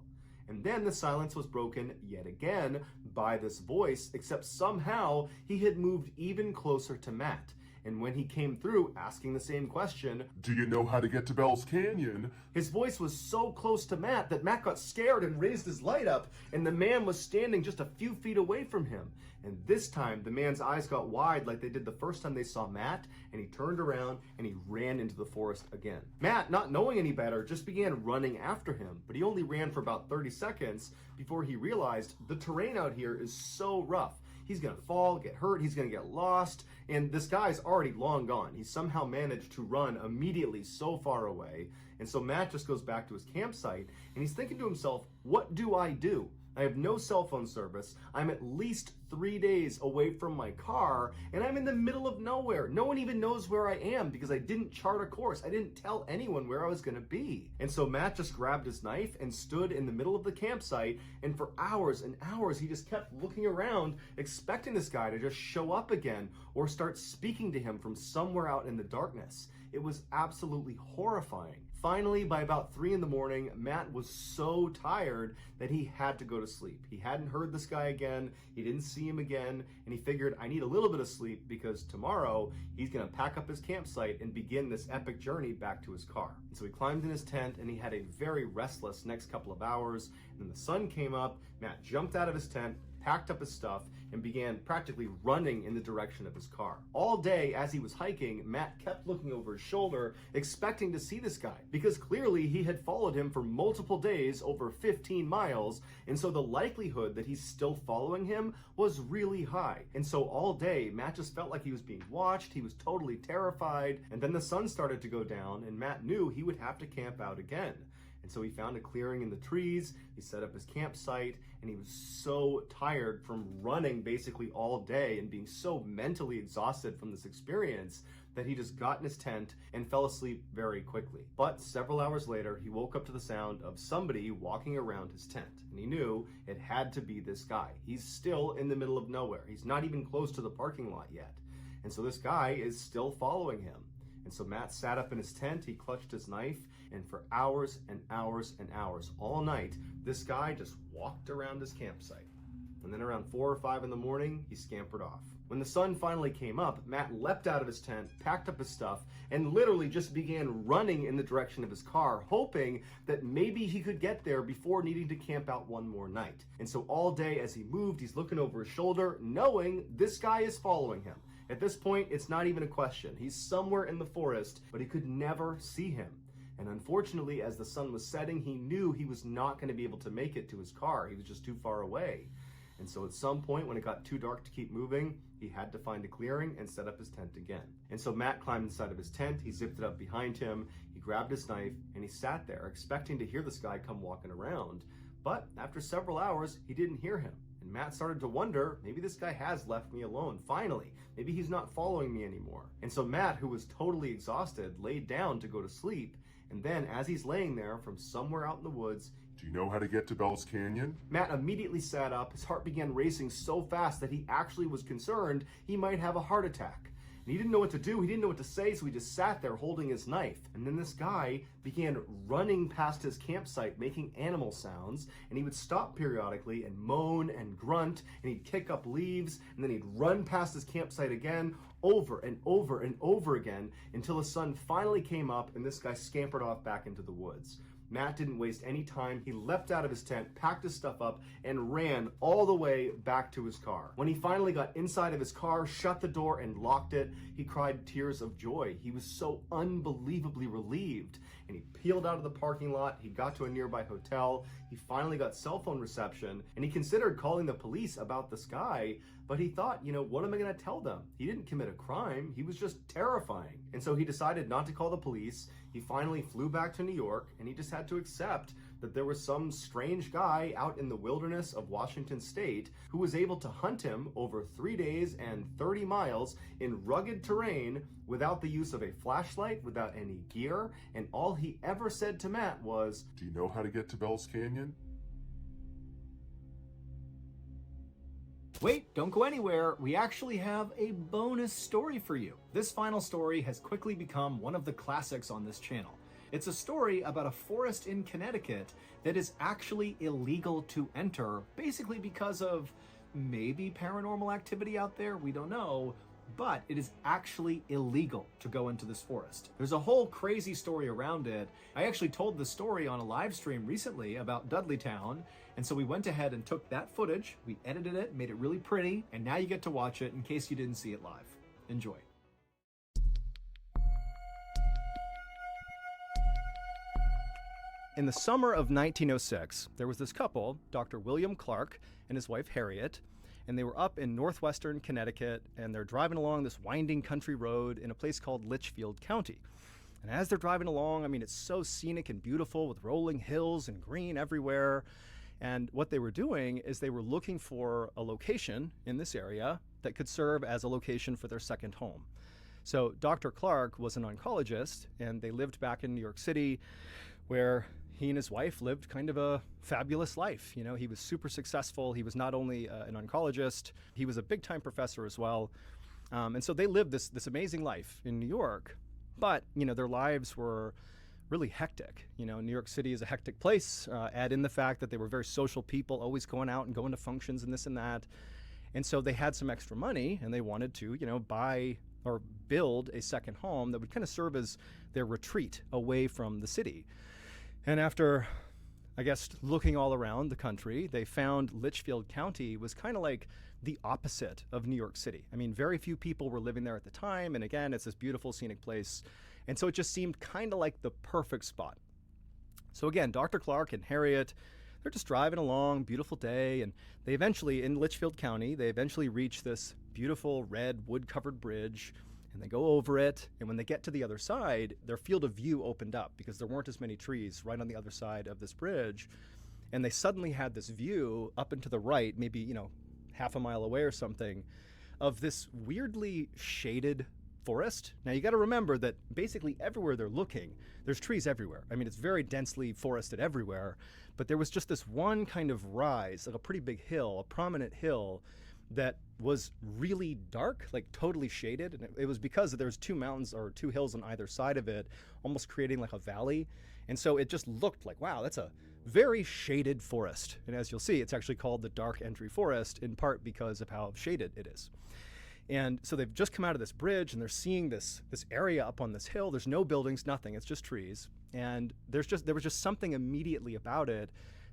And then the silence was broken yet again by this voice, except somehow he had moved even closer to Matt. and when he came through asking the same question, "Do you know how to get to Bell's Canyon?" his voice was so close to Matt that Matt got scared and raised his light up, and the man was standing just a few feet away from him. And this time, the man's eyes got wide like they did the first time they saw Matt, and he turned around and he ran into the forest again. Matt, not knowing any better, just began running after him, but he only ran for about 30 seconds before he realized the terrain out here is so rough. He's gonna fall, get hurt, he's gonna get lost, and this guy's already long gone. He somehow managed to run immediately so far away, and so Matt just goes back to his campsite, and he's thinking to himself, what do I do? I have no cell phone service, I'm at least 3 days away from my car, and I'm in the middle of nowhere. No one even knows where I am because I didn't chart a course. I didn't tell anyone where I was gonna be. And so Matt just grabbed his knife and stood in the middle of the campsite, and for hours and hours he just kept looking around, expecting this guy to just show up again or start speaking to him from somewhere out in the darkness. It was absolutely horrifying. Finally, by about 3 in the morning, Matt was so tired that he had to go to sleep. He hadn't heard this guy again, he didn't see him again, and he figured, I need a little bit of sleep because tomorrow he's gonna pack up his campsite and begin this epic journey back to his car. And so he climbed in his tent and he had a very restless next couple of hours. And then the sun came up, Matt jumped out of his tent, packed up his stuff, and began practically running in the direction of his car. All day as he was hiking, Matt kept looking over his shoulder, expecting to see this guy, because clearly he had followed him for multiple days, over 15 miles, and so the likelihood that he's still following him was really high. And so all day, Matt just felt like he was being watched, he was totally terrified, and then the sun started to go down, and Matt knew he would have to camp out again. And so he found a clearing in the trees, he set up his campsite, and he was so tired from running basically all day and being so mentally exhausted from this experience that he just got in his tent and fell asleep very quickly. But several hours later, he woke up to the sound of somebody walking around his tent, and he knew it had to be this guy. He's still in the middle of nowhere. He's not even close to the parking lot yet. And so this guy is still following him. And so Matt sat up in his tent, he clutched his knife, and for hours and hours and hours, all night, this guy just walked around his campsite. And then around 4 or 5 in the morning, he scampered off. When the sun finally came up, Matt leapt out of his tent, packed up his stuff, and literally just began running in the direction of his car, hoping that maybe he could get there before needing to camp out one more night. And so all day as he moved, he's looking over his shoulder, knowing this guy is following him. At this point, it's not even a question. He's somewhere in the forest, but he could never see him. And unfortunately, as the sun was setting, he knew he was not going to be able to make it to his car. He was just too far away. And so at some point, when it got too dark to keep moving, he had to find a clearing and set up his tent again. And so Matt climbed inside of his tent, he zipped it up behind him, he grabbed his knife, and he sat there, expecting to hear this guy come walking around. But after several hours, he didn't hear him. And Matt started to wonder, maybe this guy has left me alone, finally. Maybe he's not following me anymore. And so Matt, who was totally exhausted, laid down to go to sleep. And then, as he's laying there from somewhere out in the woods, "Do you know how to get to Bell's Canyon?" Matt immediately sat up. His heart began racing so fast that he actually was concerned he might have a heart attack. And he didn't know what to do, he didn't know what to say, so he just sat there holding his knife. And then this guy began running past his campsite, making animal sounds, and he would stop periodically and moan and grunt, and he'd kick up leaves, and then he'd run past his campsite again, over and over and over again, until the sun finally came up and this guy scampered off back into the woods. Matt didn't waste any time. He leapt out of his tent, packed his stuff up, and ran all the way back to his car. When he finally got inside of his car, shut the door, and locked it, he cried tears of joy. He was so unbelievably relieved. And he peeled out of the parking lot, he got to a nearby hotel, he finally got cell phone reception, and he considered calling the police about this guy, but he thought, what am I gonna tell them? He didn't commit a crime, he was just terrifying. And so he decided not to call the police. He finally flew back to New York, and he just had to accept that there was some strange guy out in the wilderness of Washington state who was able to hunt him over 3 days and 30 miles in rugged terrain without the use of a flashlight, without any gear, and all he ever said to Matt was, "Do you know how to get to Bell's Canyon?" Wait, don't go anywhere. We actually have a bonus story for you. This final story has quickly become one of the classics on this channel. It's a story about a forest in Connecticut that is actually illegal to enter, basically because of maybe paranormal activity out there, we don't know, but it is actually illegal to go into this forest. There's a whole crazy story around it. I actually told the story on a live stream recently about Dudleytown, and so we went ahead and took that footage, we edited it, made it really pretty, and now you get to watch it in case you didn't see it live. Enjoy. In the summer of 1906, there was this couple, Dr. William Clark and his wife Harriet, and they were up in northwestern Connecticut, and they're driving along this winding country road in a place called Litchfield County. And as they're driving along, I mean, it's so scenic and beautiful with rolling hills and green everywhere. And what they were doing is they were looking for a location in this area that could serve as a location for their second home. So Dr. Clark was an oncologist, and they lived back in New York City, where he and his wife lived kind of a fabulous life. You know, he was super successful. He was not only an oncologist, he was a big-time professor as well. And so they lived this amazing life in New York. But, you know, their lives were really hectic. You know, New York City is a hectic place. Add in the fact that they were very social people, always going out and going to functions and this and that. And so they had some extra money, and they wanted to, you know, buy or build a second home that would kind of serve as their retreat away from the city. And after, I guess, looking all around the country, they found Litchfield County was kind of like the opposite of New York City. I mean, very few people were living there at the time. And again, it's this beautiful scenic place. And so it just seemed kind of like the perfect spot. So again, Dr. Clark and Harriet, they're just driving along, beautiful day. And they eventually, in Litchfield County, they eventually reach this beautiful red wood-covered bridge. And they go over it, and when they get to the other side, their field of view opened up because there weren't as many trees right on the other side of this bridge. And they suddenly had this view up and to the right, maybe, you know, half a mile away or something, of this weirdly shaded forest. Now, you got to remember that basically everywhere they're looking, there's trees everywhere. I mean, it's very densely forested everywhere, but there was just this one kind of rise, like a pretty big hill, a prominent hill, that was really dark, like totally shaded. And it was because there's two mountains or two hills on either side of it, almost creating like a valley. And so it just looked like, wow, that's a very shaded forest. And as you'll see, it's actually called the Dark Entry Forest, in part because of how shaded it is. And so they've just come out of this bridge, and they're seeing this area up on this hill. There's no buildings, nothing. It's just trees. And there was just something immediately about it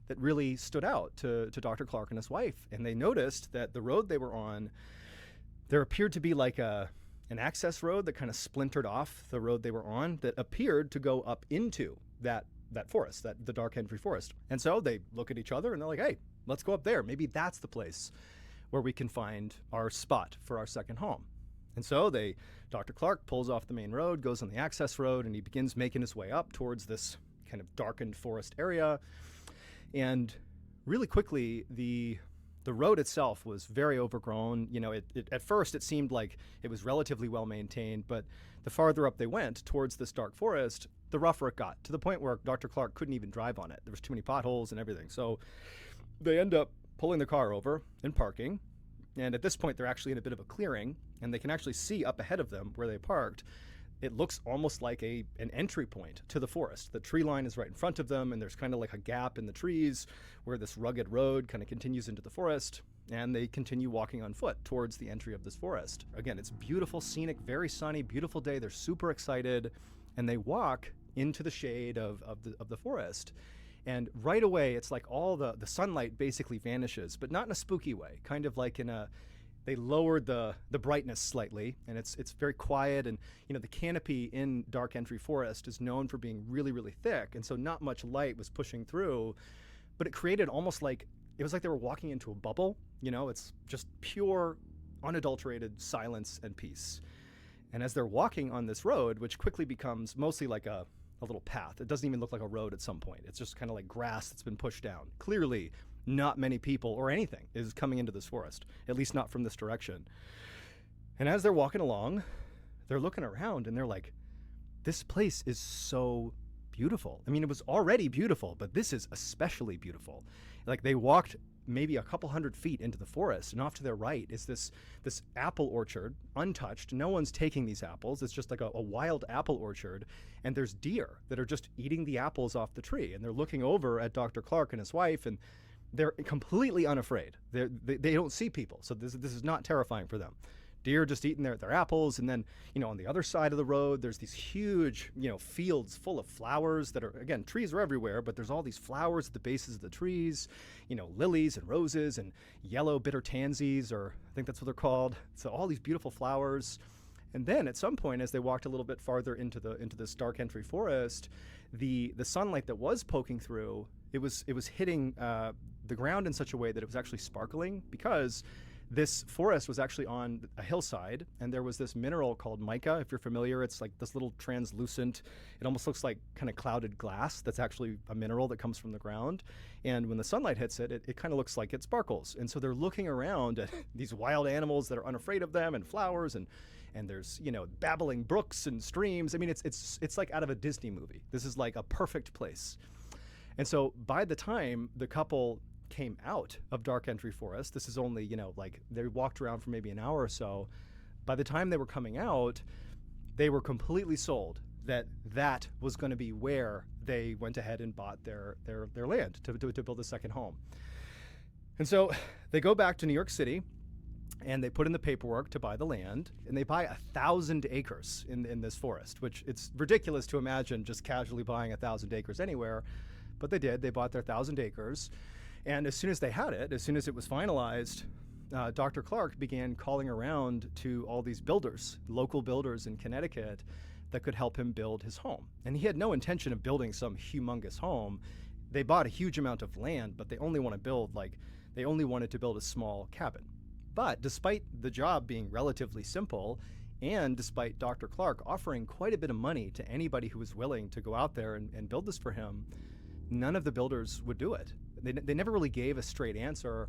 that really stood out to Dr. Clark and his wife. And they noticed that the road they were on, there appeared to be like an access road that kind of splintered off the road they were on that appeared to go up into that forest, the Dark Entry Forest. And so they look at each other and they're like, hey, let's go up there. Maybe that's the place where we can find our spot for our second home. And so Dr. Clark pulls off the main road, goes on the access road, and he begins making his way up towards this kind of darkened forest area. And really quickly, the road itself was very overgrown. You know, at first it seemed like it was relatively well maintained, but the farther up they went towards this dark forest, the rougher it got, to the point where Dr. Clark couldn't even drive on it. There was too many potholes and everything. So they end up pulling the car over and parking. And at this point, they're actually in a bit of a clearing, and they can actually see up ahead of them where they parked. It looks almost like an entry point to the forest. The tree line is right in front of them, and there's kind of like a gap in the trees where this rugged road kind of continues into the forest, and they continue walking on foot towards the entry of this forest. Again, it's beautiful, scenic, very sunny, beautiful day. They're super excited, and they walk into the shade of the forest. And right away, it's like all the sunlight basically vanishes, but not in a spooky way, kind of like they lowered the brightness slightly, and it's very quiet. And, you know, the canopy in Dark Entry Forest is known for being really, really thick, and so not much light was pushing through, but it created almost like, it was like they were walking into a bubble. You know, it's just pure, unadulterated silence and peace. And as they're walking on this road, which quickly becomes mostly like a little path. It doesn't even look like a road at some point. It's just kind of like grass that's been pushed down. Clearly, not many people or anything is coming into this forest, at least not from this direction. And as they're walking along, they're looking around and they're like, this place is so beautiful. I mean, it was already beautiful, but this is especially beautiful. Like, they walked maybe a couple hundred feet into the forest, and off to their right is this apple orchard, untouched. No one's taking these apples. It's just like a wild apple orchard, and there's deer that are just eating the apples off the tree, and they're looking over at Dr. Clark and his wife, and they're completely unafraid. They don't see people, so this is not terrifying for them. deer just eating their apples. And then, on the other side of the road, there's these huge, fields full of flowers that are, again, trees are everywhere, but there's all these flowers at the bases of the trees, lilies and roses and yellow bitter tansies, or I think that's what they're called. So all these beautiful flowers. And then at some point, as they walked a little bit farther into this dark entry forest, the sunlight that was poking through, it was hitting the ground in such a way that it was actually sparkling, because this forest was actually on a hillside, and there was this mineral called mica. If you're familiar, it's like this little translucent, it almost looks like kind of clouded glass. That's actually a mineral that comes from the ground. And when the sunlight hits it, it kind of looks like it sparkles. And so they're looking around at these wild animals that are unafraid of them, and flowers, and there's, babbling brooks and streams. I mean, it's like out of a Disney movie. This is like a perfect place. And so by the time the couple came out of Dark Entry Forest, this is only, they walked around for maybe an hour or so. By the time they were coming out, they were completely sold that was going to be where they went ahead and bought their land to build a second home. And so they go back to New York City, and they put in the paperwork to buy the land, and they buy 1,000 acres in this forest, which it's ridiculous to imagine just casually buying 1,000 acres anywhere. But they did. They bought their 1,000 acres. And as soon as they had it, as soon as it was finalized, Dr. Clark began calling around to all these builders, local builders in Connecticut, that could help him build his home. And he had no intention of building some humongous home. They bought a huge amount of land, but they only wanted to build a small cabin. But despite the job being relatively simple, and despite Dr. Clark offering quite a bit of money to anybody who was willing to go out there and build this for him, none of the builders would do it. They never really gave a straight answer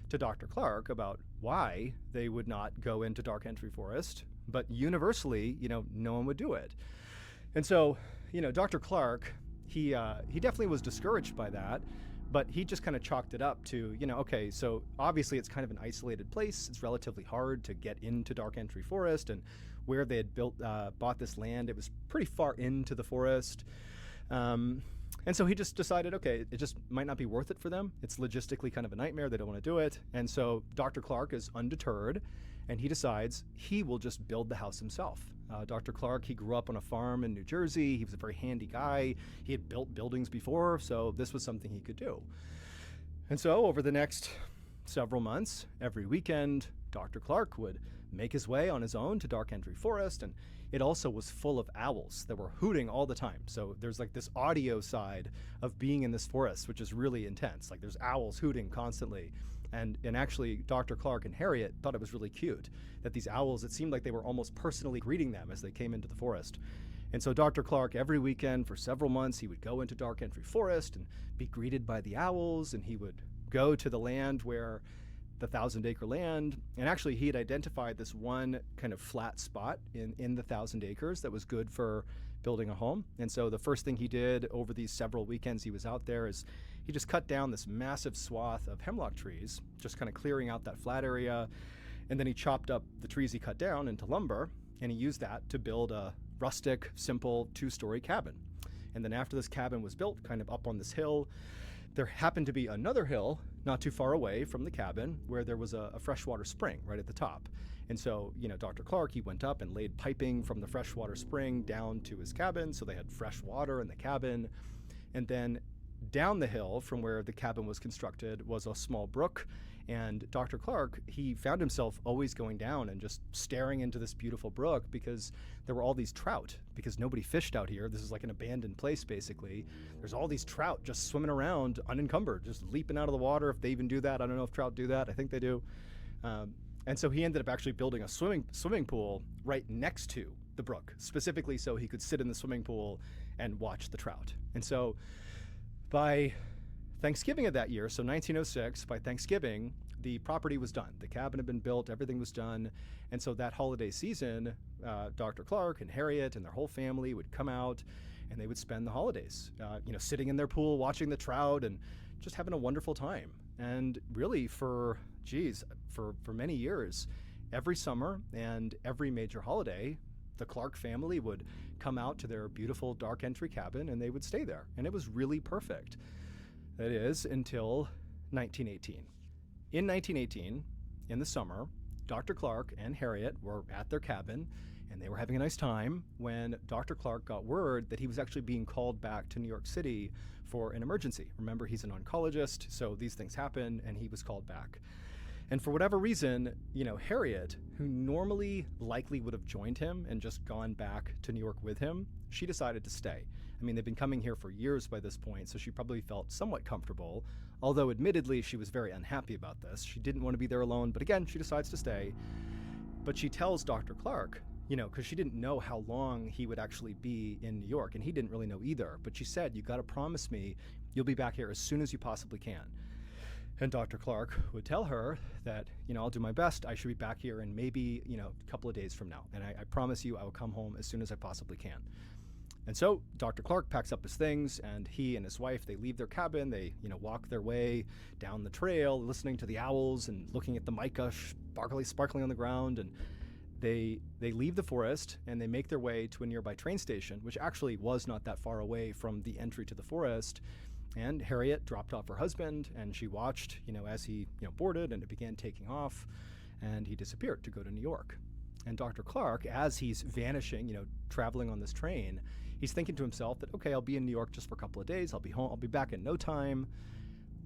to Dr. Clark about why they would not go into Dark Entry Forest, but universally, no one would do it. And so, Dr. Clark, he definitely was discouraged by that, but he just kind of chalked it up to, okay, so obviously it's kind of an isolated place. It's relatively hard to get into Dark Entry Forest, and where they had bought this land, it was pretty far into the forest. And so he just decided, okay, it just might not be worth it for them. It's logistically kind of a nightmare. They don't want to do it. And so Dr. Clark is undeterred, and he decides he will just build the house himself. Dr. Clark, he grew up on a farm in New Jersey. He was a very handy guy. He had built buildings before, so this was something he could do. And so over the next several months, every weekend, Dr. Clark would make his way on his own to Dark Entry Forest, and it also was full of owls that were hooting all the time. So there's like this audio side of being in this forest, which is really intense. Like there's owls hooting constantly. And actually, Dr. Clark and Harriet thought it was really cute that these owls, it seemed like they were almost personally greeting them as they came into the forest. And so Dr. Clark, every weekend for several months, he would go into Dark Entry Forest and be greeted by the owls, and he would go to the land where the 1,000-acre land, and actually he had identified this one kind of flat spot in the 1,000 acres that was good for building a home. And so the first thing he did over these several weekends he was out there is he just cut down this massive swath of hemlock trees, just kind of clearing out that flat area. And then he chopped up the trees he cut down into lumber, and he used that to build a rustic, simple 2-story cabin. And then after this cabin was built, kind of up on this hill, there happened to be another hill not too far away from the cabin where there was a freshwater spring right at the top. And so, Dr. Clark, he went up and laid piping from the freshwater spring down to his cabin, so they had fresh water in the cabin. And then down the hill from where the cabin was constructed was a small brook. And Dr. Clark, he found himself always going down and just staring into this beautiful brook because there were all these trout, because nobody fished out here. This is like an abandoned place, basically. There's all these trout just swimming around unencumbered, just leaping out of the water. If they even do that, I don't know if trout do that. I think they do. And so he ended up actually building a swimming pool right next to the brook, specifically so he could sit in the swimming pool and watch the trout. And so by Thanksgiving of that year, so 1906, by Thanksgiving, the property was done. The cabin had been built, everything was done. And so that holiday season, Dr. Clark and Harriet and their whole family would come out and they would spend the holidays, sitting in their pool, watching the trout and just having a wonderful time. And really for many years, every summer and every major holiday, the Clark family would come out to their beautiful Dark Entry cabin and they would stay there. And it was really perfect. That is, until 1918. In 1918, in the summer, Dr. Clark and Harriet were at their cabin, and they were having a nice time when Dr. Clark got word that he was actually being called back to New York City for an emergency. Remember, he's an oncologist, so these things happen, and he was called back. And for whatever reason, Harriet, who normally likely would have joined him and just gone back to New York with him, she decided to stay. I mean, they've been coming here for years by this point, so she probably felt somewhat comfortable, although admittedly she was very unhappy about this. She didn't want to be there alone, but again, she decides to stay. But she tells Dr. Clark, because she didn't know how long he would actually be in New York, and he didn't really know either. But she said, you got to promise me you'll be back here as soon as you possibly can. And Dr. Clark would tell her that, I'll do my best. I should be back here in maybe, a couple of days from now. And I promise you I will come home as soon as I possibly can. And so Dr. Clark packs up his things, and he and his wife, they leave their cabin. They, walk their way down the trail, listening to the owls and looking at the mica sparkling on the ground. And they leave the forest, and they make their way to a nearby train station, which actually was not that far away from the entry to the forest. And Harriet dropped off her husband, and she watched, as he, boarded, and it began taking off, and he disappeared to go to New York. And Dr. Clark, as he's vanishing, traveling on this train, he's thinking to himself that, okay, I'll be in New York just for a couple of days. I'll be home. I'll be back in no time.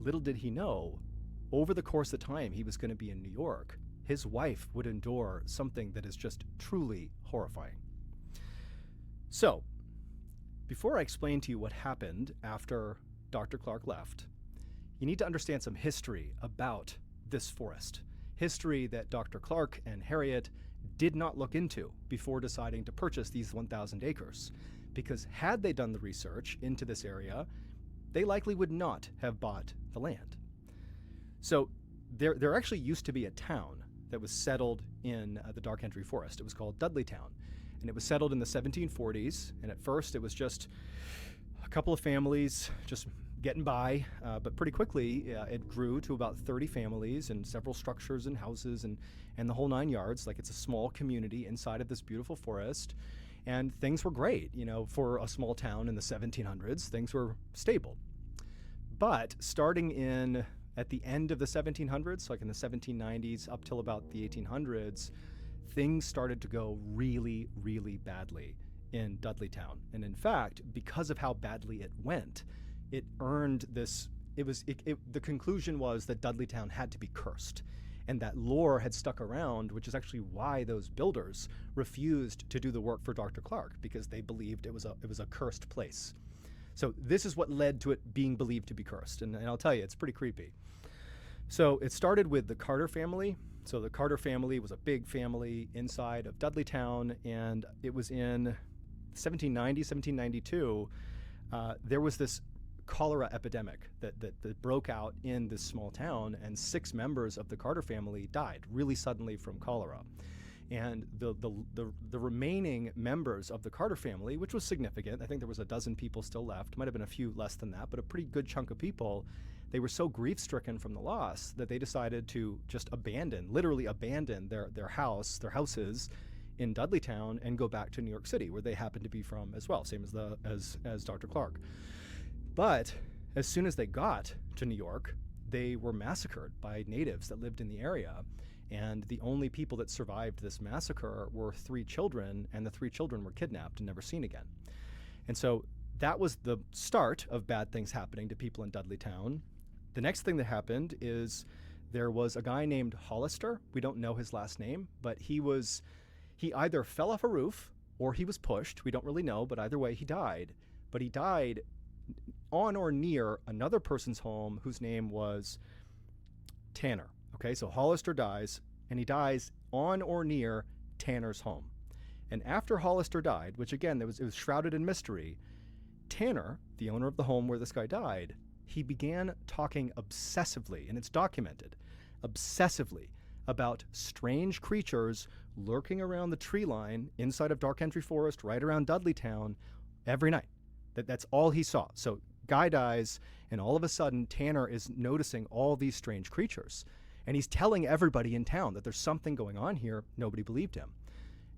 Little did he know, over the course of time he was going to be in New York, his wife would endure something that is just truly horrifying. So, before I explain to you what happened after Dr. Clark left, you need to understand some history about this forest. History that Dr. Clark and Harriet did not look into before deciding to purchase these 1,000 acres. Because had they done the research into this area, they likely would not have bought the land. So there actually used to be a town that was settled in the Dark Entry Forest. It was called Dudleytown, and it was settled in the 1740s. And at first it was just a couple of families just getting by, but pretty quickly it grew to about 30 families and several structures and houses and the whole 9 yards. Like, it's a small community inside of this beautiful forest, and things were great. For a small town in the 1700s, things were stable. But starting at the end of the 1700s, like in the 1790s up till about the 1800s, things started to go really, really badly in Dudleytown. And in fact, because of how badly it went, it earned this, the conclusion was that Dudleytown had to be cursed. And that lore had stuck around, which is actually why those builders refused to do the work for Dr. Clark, because they believed it was a cursed place. So this is what led to it being believed to be cursed. And I'll tell you, it's pretty creepy. So it started with the Carter family. So the Carter family was a big family inside of Dudleytown, and it was in 1790, 1792, there was this cholera epidemic that broke out in this small town, and 6 members of the Carter family died really suddenly from cholera. And the remaining members of the Carter family, which was significant, I think there was a dozen people still left, might have been a few less than that, but a pretty good chunk of people, they were so grief-stricken from the loss that they decided to just literally abandon their houses in Dudleytown and go back to New York City, where they happened to be from as well, same as Dr. Clark. But as soon as they got to New York, they were massacred by natives that lived in the area. And the only people that survived this massacre were 3 children, and the 3 children were kidnapped and never seen again. And so that was the start of bad things happening to people in Dudleytown. The next thing that happened is there was a guy named Hollister. We don't know his last name, but he either fell off a roof or he was pushed. We don't really know, but either way, he died. But he died on or near another person's home whose name was Tanner. Okay, so Hollister dies, and he dies on or near Tanner's home. And after Hollister died, which again, it was shrouded in mystery, Tanner, the owner of the home where this guy died, he began talking obsessively, and it's documented, obsessively about strange creatures lurking around the tree line inside of Dark Entry Forest, right around Dudleytown, every night. That's all he saw. So guy dies, and all of a sudden Tanner is noticing all these strange creatures. And he's telling everybody in town that there's something going on here. Nobody believed him.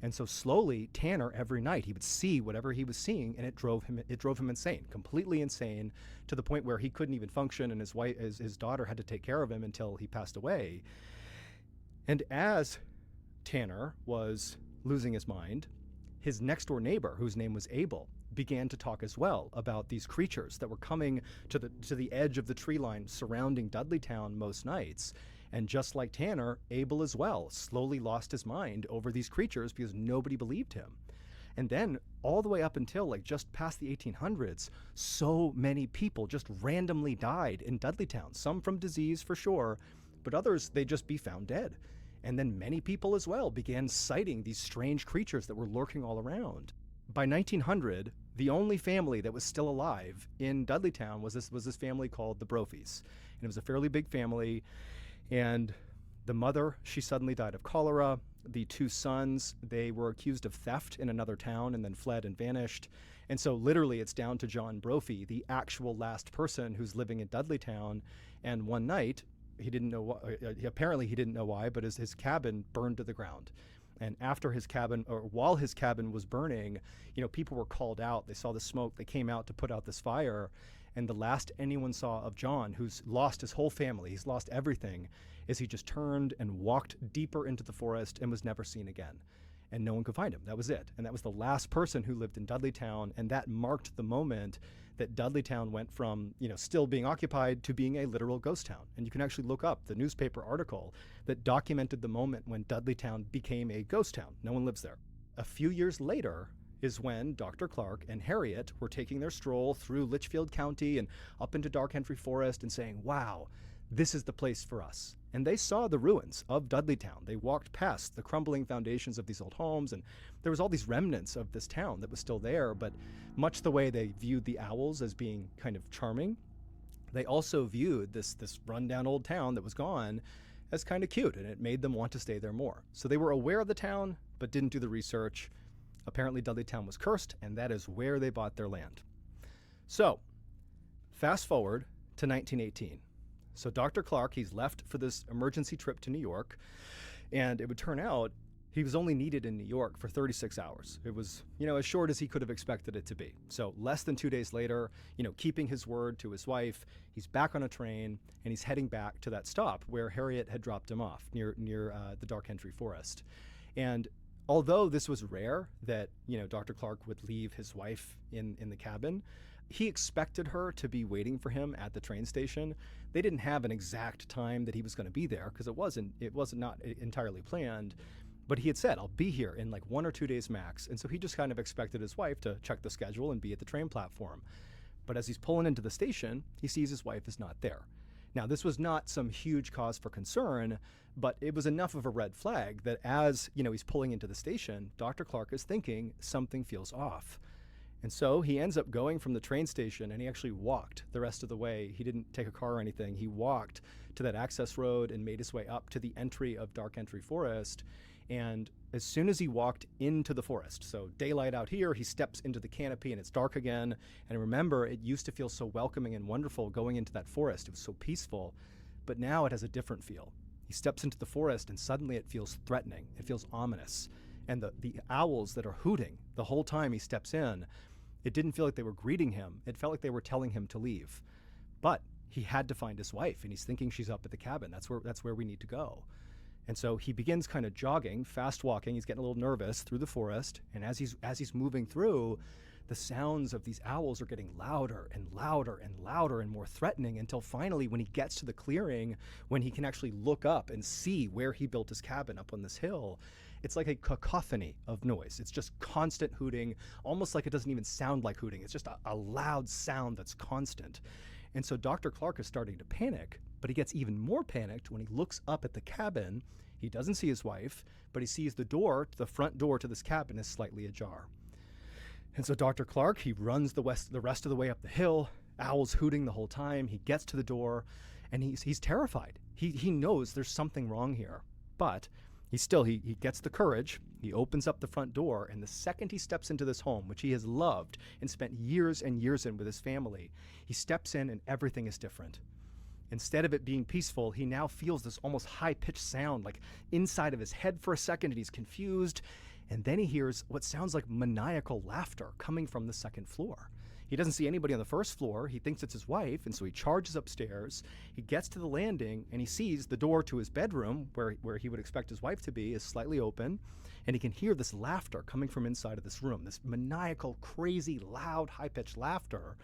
And so slowly, Tanner, every night, he would see whatever he was seeing, and it drove him insane, completely insane, to the point where he couldn't even function, and his daughter had to take care of him until he passed away. And as Tanner was losing his mind, his next door neighbor, whose name was Abel, began to talk as well about these creatures that were coming to the edge of the tree line surrounding Dudleytown most nights. And just like Tanner, Abel as well slowly lost his mind over these creatures because nobody believed him. And then all the way up until like just past the 1800s, so many people just randomly died in Dudleytown, some from disease for sure, but others, they'd just be found dead. And then many people as well began citing these strange creatures that were lurking all around. By 1900, the only family that was still alive in Dudleytown was this family called the Brophies. And it was a fairly big family. And the mother, she suddenly died of cholera. The two sons, they were accused of theft in another town and then fled and vanished. And so literally it's down to John Brophy, the actual last person who's living in Dudleytown. And one night, he didn't know apparently he didn't know why, but his cabin burned to the ground. And after his cabin, or while his cabin was burning, people were called out. They saw the smoke. They came out to put out this fire. And the last anyone saw of John, who's lost his whole family, he's lost everything, is he just turned and walked deeper into the forest and was never seen again. And no one could find him. That was it. And that was the last person who lived in Dudleytown. And that marked the moment that Dudleytown went from, still being occupied to being a literal ghost town. And you can actually look up the newspaper article that documented the moment when Dudleytown became a ghost town. No one lives there. A few years later is when Dr. Clark and Harriet were taking their stroll through Litchfield County and up into Dark Entry Forest and saying, wow, this is the place for us. And they saw the ruins of Dudleytown. They walked past the crumbling foundations of these old homes, and there was all these remnants of this town that was still there, but much the way they viewed the owls as being kind of charming, they also viewed this rundown old town that was gone as kind of cute, and it made them want to stay there more. So they were aware of the town, but didn't do the research. Apparently Dudleytown was cursed, and that is where they bought their land. So, fast forward to 1918. So Dr. Clark, he's left for this emergency trip to New York, and it would turn out he was only needed in New York for 36 hours. It was, as short as he could have expected it to be. So less than 2 days later, keeping his word to his wife, he's back on a train, and he's heading back to that stop where Harriet had dropped him off near the Dark Entry Forest. And although this was rare that, Dr. Clark would leave his wife in the cabin, he expected her to be waiting for him at the train station. They didn't have an exact time that he was going to be there because it wasn't not entirely planned, but he had said, I'll be here in like 1 or 2 days max. And so he just kind of expected his wife to check the schedule and be at the train platform. But as he's pulling into the station, he sees his wife is not there. Now, this was not some huge cause for concern, but it was enough of a red flag that as, he's pulling into the station, Dr. Clark is thinking something feels off. And so he ends up going from the train station, and he actually walked the rest of the way. He didn't take a car or anything. He walked to that access road and made his way up to the entry of Dark Entry Forest. And as soon as he walked into the forest, so daylight out here, he steps into the canopy and it's dark again. And remember, it used to feel so welcoming and wonderful going into that forest. It was so peaceful, but now it has a different feel. He steps into the forest and suddenly it feels threatening. It feels ominous. And the owls that are hooting the whole time he steps in, it didn't feel like they were greeting him. It felt like they were telling him to leave. But he had to find his wife, and he's thinking she's up at the cabin. That's where we need to go. And so he begins kind of jogging, fast walking. He's getting a little nervous through the forest. And as he's moving through, the sounds of these owls are getting louder and louder and louder and more threatening until finally when he gets to the clearing, when he can actually look up and see where he built his cabin up on this hill, it's like a cacophony of noise. It's just constant hooting, almost like it doesn't even sound like hooting. It's just a loud sound that's constant. And so Dr. Clark is starting to panic, but he gets even more panicked when he looks up at the cabin. He doesn't see his wife, but he sees the front door to this cabin is slightly ajar. And so Dr. Clark, he runs the rest of the way up the hill, owls hooting the whole time. He gets to the door, and he's terrified. He knows there's something wrong here, but he gets the courage. He opens up the front door, and the second he steps into this home, which he has loved and spent years and years in with his family, he steps in and everything is different. Instead of it being peaceful, he now feels this almost high-pitched sound, like inside of his head for a second, and he's confused. And then he hears what sounds like maniacal laughter coming from the second floor. He doesn't see anybody on the first floor. He thinks it's his wife, and so he charges upstairs. He gets to the landing, and he sees the door to his bedroom, where he would expect his wife to be, is slightly open, and he can hear this laughter coming from inside of this room, this maniacal, crazy, loud, high-pitched laughter.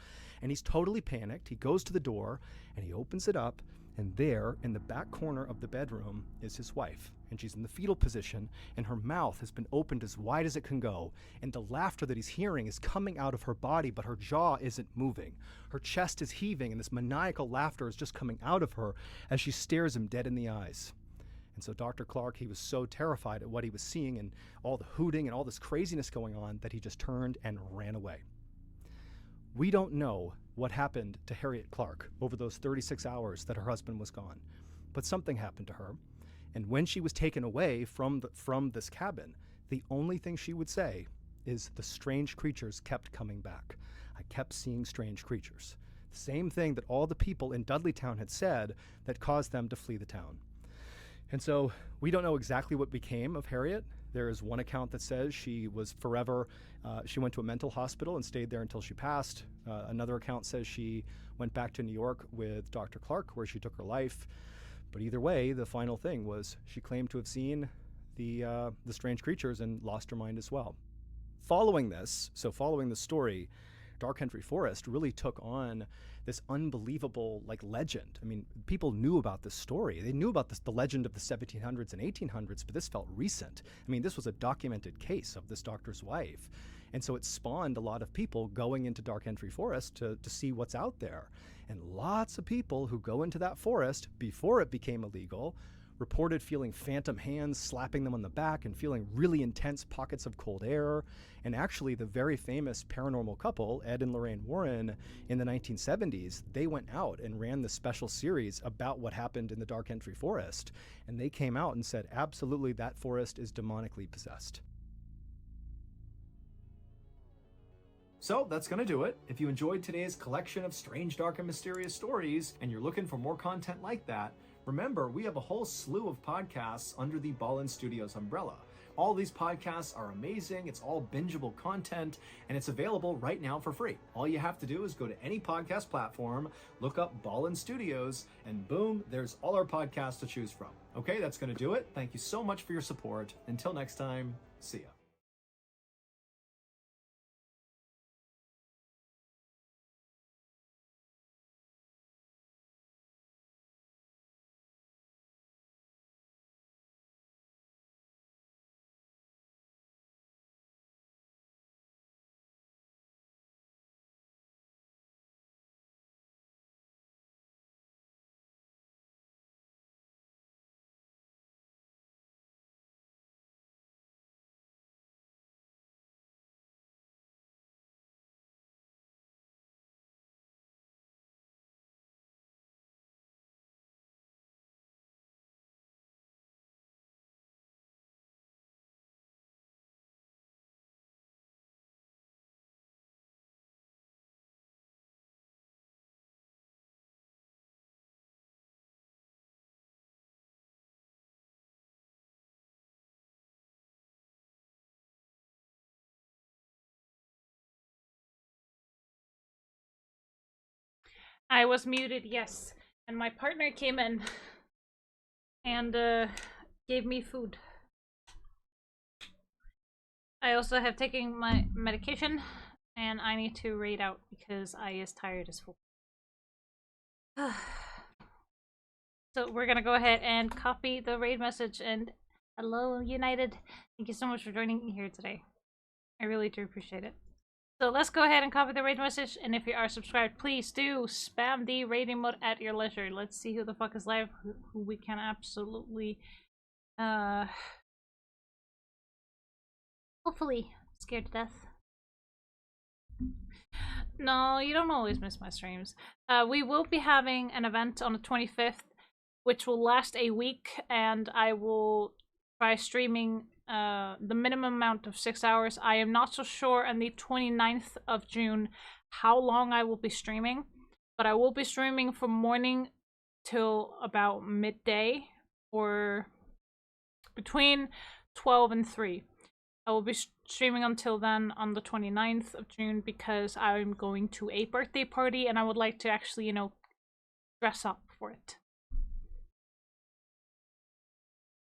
And he's totally panicked. He goes to the door, and he opens it up, and there, in the back corner of the bedroom, is his wife. And she's in the fetal position, and her mouth has been opened as wide as it can go. And the laughter that he's hearing is coming out of her body, but her jaw isn't moving. Her chest is heaving, and this maniacal laughter is just coming out of her as she stares him dead in the eyes. And so Dr. Clark, he was so terrified at what he was seeing and all the hooting and all this craziness going on that he just turned and ran away. We don't know what happened to Harriet Clark over those 36 hours that her husband was gone, but something happened to her. And when she was taken away from this cabin, the only thing she would say is the strange creatures kept coming back. I kept seeing strange creatures. The same thing that all the people in Dudleytown had said that caused them to flee the town. And so we don't know exactly what became of Harriet. There is one account that says she was forever, she went to a mental hospital and stayed there until she passed. Another account says she went back to New York with Dr. Clark, where she took her life. But either way, the final thing was she claimed to have seen the strange creatures and lost her mind as well. Following this, following the story, Dark Country Forest really took on this unbelievable legend. I mean, people knew about this story. They knew about the legend of the 1700s and 1800s, but this felt recent. I mean, this was a documented case of this doctor's wife. And so it spawned a lot of people going into Dark Country Forest to see what's out there. And lots of people who go into that forest before it became illegal reported feeling phantom hands slapping them on the back and feeling really intense pockets of cold air. And actually, the very famous paranormal couple, Ed and Lorraine Warren, in the 1970s, they went out and ran this special series about what happened in the Dark Country Forest. And they came out and said, absolutely, that forest is demonically possessed. So that's going to do it. If you enjoyed today's collection of strange, dark, and mysterious stories, and you're looking for more content like that, remember, we have a whole slew of podcasts under the Ballin Studios umbrella. All these podcasts are amazing. It's all bingeable content, and it's available right now for free. All you have to do is go to any podcast platform, look up Ballin Studios, and boom, there's all our podcasts to choose from. Okay, that's going to do it. Thank you so much for your support. Until next time, see ya. I was muted, yes. And my partner came in and gave me food. I also have taken my medication and I need to raid out because I is tired as fuck. So we're gonna go ahead and copy the raid message. And hello, United. Thank you so much for joining me here today. I really do appreciate it. So let's go ahead and copy the raid message, and if you are subscribed, please do spam the raiding mode at your leisure. Let's see who the fuck is live, who we can absolutely, hopefully, scared to death. No, you don't always miss my streams. We will be having an event on the 25th, which will last a week, and I will try streaming the minimum amount of 6 hours. I am not so sure on the 29th of June how long I will be streaming, but I will be streaming from morning till about midday, or between 12 and 3. I will be streaming until then on the 29th of June because I'm going to a birthday party and I would like to actually, you know, dress up for it.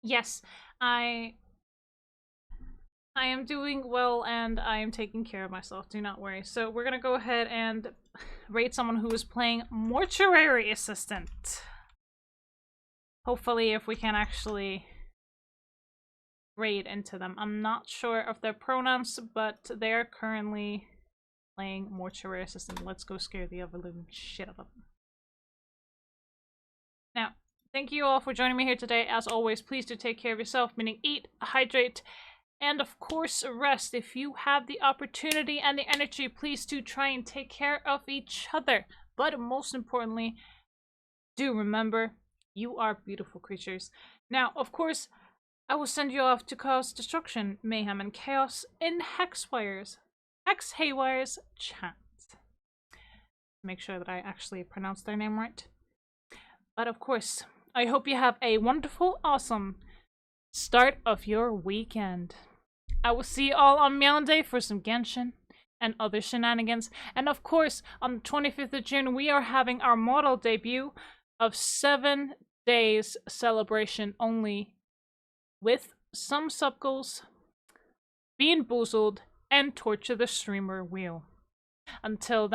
Yes, I am doing well and I am taking care of myself, do not worry. So we're gonna go ahead and rate someone who is playing Mortuary Assistant. Hopefully if we can actually raid into them. I'm not sure of their pronouns, but they're currently playing Mortuary Assistant. Let's go scare the ever living shit out of them. Now, thank you all for joining me here today. As always, please do take care of yourself, meaning eat, hydrate, and of course rest. If you have the opportunity and the energy, please do try and take care of each other. But most importantly, do remember, you are beautiful creatures. Now, of course, I will send you off to cause destruction, mayhem, and chaos in Hexwire's chant. Make sure that I actually pronounce their name right. But of course, I hope you have a wonderful, awesome start of your weekend. I will see you all on Meow Day for some Genshin and other shenanigans. And of course, on the 25th of June, we are having our model debut of 7 days celebration only, with some sub-goals, Bean Boozled, and Torture the Streamer Wheel. Until then,